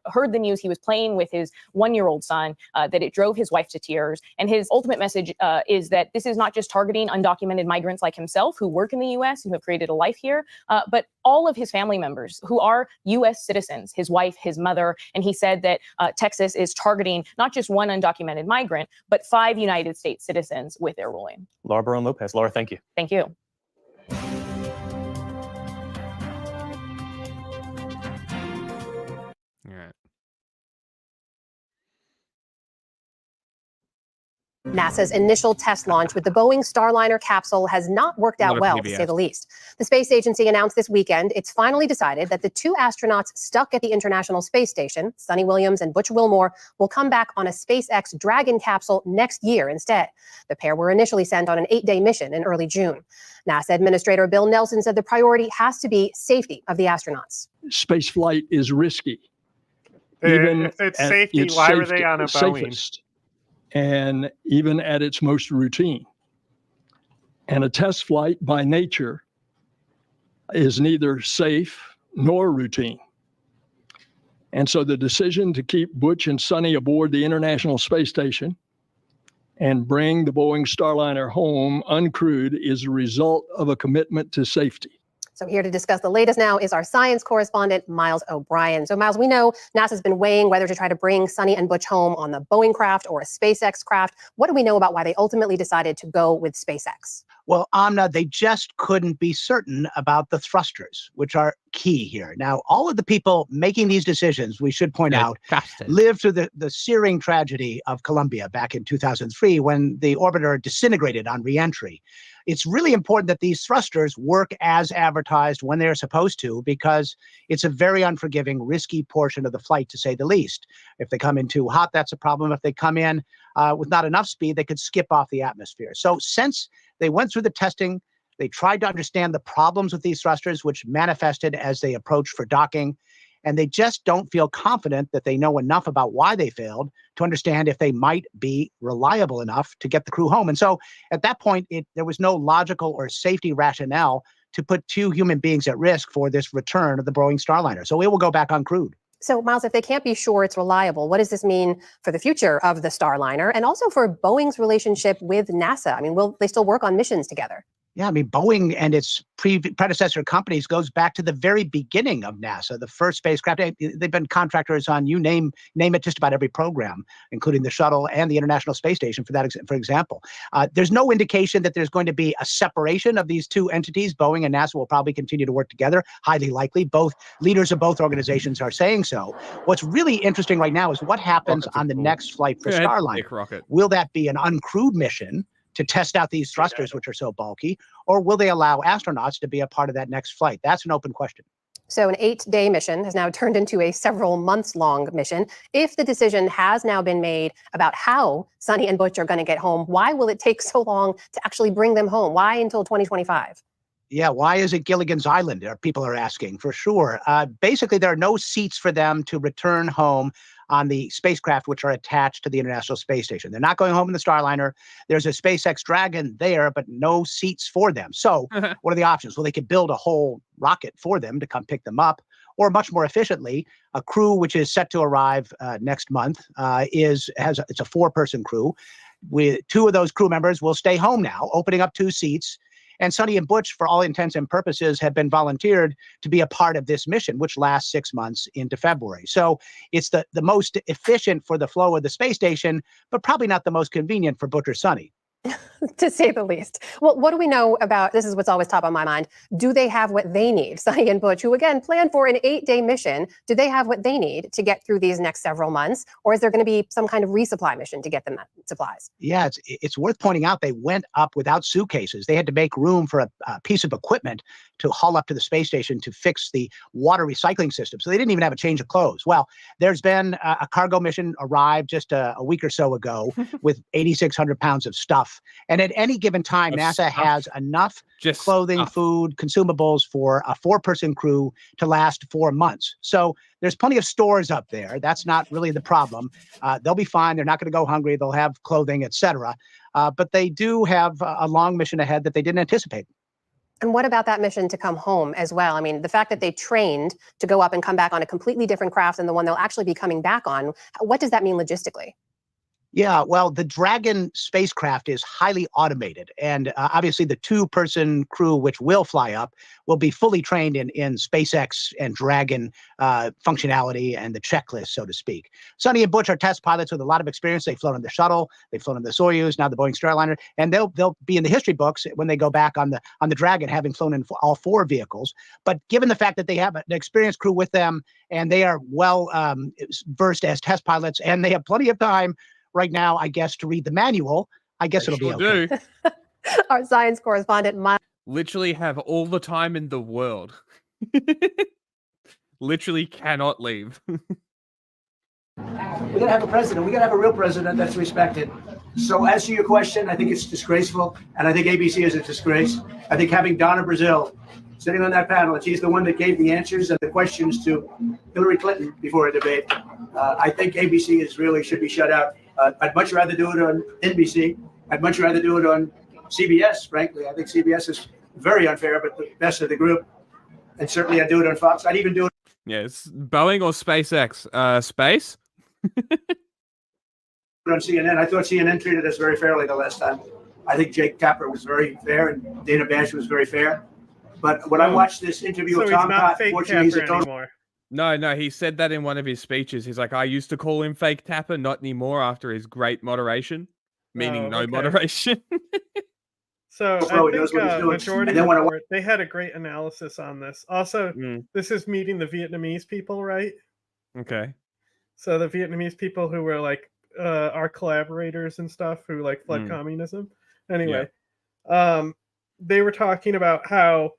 heard the news, he was playing with his 1-year-old son, that it drove his wife to tears. And his ultimate message is that this is not just targeting undocumented migrants like himself who work in the U.S. and who have created a life here, but all of his family members who are U.S. citizens, his wife, his mother. And he said that Texas is targeting not just one undocumented migrant, but 5 United States citizens with their ruling. Laura Barone Lopez. Laura, thank you. Thank you. NASA's initial test launch with the Boeing Starliner capsule has not worked out well, to say the least. The space agency announced this weekend it's finally decided that the 2 astronauts stuck at the International Space Station, Sunny Williams and Butch Wilmore, will come back on a SpaceX Dragon capsule next year instead. The pair were initially sent on an 8-day mission in early June. NASA Administrator Bill Nelson said the priority has to be safety of the astronauts. Space flight is risky. Even if it's safety, why were they on a Boeing? Safest. And even at its most routine. And a test flight by nature is neither safe nor routine. And so the decision to keep Butch and Sunny aboard the International Space Station and bring the Boeing Starliner home uncrewed is a result of a commitment to safety. So here to discuss the latest now is our science correspondent, Miles O'Brien. So Miles, we know NASA's been weighing whether to try to bring Sonny and Butch home on the Boeing craft or a SpaceX craft. What do we know about why they ultimately decided to go with SpaceX? Well, Amna, they just couldn't be certain about the thrusters, which are key here. Now, all of the people making these decisions, we should point out, lived through the searing tragedy of Columbia back in 2003 when the orbiter disintegrated on reentry. It's really important that these thrusters work as advertised when they're supposed to, because it's a very unforgiving, risky portion of the flight, to say the least. If they come in too hot, that's a problem. If they come in with not enough speed, they could skip off the atmosphere. So since they went through the testing, they tried to understand the problems with these thrusters, which manifested as they approached for docking, and they just don't feel confident that they know enough about why they failed to understand if they might be reliable enough to get the crew home. And so at that point, there was no logical or safety rationale to put two human beings at risk for this return of the Boeing Starliner. So it will go back uncrewed. So, Miles, if they can't be sure it's reliable, what does this mean for the future of the Starliner and also for Boeing's relationship with NASA? I mean, will they still work on missions together? Yeah, I mean, Boeing and its predecessor companies goes back to the very beginning of NASA, the first spacecraft. They've been contractors on, you name it, just about every program, including the shuttle and the International Space Station, for example. There's no indication that there's going to be a separation of these two entities. Boeing and NASA will probably continue to work together, highly likely. Both leaders of both organizations are saying so. What's really interesting right now is what happens on the next flight for Starliner. Will that be an uncrewed mission to test out these thrusters, which are so bulky, or will they allow astronauts to be a part of that next flight? That's an open question. So an 8-day mission has now turned into a several months long mission. If the decision has now been made about how Sonny and Butch are going to get home, why will it take so long to actually bring them home? Why until 2025? Yeah, why is it Gilligan's Island? People are asking, for sure. Basically, there are no seats for them to return home on the spacecraft which are attached to the International Space Station. They're not going home in the Starliner. There's a SpaceX Dragon there, but no seats for them. So what are the options? Well, they could build a whole rocket for them to come pick them up, or much more efficiently, a crew which is set to arrive next month it's a 4-person crew. With 2 of those crew members will stay home now, opening up 2 seats. And Sonny and Butch, for all intents and purposes, have been volunteered to be a part of this mission, which lasts 6 months into February. So it's the most efficient for the flow of the space station, but probably not the most convenient for Butch or Sonny. To say the least. Well, what do we know about, this is what's always top on my mind, do they have what they need? Sonny and Butch, who again plan for an 8-day mission, do they have what they need to get through these next several months? Or is there going to be some kind of resupply mission to get them that supplies? Yeah, it's worth pointing out they went up without suitcases. They had to make room for a piece of equipment to haul up to the space station to fix the water recycling system. So they didn't even have a change of clothes. Well, there's been a cargo mission arrived just a week or so ago with 8,600 pounds of stuff. And at any given time, NASA has enough clothing, food, consumables for a 4-person crew to last 4 months. So there's plenty of stores up there. That's not really the problem. They'll be fine. They're not going to go hungry. They'll have clothing, etc. But they do have a long mission ahead that they didn't anticipate. And what about that mission to come home as well? I mean, the fact that they trained to go up and come back on a completely different craft than the one they'll actually be coming back on, what does that mean logistically? Yeah, well, the Dragon spacecraft is highly automated. And obviously the 2-person crew, which will fly up, will be fully trained in SpaceX and Dragon functionality and the checklist, so to speak. Sonny and Butch are test pilots with a lot of experience. They've flown on the shuttle, they've flown on the Soyuz, now the Boeing Starliner, and they'll be in the history books when they go back on the Dragon, having flown in all 4 vehicles. But given the fact that they have an experienced crew with them, and they are well versed as test pilots, and they have plenty of time right now, I guess, to read the manual, I guess it'll be okay. Our science correspondent, literally have all the time in the world. Literally cannot leave. We gotta have a president. We gotta have a real president that's respected. So as to your question, I think it's disgraceful, and I think ABC is a disgrace. I think having Donna Brazile sitting on that panel, and she's the one that gave the answers and the questions to Hillary Clinton before a debate. I think ABC should be shut out. I'd much rather do it on NBC. I'd much rather do it on CBS, frankly. I think CBS is very unfair, but the best of the group. And certainly I'd do it on Fox. I'd even do it. Yeah, it's Boeing or SpaceX. Space? On CNN. I thought CNN treated us very fairly the last time. I think Jake Tapper was very fair and Dana Bash was very fair. But when I watched this interview So of he's Tom not Cotton, fake fortunately, he's a Tapper total. anymore. No, he said that in one of his speeches. He's like, I used to call him fake Tapper, not anymore after his great moderation, meaning no okay. moderation. So Bro, I he knows think what he's doing. Majority And then when I Report, they had a great analysis on this. Also, this is meeting the Vietnamese people, right? Okay. So the Vietnamese people who were like our collaborators and stuff who like fled communism. Anyway, they were talking about how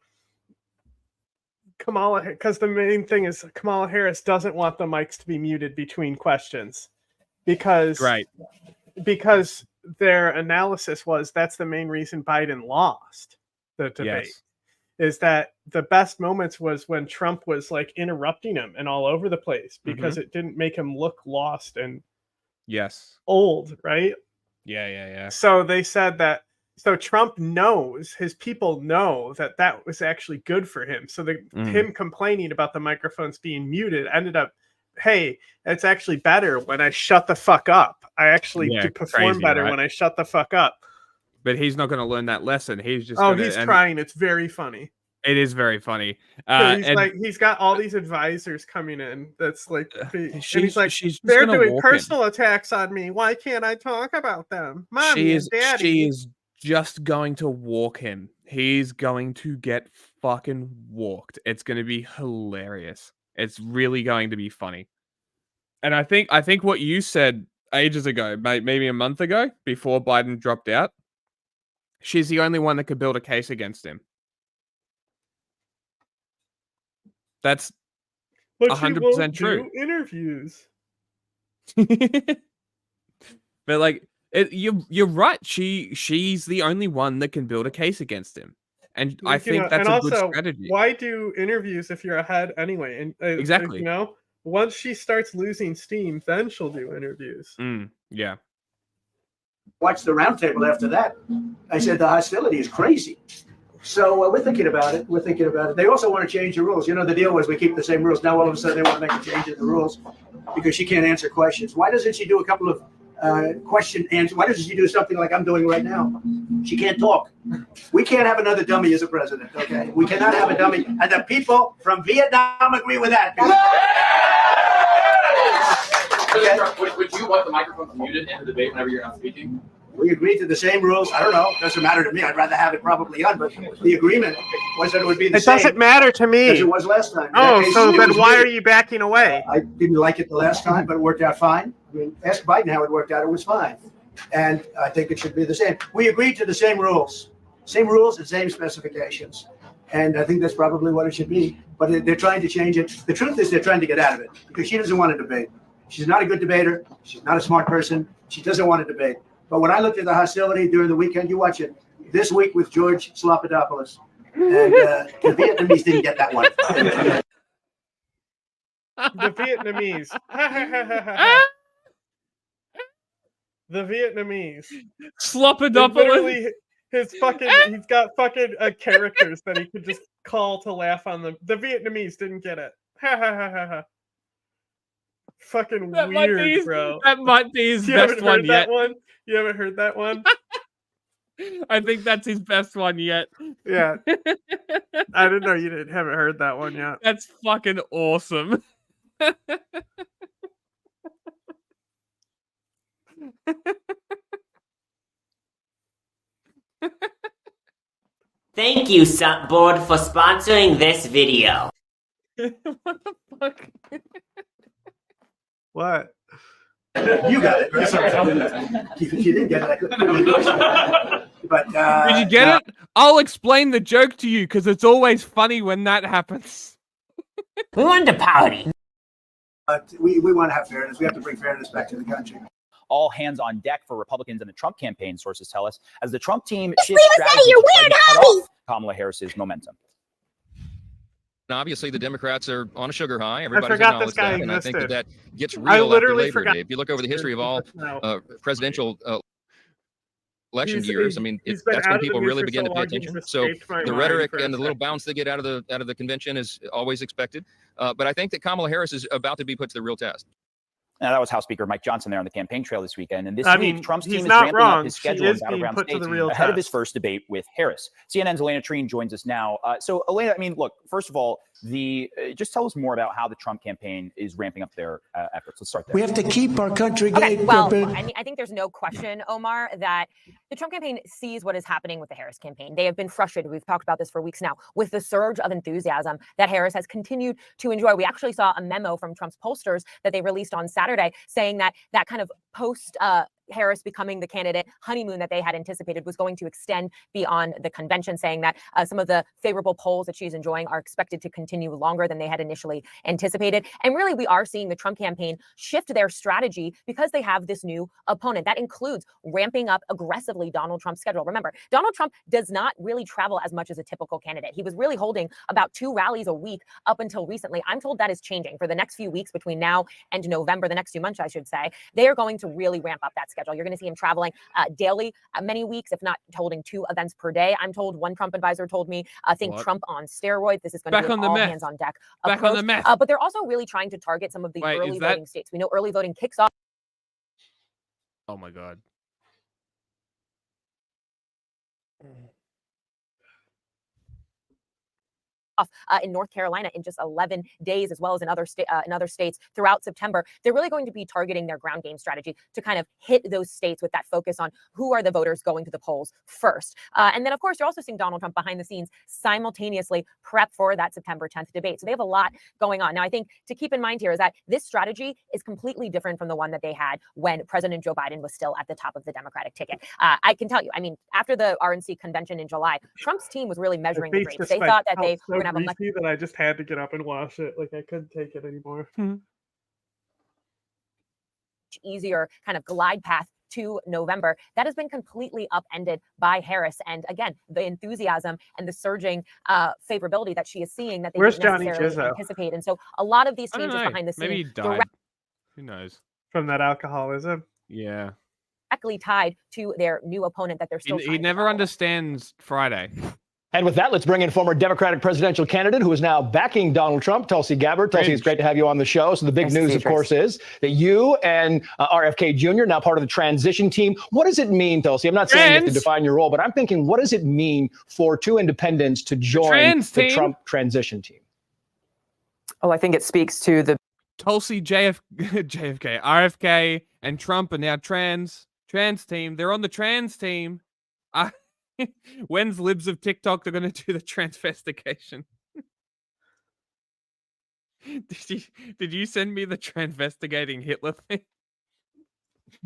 Kamala, because the main thing is Kamala Harris doesn't want the mics to be muted between questions because their analysis was that's the main reason Biden lost the debate. Yes. Is that the best moments was when Trump was like interrupting him and all over the place because it didn't make him look lost and old, right? Yeah. So they said that. So Trump knows, his people know that that was actually good for him. So him complaining about the microphones being muted ended up, hey, it's actually better when I shut the fuck up. I actually do perform better when I shut the fuck up. But he's not going to learn that lesson. He's just he's trying. It's very funny. It is very funny. He's got all these advisors coming in. That's like, she's they're gonna doing walk personal attacks on me. Why can't I talk about them, mommy and daddy? She is just going to walk him. He's going to get fucking walked. It's going to be hilarious. It's really going to be funny. And I think what you said ages ago, maybe a month ago, before Biden dropped out, she's the only one that could build a case against him. That's 100% true. Interviews. But like, you're right. She's the only one that can build a case against him, and I think that's a good strategy. Why do interviews if you're ahead anyway? And exactly, you know, once she starts losing steam, then she'll do interviews. Yeah. Watch the roundtable after that. I said the hostility is crazy. So we're thinking about it. They also want to change the rules. You know, the deal was we keep the same rules. Now all of a sudden they want to make a change in the rules because she can't answer questions. Why doesn't she do a couple of question answer? Why doesn't she do something like I'm doing right now? She can't talk. We can't have another dummy as a president. Okay, we cannot have a dummy, and the people from Vietnam agree with that. Okay. Would you want the microphone muted in the debate whenever you're not speaking? We agreed to the same rules. I don't know. Doesn't matter to me. I'd rather have it probably on, but the agreement was that it would be the same. It doesn't matter to me. As it was last time. Oh, so then why are you backing away? I didn't like it the last time, but it worked out fine. I mean, ask Biden how it worked out. It was fine. And I think it should be the same. We agreed to the same rules. Same rules and same specifications. And I think that's probably what it should be. But they're trying to change it. The truth is they're trying to get out of it because she doesn't want to debate. She's not a good debater. She's not a smart person. She doesn't want to debate. But when I looked at the hostility during the weekend, you watch it this week with George Slopapadopoulos, and the Vietnamese didn't get that one. The Vietnamese. The Vietnamese. Slopapadopoulos. He's got fucking characters that he could just call to laugh on them. The Vietnamese didn't get it. Fucking that weird, bro. That might be his best one yet. You haven't heard that one? I think that's his best one yet. Yeah. I didn't know you haven't heard that one yet. That's fucking awesome. Thank you, Board, for sponsoring this video. What the fuck? What? You got it. If you didn't get it, I couldn't. But did you get it? I'll explain the joke to you because it's always funny when that happens. We want to party. We want to have fairness. We have to bring fairness back to the country. All hands on deck for Republicans in the Trump campaign, sources tell us, as the Trump team shifts strategy to try to cut off Kamala Harris's momentum. Obviously, the Democrats are on a sugar high. Everybody's forgot acknowledged this guy that, and I think existed. that gets I real after literally Labor forgot. Day. If you look over the history of all presidential election He's- years, I mean, he's been that's out when of the people news really for begin so to pay long, he's attention. just So escaped my the mind rhetoric for a and the little second. bounce they get out of the convention is always expected. But I think that Kamala Harris is about to be put to the real test. Now, that was House Speaker Mike Johnson there on the campaign trail this weekend. And this I week, mean, Trump's he's team is not ramping up wrong. his She schedule in is being battleground put to states the real ahead of his test. first debate with Harris. CNN's Elena Treen joins us now. So, Elena, I mean, look, first of all, just tell us more about how the Trump campaign is ramping up their efforts. Let's start there. We have to keep our country Okay, gay. well, I mean, I think there's no question, Omar, that the Trump campaign sees what is happening with the Harris campaign. They have been frustrated. We've talked about this for weeks now with the surge of enthusiasm that Harris has continued to enjoy. We actually saw a memo from Trump's pollsters that they released on Saturday saying that that kind of post Harris becoming the candidate honeymoon that they had anticipated was going to extend beyond the convention, saying that some of the favorable polls that she's enjoying are expected to continue longer than they had initially anticipated. And really, we are seeing the Trump campaign shift their strategy because they have this new opponent. That includes ramping up aggressively Donald Trump's schedule. Remember, Donald Trump does not really travel as much as a typical candidate. He was really holding about 2 rallies a week up until recently. I'm told that is changing for the next few weeks between now and November, the next few months, I should say. They are going to really ramp up that schedule. You're going to see him traveling daily, many weeks, if not holding 2 events per day. I'm told one Trump advisor told me, think Trump on steroids. This is going to be an all hands on deck approach. Back on the meth. But they're also really trying to target some of the early voting states. We know early voting kicks off. Oh my God. In North Carolina in just 11 days, as well as in other states throughout September. They're really going to be targeting their ground game strategy to kind of hit those states with that focus on who are the voters going to the polls first. And then, of course, you're also seeing Donald Trump behind the scenes simultaneously prep for that September 10th debate. So they have a lot going on. Now, I think to keep in mind here is that this strategy is completely different from the one that they had when President Joe Biden was still at the top of the Democratic ticket. I can tell you, I mean, after the RNC convention in July, Trump's team was really measuring the drapes. They thought that they were going to have a much that I just had to get up and watch it. Like I couldn't take it anymore. easier kind of glide path to November. That has been completely upended by Harris. And again, the enthusiasm and the surging favorability that she is seeing that they Where's didn't Johnny necessarily Jizzo? anticipate. And so a lot of these I don't changes know. behind the Maybe he scenes died. Who knows? From that alcoholism. Yeah. directly tied to their new opponent that they're still He trying to never understands Friday. And with that, let's bring in former Democratic presidential candidate who is now backing Donald Trump, Tulsi Gabbard. Tulsi, it's great to have you on the show. So the big news, of course, is that you and RFK Jr. now part of the transition team. What does it mean, Tulsi? I'm not saying you have to define your role, but I'm thinking, what does it mean for 2 independents to join the Trump transition team? Oh, I think it speaks to the Tulsi, JFK, RFK, and Trump are now trans team. They're on the trans team. When's libs of TikTok they're going to do the transvestigation? Did you send me the transvestigating Hitler thing?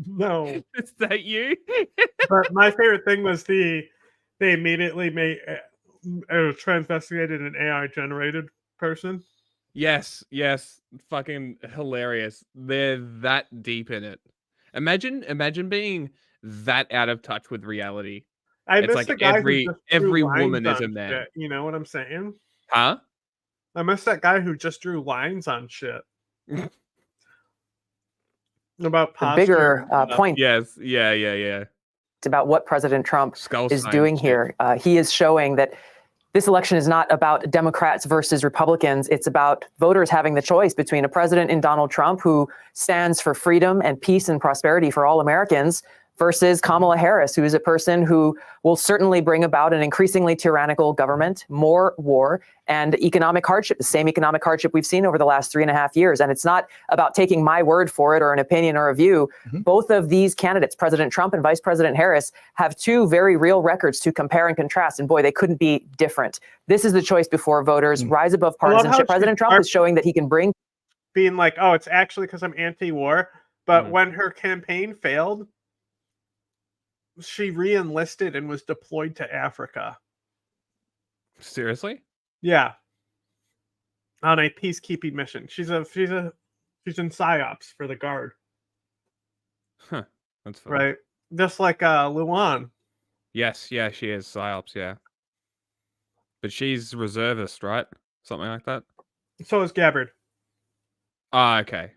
No. Is that you? But my favorite thing was they immediately made transvestigated an AI generated person. Yes. Fucking hilarious. They're that deep in it. Imagine being that out of touch with reality. I It's miss like the guy every who just drew woman lines is a on man. shit, you know what I'm saying? Huh? I miss that guy who just drew lines on shit. About The bigger point. Yes. Yeah. It's about what President Trump is sign doing shit. here. He is showing that this election is not about Democrats versus Republicans. It's about voters having the choice between a president in Donald Trump who stands for freedom and peace and prosperity for all Americans versus Kamala Harris, who is a person who will certainly bring about an increasingly tyrannical government, more war, and economic hardship, the same economic hardship we've seen over the last 3.5 years. And it's not about taking my word for it or an opinion or a view. Both of these candidates, President Trump and Vice President Harris, have 2 very real records to compare and contrast. And boy, they couldn't be different. This is the choice before voters. Rise above partisanship. President Trump is showing that he can bring... Being like, oh, it's actually because I'm anti-war. But when her campaign failed, she re-enlisted and was deployed to Africa. Seriously? Yeah. On a peacekeeping mission. She's in PsyOps for the Guard. Huh. That's funny. Right. Just like Luan. Yes, yeah, she is PsyOps, yeah. But she's reservist, right? Something like that. So is Gabbard. Ah, okay.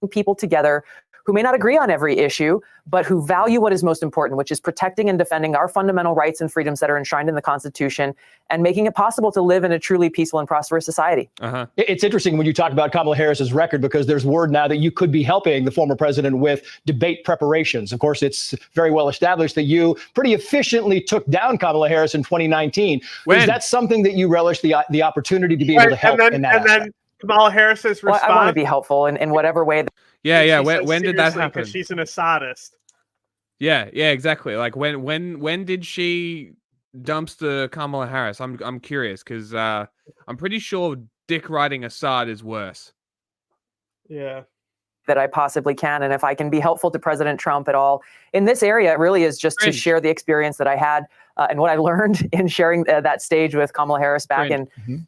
people together who may not agree on every issue, but who value what is most important, which is protecting and defending our fundamental rights and freedoms that are enshrined in the Constitution and making it possible to live in a truly peaceful and prosperous society. It's interesting when you talk about Kamala Harris's record, because there's word now that you could be helping the former president with debate preparations. Of course, it's very well established that you pretty efficiently took down Kamala Harris in 2019. Is that something that you relish, the opportunity to be able to help in that aspect? Then Kamala Harris's response. I want to be helpful in whatever way. Yeah. When did that happen? Because she's an Assadist. Yeah, exactly. Like when did she dumpster Kamala Harris? I'm curious because I'm pretty sure dick riding Assad is worse. Yeah. That I possibly can. And if I can be helpful to President Trump at all in this area, it really is just to share the experience that I had and what I learned in sharing that stage with Kamala Harris back in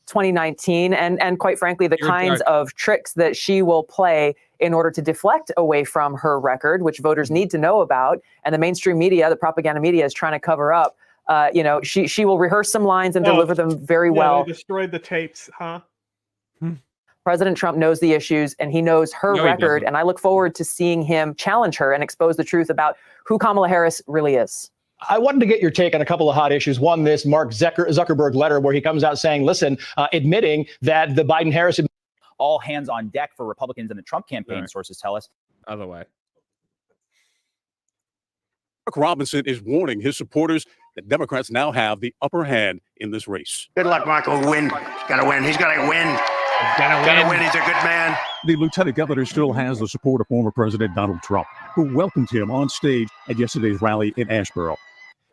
2019. And quite frankly, the kinds of tricks that she will play in order to deflect away from her record, which voters need to know about. And the mainstream media, the propaganda media, is trying to cover up. She will rehearse some lines and deliver them very well. They destroyed the tapes, huh? President Trump knows the issues and he knows her record. And I look forward to seeing him challenge her and expose the truth about who Kamala Harris really is. I wanted to get your take on a couple of hot issues. One, this Mark Zuckerberg letter where he comes out saying, listen, admitting that the Biden-Harris. All hands on deck for Republicans in the Trump campaign, sources tell us. Other way. Mark Robinson is warning his supporters that Democrats now have the upper hand in this race. Good luck, Michael. Win. He's got to win. He's got to win. Gotta win. He's a good man. The lieutenant governor still has the support of former President Donald Trump, who welcomed him on stage at yesterday's rally in Asheboro.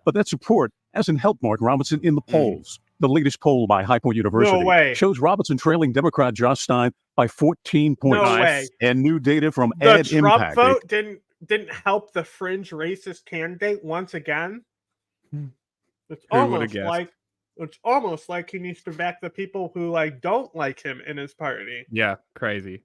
But that support hasn't helped Mark Robinson in the polls. The latest poll by High Point University shows Robinson trailing Democrat Josh Stein by 14 points. No way. And new data from The Ad Trump Impact. vote didn't help the fringe racist candidate once again. It's almost like he needs to back the people who don't like him in his party. Yeah, crazy.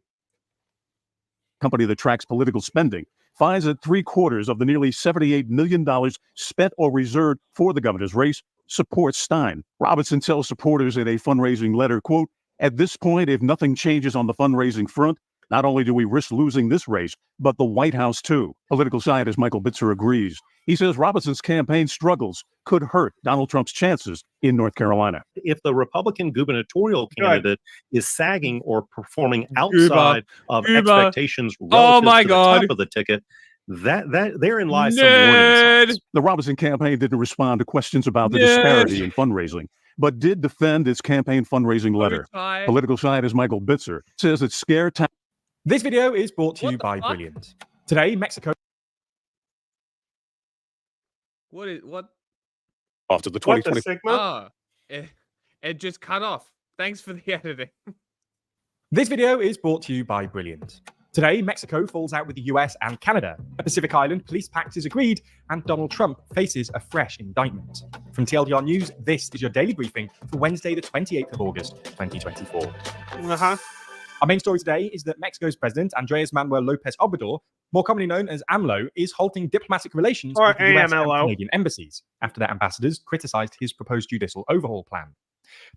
Company that tracks political spending finds that 3/4 of the nearly $78 million spent or reserved for the governor's race supports Stein. Robinson tells supporters in a fundraising letter, quote, "At this point, if nothing changes on the fundraising front, not only do we risk losing this race, but the White House too." Political scientist Michael Bitzer agrees. He says Robinson's campaign struggles could hurt Donald Trump's chances in North Carolina. If the Republican gubernatorial candidate is sagging or performing outside of expectations relative to the top of the ticket, that therein lies some warning signs. The Robinson campaign didn't respond to questions about the disparity in fundraising, but did defend its campaign fundraising letter. Political scientist Michael Bitzer says it's scare tactics. This video is brought to you by Brilliant. Today, Mexico. What? After the 2020. Oh, it just cut off. Thanks for the editing. This video is brought to you by Brilliant. Today, Mexico falls out with the US and Canada. A Pacific Island police pact is agreed, and Donald Trump faces a fresh indictment. From TLDR News, this is your daily briefing for Wednesday, the 28th of August, 2024. Our main story today is that Mexico's president, Andrés Manuel López Obrador, more commonly known as AMLO, is halting diplomatic relations with the US and Canadian embassies after their ambassadors criticized his proposed judicial overhaul plan.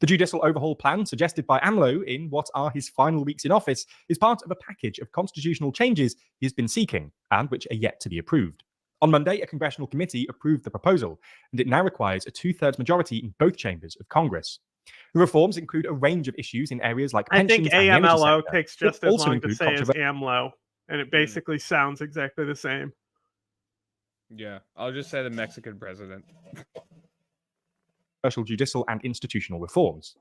The judicial overhaul plan, suggested by AMLO in what are his final weeks in office, is part of a package of constitutional changes he has been seeking and which are yet to be approved. On Monday, a congressional committee approved the proposal, and it now requires a 2/3 majority in both chambers of Congress. The reforms include a range of issues in areas like pensions. I think and the energy AMLO sector. takes just It as also long to include say as controversial- AMLO, and it basically sounds exactly the same. Yeah, I'll just say the Mexican president. Judicial and institutional reforms.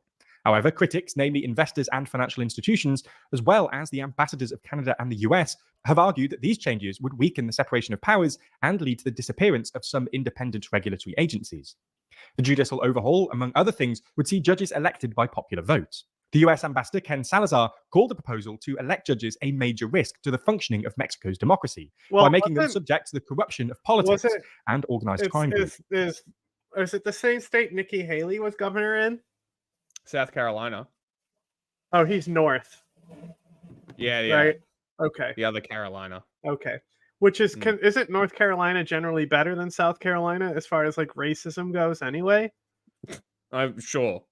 However, critics, namely investors and financial institutions, as well as the ambassadors of Canada and the US, have argued that these changes would weaken the separation of powers and lead to the disappearance of some independent regulatory agencies. The judicial overhaul, among other things, would see judges elected by popular vote. The US ambassador Ken Salazar called the proposal to elect judges a major risk to the functioning of Mexico's democracy by making them subject to the corruption of politics and organized crime groups. Is it the same state Nikki Haley was governor in? South Carolina. Oh, he's north. Yeah. Right? Okay. The other Carolina. Okay. Which is, isn't North Carolina generally better than South Carolina as far as racism goes anyway? I'm sure.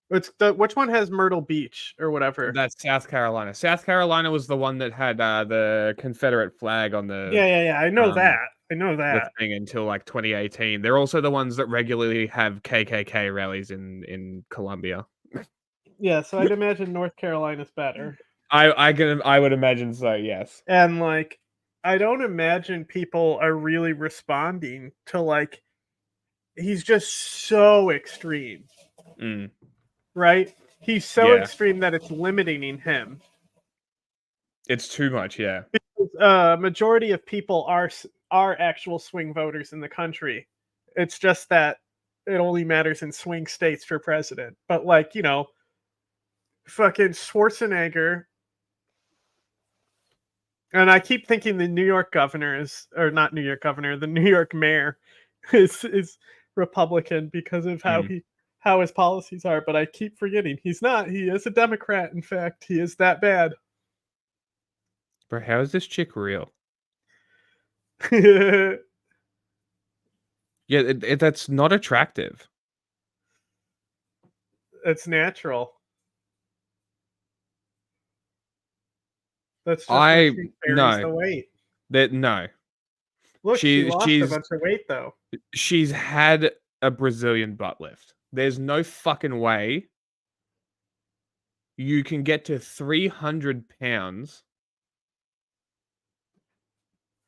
Which one has Myrtle Beach or whatever? That's South Carolina. South Carolina was the one that had the Confederate flag on the Yeah. I know that. the thing until like 2018. They're also the ones that regularly have KKK rallies in Columbia. Yeah, so I'd imagine North Carolina's better. I would imagine so, yes. And like, I don't imagine people are really responding to like, he's just so extreme. Right? He's so extreme that it's limiting him. It's too much, yeah. Because majority of people are actual swing voters in the country. It's just that it only matters in swing states for president. But like, you know, fucking Schwarzenegger, and I keep thinking the New York governor is, or not New York governor, the New York mayor is Republican because of how his policies are, but I keep forgetting he's not. He is a Democrat. In fact, he is that bad. Bro, how is this chick real? Yeah, that's not attractive. It's natural. That's just when she buries the weight. No. Look, she lost a bunch of weight though. She's had a Brazilian butt lift. There's no fucking way you can get to 300 pounds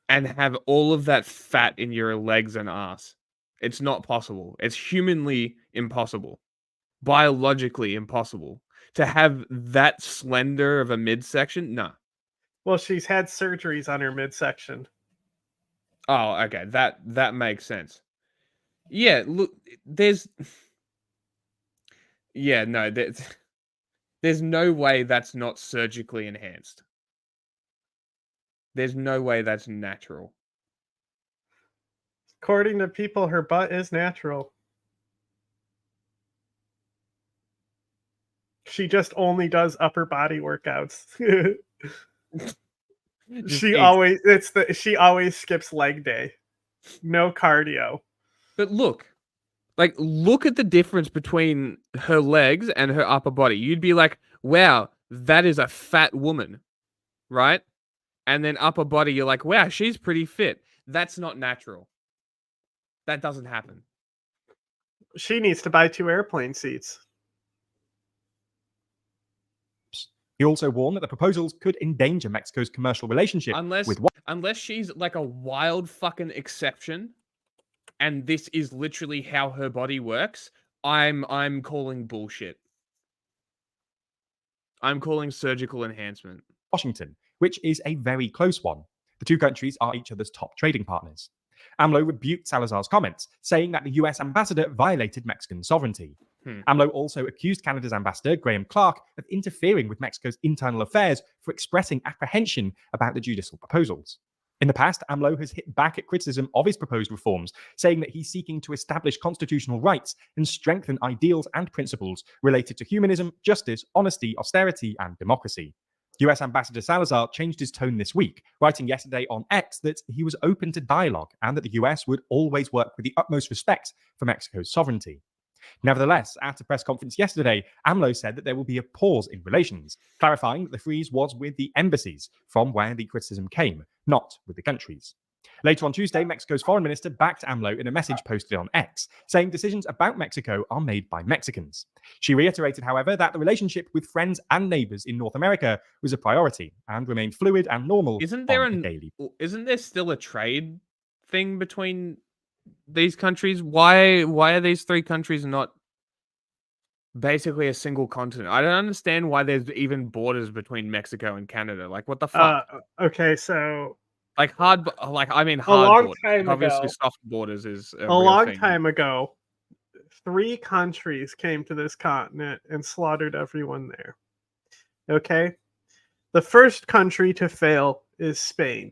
and have all of that fat in your legs and ass. It's not possible. It's humanly impossible. Biologically impossible. To have that slender of a midsection? No. Well, she's had surgeries on her midsection. Oh, okay. That makes sense. Yeah, look, there's no way that's not surgically enhanced. There's no way that's natural. According to people, her butt is natural. She just only does upper body workouts. She always skips leg day. No cardio. But look at the difference between her legs and her upper body. You'd be like, wow, that is a fat woman, right? And then upper body, you're like, wow, she's pretty fit. That's not natural. That doesn't happen. She needs to buy 2 airplane seats. He also warned that the proposals could endanger Mexico's commercial relationship unless she's like a wild fucking exception, and this is literally how her body works. I'm calling bullshit. I'm calling surgical enhancement. Washington, which is a very close one. The two countries are each other's top trading partners. AMLO rebuked Salazar's comments, saying that the US ambassador violated Mexican sovereignty. AMLO also accused Canada's ambassador, Graham Clark, of interfering with Mexico's internal affairs for expressing apprehension about the judicial proposals. In the past, AMLO has hit back at criticism of his proposed reforms, saying that he's seeking to establish constitutional rights and strengthen ideals and principles related to humanism, justice, honesty, austerity, and democracy. US Ambassador Salazar changed his tone this week, writing yesterday on X that he was open to dialogue and that the US would always work with the utmost respect for Mexico's sovereignty. Nevertheless, at a press conference yesterday, AMLO said that there will be a pause in relations, clarifying that the freeze was with the embassies, from where the criticism came, not with the countries. Later on Tuesday, Mexico's foreign minister backed AMLO in a message posted on X, saying decisions about Mexico are made by Mexicans. She reiterated, however, that the relationship with friends and neighbors in North America was a priority and remained fluid and normal. Isn't there still a trade thing between these countries? Why are these 3 countries not basically a single continent? I don't understand why there's even borders between Mexico and Canada. Like, what the fuck? Okay, so hard long time obviously ago, soft borders is a long time ago, 3 countries came to this continent and slaughtered everyone there. Okay, the first country to fail is Spain.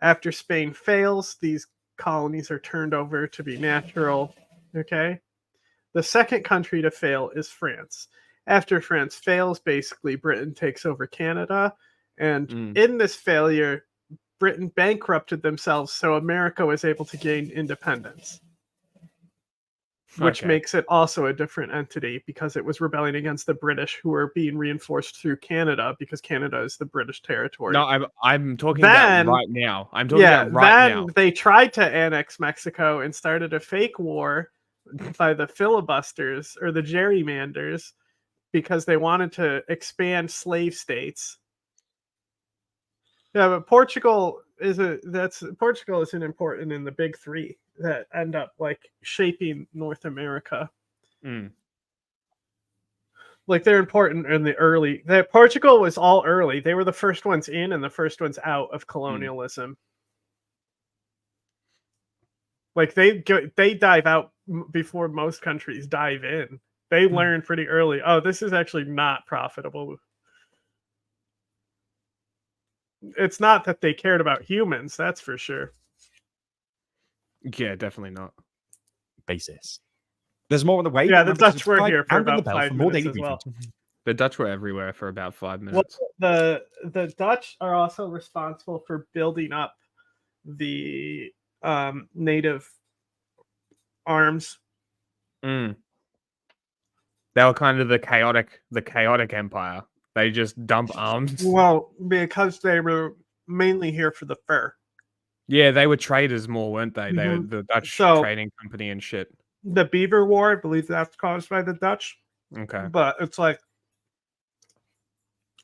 After Spain fails, these colonies are turned over to be natural. Okay, the second country to fail is France. After France fails, basically Britain takes over Canada, and in this failure, Britain bankrupted themselves, so America was able to gain independence. which Okay. makes it also a different entity because it was rebelling against the British, who were being reinforced through Canada because Canada is the British territory. No, I'm talking Then- about right now. I'm talking about right now. Then they tried to annex Mexico and started a fake war by the filibusters or the gerrymanders because they wanted to expand slave states. Yeah, but Portugal isn't important in the big three that end up like shaping North America. Mm. Like they're important in the early. Portugal was all early. They were the first ones in and the first ones out of colonialism. Like they dive out before most countries dive in. They learn pretty early. Oh, this is actually not profitable. It's not that they cared about humans, that's for sure. Yeah, definitely not. Basis. There's more on the way. Yeah, the Remember to Dutch were subscribe here for and ring the about bell 5 for more minutes daily as well. briefings. The Dutch were everywhere for about 5 minutes. Well, the Dutch are also responsible for building up the native arms. Mm. They were kind of the chaotic empire. They just dump arms. Well, because they were mainly here for the fur. Yeah, they were traders more, weren't they? They were Mhm. the Dutch So- trading company and shit. The Beaver War, I believe that's caused by the Dutch. Okay. But it's like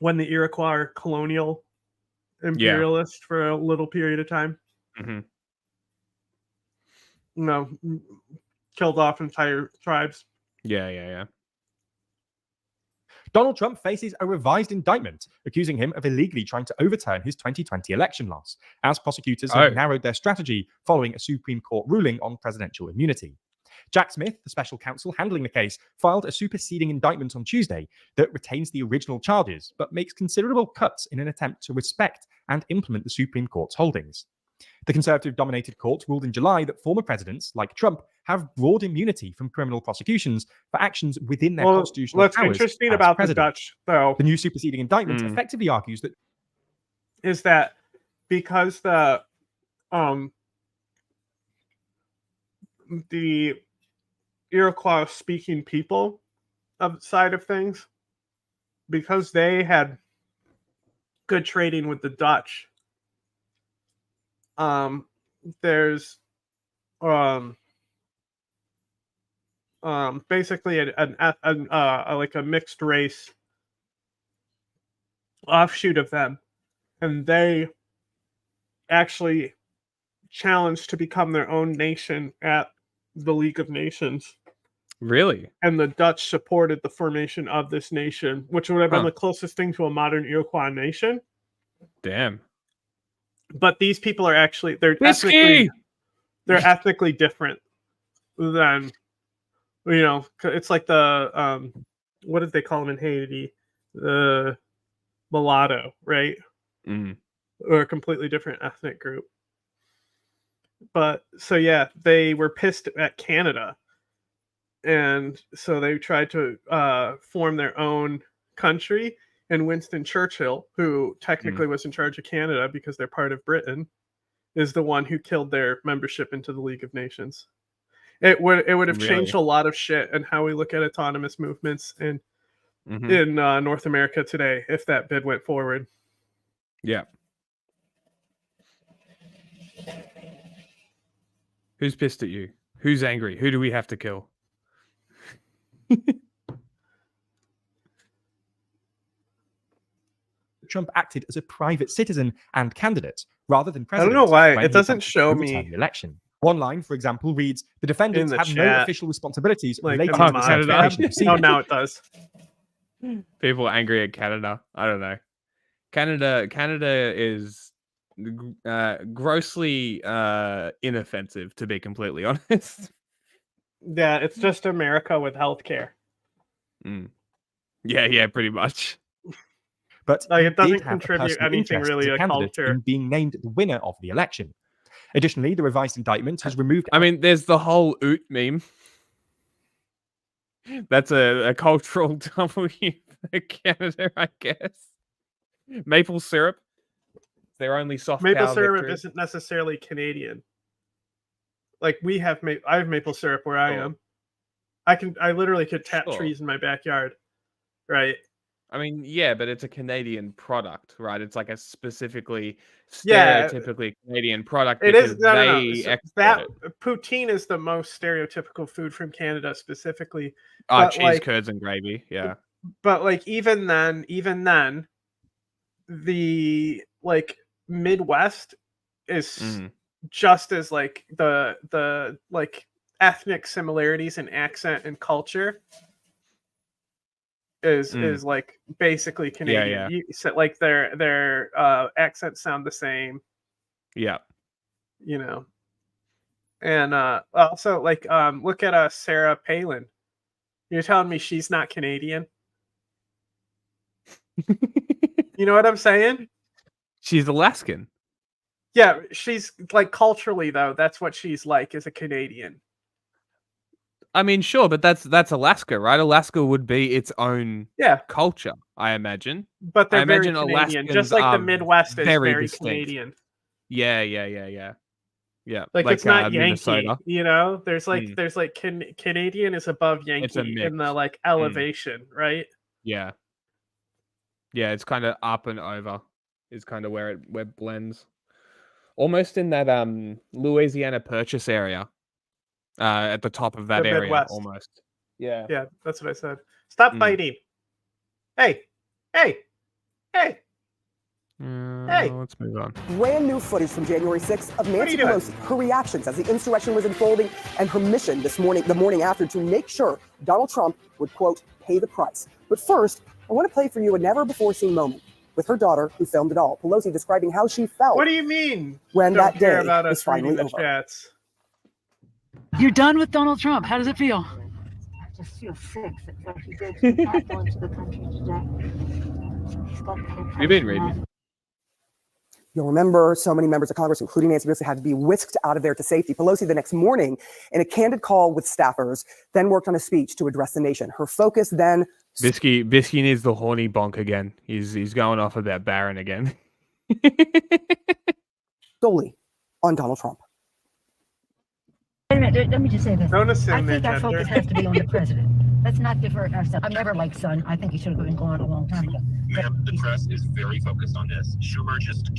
when the Iroquois are colonial imperialist for a little period of time. Mm-hmm. No, killed off entire tribes. Yeah. Donald Trump faces a revised indictment accusing him of illegally trying to overturn his 2020 election loss, as prosecutors have narrowed their strategy following a Supreme Court ruling on presidential immunity. Jack Smith, the special counsel handling the case, filed a superseding indictment on Tuesday that retains the original charges, but makes considerable cuts in an attempt to respect and implement the Supreme Court's holdings. The conservative-dominated court ruled in July that former presidents, like Trump, have broad immunity from criminal prosecutions for actions within their constitutional what's powers interesting as about president. the Dutch, though, The new superseding indictment effectively argues that is that because the Iroquois-speaking people side of things, because they had good trading with the Dutch, there's basically like a mixed race offshoot of them, and they actually challenged to become their own nation at the League of Nations. Really? And the Dutch supported the formation of this nation, which would have been Huh. the closest thing to a modern Iroquois nation. Damn. But these people are actually they're Whiskey! ethnically different than, you know, it's like the what did they call them in Haiti? The mulatto, right? Mm. Or a completely different ethnic group. But so yeah, they were pissed at Canada, and so they tried to form their own country. And Winston Churchill, who technically was in charge of Canada because they're part of Britain, is the one who killed their membership into the League of Nations. It would have changed a lot of shit and how we look at autonomous movements in North America today if that bid went forward. Yeah. Who's pissed at you? Who's angry? Who do we have to kill? Trump acted as a private citizen and candidate rather than I president. don't know why when it he doesn't attempted to show overturn me the election. One line, for example, reads: "The defendants in the have no chat, official responsibilities like related in the to the mod certification tab. of Oh, now it does. People angry at Canada. I don't know. Canada is grossly inoffensive, to be completely honest. Yeah, it's just America with healthcare. Yeah, pretty much. But Like, he it doesn't did have a contribute personal anything interest really as a to candidate culture. in being named the winner of the election. Additionally, the revised indictment has removed. I mean, there's the whole oot meme. That's a cultural W for Canada, I guess. Maple syrup. Their only soft Maple power syrup victory. isn't necessarily Canadian. Like I have maple syrup where I am. I literally could tap Sure. trees in my backyard, right? I mean, yeah, but it's a Canadian product, right? It's like a specifically Yeah. stereotypically Canadian product It because is no. they So export that it. poutine is the most stereotypical food from Canada specifically. Ah, But cheese like, curds and gravy. Yeah. but like even then, the like Midwest is just as like the like ethnic similarities in accent and culture is like basically Canadian. yeah. You said like their accents sound the same, Yeah. you know. And also like look at Sarah Palin. You're telling me she's not Canadian? You know what I'm saying? She's Alaskan. Yeah, she's like culturally though, that's what she's like as a Canadian. I mean, sure, but that's Alaska, right? Alaska would be its own culture, I imagine. But I they're very imagine Canadian, Alaskans just like the are Midwest is very distinct. Canadian. Yeah. Yeah. Like it's not Yankee, Minnesota. you know? There's like Canadian is above It's a Yankee in the mix. like elevation, right? Yeah. Yeah, it's kind of up and over is kind of where it blends. Almost in that Louisiana Purchase area. At the top of that The area Midwest. almost. Yeah. Yeah, that's what I said. Stop fighting. Hey. Let's move on. Brand new footage from January 6th of Nancy doing? Pelosi, her reactions as the insurrection was unfolding, and her mission this morning, the morning after, to make sure Donald Trump would, quote, pay the price. But first, I want to play for you a never-before-seen moment with her daughter, who filmed it all. Pelosi describing how she felt. What do you mean? When Don't that care day about was us reading finally the over. chats. You're done with Donald Trump. How does it feel? I just feel sick that he did. He's not going to the country today. He's got to pay What do you mean, Raven? You'll remember so many members of Congress, including Nancy Pelosi, had to be whisked out of there to safety. Pelosi, the next morning, in a candid call with staffers, then worked on a speech to address the nation. Her focus then... Bisky needs the horny bonk again. He's going off about Barron again. solely on Donald Trump. Wait a minute, let me just say this. Don't assume I think they our focus gender. has to be on the president. Let's not divert ourselves. I've never liked Son. I think he should have been gone a long time ago. Ma'am, the press is very focused on this. Schumer just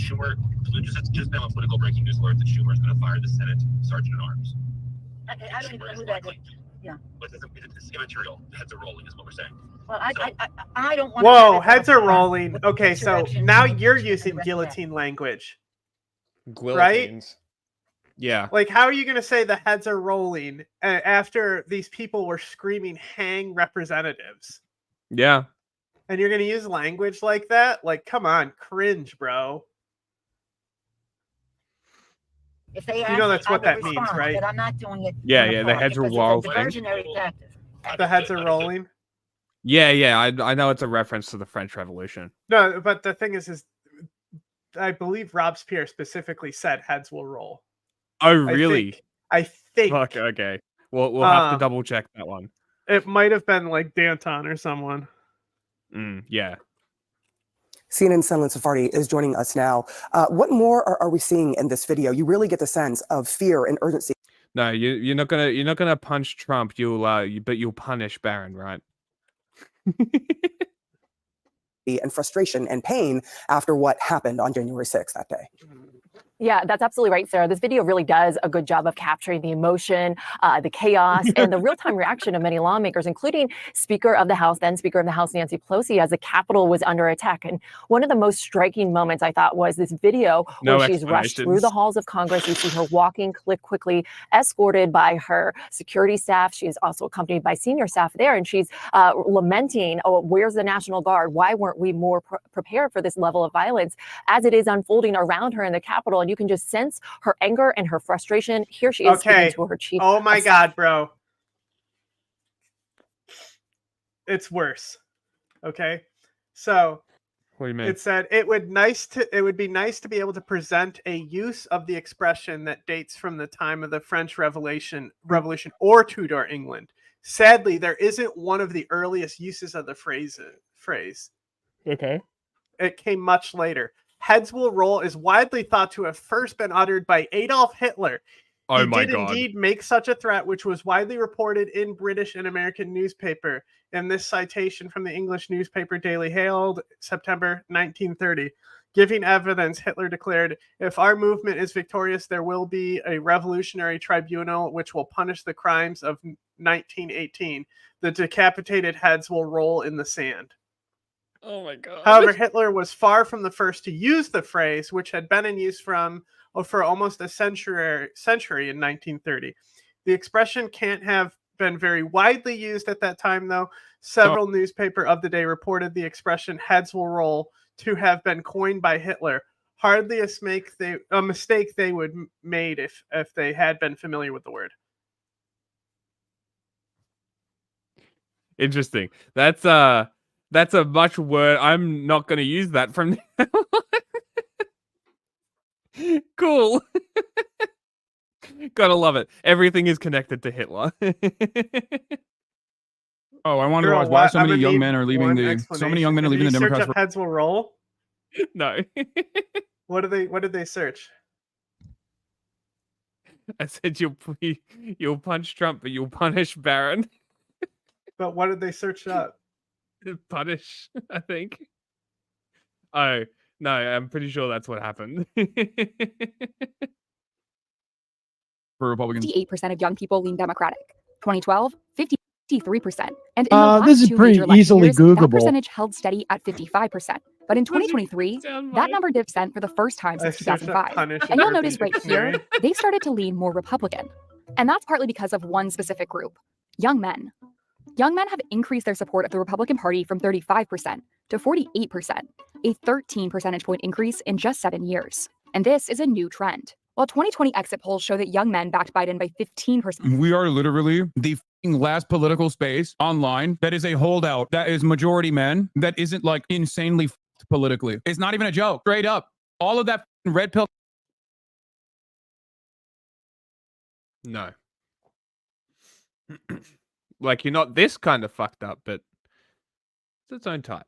now a political breaking news alert that Schumer is going to fire the Senate Sergeant at Arms. I don't even know who that is. Yeah. But it's immaterial. Heads are rolling is what we're saying. Well, I don't want. Whoa, heads are rolling. Okay, so now you're using guillotine language. Right? Guillotines. Yeah. Like, how are you going to say the heads are rolling after these people were screaming, hang representatives? Yeah. And you're going to use language like that? Like, come on, cringe, bro. If they You know that's what I will that means, respond, right? But I'm not doing it. Yeah, on the yeah, the fly heads are because rolling. It's a diversionary tactic. The heads are rolling? Yeah. I know it's a reference to the French Revolution. No, but the thing is I believe Robespierre specifically said heads will roll. Oh, really? I think. Fuck, okay. We'll have to double check that one. It might have been like Danton or someone. Yeah. CNN Sunland Safardi is joining us now. What more are we seeing in this video? You really get the sense of fear and urgency. No, you're not gonna punch Trump. But you'll punish Barron, right? And frustration and pain after what happened on January 6th that day. Yeah, that's absolutely right, Sarah. This video really does a good job of capturing the emotion, the chaos, and the real-time reaction of many lawmakers, including Speaker of the House, then Speaker of the House Nancy Pelosi, as the Capitol was under attack. And one of the most striking moments, I thought, was this video where she's rushed through the halls of Congress. You see her walking quickly, escorted by her security staff. She is also accompanied by senior staff there, and she's lamenting, oh, where's the National Guard? Why weren't we more prepared for this level of violence as it is unfolding around her in the Capitol? And you can just sense her anger and her frustration. Here she is speaking to her chief. Oh my God, bro. It's worse. Okay. So what do you mean? it said it would be nice to be able to present a use of the expression that dates from the time of the French Revolution or Tudor England. Sadly, there isn't one of the earliest uses of the phrase. Okay. It came much later. Heads will roll is widely thought to have first been uttered by Adolf Hitler Oh He my did God. indeed make such a threat, which was widely reported in British and American newspaper. In this citation from the English newspaper Daily Herald, September 1930, giving evidence, Hitler declared, "If our movement is victorious, there will be a revolutionary tribunal which will punish the crimes of 1918. The decapitated heads will roll in the sand." Oh my God. However, Hitler was far from the first to use the phrase, which had been in use for almost a century in 1930. The expression can't have been very widely used at that time, though. Several newspaper of the day reported the expression "heads will roll" to have been coined by Hitler. Hardly a mistake they would made if they had been familiar with the word. Interesting. That's a much word. I'm not going to use that from now on. Cool. Gotta love it. Everything is connected to Hitler. Oh, I wonder Girl, why what? so I'm many gonna young need men are leaving one the explanation. Did you search Democrats. up heads will roll? No. What did they search? I said you'll punch Trump, but you'll punish Barron. But what did they search up? Punish, I think. Oh, no, I'm pretty sure that's what happened. For Republicans. 58% of young people lean Democratic. 2012, 53%. And in the last This is two pretty major election easily years, that Googleable. percentage held steady at 55%. But in 2023, that number dipped for the first time since I searched up 2005. punish And in you'll notice Urban right here, Dictionary. they started to lean more Republican. And that's partly because of one specific group, young men. Young men have increased their support of the Republican Party from 35% to 48%, a 13 percentage point increase in just 7 years. And this is a new trend. While 2020 exit polls show that young men backed Biden by 15%. We are literally the last political space online that is a holdout, that is majority men, that isn't like insanely politically. It's not even a joke. Straight up. All of that red pill. No. Like, you're not this kind of fucked up, but it's its own type.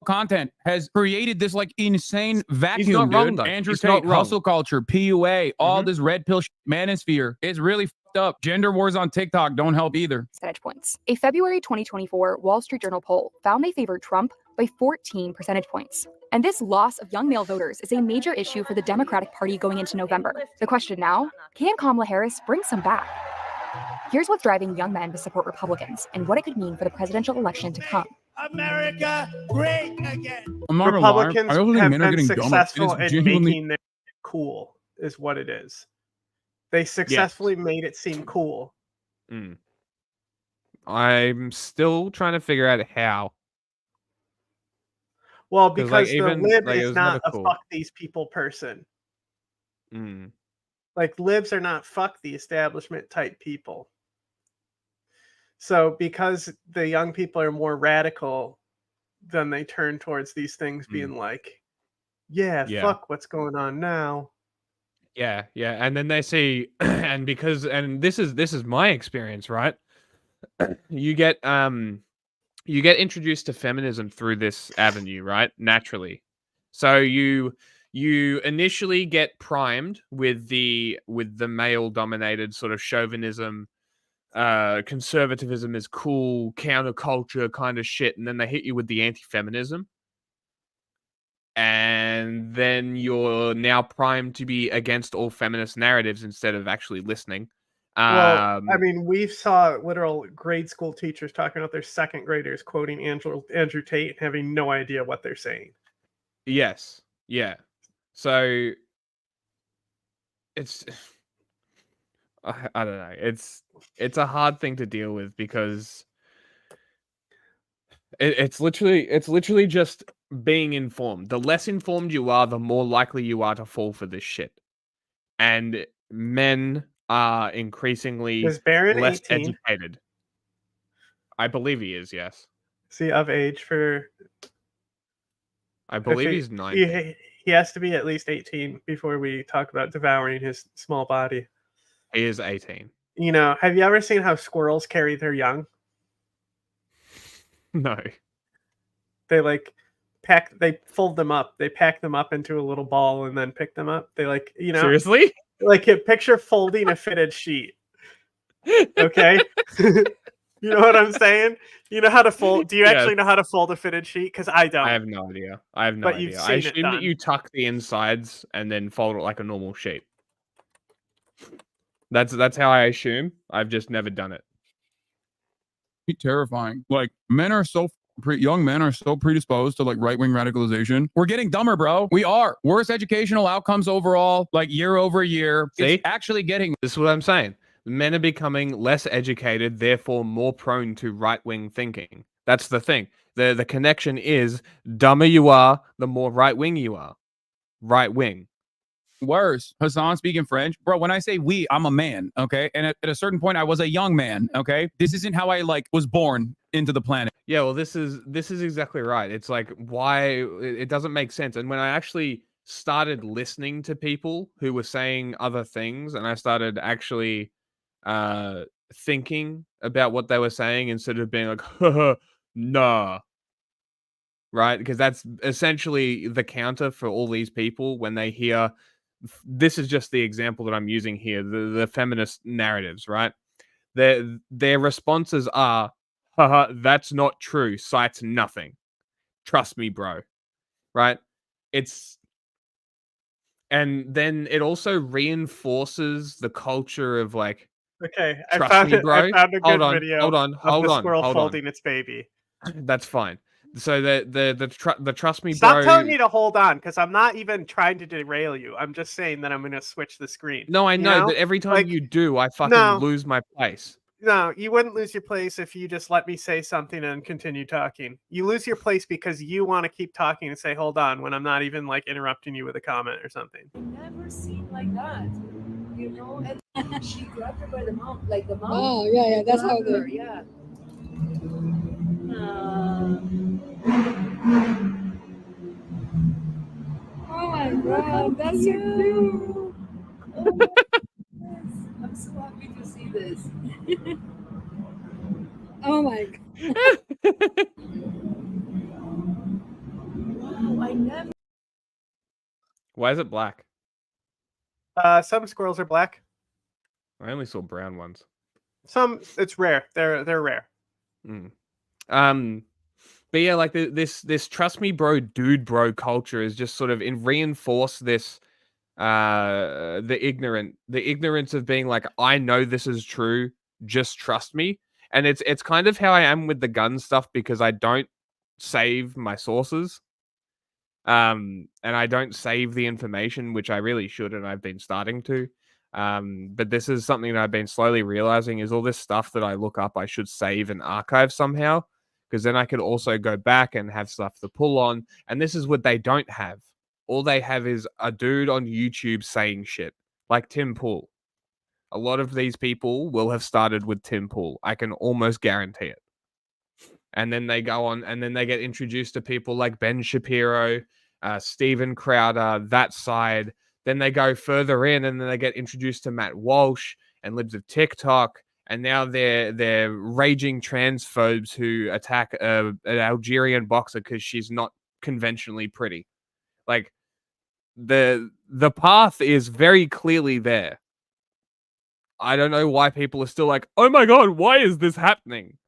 Content has created this like insane vacuum, not wrong, dude. though. Andrew He's Tate, not wrong. hustle culture, PUA, all this red pill manosphere. It's really fucked up. Gender wars on TikTok don't help either. Percentage points. A February 2024 Wall Street Journal poll found they favored Trump by 14 percentage points. And this loss of young male voters is a major issue for the Democratic Party going into November. The question now, can Kamala Harris bring some back? Here's what's driving young men to support Republicans and what it could mean for the presidential election to come. America great again. I'm not Republicans gonna lie. I also think have men are been getting dumber. It successful is in genuinely making their cool, is what it is. They successfully made it seem cool. Mm. I'm still trying to figure out how. Well, 'Cause, like, because even, the lib like, it is was not never a cool. fuck these people person. Mm. Like, libs are not fuck the establishment type people. So because the young people are more radical, then they turn towards these things being like, yeah, Yeah. fuck what's going on now. Yeah, and then they see, and this is my experience, right? You get introduced to feminism through this avenue, right? Naturally. So you initially get primed with the male dominated sort of chauvinism, conservatism is cool, counterculture kind of shit, and then they hit you with the anti-feminism. And then you're now primed to be against all feminist narratives instead of actually listening. Well, I mean, we saw literal grade school teachers talking about their second graders quoting Andrew Tate and having no idea what they're saying. Yes. Yeah. So it's I don't know. It's a hard thing to deal with because it's literally just being informed. The less informed you are, the more likely you are to fall for this shit. And men are increasingly Is Barron less 18? educated. I believe he is, yes. Is he of age for... I believe he's 19. He has to be at least 18 before we talk about devouring his small body. He is 18. You know, have you ever seen how squirrels carry their young? No. They they fold them up. They pack them up into a little ball and then pick them up. They Seriously? Like picture folding a fitted sheet. Okay. You know what I'm saying? You know how to fold? Do you actually know how to fold a fitted sheet? Because I don't. I have no idea. I have no But idea. you've I seen it assume that done. you tuck the insides and then fold it like a normal sheet. That's how I assume. I've just never done it. Terrifying. Like men are so young men are so predisposed to like right-wing radicalization. We're getting dumber, bro. We are. Worse educational outcomes overall, like year over year. See? It's actually getting. This is what I'm saying. Men are becoming less educated, therefore more prone to right-wing thinking. That's the thing. The connection is dumber you are, the more right-wing you are. Right-wing. Worse. Hassan speaking French. Bro, when I say we, I'm a man, okay? And at a certain point, I was a young man, okay? This isn't how I, like, was born into the planet. Yeah, well, this is exactly right. It's like, why... It doesn't make sense. And when I actually started listening to people who were saying other things, and I started actually thinking about what they were saying instead of being like, nah. Right? Because that's essentially the counter for all these people when they hear... This is just the example that I'm using here, the feminist narratives, right? Their responses are, haha, that's not true, cites nothing. Trust me, bro. Right? And then it also reinforces the culture of like, Okay, trust me, bro. I found a good video hold on, of the hold squirrel on. folding its baby. That's fine. So the trust me, Stop bro. telling me to hold on, because I'm not even trying to derail you. I'm just saying that I'm going to switch the screen. No, I know, but every time you do, I fucking lose my place. No, you wouldn't lose your place if you just let me say something and continue talking. You lose your place because you want to keep talking and say, hold on, when I'm not even like interrupting you with a comment or something. Never seen like that. You know, and she grabbed her by the mouth, like the mouth. Oh, yeah, that's how they. Yeah. Oh my god, that's so cute. Oh my goodness. I'm so happy to see this. Oh my god. Wow, I never. Why is it black? Some squirrels are black. I only saw brown ones. Some, it's rare. They're rare. But yeah, like this trust me, bro, dude, bro culture is just sort of reinforce this the ignorance of being like, I know this is true, just trust me. And it's kind of how I am with the gun stuff, because I don't save my sources. And I don't save the information, which I really should, and I've been starting to. But this is something that I've been slowly realizing is all this stuff that I look up, I should save and archive somehow, because then I could also go back and have stuff to pull on. And this is what they don't have. All they have is a dude on YouTube saying shit, like Tim Pool. A lot of these people will have started with Tim Pool. I can almost guarantee it. And then they go on, and then they get introduced to people like Ben Shapiro, Steven Crowder, that side. Then they go further in, and then they get introduced to Matt Walsh and Libs of TikTok. And now they're raging transphobes who attack an Algerian boxer because she's not conventionally pretty. Like, the path is very clearly there. I don't know why people are still like, oh my god, why is this happening?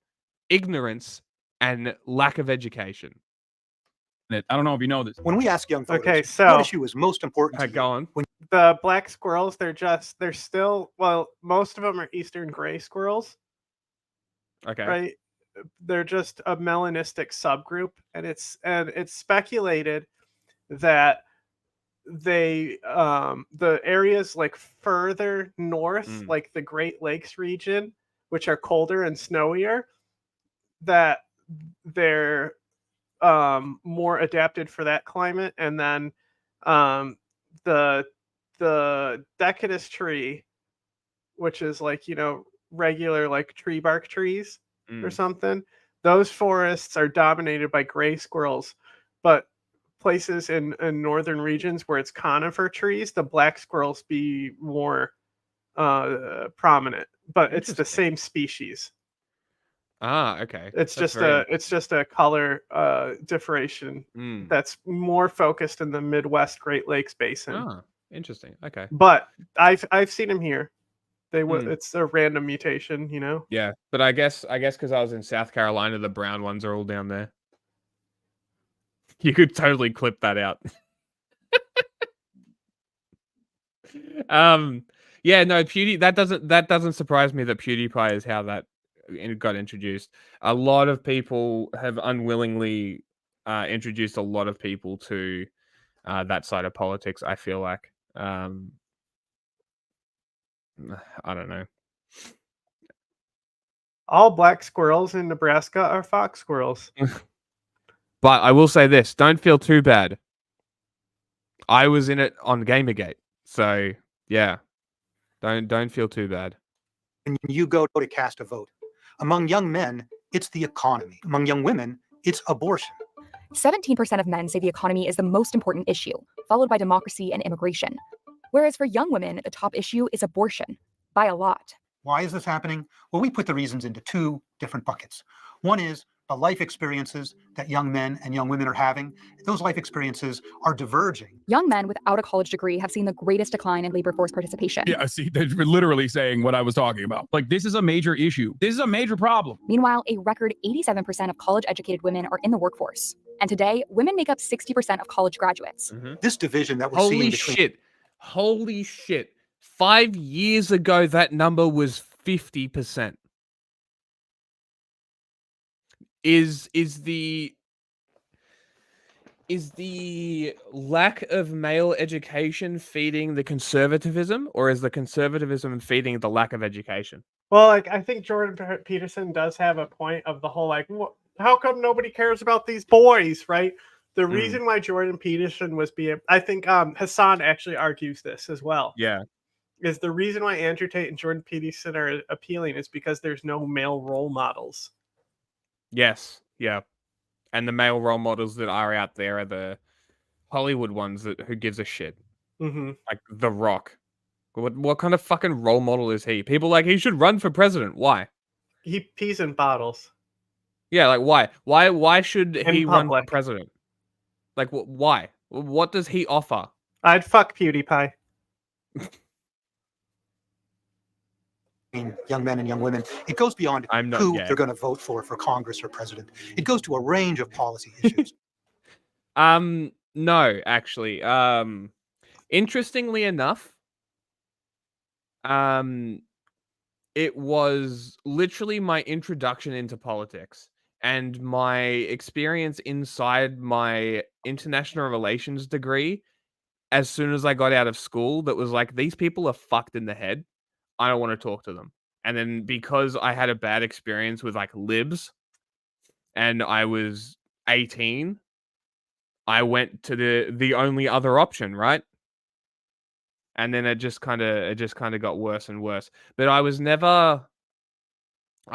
Ignorance and lack of education. I don't know if you know this. When we ask young voters, Okay, so what issue is most important to you? Go on. The black squirrels, they're still, well, most of them are eastern gray squirrels. Okay. Right? They're just a melanistic subgroup, and it's speculated that they the areas like further north, like the Great Lakes region, which are colder and snowier, that they're more adapted for that climate. And then the decadus tree, which is like, you know, regular like tree bark trees or something, those forests are dominated by gray squirrels. But places in northern regions where it's conifer trees, the black squirrels be more prominent. But it's the same species. Ah, okay. It's just a color differentiation that's more focused in the Midwest Great Lakes basin. Interesting. Okay. But I've seen him here. It's a random mutation, you know. Yeah, but I guess because I was in South Carolina, the brown ones are all down there. You could totally clip that out. Yeah, no, that doesn't surprise me that PewDiePie is how that got introduced. A lot of people have unwillingly introduced a lot of people to that side of politics, I feel like. I don't know. All black squirrels in Nebraska are fox squirrels. But I will say this, don't feel too bad. I was in it on Gamergate. So, yeah. Don't feel too bad. And you go to cast a vote. Among young men, it's the economy. Among young women, it's abortion. 17% of men say the economy is the most important issue, followed by democracy and immigration. Whereas for young women, the top issue is abortion, by a lot. Why is this happening? Well, we put the reasons into two different buckets. One is the life experiences that young men and young women are having. Those life experiences are diverging. Young men without a college degree have seen the greatest decline in labor force participation. Yeah, see, they're literally saying what I was talking about. Like, this is a major issue. This is a major problem. Meanwhile, a record 87% of college-educated women are in the workforce. And today, women make up 60% of college graduates. This division that we're seeing between... Holy shit. 5 years ago, that number was 50%. Is the lack of male education feeding the conservatism, or is the conservatism feeding the lack of education? Well, like, I think Jordan Peterson does have a point of the whole, like, how come nobody cares about these boys, right? The reason why Jordan Peterson was I think Hassan actually argues this as well. Yeah. Is the reason why Andrew Tate and Jordan Peterson are appealing is because there's no male role models. Yes. Yeah. And the male role models that are out there are the Hollywood ones who gives a shit. Mm-hmm. Like The Rock. What kind of fucking role model is he? People like, he should run for president. Why? He pees in bottles. Yeah, like why? Why should he run for public. president? Like why? What does he offer? I'd fuck PewDiePie. Young men and young women. It goes beyond who they're going to vote for Congress or president. It goes to a range of policy issues. No, actually. Interestingly enough, it was literally my introduction into politics and my experience inside my international relations degree as soon as I got out of school that was like, these people are fucked in the head. I don't want to talk to them. And then because I had a bad experience with like libs and I was 18, I went to the only other option, right? And then it just kind of got worse and worse. But I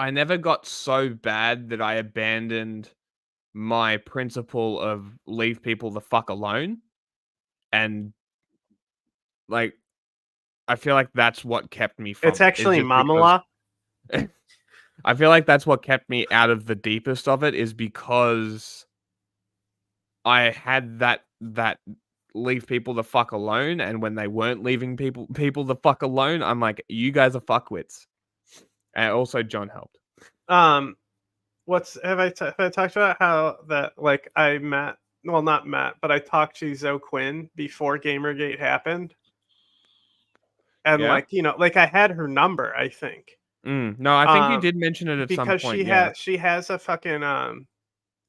never got so bad that I abandoned my principle of leave people the fuck alone. And like, I feel like that's what kept me from It's actually Mama Law. I feel like that's what kept me out of the deepest of it, is because I had that leave people the fuck alone, and when they weren't leaving people the fuck alone, I'm like, you guys are fuckwits. And also John helped. Have I talked about how that, like, I talked to Zoe Quinn before Gamergate happened? And like, you know, like I had her number, I think. No, I think you did mention it at some point. Because she has a fucking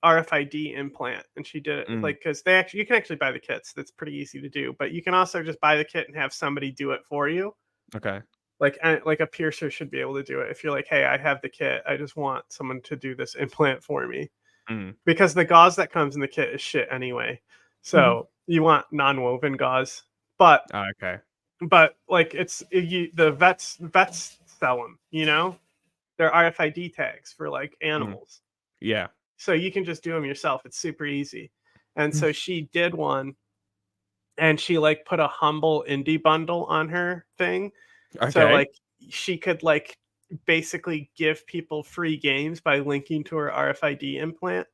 RFID implant, and she did it like, because you can actually buy the kits. That's pretty easy to do, but you can also just buy the kit and have somebody do it for you. Okay. Like a piercer should be able to do it. If you're like, hey, I have the kit, I just want someone to do this implant for me, because the gauze that comes in the kit is shit anyway. So you want non-woven gauze, but okay. But like the vets sell them, you know, they're RFID tags for like animals. Yeah. So you can just do them yourself. It's super easy. And so she did one, and she like put a humble indie bundle on her thing. Okay. So like she could like basically give people free games by linking to her RFID implant.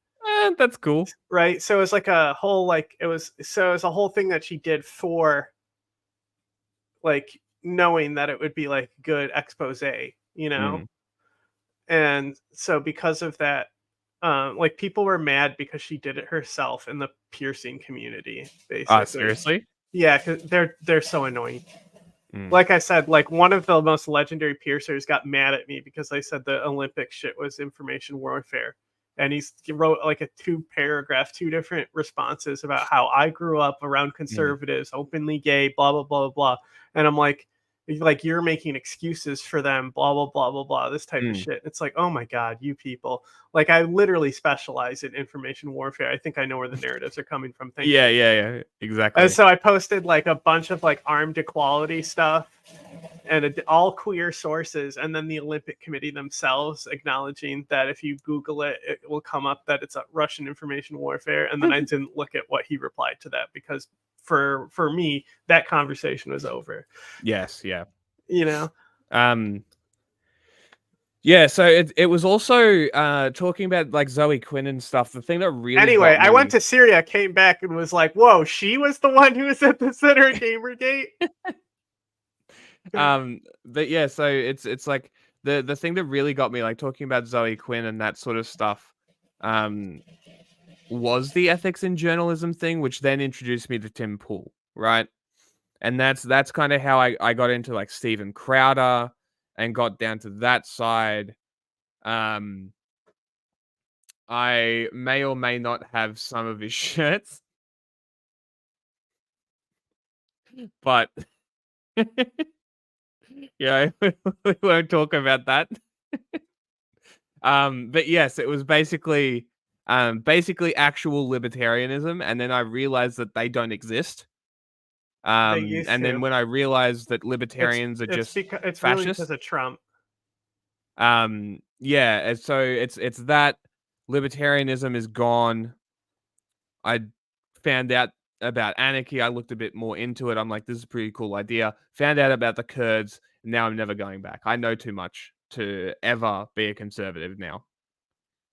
That's cool. Right. So it was like a whole, like, it was a whole thing that she did for like knowing that it would be like good expose, you know? And so because of that, like people were mad because she did it herself in the piercing community, basically. Seriously? Yeah, because they're so annoying. Like I said, like one of the most legendary piercers got mad at me because I said the Olympic shit was information warfare. And he wrote like a 2-paragraph, 2 different responses about how I grew up around conservatives, openly gay, blah, blah, blah, blah. And I'm like, you're making excuses for them, blah, blah, blah, blah, blah, this type of shit. It's like, oh my God, you people. Like, I literally specialize in information warfare. I think I know where the narratives are coming from. Thank you. Yeah, exactly. And so I posted like a bunch of like armed equality stuff and all queer sources, and then the Olympic Committee themselves acknowledging that if you Google it, it will come up that it's a Russian information warfare. And then I didn't look at what he replied to that because for me, that conversation was over. Yes, yeah. You know? Yeah, so it was also talking about like Zoe Quinn and stuff. The thing that really Anyway, got me... I went to Syria, came back, and was like, whoa, she was the one who was at the center of Gamergate? But yeah, so it's like the thing that really got me, like talking about Zoe Quinn and that sort of stuff, was the ethics in journalism thing, which then introduced me to Tim Pool, right? And that's kind of how I got into like Steven Crowder and got down to that side. I may or may not have some of his shirts, but yeah, we won't talk about that. But yes, it was basically actual libertarianism, and then I realized that they don't exist. And then when I realized that libertarians are just it's fascists, really because of Trump. Yeah, and so it's that libertarianism is gone. I found out about anarchy. I looked a bit more into it. I'm like, this is a pretty cool idea. Found out about the Kurds. Now I'm never going back. I know too much to ever be a conservative now.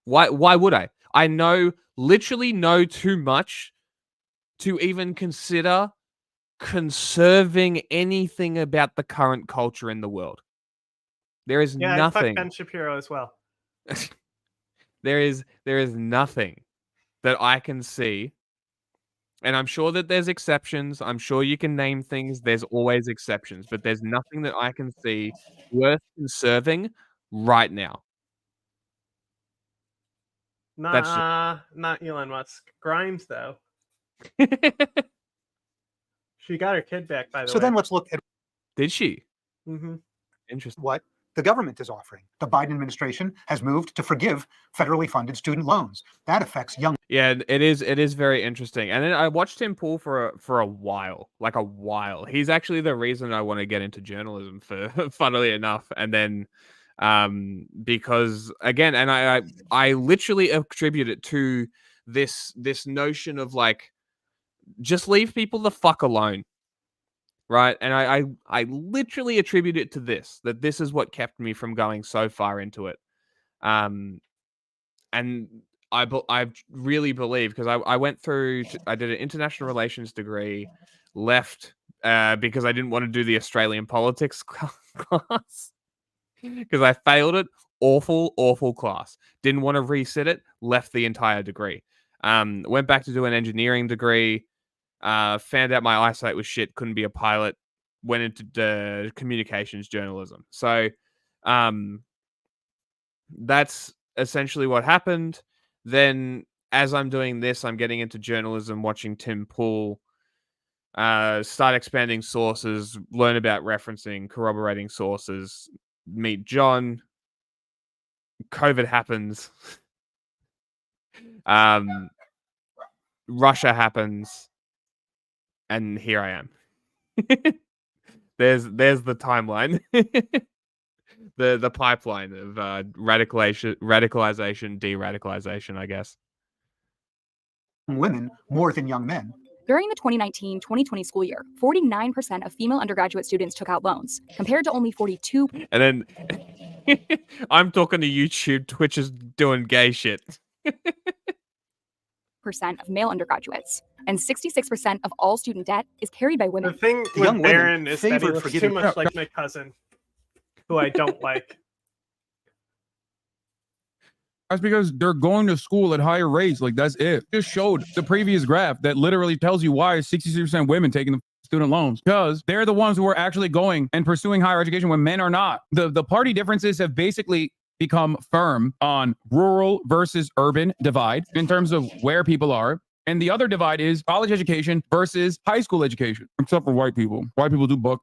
Why would I? I literally know too much to even consider conserving anything about the current culture in the world. There is Yeah, nothing. I fuck Ben Shapiro as well. There is nothing that I can see, and I'm sure that there's exceptions. I'm sure you can name things. There's always exceptions, but there's nothing that I can see worth conserving right now. Not Elon Musk. Grimes, though. She got her kid back, by the way. So then let's look at... Did she? Mm-hmm. Interesting. What the government is offering. The Biden administration has moved to forgive federally funded student loans. That affects young... Yeah, it is very interesting. And then I watched him pull for a while, like a while. He's actually the reason I want to get into journalism, for funnily enough. And then because again, and I literally attribute it to this notion of like, just leave people the fuck alone. Right. And I literally attribute it to that this is what kept me from going so far into it. And I really believe, because I went through, I did an international relations degree, left because I didn't want to do the Australian politics class because I failed it. Awful class. Didn't want to resit it. Left the entire degree. Went back to do an engineering degree. Found out my eyesight was shit. Couldn't be a pilot. Went into communications journalism. So that's essentially what happened. Then as I'm doing this, I'm getting into journalism, watching Tim Pool, start expanding sources, learn about referencing, corroborating sources, meet John. COVID happens. Russia happens. And here I am. There's the timeline. The pipeline of radicalization, de-radicalization, I guess. Women more than young men. During the 2019-2020 school year, 49% of female undergraduate students took out loans, compared to only 42%. And then I'm talking to YouTube, Twitch is doing gay shit. Of male undergraduates. And 66% of all student debt is carried by women. The thing The young with women Barron is that he favored looks too forgiving- much like my cousin, who I don't like. That's because they're going to school at higher rates. Like, that's it. Just showed the previous graph that literally tells you why 66% women taking the student loans, because they're the ones who are actually going and pursuing higher education when men are not. The party differences have basically become firm on rural versus urban divide in terms of where people are. And the other divide is college education versus high school education, except for white people.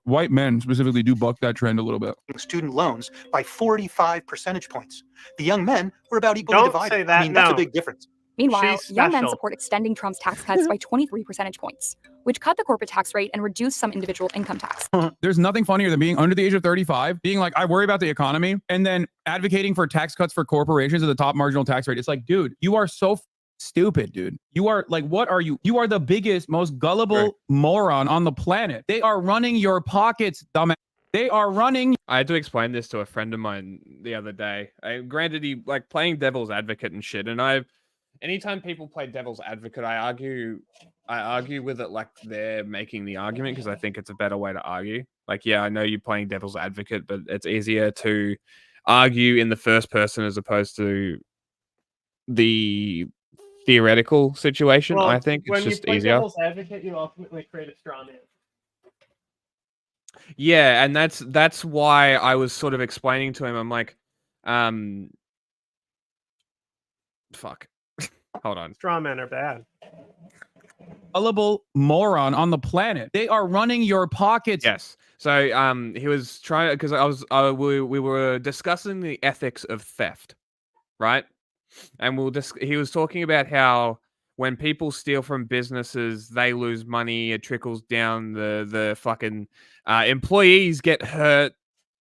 White men specifically do buck that trend a little bit. Student loans by 45 percentage points. The young men were about equally Don't divided. say that, I mean, that's a no. big difference. Meanwhile, She's young men special. support extending Trump's tax cuts by 23 percentage points, which cut the corporate tax rate and reduced some individual income tax. There's nothing funnier than being under the age of 35, being like, I worry about the economy, and then advocating for tax cuts for corporations at the top marginal tax rate. It's like, dude, you are so stupid, dude. You are like, what are you? You are the biggest, most gullible moron on the planet. They are running your pockets, dumbass. They are running. I had to explain this to a friend of mine the other day. Granted, he like playing devil's advocate and shit, and anytime people play devil's advocate, I argue with it like they're making the argument, because I think it's a better way to argue. Like, yeah, I know you're playing devil's advocate, but it's easier to argue in the first person as opposed to the theoretical situation. Well, I think when it's just you play easier. devil's advocate, you ultimately create a straw man. Yeah, and that's why I was sort of explaining to him. I'm like, fuck. Hold on. Straw men are bad. Gullible moron on the planet. They are running your pockets. Yes. So he was trying, because we were discussing the ethics of theft, right? And he was talking about how when people steal from businesses, they lose money. It trickles down the fucking employees get hurt,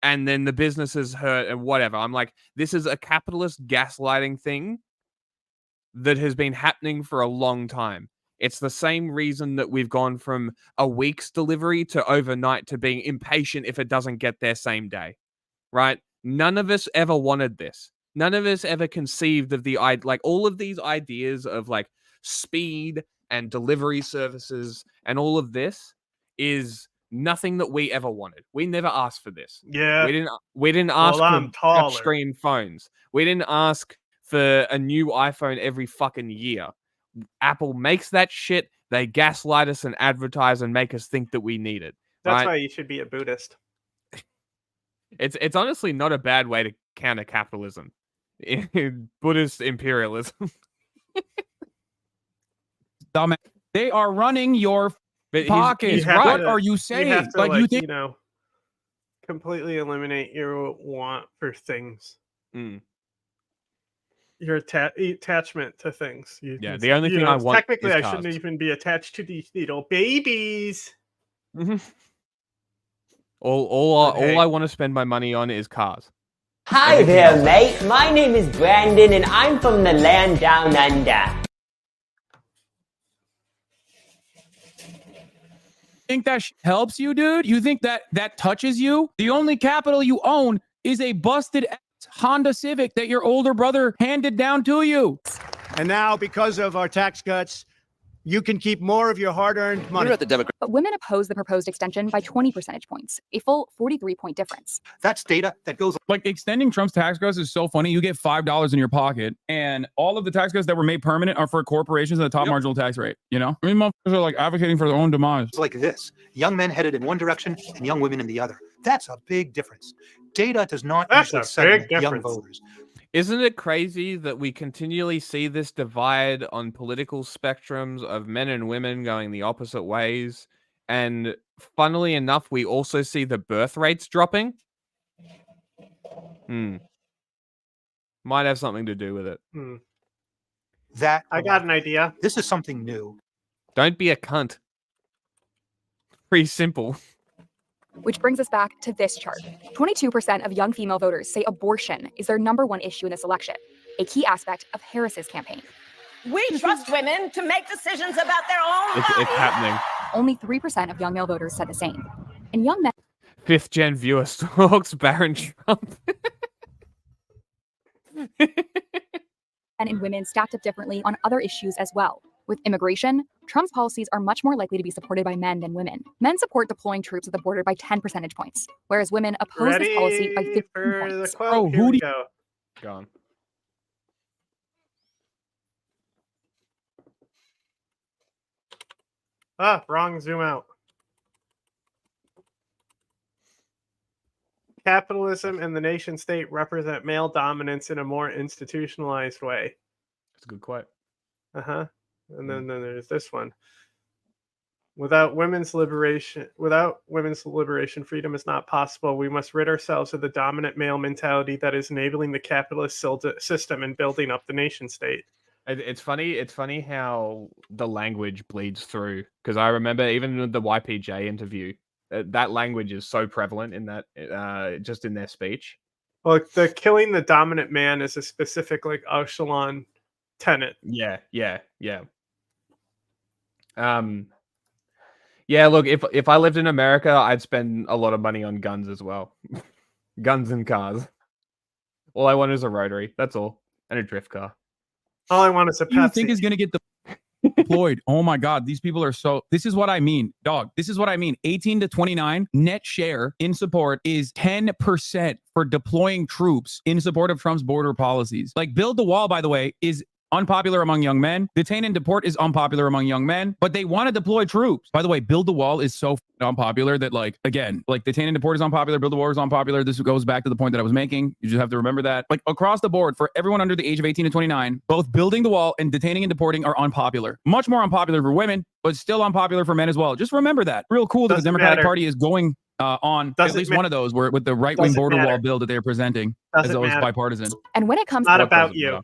and then the businesses hurt and whatever. I'm like, this is a capitalist gaslighting thing that has been happening for a long time. It's the same reason that we've gone from a week's delivery to overnight to being impatient if it doesn't get there same day, right? None of us ever wanted this. None of us ever conceived of like all of these ideas of like speed and delivery services, and all of this is nothing that we ever wanted. We never asked for this. Yeah. We didn't ask Well, I'm for taller. touchscreen phones. We didn't ask for a new iPhone every fucking year. Apple makes that shit. They gaslight us and advertise and make us think that we need it. That's right? why you should be a Buddhist. It's honestly not a bad way to counter capitalism. Buddhist imperialism. Dumbass. They are running your But pockets. right. What are you saying? You have to, like, you think you know, completely eliminate your want for things. Your attachment to things. Yeah, the only thing I want technically, is I cars. shouldn't even be attached to these little babies. All I want to spend my money on is cars. Hi there, mate. My name is Brandon, and I'm from the land down under. think that helps you, dude? You think that touches you? The only capital you own is a busted Honda Civic that your older brother handed down to you. And now, because of our tax cuts, you can keep more of your hard-earned money. But women oppose the proposed extension by 20 percentage points, a full 43-point difference. That's data that goes... Like, extending Trump's tax cuts is so funny. You get $5 in your pocket, and all of the tax cuts that were made permanent are for corporations at the top marginal tax rate, you know? I mean, motherfuckers are, like, advocating for their own demise. It's like this. Young men headed in one direction and young women in the other. That's a big difference. Data does not usually segment young voters. Isn't it crazy that we continually see this divide on political spectrums of men and women going the opposite ways? And funnily enough, we also see the birth rates dropping. Might have something to do with it. That I got an idea. This is something new. Don't be a cunt. Pretty simple. Which brings us back to this chart. 22% of young female voters say abortion is their #1 issue in this election, a key aspect of Harris's campaign. We trust women to make decisions about their own It's happening. Only 3% of young male voters said the same. And young men... 5th gen viewer stalks Barron Trump. Men and women stacked up differently on other issues as well. With immigration, Trump's policies are much more likely to be supported by men than women. Men support deploying troops at the border by 10 percentage points, whereas women oppose this policy by 15 points. Oh, here we go. Gone. Wrong zoom out. Capitalism and the nation state represent male dominance in a more institutionalized way. That's a good quote. And then there's this one. Without women's liberation, freedom is not possible. We must rid ourselves of the dominant male mentality that is enabling the capitalist system and building up the nation state. It's funny how the language bleeds through, because I remember even with the YPJ interview, that language is so prevalent in that just in their speech. Well, the killing the dominant man is a specific like echelon tenet. Yeah. Yeah, look, if I lived in America, I'd spend a lot of money on guns as well. Guns and cars. All I want is a rotary. That's all. And a drift car. All I want is a Pepsi. You think is going to get deployed? Oh my God, these people are so. This is what I mean, dog. This is what I mean. 18 to 29 net share in support is 10% for deploying troops in support of Trump's border policies. Like, build the wall, by the way, is unpopular among young men. Detain and deport is unpopular among young men, but they want to deploy troops. By the way, build the wall is so unpopular that, like, again, like, detain and deport is unpopular, build the wall is unpopular. This goes back to the point that I was making. You just have to remember that. Like, across the board, for everyone under the age of 18 to 29, both building the wall and detaining and deporting are unpopular. Much more unpopular for women, but still unpopular for men as well. Just remember that. Real cool that the Democratic Party is going on at least one of those, where with the right-wing border wall bill that they're presenting as always bipartisan. And when it comes not to about you.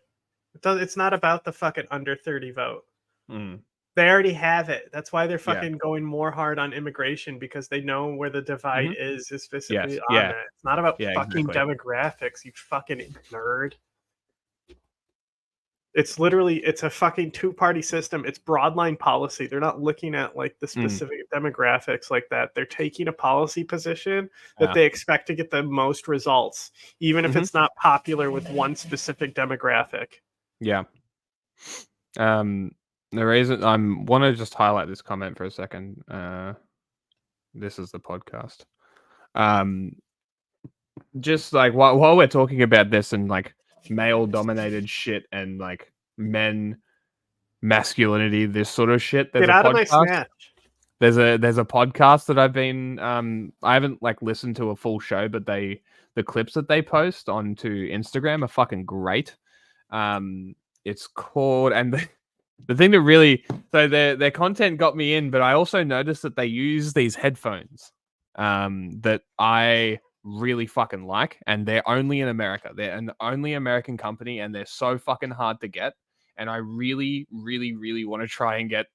It's not about the fucking under 30 vote. They already have it. That's why they're fucking going more hard on immigration, because they know where the divide is specifically on that. It's not about fucking demographics, you fucking nerd. It's a fucking two-party system. It's broadline policy. They're not looking at like the specific demographics like that. They're taking a policy position that they expect to get the most results, even if it's not popular with one specific demographic. Yeah. The reason I want to just highlight this comment for a second. This is the podcast. Just like while we're talking about this and like male-dominated shit and like men masculinity, this sort of shit. Get out of my snatch. There's a podcast that I've been I haven't like listened to a full show, but the clips that they post onto Instagram are fucking great. It's called, and the thing that really, so their content got me in, but I also noticed that they use these headphones that I really fucking like, and they're only in America. They're an only American company, and they're so fucking hard to get. And I really, really, really want to try and get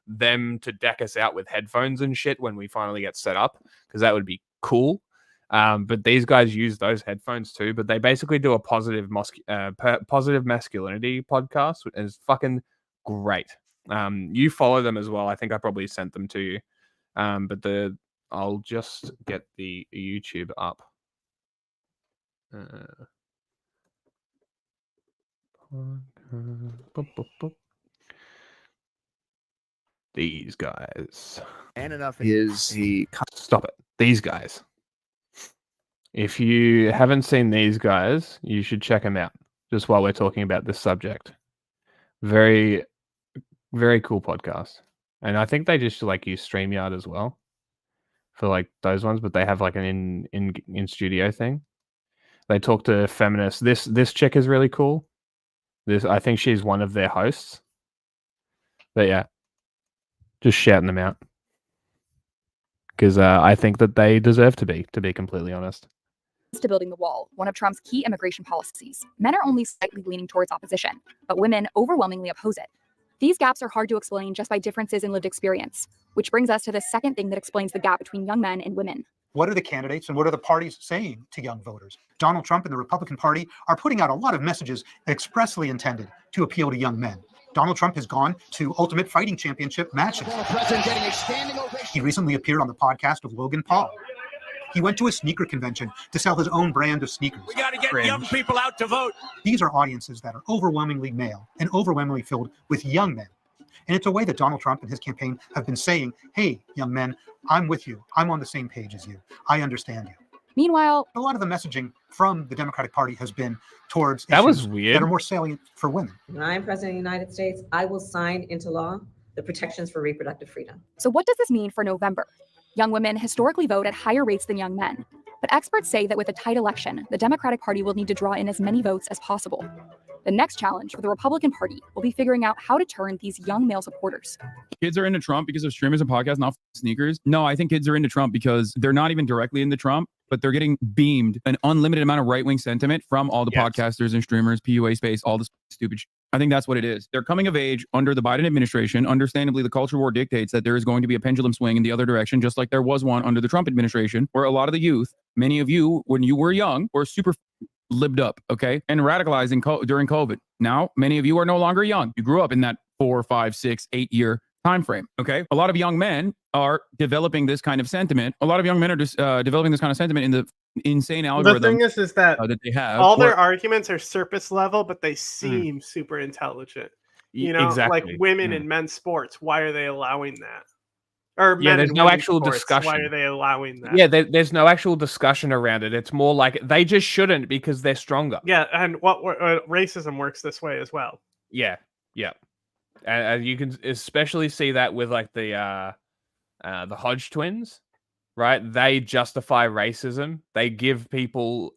them to deck us out with headphones and shit when we finally get set up, because that would be cool. But these guys use those headphones too. But they basically do a positive masculinity podcast, and it's fucking great. You follow them as well. I think I probably sent them to you. But I'll just get the YouTube up. These guys. And enough is Stop it. These guys. If you haven't seen these guys, you should check them out just while we're talking about this subject. Very, very cool podcast. And I think they just like use StreamYard as well for like those ones, but they have like an in studio thing. They talk to feminists. This chick is really cool. I think she's one of their hosts. But yeah, just shouting them out, because I think that they deserve to be completely honest. To building the wall, one of Trump's key immigration policies, men are only slightly leaning towards opposition, but women overwhelmingly oppose it. These gaps are hard to explain just by differences in lived experience, which brings us to the second thing that explains the gap between young men and women. What are the candidates and what are the parties saying to young voters? Donald Trump and the Republican Party are putting out a lot of messages expressly intended to appeal to young men. Donald Trump has gone to Ultimate Fighting Championship matches. He recently appeared on the podcast of Logan Paul. He went to a sneaker convention to sell his own brand of sneakers. We got to get young people out to vote. These are audiences that are overwhelmingly male and overwhelmingly filled with young men. And it's a way that Donald Trump and his campaign have been saying, hey, young men, I'm with you. I'm on the same page as you. I understand you. Meanwhile, a lot of the messaging from the Democratic Party has been towards that was issues weird. that are more salient for women. When I am president of the United States, I will sign into law the protections for reproductive freedom. So what does this mean for November? Young women historically vote at higher rates than young men. But experts say that with a tight election, the Democratic Party will need to draw in as many votes as possible. The next challenge for the Republican Party will be figuring out how to turn these young male supporters. Kids are into Trump because of streamers and podcasts, not sneakers. No, I think kids are into Trump because they're not even directly into Trump, but they're getting beamed an unlimited amount of right-wing sentiment from all the podcasters and streamers, PUA space, all this stupid shit. I think that's what it is. They're coming of age under the Biden administration. Understandably, the culture war dictates that there is going to be a pendulum swing in the other direction, just like there was one under the Trump administration, where a lot of the youth, many of you, when you were young, were super libbed up, okay, and radicalizing during COVID. Now, many of you are no longer young. You grew up in that 4, 5, 6, 8 year time frame, okay? A lot of young men are developing this kind of sentiment. A lot of young men are just developing this kind of sentiment in the insane algorithm. The thing is that they have all their arguments are surface level, but they seem super intelligent. You know, like women in men's sports. Why are they allowing that? Or men there's in no women's actual sports, discussion. Why are they allowing that? Yeah, there's no actual discussion around it. It's more like they just shouldn't because they're stronger. Yeah, and racism works this way as well. Yeah. And you can especially see that with like the Hodge twins, right? They justify racism. They give people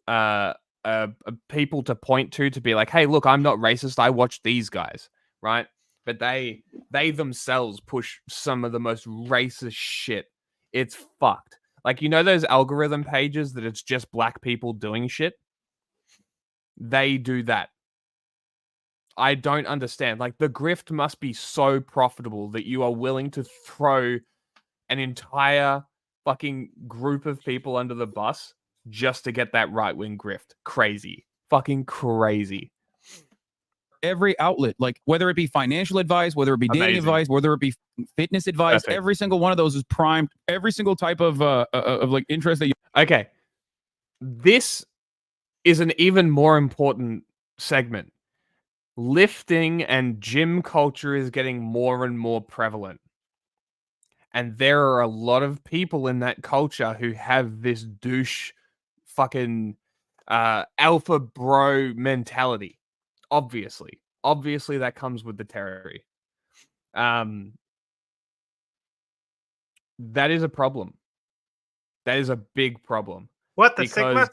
people to point to be like, hey, look, I'm not racist. I watch these guys, right? But they themselves push some of the most racist shit. It's fucked. Like, you know those algorithm pages that it's just black people doing shit? They do that. I don't understand. Like, the grift must be so profitable that you are willing to throw an entire fucking group of people under the bus just to get that right-wing grift. Crazy. Fucking crazy. Every outlet, like whether it be financial advice, whether it be dating advice, whether it be fitness advice, every single one of those is primed. Every single type of like interest that you. Okay, this is an even more important segment. Lifting and gym culture is getting more and more prevalent, and there are a lot of people in that culture who have this douche, fucking alpha bro mentality. Obviously that comes with the territory. That is a problem. That is a big problem. What, the Sigma?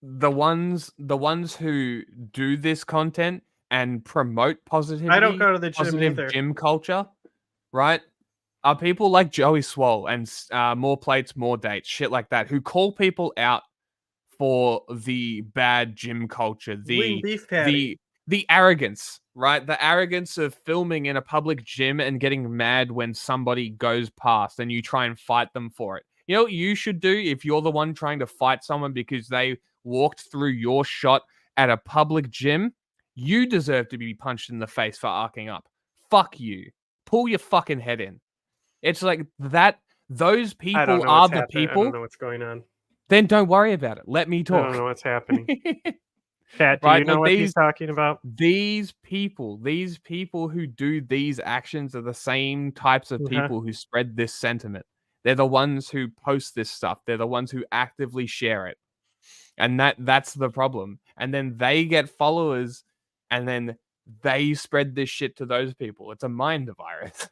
The ones who do this content and promote positivity, I don't go to the gym positive either. gym culture, right? Are people like Joey Swole and More Plates, More Dates, shit like that, who call people out for the bad gym culture, the arrogance, right? The arrogance of filming in a public gym and getting mad when somebody goes past and you try and fight them for it. You know what you should do if you're the one trying to fight someone because they walked through your shot at a public gym? You deserve to be punched in the face for arcing up. Fuck you. Pull your fucking head in. It's like that. Those people are the people. I don't know what's going on. Then don't worry about it. Let me talk. I don't know what's happening. Kat, do you know what he's talking about? These people who do these actions are the same types of people who spread this sentiment. They're the ones who post this stuff. They're the ones who actively share it. And that's the problem. And then they get followers and then they spread this shit to those people. It's a mind virus.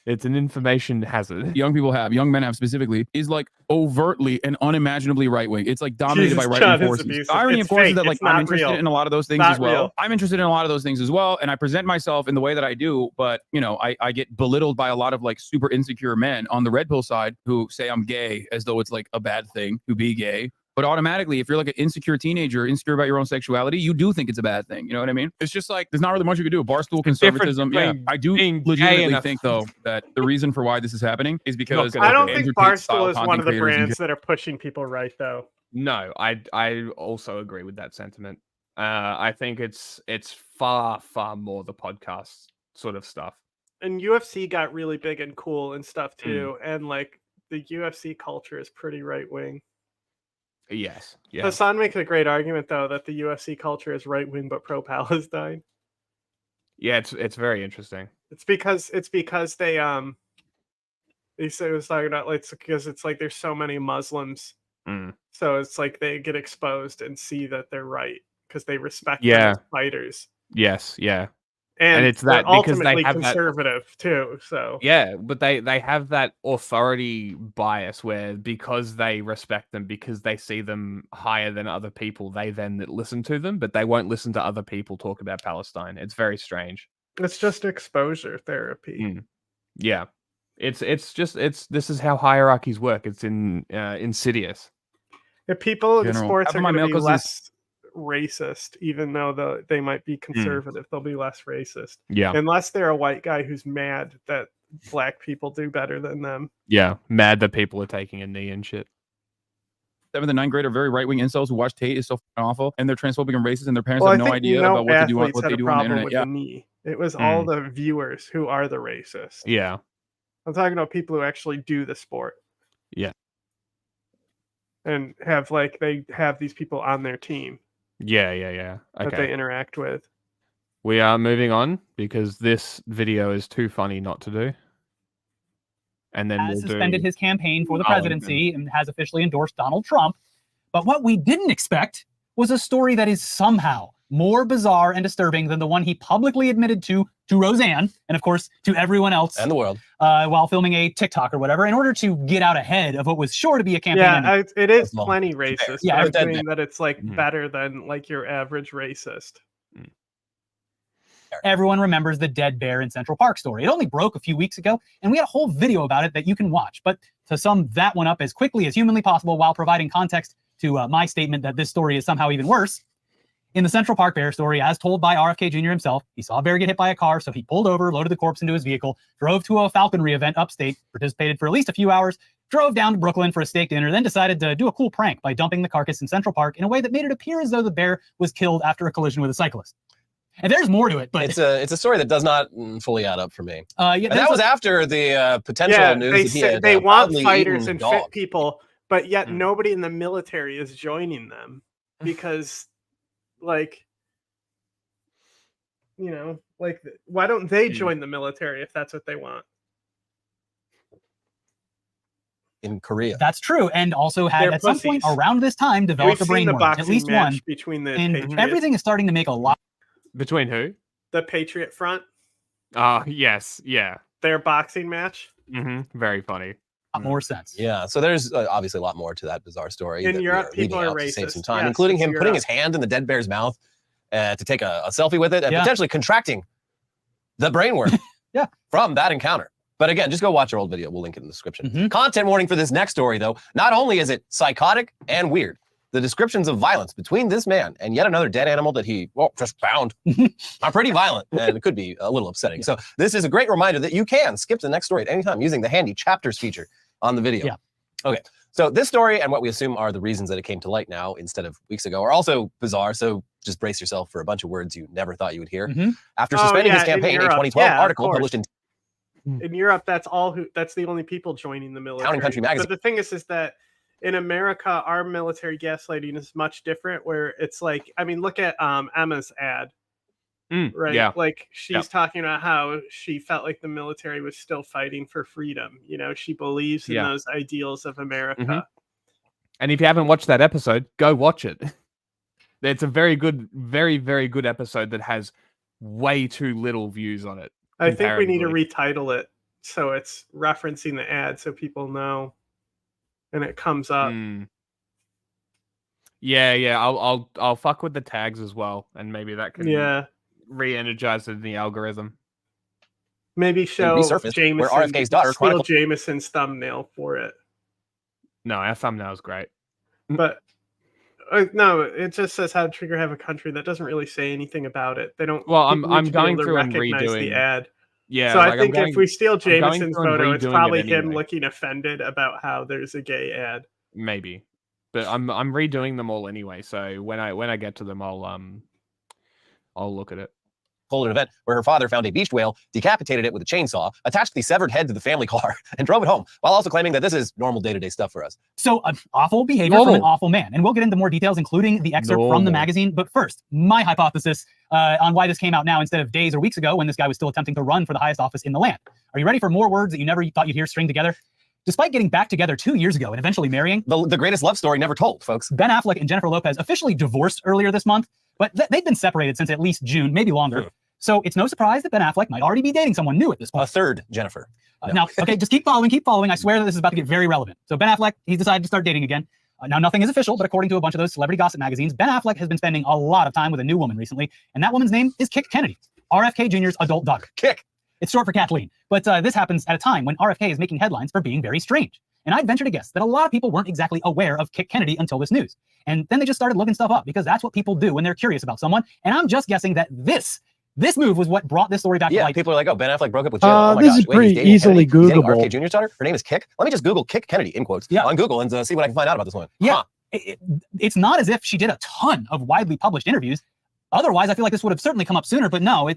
It's an information hazard. Young men have specifically, is like overtly and unimaginably right wing. It's like dominated by right wing forces. The irony, of course, is that like I'm interested in a lot of those things as well. I'm interested in a lot of those things as well, and I present myself in the way that I do. But you know, I get belittled by a lot of like super insecure men on the red pill side who say I'm gay as though it's like a bad thing to be gay. But automatically, if you're like an insecure teenager, insecure about your own sexuality, you do think it's a bad thing. You know what I mean? It's just like, there's not really much you can do. Barstool conservatism. Yeah, I do legitimately think, though, that the reason for why this is happening is because I don't think Barstool is one of the brands that are pushing people right, though. No, I also agree with that sentiment. I think it's far, far more the podcast sort of stuff. And UFC got really big and cool and stuff, too. And, like, the UFC culture is pretty right-wing. Yes. Yeah. Hassan makes a great argument, though, that the UFC culture is right-wing but pro-Palestine. Yeah, it's very interesting. It's because they said it was talking about like because it's like there's so many Muslims, so it's like they get exposed and see that they're right because they respect them as fighters. Yes, yeah. And it's they're that because they ultimately have conservative too. So yeah, but they have that authority bias where because they respect them, because they see them higher than other people, they then listen to them, but they won't listen to other people talk about Palestine. It's very strange. it's just exposure therapy. Yeah. This is how hierarchies work. It's insidious. If people in General. sports Half are of my going to mail be goes less racist, even though they might be conservative, they'll be less racist. Yeah. Unless they're a white guy who's mad that black people do better than them. Yeah, mad that people are taking a knee and shit. 7th and 9th grade are very right-wing incels who watch Tate is so awful, and they're transphobic and racist, and their parents Well, have I no think idea about what to do on athletes what had they a do on the problem internet. with Yeah. the knee. It was all the viewers who are the racist. Yeah. I'm talking about people who actually do the sport. Yeah. And they have these people on their team Yeah. Okay. that they interact with. We are moving on because this video is too funny not to do. And then has we'll suspended do his campaign for the Arlington. presidency and has officially endorsed Donald Trump. But what we didn't expect was a story that is somehow more bizarre and disturbing than the one he publicly admitted to Roseanne, and of course to everyone else and the world, while filming a TikTok or whatever, in order to get out ahead of what was sure to be a campaign. Yeah, it is plenty racist. Yeah, I'm saying that it's like better than like your average racist. Everyone remembers the dead bear in Central Park story. It only broke a few weeks ago, and we had a whole video about it that you can watch. But to sum that one up as quickly as humanly possible while providing context to my statement that this story is somehow even worse, in the Central Park bear story, as told by RFK Jr. himself, he saw a bear get hit by a car, so he pulled over, loaded the corpse into his vehicle, drove to a falconry event upstate, participated for at least a few hours, drove down to Brooklyn for a steak dinner, then decided to do a cool prank by dumping the carcass in Central Park in a way that made it appear as though the bear was killed after a collision with a cyclist. And there's more to it, but it's a story that does not fully add up for me. Yeah, and that was after the potential news that he had. They want proudly fighters eaten and dog. fit people, but yet nobody in the military is joining them because, like, you know, like, why don't they join the military if that's what they want? In Korea. That's true, and also had They're at some point pussies. around this time developed a We've seen the brainworm, boxing at least match one. between the And Patriots. everything is starting to make a lot. Between who? The Patriot Front, Yes, yeah. their boxing match. Very funny. More sense. Yeah, so there's obviously a lot more to that bizarre story. In that we Europe, leaving people are out to save racist. some time, Yes, including it's him putting Europe. his hand in the dead bear's mouth to take a selfie with it and potentially contracting the brainworm from that encounter. But again, just go watch our old video. We'll link it in the description. Content warning for this next story, though. Not only is it psychotic and weird, the descriptions of violence between this man and yet another dead animal that he just found are pretty violent, and it could be a little upsetting. So this is a great reminder that you can skip to the next story at any time using the handy chapters feature on the video. Yeah. Okay, so this story and what we assume are the reasons that it came to light now instead of weeks ago are also bizarre, so just brace yourself for a bunch of words you never thought you would hear. After suspending his campaign, a 2012 article published in Europe, that's the only people joining the military. Town and Country magazine. But the thing is that in America, our military gaslighting is much different. Where it's like, I mean, look at Emma's ad, right? Yeah. Like she's talking about how she felt like the military was still fighting for freedom. You know, she believes in those ideals of America. And if you haven't watched that episode, go watch it. It's a very good, very, very good episode that has way too little views on it. I think we need to retitle it so it's referencing the ad so people know, and it comes up. Yeah. I'll fuck with the tags as well, and maybe that can re-energize it in the algorithm. Maybe show Jameson, where RFK's daughter steal Jameson's thumbnail for it. No, our thumbnail's great. But no, it just says how to trigger have a country. That doesn't really say anything about it. They don't. Well, I'm people need to be going able to through and recognize redoing the ad. Yeah, So like, I think if we steal I'm going Jameson's through and photo, it's redoing it probably him anyway. looking offended about how there's a gay ad. Maybe, but I'm redoing them all anyway. So when I get to them, I'll look at it. told an event where her father found a beached whale, decapitated it with a chainsaw, attached the severed head to the family car, and drove it home, while also claiming that this is normal day-to-day stuff for us. So awful behavior from an awful man. And we'll get into more details, including the excerpt from the magazine. But first, my hypothesis on why this came out now instead of days or weeks ago when this guy was still attempting to run for the highest office in the land. Are you ready for more words that you never thought you'd hear string together? Despite getting back together 2 years ago and eventually marrying, the greatest love story never told, folks. Ben Affleck and Jennifer Lopez officially divorced earlier this month, but they've been separated since at least June, maybe longer. So it's no surprise that Ben Affleck might already be dating someone new at this point. A third Jennifer. Now, okay, just keep following. I swear that this is about to get very relevant. So Ben Affleck, he's decided to start dating again. Now, nothing is official, but according to a bunch of those celebrity gossip magazines, Ben Affleck has been spending a lot of time with a new woman recently, and that woman's name is Kick Kennedy, RFK Jr.'s adult daughter. Kick. It's short for Kathleen. But this happens at a time when RFK is making headlines for being very strange. And I'd venture to guess that a lot of people weren't exactly aware of Kick Kennedy until this news. And then they just started looking stuff up because that's what people do when they're curious about someone. And I'm just guessing that this move was what brought this story back to light. People are like, oh, Ben Affleck broke up with Jill. Oh my this gosh, is wait, pretty he's dating easily Kennedy. He's dating Googleable. RFK Jr.'s daughter? Her name is Kick? Let me just Google Kick Kennedy, in quotes, on Google and see what I can find out about this woman. Yeah, it's not as if she did a ton of widely published interviews. Otherwise, I feel like this would have certainly come up sooner, but no,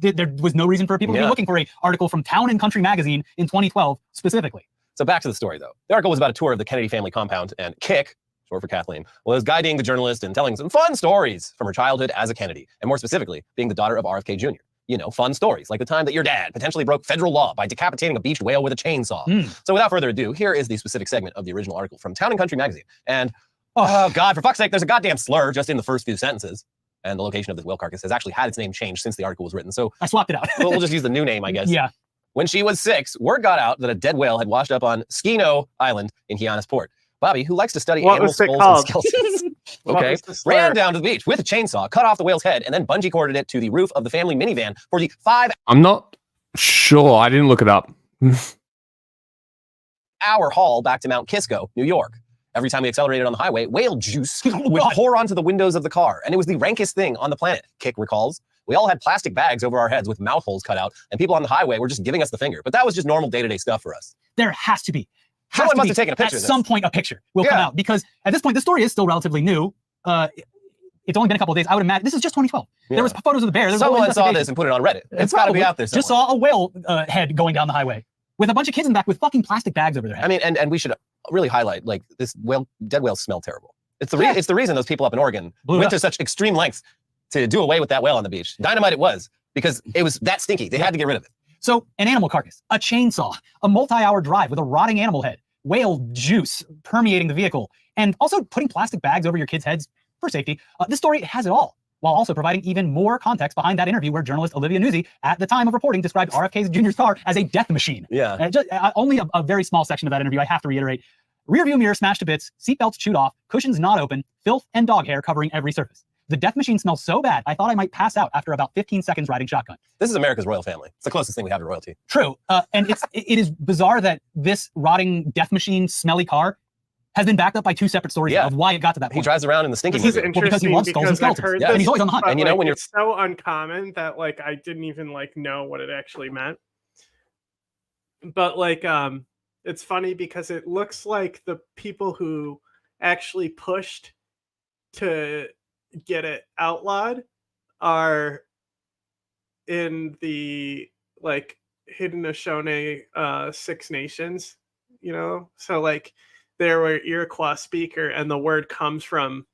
there was no reason for people to be looking for an article from Town and Country magazine in 2012 specifically. So back to the story, though. The article was about a tour of the Kennedy family compound, and Kick, short for Kathleen, was guiding the journalist and telling some fun stories from her childhood as a Kennedy, and more specifically, being the daughter of RFK Jr. You know, fun stories, like the time that your dad potentially broke federal law by decapitating a beached whale with a chainsaw. So without further ado, here is the specific segment of the original article from Town and Country magazine. And, oh God, for fuck's sake, there's a goddamn slur just in the first few sentences. And the location of this whale carcass has actually had its name changed since the article was written. So I swapped it out. we'll just use the new name, I guess. Yeah. When she was 6, word got out that a dead whale had washed up on Skino Island in Hyannis Port. Bobby, who likes to study animal skulls and skeletons, ran down to the beach with a chainsaw, cut off the whale's head, and then bungee corded it to the roof of the family minivan for the 5 I'm not sure. I didn't look it up. hour haul back to Mount Kisco, New York. Every time we accelerated on the highway, whale juice would pour onto the windows of the car, and it was the rankest thing on the planet, Kick recalls. We all had plastic bags over our heads with mouth holes cut out, and people on the highway were just giving us the finger. But that was just normal day-to-day stuff for us. There has to be. Someone must have taken a picture At of this. some point, a picture will come out, because at this point, the story is still relatively new. It's only been a couple of days. I would imagine this is just 2012. There was photos of the bear. Someone saw this and put it on Reddit. It's got to be out there somewhere. Just saw a whale head going down the highway with a bunch of kids in the back with fucking plastic bags over their head. I mean, and we should really highlight, like, this dead whales smell terrible. It's the it's the reason those people up in Oregon went to such extreme lengths to do away with that whale on the beach. Dynamite it was, because it was that stinky. They had to get rid of it. So an animal carcass, a chainsaw, a multi-hour drive with a rotting animal head, whale juice permeating the vehicle, and also putting plastic bags over your kids' heads for safety. This story has it all, while also providing even more context behind that interview where journalist Olivia Nuzzi, at the time of reporting, described RFK Jr.'s car as a death machine. Yeah. And only a very small section of that interview, I have to reiterate. Rear view mirror smashed to bits, seatbelts chewed off, cushions not open, filth and dog hair covering every surface. The death machine smells so bad, I thought I might pass out after about 15 seconds riding shotgun. This is America's royal family. It's the closest thing we have to royalty. True. And it is bizarre that this rotting death machine smelly car has been backed up by 2 separate stories of why it got to that point. He drives around in the stinky This is movie. interesting because he loves skulls and skeletons. And he's always on the hunt. And you know, when you're it's so uncommon that, like, I didn't even, like, know what it actually meant. But, like, it's funny because it looks like the people who actually pushed to get it outlawed are in the, like, Haudenosaunee 6 Nations, you know? So, like, they were Iroquois speaker, and the word comes from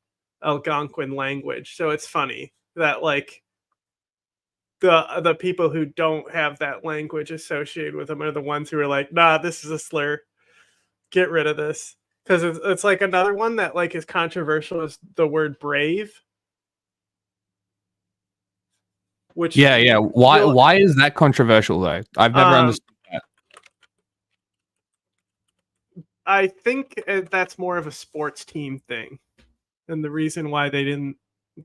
Algonquin language. So it's funny that, like, the people who don't have that language associated with them are the ones who are like, nah, this is a slur. Get rid of this. Because it's like another one that, like, is controversial is the word brave. Which yeah. Why is that controversial though? I've never understood that. I think that's more of a sports team thing, and the reason why they didn't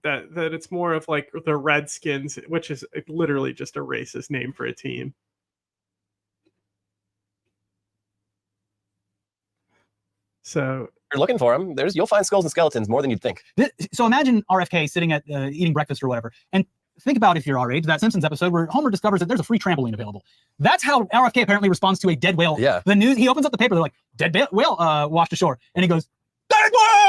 that it's more of like the Redskins, which is literally just a racist name for a team. So you're looking for them. You'll find skulls and skeletons more than you'd think. So imagine RFK sitting at eating breakfast or whatever, and think about, if you're our age, that Simpsons episode where Homer discovers that there's a free trampoline available. That's how RFK apparently responds to a dead whale. Yeah. The news, he opens up the paper, they're like, dead whale washed ashore. And he goes,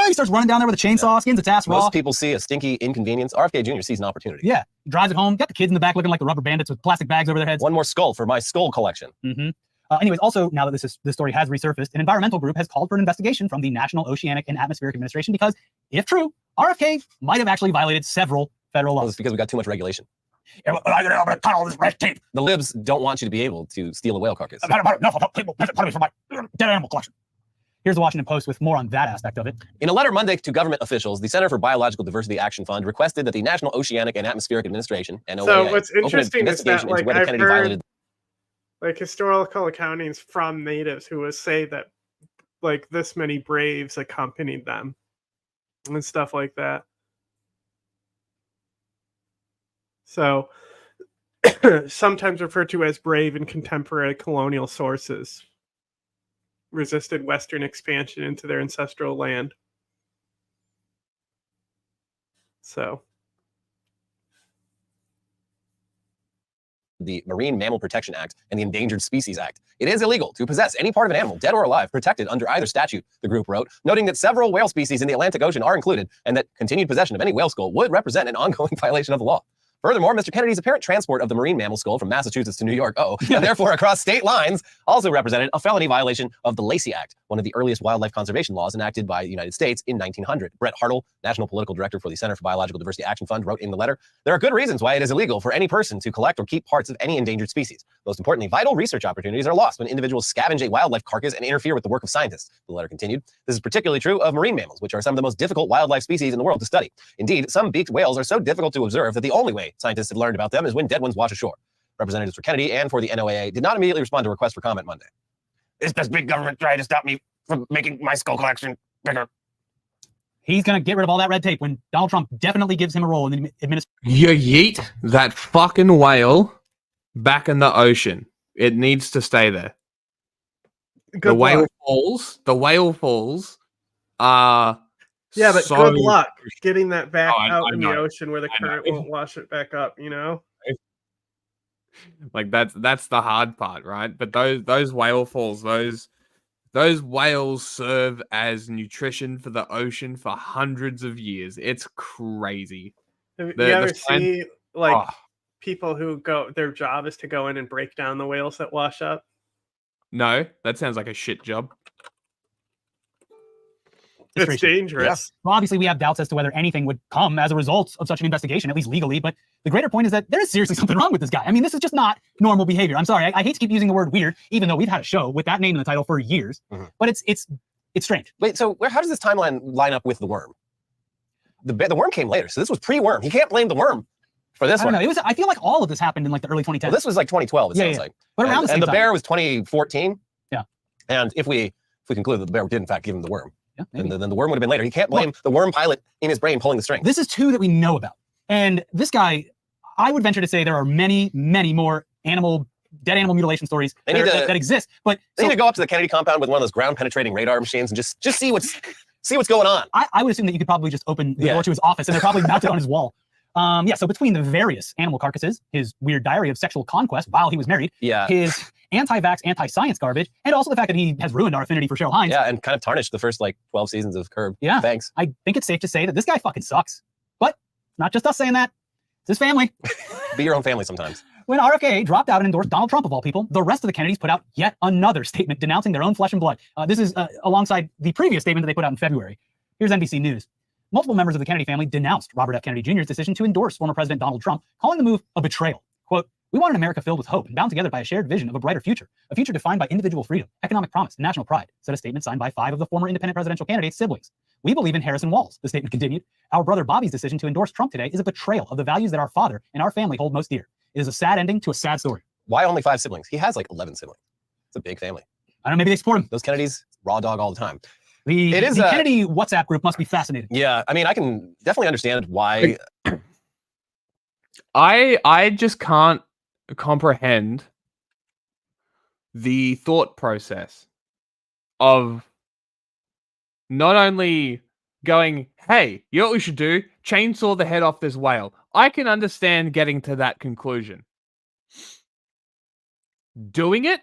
He starts running down there with a chainsaw, skins its ass raw. Most people see a stinky inconvenience. RFK Jr. sees an opportunity. Yeah, drives it home. Got the kids in the back looking like the rubber bandits with plastic bags over their heads. One more skull for my skull collection. Anyways, also, now that this story has resurfaced, an environmental group has called for an investigation from the National Oceanic and Atmospheric Administration because, if true, RFK might have actually violated several federal laws. Well, it's because we got too much regulation. Yeah, well, I'm gonna cut all this red tape. The libs don't want you to be able to steal a whale carcass. I've had enough of people punishing me for my dead animal collection. Here's the Washington Post with more on that aspect of it. In a letter Monday to government officials, the Center for Biological Diversity Action Fund requested that the National Oceanic and Atmospheric Administration, NOAA, So what's open an interesting is that, investigation into like, whether I've Kennedy heard violated. like historical accountings from natives who would say that like this many braves accompanied them and stuff like that. So sometimes referred to as brave in contemporary colonial sources, resisted Western expansion into their ancestral land. So The Marine Mammal Protection Act and the Endangered Species Act. It is illegal to possess any part of an animal, dead or alive, protected under either statute, the group wrote, noting that several whale species in the Atlantic Ocean are included and that continued possession of any whale skull would represent an ongoing violation of the law. Furthermore, Mr. Kennedy's apparent transport of the marine mammal skull from Massachusetts to New York, and therefore across state lines, also represented a felony violation of the Lacey Act, one of the earliest wildlife conservation laws enacted by the United States in 1900. Brett Hartle, National Political Director for the Center for Biological Diversity Action Fund, wrote in the letter, there are good reasons why it is illegal for any person to collect or keep parts of any endangered species. Most importantly, vital research opportunities are lost when individuals scavenge a wildlife carcass and interfere with the work of scientists. The letter continued, this is particularly true of marine mammals, which are some of the most difficult wildlife species in the world to study. Indeed, some beaked whales are so difficult to observe that the only way scientists have learned about them is when dead ones wash ashore. Representatives for Kennedy and for the NOAA did not immediately respond to requests for comment Monday. Is this big government trying to stop me from making my skull collection bigger? He's going to get rid of all that red tape when Donald Trump definitely gives him a role in the administration. You yeet that fucking whale back in the ocean. It needs to stay there. Good luck. The whale falls are yeah, but so good luck getting that back I out in the know. ocean where the current won't wash it back up, you know? Like that's the hard part, right? But those whale falls, those whales serve as nutrition for the ocean for hundreds of years. It's crazy. Have you ever see like people who their job is to go in and break down the whales that wash up? No, that sounds like a shit job. It's dangerous. Yeah. Well, obviously, we have doubts as to whether anything would come as a result of such an investigation, at least legally. But the greater point is that there is seriously something wrong with this guy. I mean, this is just not normal behavior. I'm sorry. I hate to keep using the word weird, even though we've had a show with that name in the title for years. But it's strange. Wait, so how does this timeline line up with the worm? The worm came later, so this was pre-worm. He can't blame the worm for this one. I don't know. I feel like all of this happened in like the early 2010s. Well, this was like 2012. It sounds like. But around the same and the time. bear was 2014. Yeah. And if we conclude that the bear did in fact give him the worm, then the worm would have been later. He can't blame the worm pilot in his brain pulling the string. This is two that we know about. And this guy, I would venture to say there are many, many more dead animal mutilation stories that exist. But they need to go up to the Kennedy compound with one of those ground penetrating radar machines and just see what's going on. I would assume that you could probably just open the door to his office and they're probably mounted on his wall. So between the various animal carcasses, his weird diary of sexual conquest while he was married, his anti-vax, anti-science garbage, and also the fact that he has ruined our affinity for Cheryl Hines. Yeah, and kind of tarnished the first 12 seasons of Curb. Yeah. Thanks. I think it's safe to say that this guy fucking sucks. But not just us saying that. It's his family. Be your own family sometimes. When RFK dropped out and endorsed Donald Trump, of all people, the rest of the Kennedys put out yet another statement denouncing their own flesh and blood. This is alongside the previous statement that they put out in February. Here's NBC News. Multiple members of the Kennedy family denounced Robert F. Kennedy Jr.'s decision to endorse former President Donald Trump, calling the move a betrayal. Quote, we want an America filled with hope and bound together by a shared vision of a brighter future, a future defined by individual freedom, economic promise, and national pride, said a statement signed by 5 of the former independent presidential candidates' siblings. We believe in Harrison Walls, the statement continued. Our brother Bobby's decision to endorse Trump today is a betrayal of the values that our father and our family hold most dear. It is a sad ending to a sad story. Why only 5 siblings? He has 11 siblings. It's a big family. I don't know, maybe they support him. Those Kennedys, raw dog all the time. The Kennedy WhatsApp group must be fascinating. Yeah, I mean, I can definitely understand why. I just can't comprehend the thought process of not only going, hey, you know what we should do? Chainsaw the head off this whale. I can understand getting to that conclusion. Doing it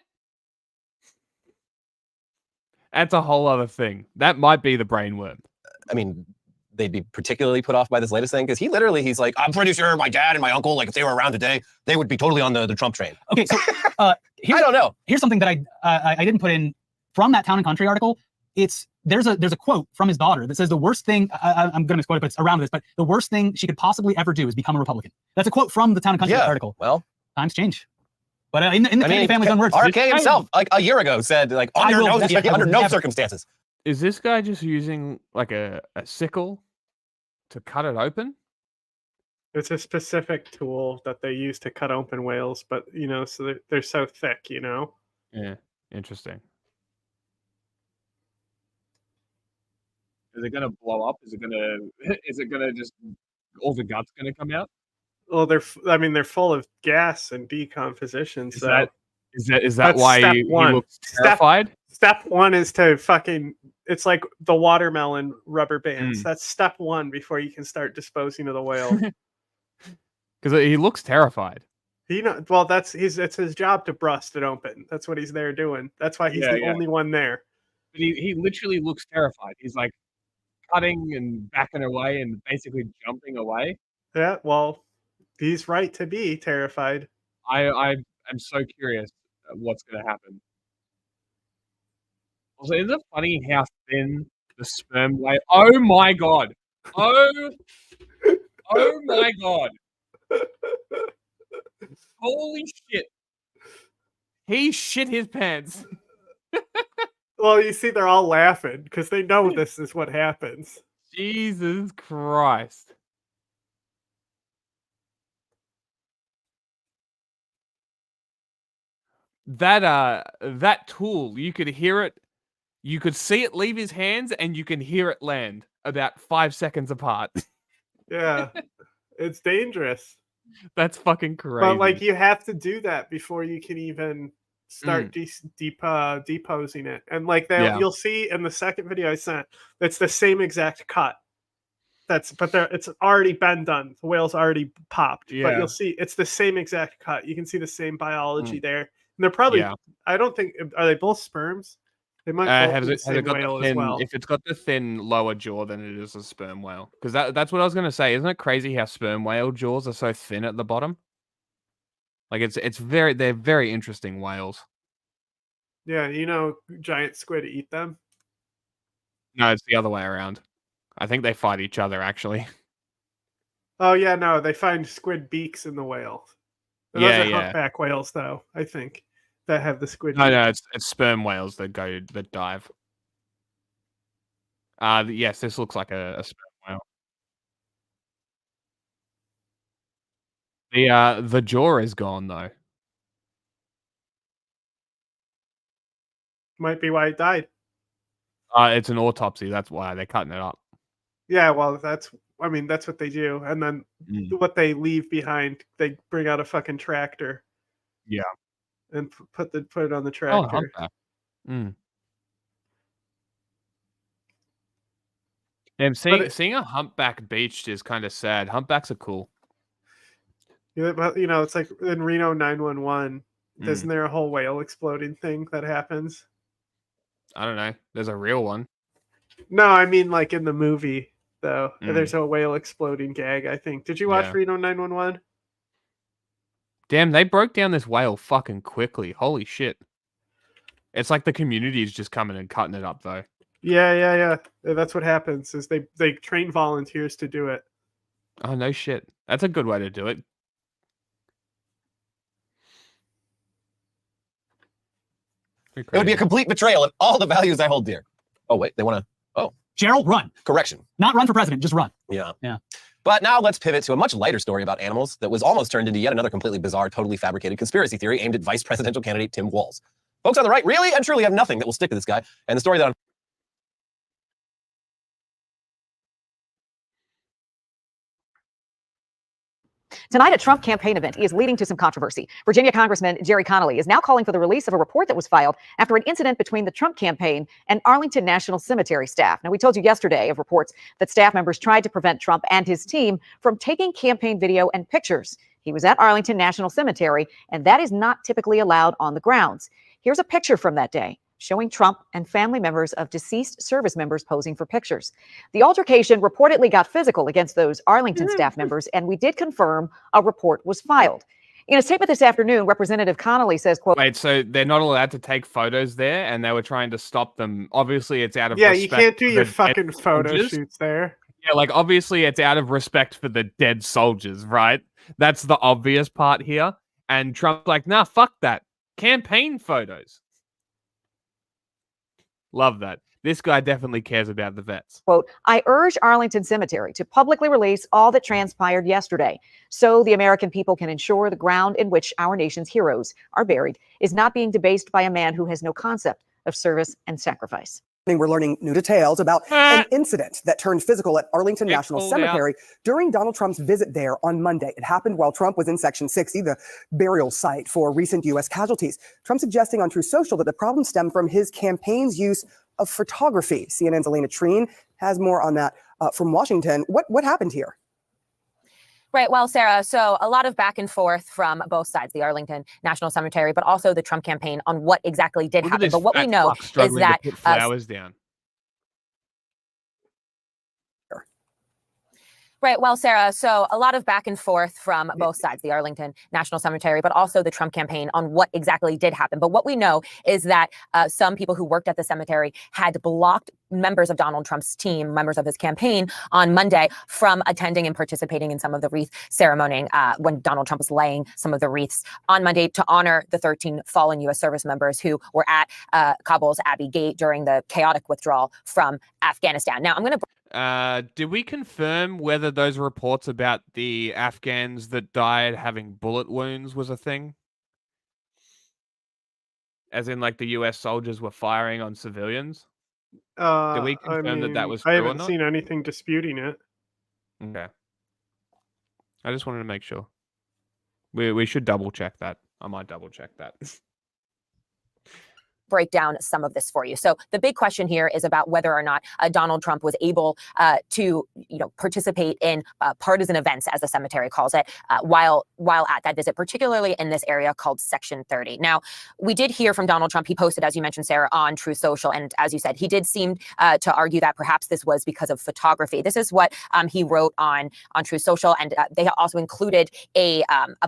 That's a whole other thing. That might be the brainworm. I mean, they'd be particularly put off by this latest thing because he's like, I'm pretty sure my dad and my uncle, like if they were around today, they would be totally on the Trump train. Okay, so I don't know. Here's something that I didn't put in from that Town and Country article. There's a quote from his daughter that says the worst thing, I'm going to misquote it, but it's around this, but the worst thing she could possibly ever do is become a Republican. That's a quote from the Town and Country article. Well, times change. But in the Kennedy family's own words. RK himself, like a year ago, said, like, under no circumstances. Is this guy just using like a sickle to cut it open? It's a specific tool that they use to cut open whales, but so they're so thick, Yeah, interesting. Is it gonna blow up? Is it gonna just all the guts gonna come out? Well, they're full of gas and decomposition. Is that why he looks terrified? Step one is to it's like the watermelon rubber bands. That's step one before you can start disposing of the whale. Because he looks terrified. Well, it's his job to bust it open. That's what he's there doing. That's why he's the only one there. But he literally looks terrified. He's like cutting and backing away and basically jumping away. Yeah, well, he's right to be terrified. I'm so curious what's going to happen. Also, isn't it funny how thin the sperm whale? Oh my god! Oh my god! Holy shit! He shit his pants. Well, you see, they're all laughing because they know this is what happens. Jesus Christ. That tool, you could hear it, you could see it leave his hands, and you can hear it land about 5 seconds apart. Yeah, it's dangerous. That's fucking crazy. But like, you have to do that before you can even start deposing it. And like, you'll see in the second video I sent, it's the same exact cut. It's already been done. The whale's already popped. Yeah. But you'll see it's the same exact cut. You can see the same biology there. And they're probably, I don't think, are they both sperms? They might both be the same whale as well. If it's got the thin lower jaw, then it is a sperm whale. Because that's what I was going to say. Isn't it crazy how sperm whale jaws are so thin at the bottom? Like they're very interesting whales. Yeah, giant squid eat them. No, it's the other way around. I think they fight each other, actually. Oh yeah, no, they find squid beaks in the whale. Those are humpback whales, though. I think that have the squid. No, it's sperm whales that dive. Yes, this looks like a sperm whale. The jaw is gone though. Might be why it died. It's an autopsy. That's why they're cutting it up. Yeah, well, that's what they do, and then what they leave behind, they bring out a fucking tractor. Yeah, and put it on the tractor. And seeing a humpback beached is kind of sad. Humpbacks are cool. Yeah, but it's like in Reno 911. Isn't there a whole whale exploding thing that happens? I don't know. There's a real one. No, I mean like in the movie though. There's a whale exploding gag, I think. Did you watch Reno 911? Damn, they broke down this whale fucking quickly. Holy shit. It's like the community is just coming and cutting it up though. Yeah. That's what happens is they train volunteers to do it. Oh no shit. That's a good way to do it. It would be a complete betrayal of all the values I hold dear. Oh wait, they want to. Oh, Gerald, run. Correction. Not run for president, just run. Yeah. Yeah. But now let's pivot to a much lighter story about animals that was almost turned into yet another completely bizarre, totally fabricated conspiracy theory aimed at vice presidential candidate Tim Walz. Folks on the right really and truly have nothing that will stick to this guy. And the story that Tonight, a Trump campaign event is leading to some controversy. Virginia Congressman Jerry Connolly is now calling for the release of a report that was filed after an incident between the Trump campaign and Arlington National Cemetery staff. Now, we told you yesterday of reports that staff members tried to prevent Trump and his team from taking campaign video and pictures. He was at Arlington National Cemetery, and that is not typically allowed on the grounds. Here's a picture from that day. showing Trump and family members of deceased service members posing for pictures. The altercation reportedly got physical against those Arlington staff members, and we did confirm a report was filed. In a statement this afternoon, Representative Connolly says, quote, Wait, so they're not allowed to take photos there, and they were trying to stop them. Obviously, it's out of Yeah, respect you can't do for your the dead fucking photo soldiers. shoots there. Yeah, like obviously it's out of respect for the dead soldiers, right? That's the obvious part here. And Trump's like, nah, fuck that. Campaign photos. Love that. This guy definitely cares about the vets. quote, I urge Arlington Cemetery to publicly release all that transpired yesterday so the American people can ensure the ground in which our nation's heroes are buried is not being debased by a man who has no concept of service and sacrifice. We're learning new details about an incident that turned physical at Arlington National Cemetery during Donald Trump's visit there on Monday. It happened while Trump was in Section 60, the burial site for recent U.S. casualties. Trump suggesting on Truth Social that the problem stemmed from his campaign's use of photography. CNN's Elena Treen has more on that from Washington. What happened here? Right. Well, Sarah, so a lot of back and forth from both sides, the Arlington National Cemetery, but also the Trump campaign on what exactly did happen. But what we know is that put flowers down. Right. Well, Sarah, so a lot of back and forth from both sides, the Arlington National Cemetery, but also the Trump campaign on what exactly did happen. But what we know is that some people who worked at the cemetery had blocked members of Donald Trump's team, members of his campaign on Monday from attending and participating in some of the wreath ceremony when Donald Trump was laying some of the wreaths on Monday to honor the 13 fallen U.S. service members who were at Kabul's Abbey Gate during the chaotic withdrawal from Afghanistan. Now, I'm going to... Did we confirm whether those reports about the Afghans that died having bullet wounds was a thing? As in, like, the US soldiers were firing on civilians? Did we confirm that was true I or haven't not? seen anything disputing it. Okay. I just wanted to make sure. We should double check that. I might double check that. break down some of this for you. So the big question here is about whether or not Donald Trump was able to, participate in partisan events, as the cemetery calls it, while at that visit, particularly in this area called Section 30. Now, we did hear from Donald Trump. He posted, as you mentioned, Sarah, on Truth Social, and as you said, he did seem to argue that perhaps this was because of photography. This is what he wrote on Truth Social, and they also included a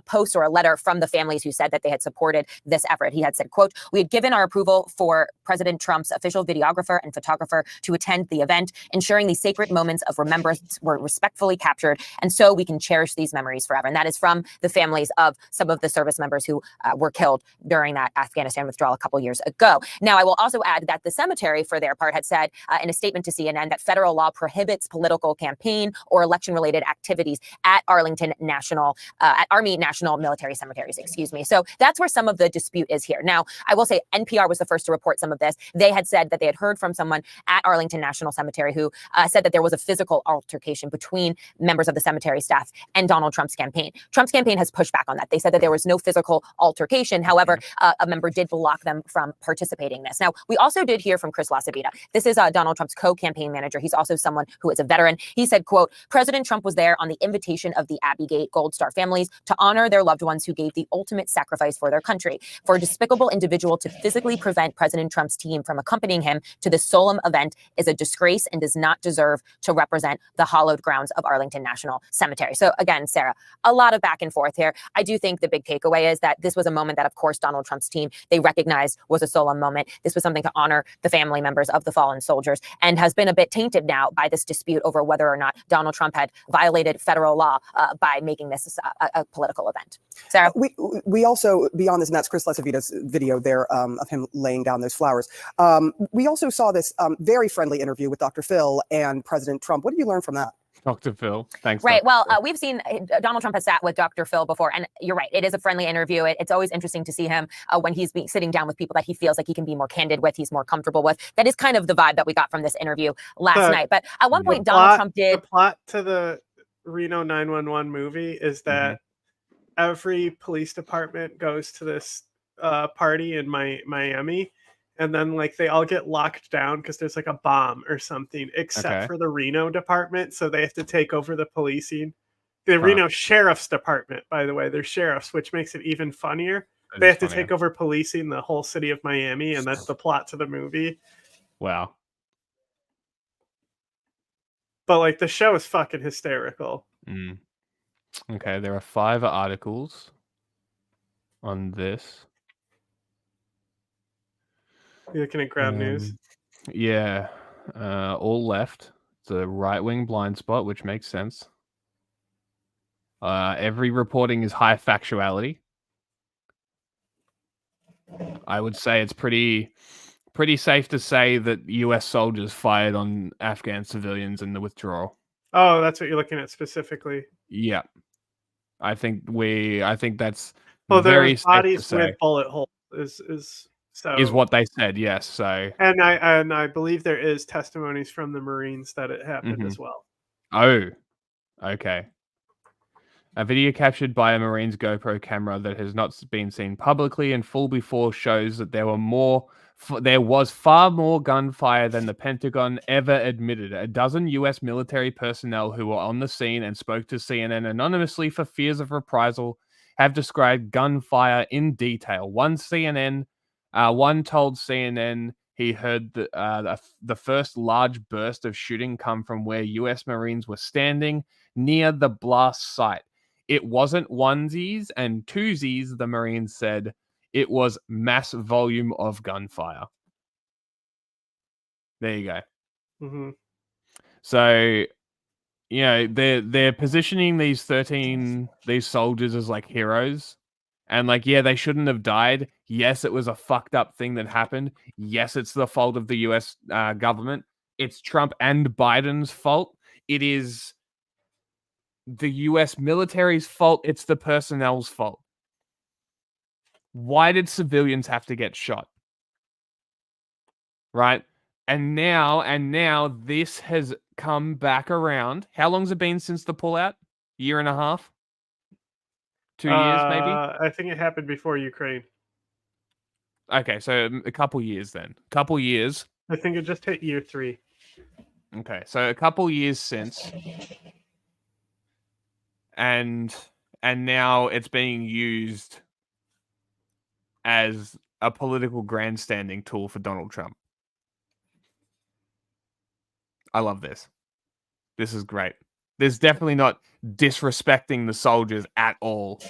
post or a letter from the families who said that they had supported this effort. He had said, quote, "We had given our approval for President Trump's official videographer and photographer to attend the event, ensuring these sacred moments of remembrance were respectfully captured, and so we can cherish these memories forever." And that is from the families of some of the service members who were killed during that Afghanistan withdrawal a couple years ago. Now, I will also add that the cemetery, for their part, had said in a statement to CNN that federal law prohibits political campaign or election-related activities at Arlington National, at Army National Military Cemeteries, excuse me. So that's where some of the dispute is here. Now, I will say NPR was the first to report some of this. They had said that they had heard from someone at Arlington National Cemetery who said that there was a physical altercation between members of the cemetery staff and Donald Trump's campaign. Trump's campaign has pushed back on that. They said that there was no physical altercation. However, a member did block them from participating in this. Now, we also did hear from Chris LaCivita. This is Donald Trump's co-campaign manager. He's also someone who is a veteran. He said, quote, "President Trump was there on the invitation of the Abbey Gate Gold Star families to honor their loved ones who gave the ultimate sacrifice for their country. For a despicable individual to physically prevent President Trump's team from accompanying him to this solemn event is a disgrace and does not deserve to represent the hallowed grounds of Arlington National Cemetery." So again, Sarah, a lot of back and forth here. I do think the big takeaway is that this was a moment that, of course, Donald Trump's team, they recognized was a solemn moment. This was something to honor the family members of the fallen soldiers, and has been a bit tainted now by this dispute over whether or not Donald Trump had violated federal law by making this a political event. Sarah? We also, beyond this, and that's Chris LaCivita's video there of him laying down those flowers. We also saw this very friendly interview with Dr. Phil and President Trump. What did you learn from that? Dr. Phil, thanks. Right. Dr. Well, Phil. we've seen Donald Trump has sat with Dr. Phil before, and you're right. It is a friendly interview. It's always interesting to see him when he's sitting down with people that he feels like he can be more candid with, he's more comfortable with. That is kind of the vibe that we got from this interview last night. But at one point, Donald Trump did. The plot to the Reno 911 movie is that every police department goes to this party in Miami, and then they all get locked down because there's a bomb or something, except for the Reno department. So they have to take over the policing. The Reno Sheriff's Department, by the way, they're sheriffs, which makes it even funnier. They have to take over policing the whole city of Miami, and that's the plot to the movie. Wow. But like the show is fucking hysterical. Mm. Okay, there are 5 articles on this. You looking at Ground News? Yeah, all left. It's a right-wing blind spot, which makes sense. Every reporting is high factuality. I would say it's pretty safe to say that U.S. soldiers fired on Afghan civilians in the withdrawal. Oh, that's what you're looking at specifically. Yeah, I think that's Well, very there's safe to bodies say. with bullet holes Is what they said, yes. So, and I believe there is testimonies from the Marines that it happened as well. Oh, okay. A video captured by a Marine's GoPro camera that has not been seen publicly in full before shows that there was far more gunfire than the Pentagon ever admitted. A dozen U.S. military personnel who were on the scene and spoke to CNN anonymously for fears of reprisal have described gunfire in detail. One told CNN he heard the first large burst of shooting come from where U.S. Marines were standing near the blast site. It wasn't onesies and twosies, the Marines said. It was mass volume of gunfire. There you go. Mm-hmm. So, you know, they're positioning these soldiers as like heroes. And like, yeah, they shouldn't have died. Yes, it was a fucked up thing that happened. Yes, it's the fault of the US government. It's Trump and Biden's fault. It is the US military's fault. It's the personnel's fault. Why did civilians have to get shot? Right? And now this has come back around. How long's it been since the pullout? Year and a half? 2 years, maybe? I think it happened before Ukraine. Okay, so a couple years then. Couple years. I think it just hit year 3. Okay, so a couple years since. And now it's being used as a political grandstanding tool for Donald Trump. I love this. This is great. There's definitely not disrespecting the soldiers at all.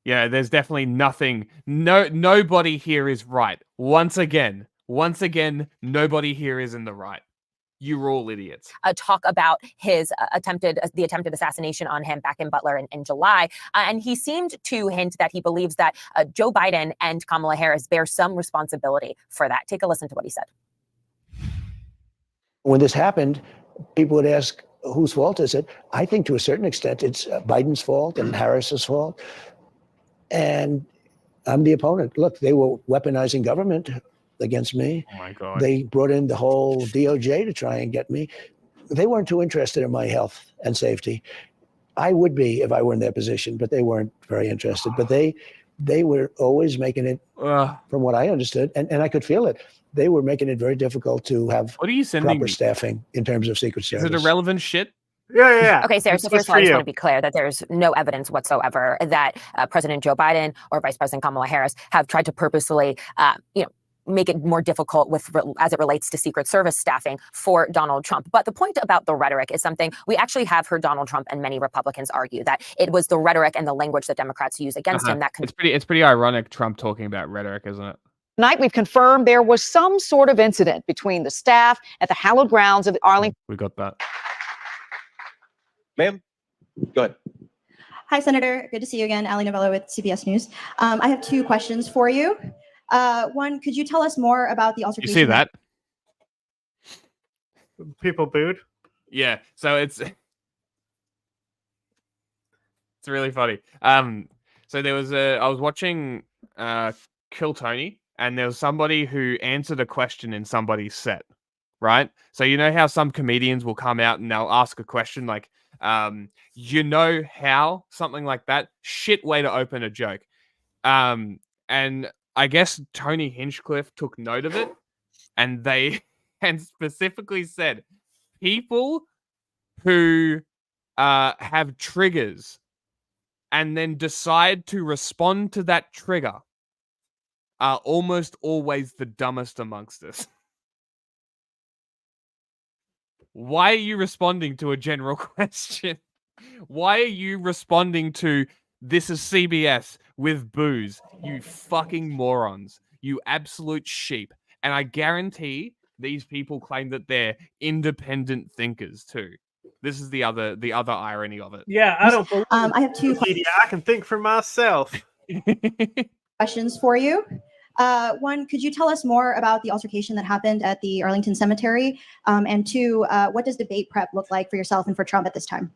Yeah, there's definitely nothing. Nobody here is right. Once again, nobody here is in the right. You're all idiots. Talk about his attempted assassination on him back in Butler in July. And he seemed to hint that he believes that Joe Biden and Kamala Harris bear some responsibility for that. Take a listen to what he said. When this happened, people would ask, whose fault is it? I think to a certain extent, it's Biden's fault and Harris's fault. And I'm the opponent. Look, they were weaponizing government against me. Oh my God. They brought in the whole DOJ to try and get me. They weren't too interested in my health and safety. I would be if I were in their position, but they weren't very interested. But they were always making it, from what I understood, and I could feel it, they were making it very difficult to have proper staffing in terms of Secret Service. Is it irrelevant shit? Yeah. Okay, Sarah, so first of all, I just want to be clear that there's no evidence whatsoever that President Joe Biden or Vice President Kamala Harris have tried to purposely, make it more difficult as it relates to Secret Service staffing for Donald Trump. But the point about the rhetoric is something we actually have heard Donald Trump and many Republicans argue, that it was the rhetoric and the language that Democrats use against him that it's pretty ironic Trump talking about rhetoric, isn't it? Tonight, we've confirmed there was some sort of incident between the staff at the hallowed grounds of the Arlington. We got that. Ma'am, go ahead. Hi, Senator. Good to see you again. Ali Novello with CBS News. I have 2 questions for you. One, could you tell us more about the altercation? You see that? People booed? Yeah, so it's really funny. So there was I was watching Kill Tony, and there was somebody who answered a question in somebody's set, right? So you know how some comedians will come out and they'll ask a question like, you know how? Something like that. Shit way to open a joke. And I guess Tony Hinchcliffe took note of it, and and specifically said, people who have triggers and then decide to respond to that trigger are almost always the dumbest amongst us. Why are you responding to a general question? Why are you responding to this is CBS with booze? You fucking morons. You absolute sheep. And I guarantee these people claim that they're independent thinkers too. This is the other irony of it. Yeah, I don't believe I have two Wikipedia. I can think for myself. questions for you. One, could you tell us more about the altercation that happened at the Arlington Cemetery? And two, what does debate prep look like for yourself and for Trump at this time?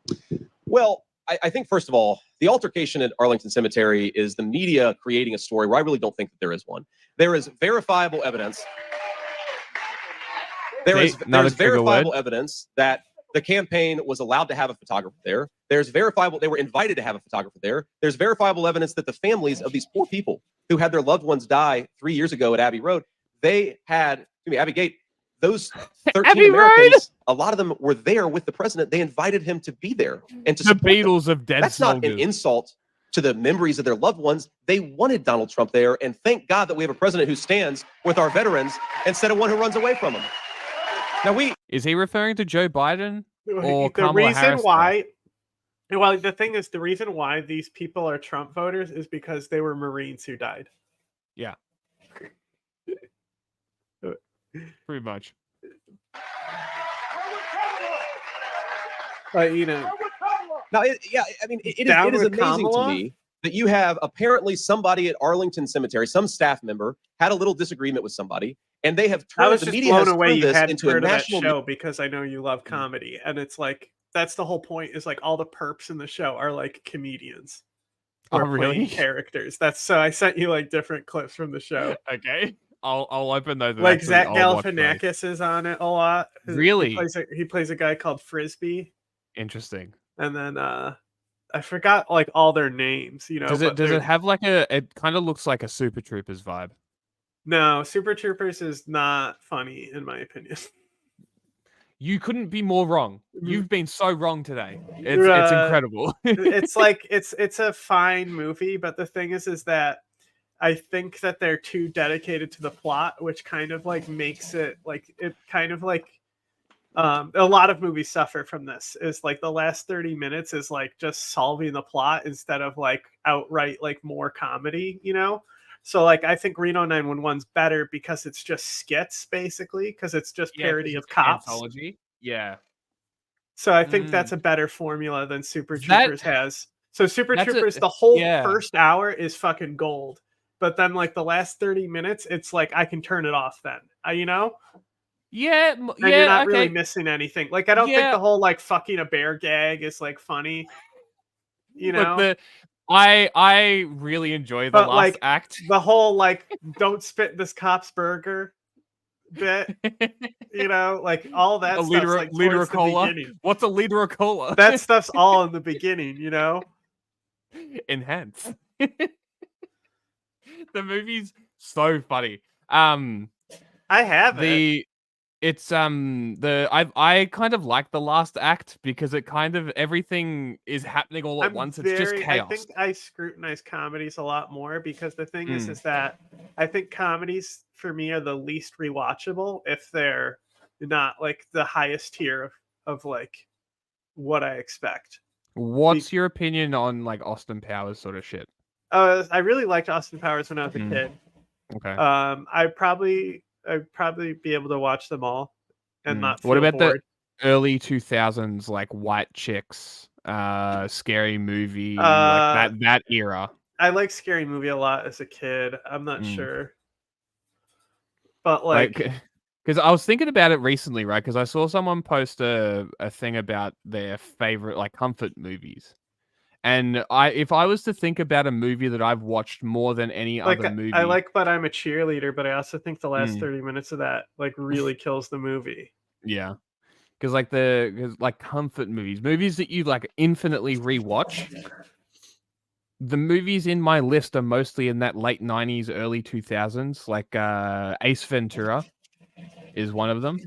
Well, I think, first of all, the altercation at Arlington Cemetery is the media creating a story where I really don't think that there is one. There is verifiable evidence. There's verifiable evidence that the campaign was allowed to have a photographer there. There's verifiable, they were invited to have a photographer there. There's verifiable evidence that the families of these poor people who had their loved ones die 3 years ago at Abbey Road, Abbey Gate, those 13 Americans, a lot of them were there with the president. They invited him to be there and to support them. Beatles of dead That's not an insult to the memories of their loved ones. They wanted Donald Trump there, and thank God that we have a president who stands with our veterans instead of one who runs away from them. Now is he referring to Joe Biden or The Kamala reason Harris? why, well, the thing is, the reason why these people are Trump voters is because they were Marines who died. Yeah. Pretty much. But, you know. Now, it is amazing to me that you have apparently somebody at Arlington Cemetery, some staff member, had a little disagreement with somebody, and they have turned the media has turned this into a national show because I know you love comedy, and it's like that's the whole point. Is like all the perps in the show are like comedians. Oh, Or playing really? characters. That's so I sent you like different clips from the show. Okay. I'll open those. Like actually, Zach I'll watch those. Galifianakis is on it a lot. Really? He plays a guy called Frisbee. Interesting. And then I forgot like all their names, you know. Does it have like it kind of looks like a Super Troopers vibe? No, Super Troopers is not funny in my opinion. You couldn't be more wrong. You've been so wrong today. It's incredible. It's like it's a fine movie, but the thing is that I think that they're too dedicated to the plot, which kind of like makes it like a lot of movies suffer from this. Is like the last 30 minutes is like just solving the plot instead of like outright like more comedy, you know? So like I think Reno 911's better because it's just skits basically, because it's just parody of cops. Anthology. Yeah. So I think that's a better formula than Super Troopers has. So Super Troopers, the whole first hour is fucking gold. But then like the last 30 minutes, it's like I can turn it off then. You know? Yeah, and you're not really missing anything. Like I don't think the whole like fucking a bear gag is like funny. You know? Look, I really enjoy the last act. The whole like don't spit this cop's burger bit. You know, like all that a stuff's like liter towards of cola. the beginning. What's a liter of cola? That stuff's all in the beginning, you know? Enhance. The movie's so funny. I have I kind of like the last act because it kind of everything is happening all at once. It's just chaos. I think I scrutinize comedies a lot more because the thing is that I think comedies for me are the least rewatchable if they're not like the highest tier of like what I expect. What's your opinion on like Austin Powers sort of shit? I really liked Austin Powers when I was a kid. Okay. I'd probably be able to watch them all and not feel What about bored. the early 2000s like white chicks, scary movie, like that era? I like Scary Movie a lot as a kid. I'm not sure. But like because I was thinking about it recently, right? Because I saw someone post a thing about their favorite like comfort movies. And if I was to think about a movie that I've watched more than any other movie, I like But I'm a Cheerleader, but I also think the last 30 minutes of that like really kills the movie. Yeah, because like comfort movies that you like infinitely rewatch. The movies in my list are mostly in that late 90s, early 2000s. Like Ace Ventura is one of them.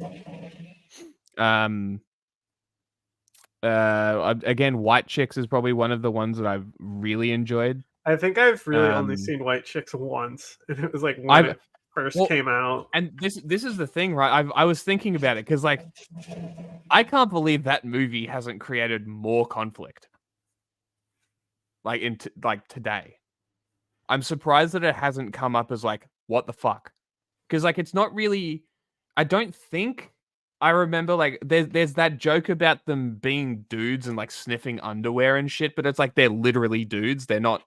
Again, White Chicks is probably one of the ones that I've really enjoyed. I think I've really only seen White Chicks once, and it was like when it first came out. And this is the thing, right? I was thinking about it because, like, I can't believe that movie hasn't created more conflict. Like like today, I'm surprised that it hasn't come up as like, what the fuck? Because like it's not really. I don't think I remember like there's that joke about them being dudes and like sniffing underwear and shit, but it's like they're literally dudes. They're not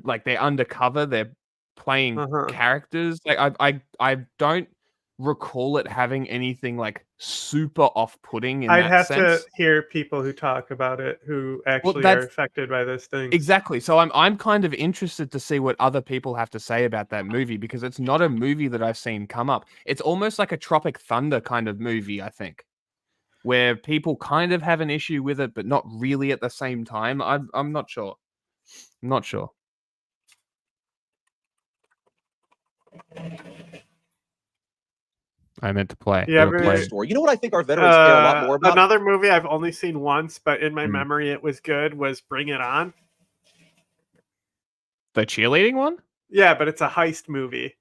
like they're undercover. They're playing characters. Like I don't recall it having anything like super off-putting in I'd that have sense. to hear people who talk about it who actually are affected by those things. Exactly. So I'm kind of interested to see what other people have to say about that movie because it's not a movie that I've seen come up. It's almost like a Tropic Thunder kind of movie, I think, where people kind of have an issue with it, but not really at the same time. I'm not sure. I'm not sure. I meant to play. Yeah, You know what I think our veterans care a lot more about? Another movie I've only seen once, but in my memory it was good, was Bring It On. The cheerleading one? Yeah, but it's a heist movie.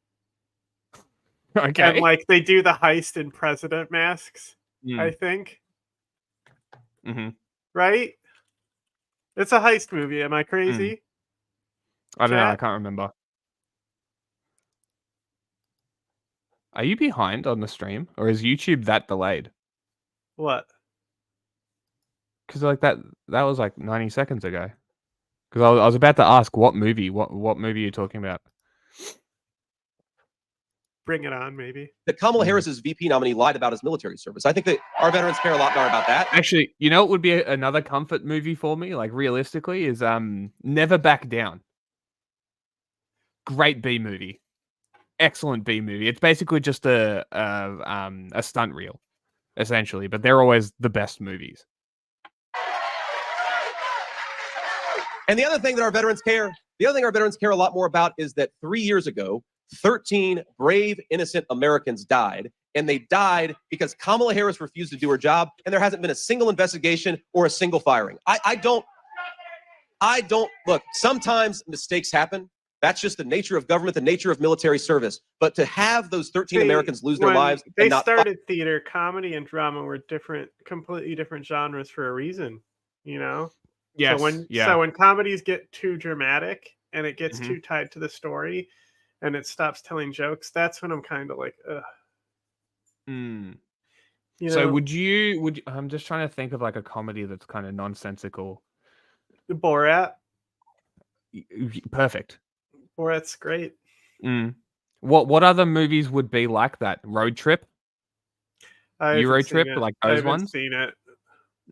Okay. And like they do the heist in president masks, I think. Right? It's a heist movie. Am I crazy? I don't know. I can't remember. Are you behind on the stream, or is YouTube that delayed? What? Because like that was like 90 seconds ago. Because I was about to ask what movie. What movie are you talking about? Bring It On, maybe. That Kamala Harris's VP nominee lied about his military service. I think that our veterans care a lot more about that. Actually, you know what would be another comfort movie for me, like realistically, is Never Back Down. Great B movie. Excellent B movie. It's basically just a stunt reel, essentially, but they're always the best movies. And the other thing our veterans care a lot more about is that 3 years ago, 13 brave, innocent Americans died, and they died because Kamala Harris refused to do her job, and there hasn't been a single investigation or a single firing. I don't look, sometimes mistakes happen. That's just the nature of government, the nature of military service. But to have those 13 Americans lose their lives, they started theater, comedy and drama were completely different genres for a reason, you know? Yes. So when comedies get too dramatic and it gets too tied to the story and it stops telling jokes, that's when I'm kind of like, ugh. You So know? would you I'm just trying to think of like a comedy that's kind of nonsensical. The Borat. Perfect. Borat's great. What other movies would be like that? Road Trip? Euro Trip, like those ones? I haven't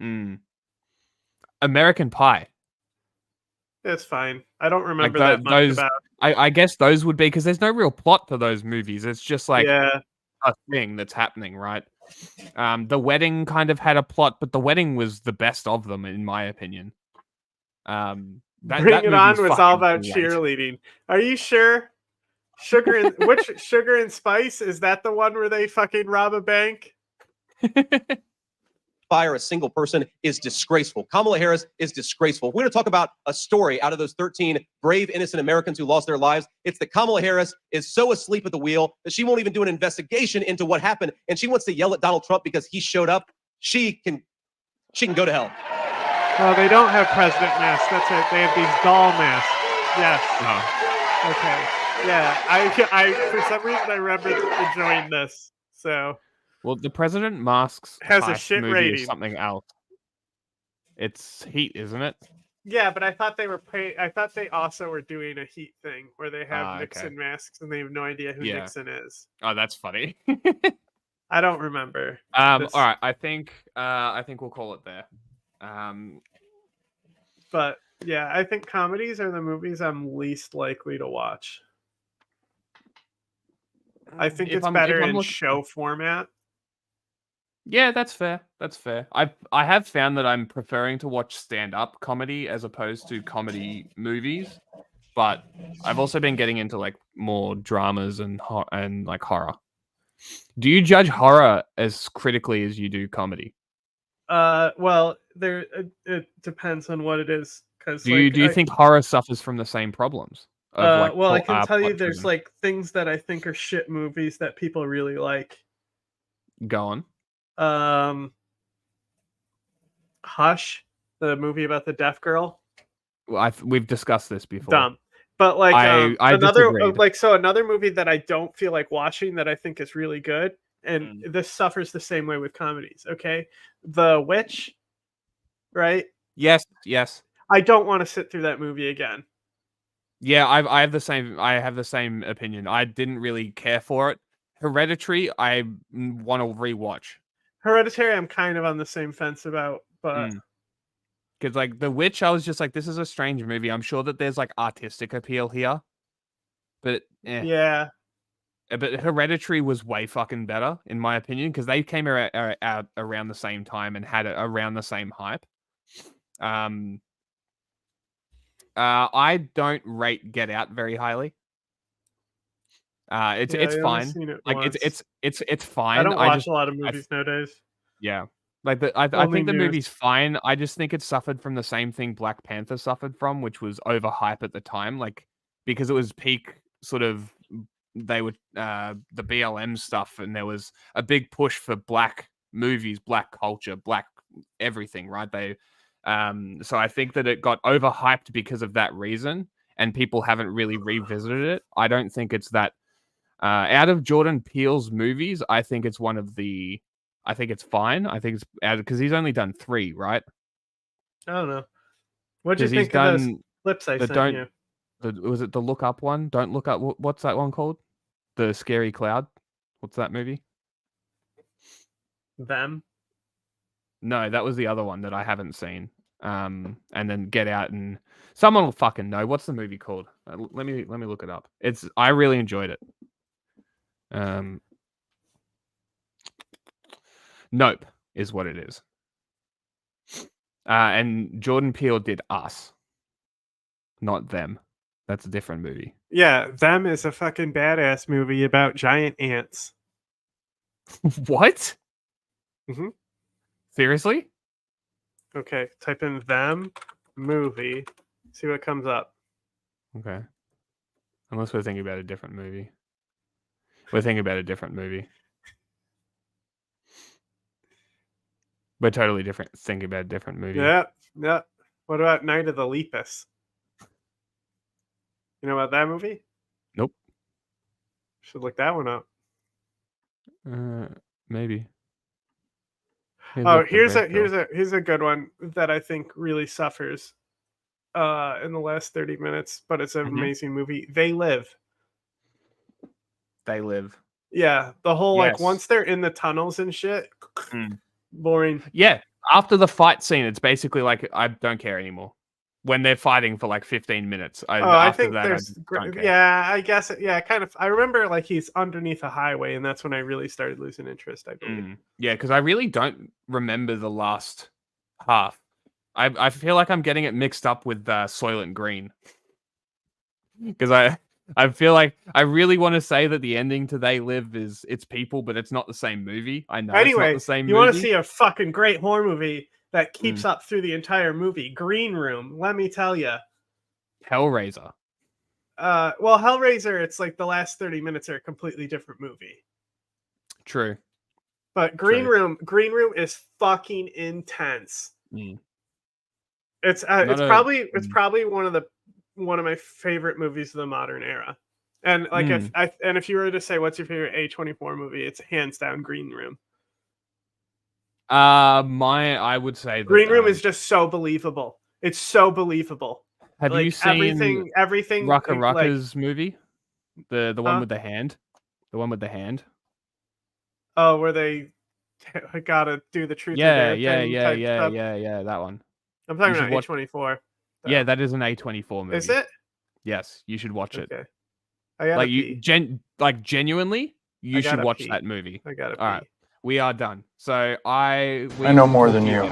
seen it. American Pie. It's fine. I don't remember that much about. I guess those would be because there's no real plot to those movies. It's just like a thing that's happening, right? The Wedding kind of had a plot, but The Wedding was the best of them, in my opinion. Bring It On was all about cheerleading. Are you sure? Which Sugar and Spice? Is that the one where they fucking rob a bank? Fire a single person is disgraceful. Kamala Harris is disgraceful. We're going to talk about a story out of those 13 brave, innocent Americans who lost their lives. It's that Kamala Harris is so asleep at the wheel that she won't even do an investigation into what happened, and she wants to yell at Donald Trump because he showed up. She can go to hell. Oh, they don't have president masks. That's right. They have these doll masks. Yes. Okay. Yeah. I for some reason I remember enjoying this. So. Well, the president masks has a shit movie rating. Is something else. It's Heat, isn't it? Yeah, but I thought they also were doing a Heat thing where they have Nixon masks and they have no idea who Nixon is. Oh, that's funny. I don't remember. All right. I think we'll call it there. But yeah, I think comedies are the movies I'm least likely to watch. I think it's better in show format. Yeah, that's fair. That's fair. I have found that I'm preferring to watch stand-up comedy as opposed to comedy movies, but I've also been getting into like more dramas and like horror. Do you judge horror as critically as you do comedy? Well, there it depends on what it is. Because Do you think horror suffers from the same problems? Of like, well, I can tell you, plot there's driven? like things that I think are shit movies that people really like. Go on. Hush, the movie about the deaf girl. Well, we've discussed this before. Dumb. But like I another disagreed. another movie that I don't feel like watching that I think is really good, and this suffers the same way with comedies. Okay, The Witch, right? Yes. I don't want to sit through that movie again. Yeah, I have the same opinion. I didn't really care for it. Hereditary, I want to rewatch. Hereditary, I'm kind of on the same fence about, but Because like The Witch, I was just like, this is a strange movie. I'm sure that there's like artistic appeal here, but yeah. But Hereditary was way fucking better in my opinion because they came out around the same time and had around the same hype. I don't rate Get Out very highly. It's fine. Like it's fine. I don't watch a lot of movies nowadays. Yeah. Like I think the movie's fine. I just think it suffered from the same thing Black Panther suffered from, which was overhype at the time. Like because it was peak sort of they were the BLM stuff, and there was a big push for black movies, black culture, black everything, right? So I think that it got overhyped because of that reason, and people haven't really revisited it. I don't think it's that. Out of Jordan Peele's movies, I think it's I think it's fine. I think it's because he's only done 3, right? I don't know. What do you think of those clips I sent you? Was it the Look Up one? Don't Look Up. What's that one called? The Scary Cloud. What's that movie? Them. No, that was the other one that I haven't seen. And then Get Out, and someone will fucking know. What's the movie called? Let me look it up. I really enjoyed it. Nope is what it is. And Jordan Peele did Us, not Them. That's a different movie. Yeah, Them is a fucking badass movie about giant ants. What? Mm-hmm. Seriously? Okay, type in Them movie. See what comes up. Okay. Unless we're thinking about a different movie. We're thinking about a different movie. We're totally different. Thinking about a different movie. Yeah. What about Night of the Lepus? You know about that movie? Nope. Should look that one up. Maybe. Here's a good one that I think really suffers in the last 30 minutes, but it's an amazing movie. They Live. They Live. Yeah, the whole like once they're in the tunnels and shit, boring. Yeah, after the fight scene, it's basically like I don't care anymore. When they're fighting for like 15 minutes, I think there's yeah, I guess yeah, kind of. I remember like he's underneath a highway, and that's when I really started losing interest. I believe. Yeah, because I really don't remember the last half. I feel like I'm getting it mixed up with Soylent Green because I feel like I really want to say that the ending to They Live is it's people, but it's not the same movie. I know. Anyway, it's not the same you movie. Want to see a fucking great horror movie that keeps up through the entire movie? Green Room. Let me tell you. Hellraiser. Well, Hellraiser, it's like the last 30 minutes are a completely different movie. True. But Green Room is fucking intense. It's probably one of my favorite movies of the modern era. And like if you were to say what's your favorite A24 movie, it's hands down Green Room. I would say that, Green Room is just so believable. It's so believable. Have you seen everything Rucka's movie? The one with the hand? The one with the hand? Oh, where they gotta do the truth. Yeah, that one. I'm talking about A24. Yeah, that is an A24 movie. Is it? Yes, you should watch it. Okay. Genuinely, you should watch that movie. I gotta All right. We are done. So I know more than you.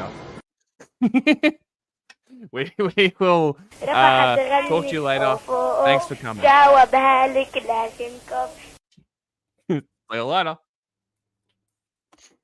We will talk to you later. Thanks for coming. See you later.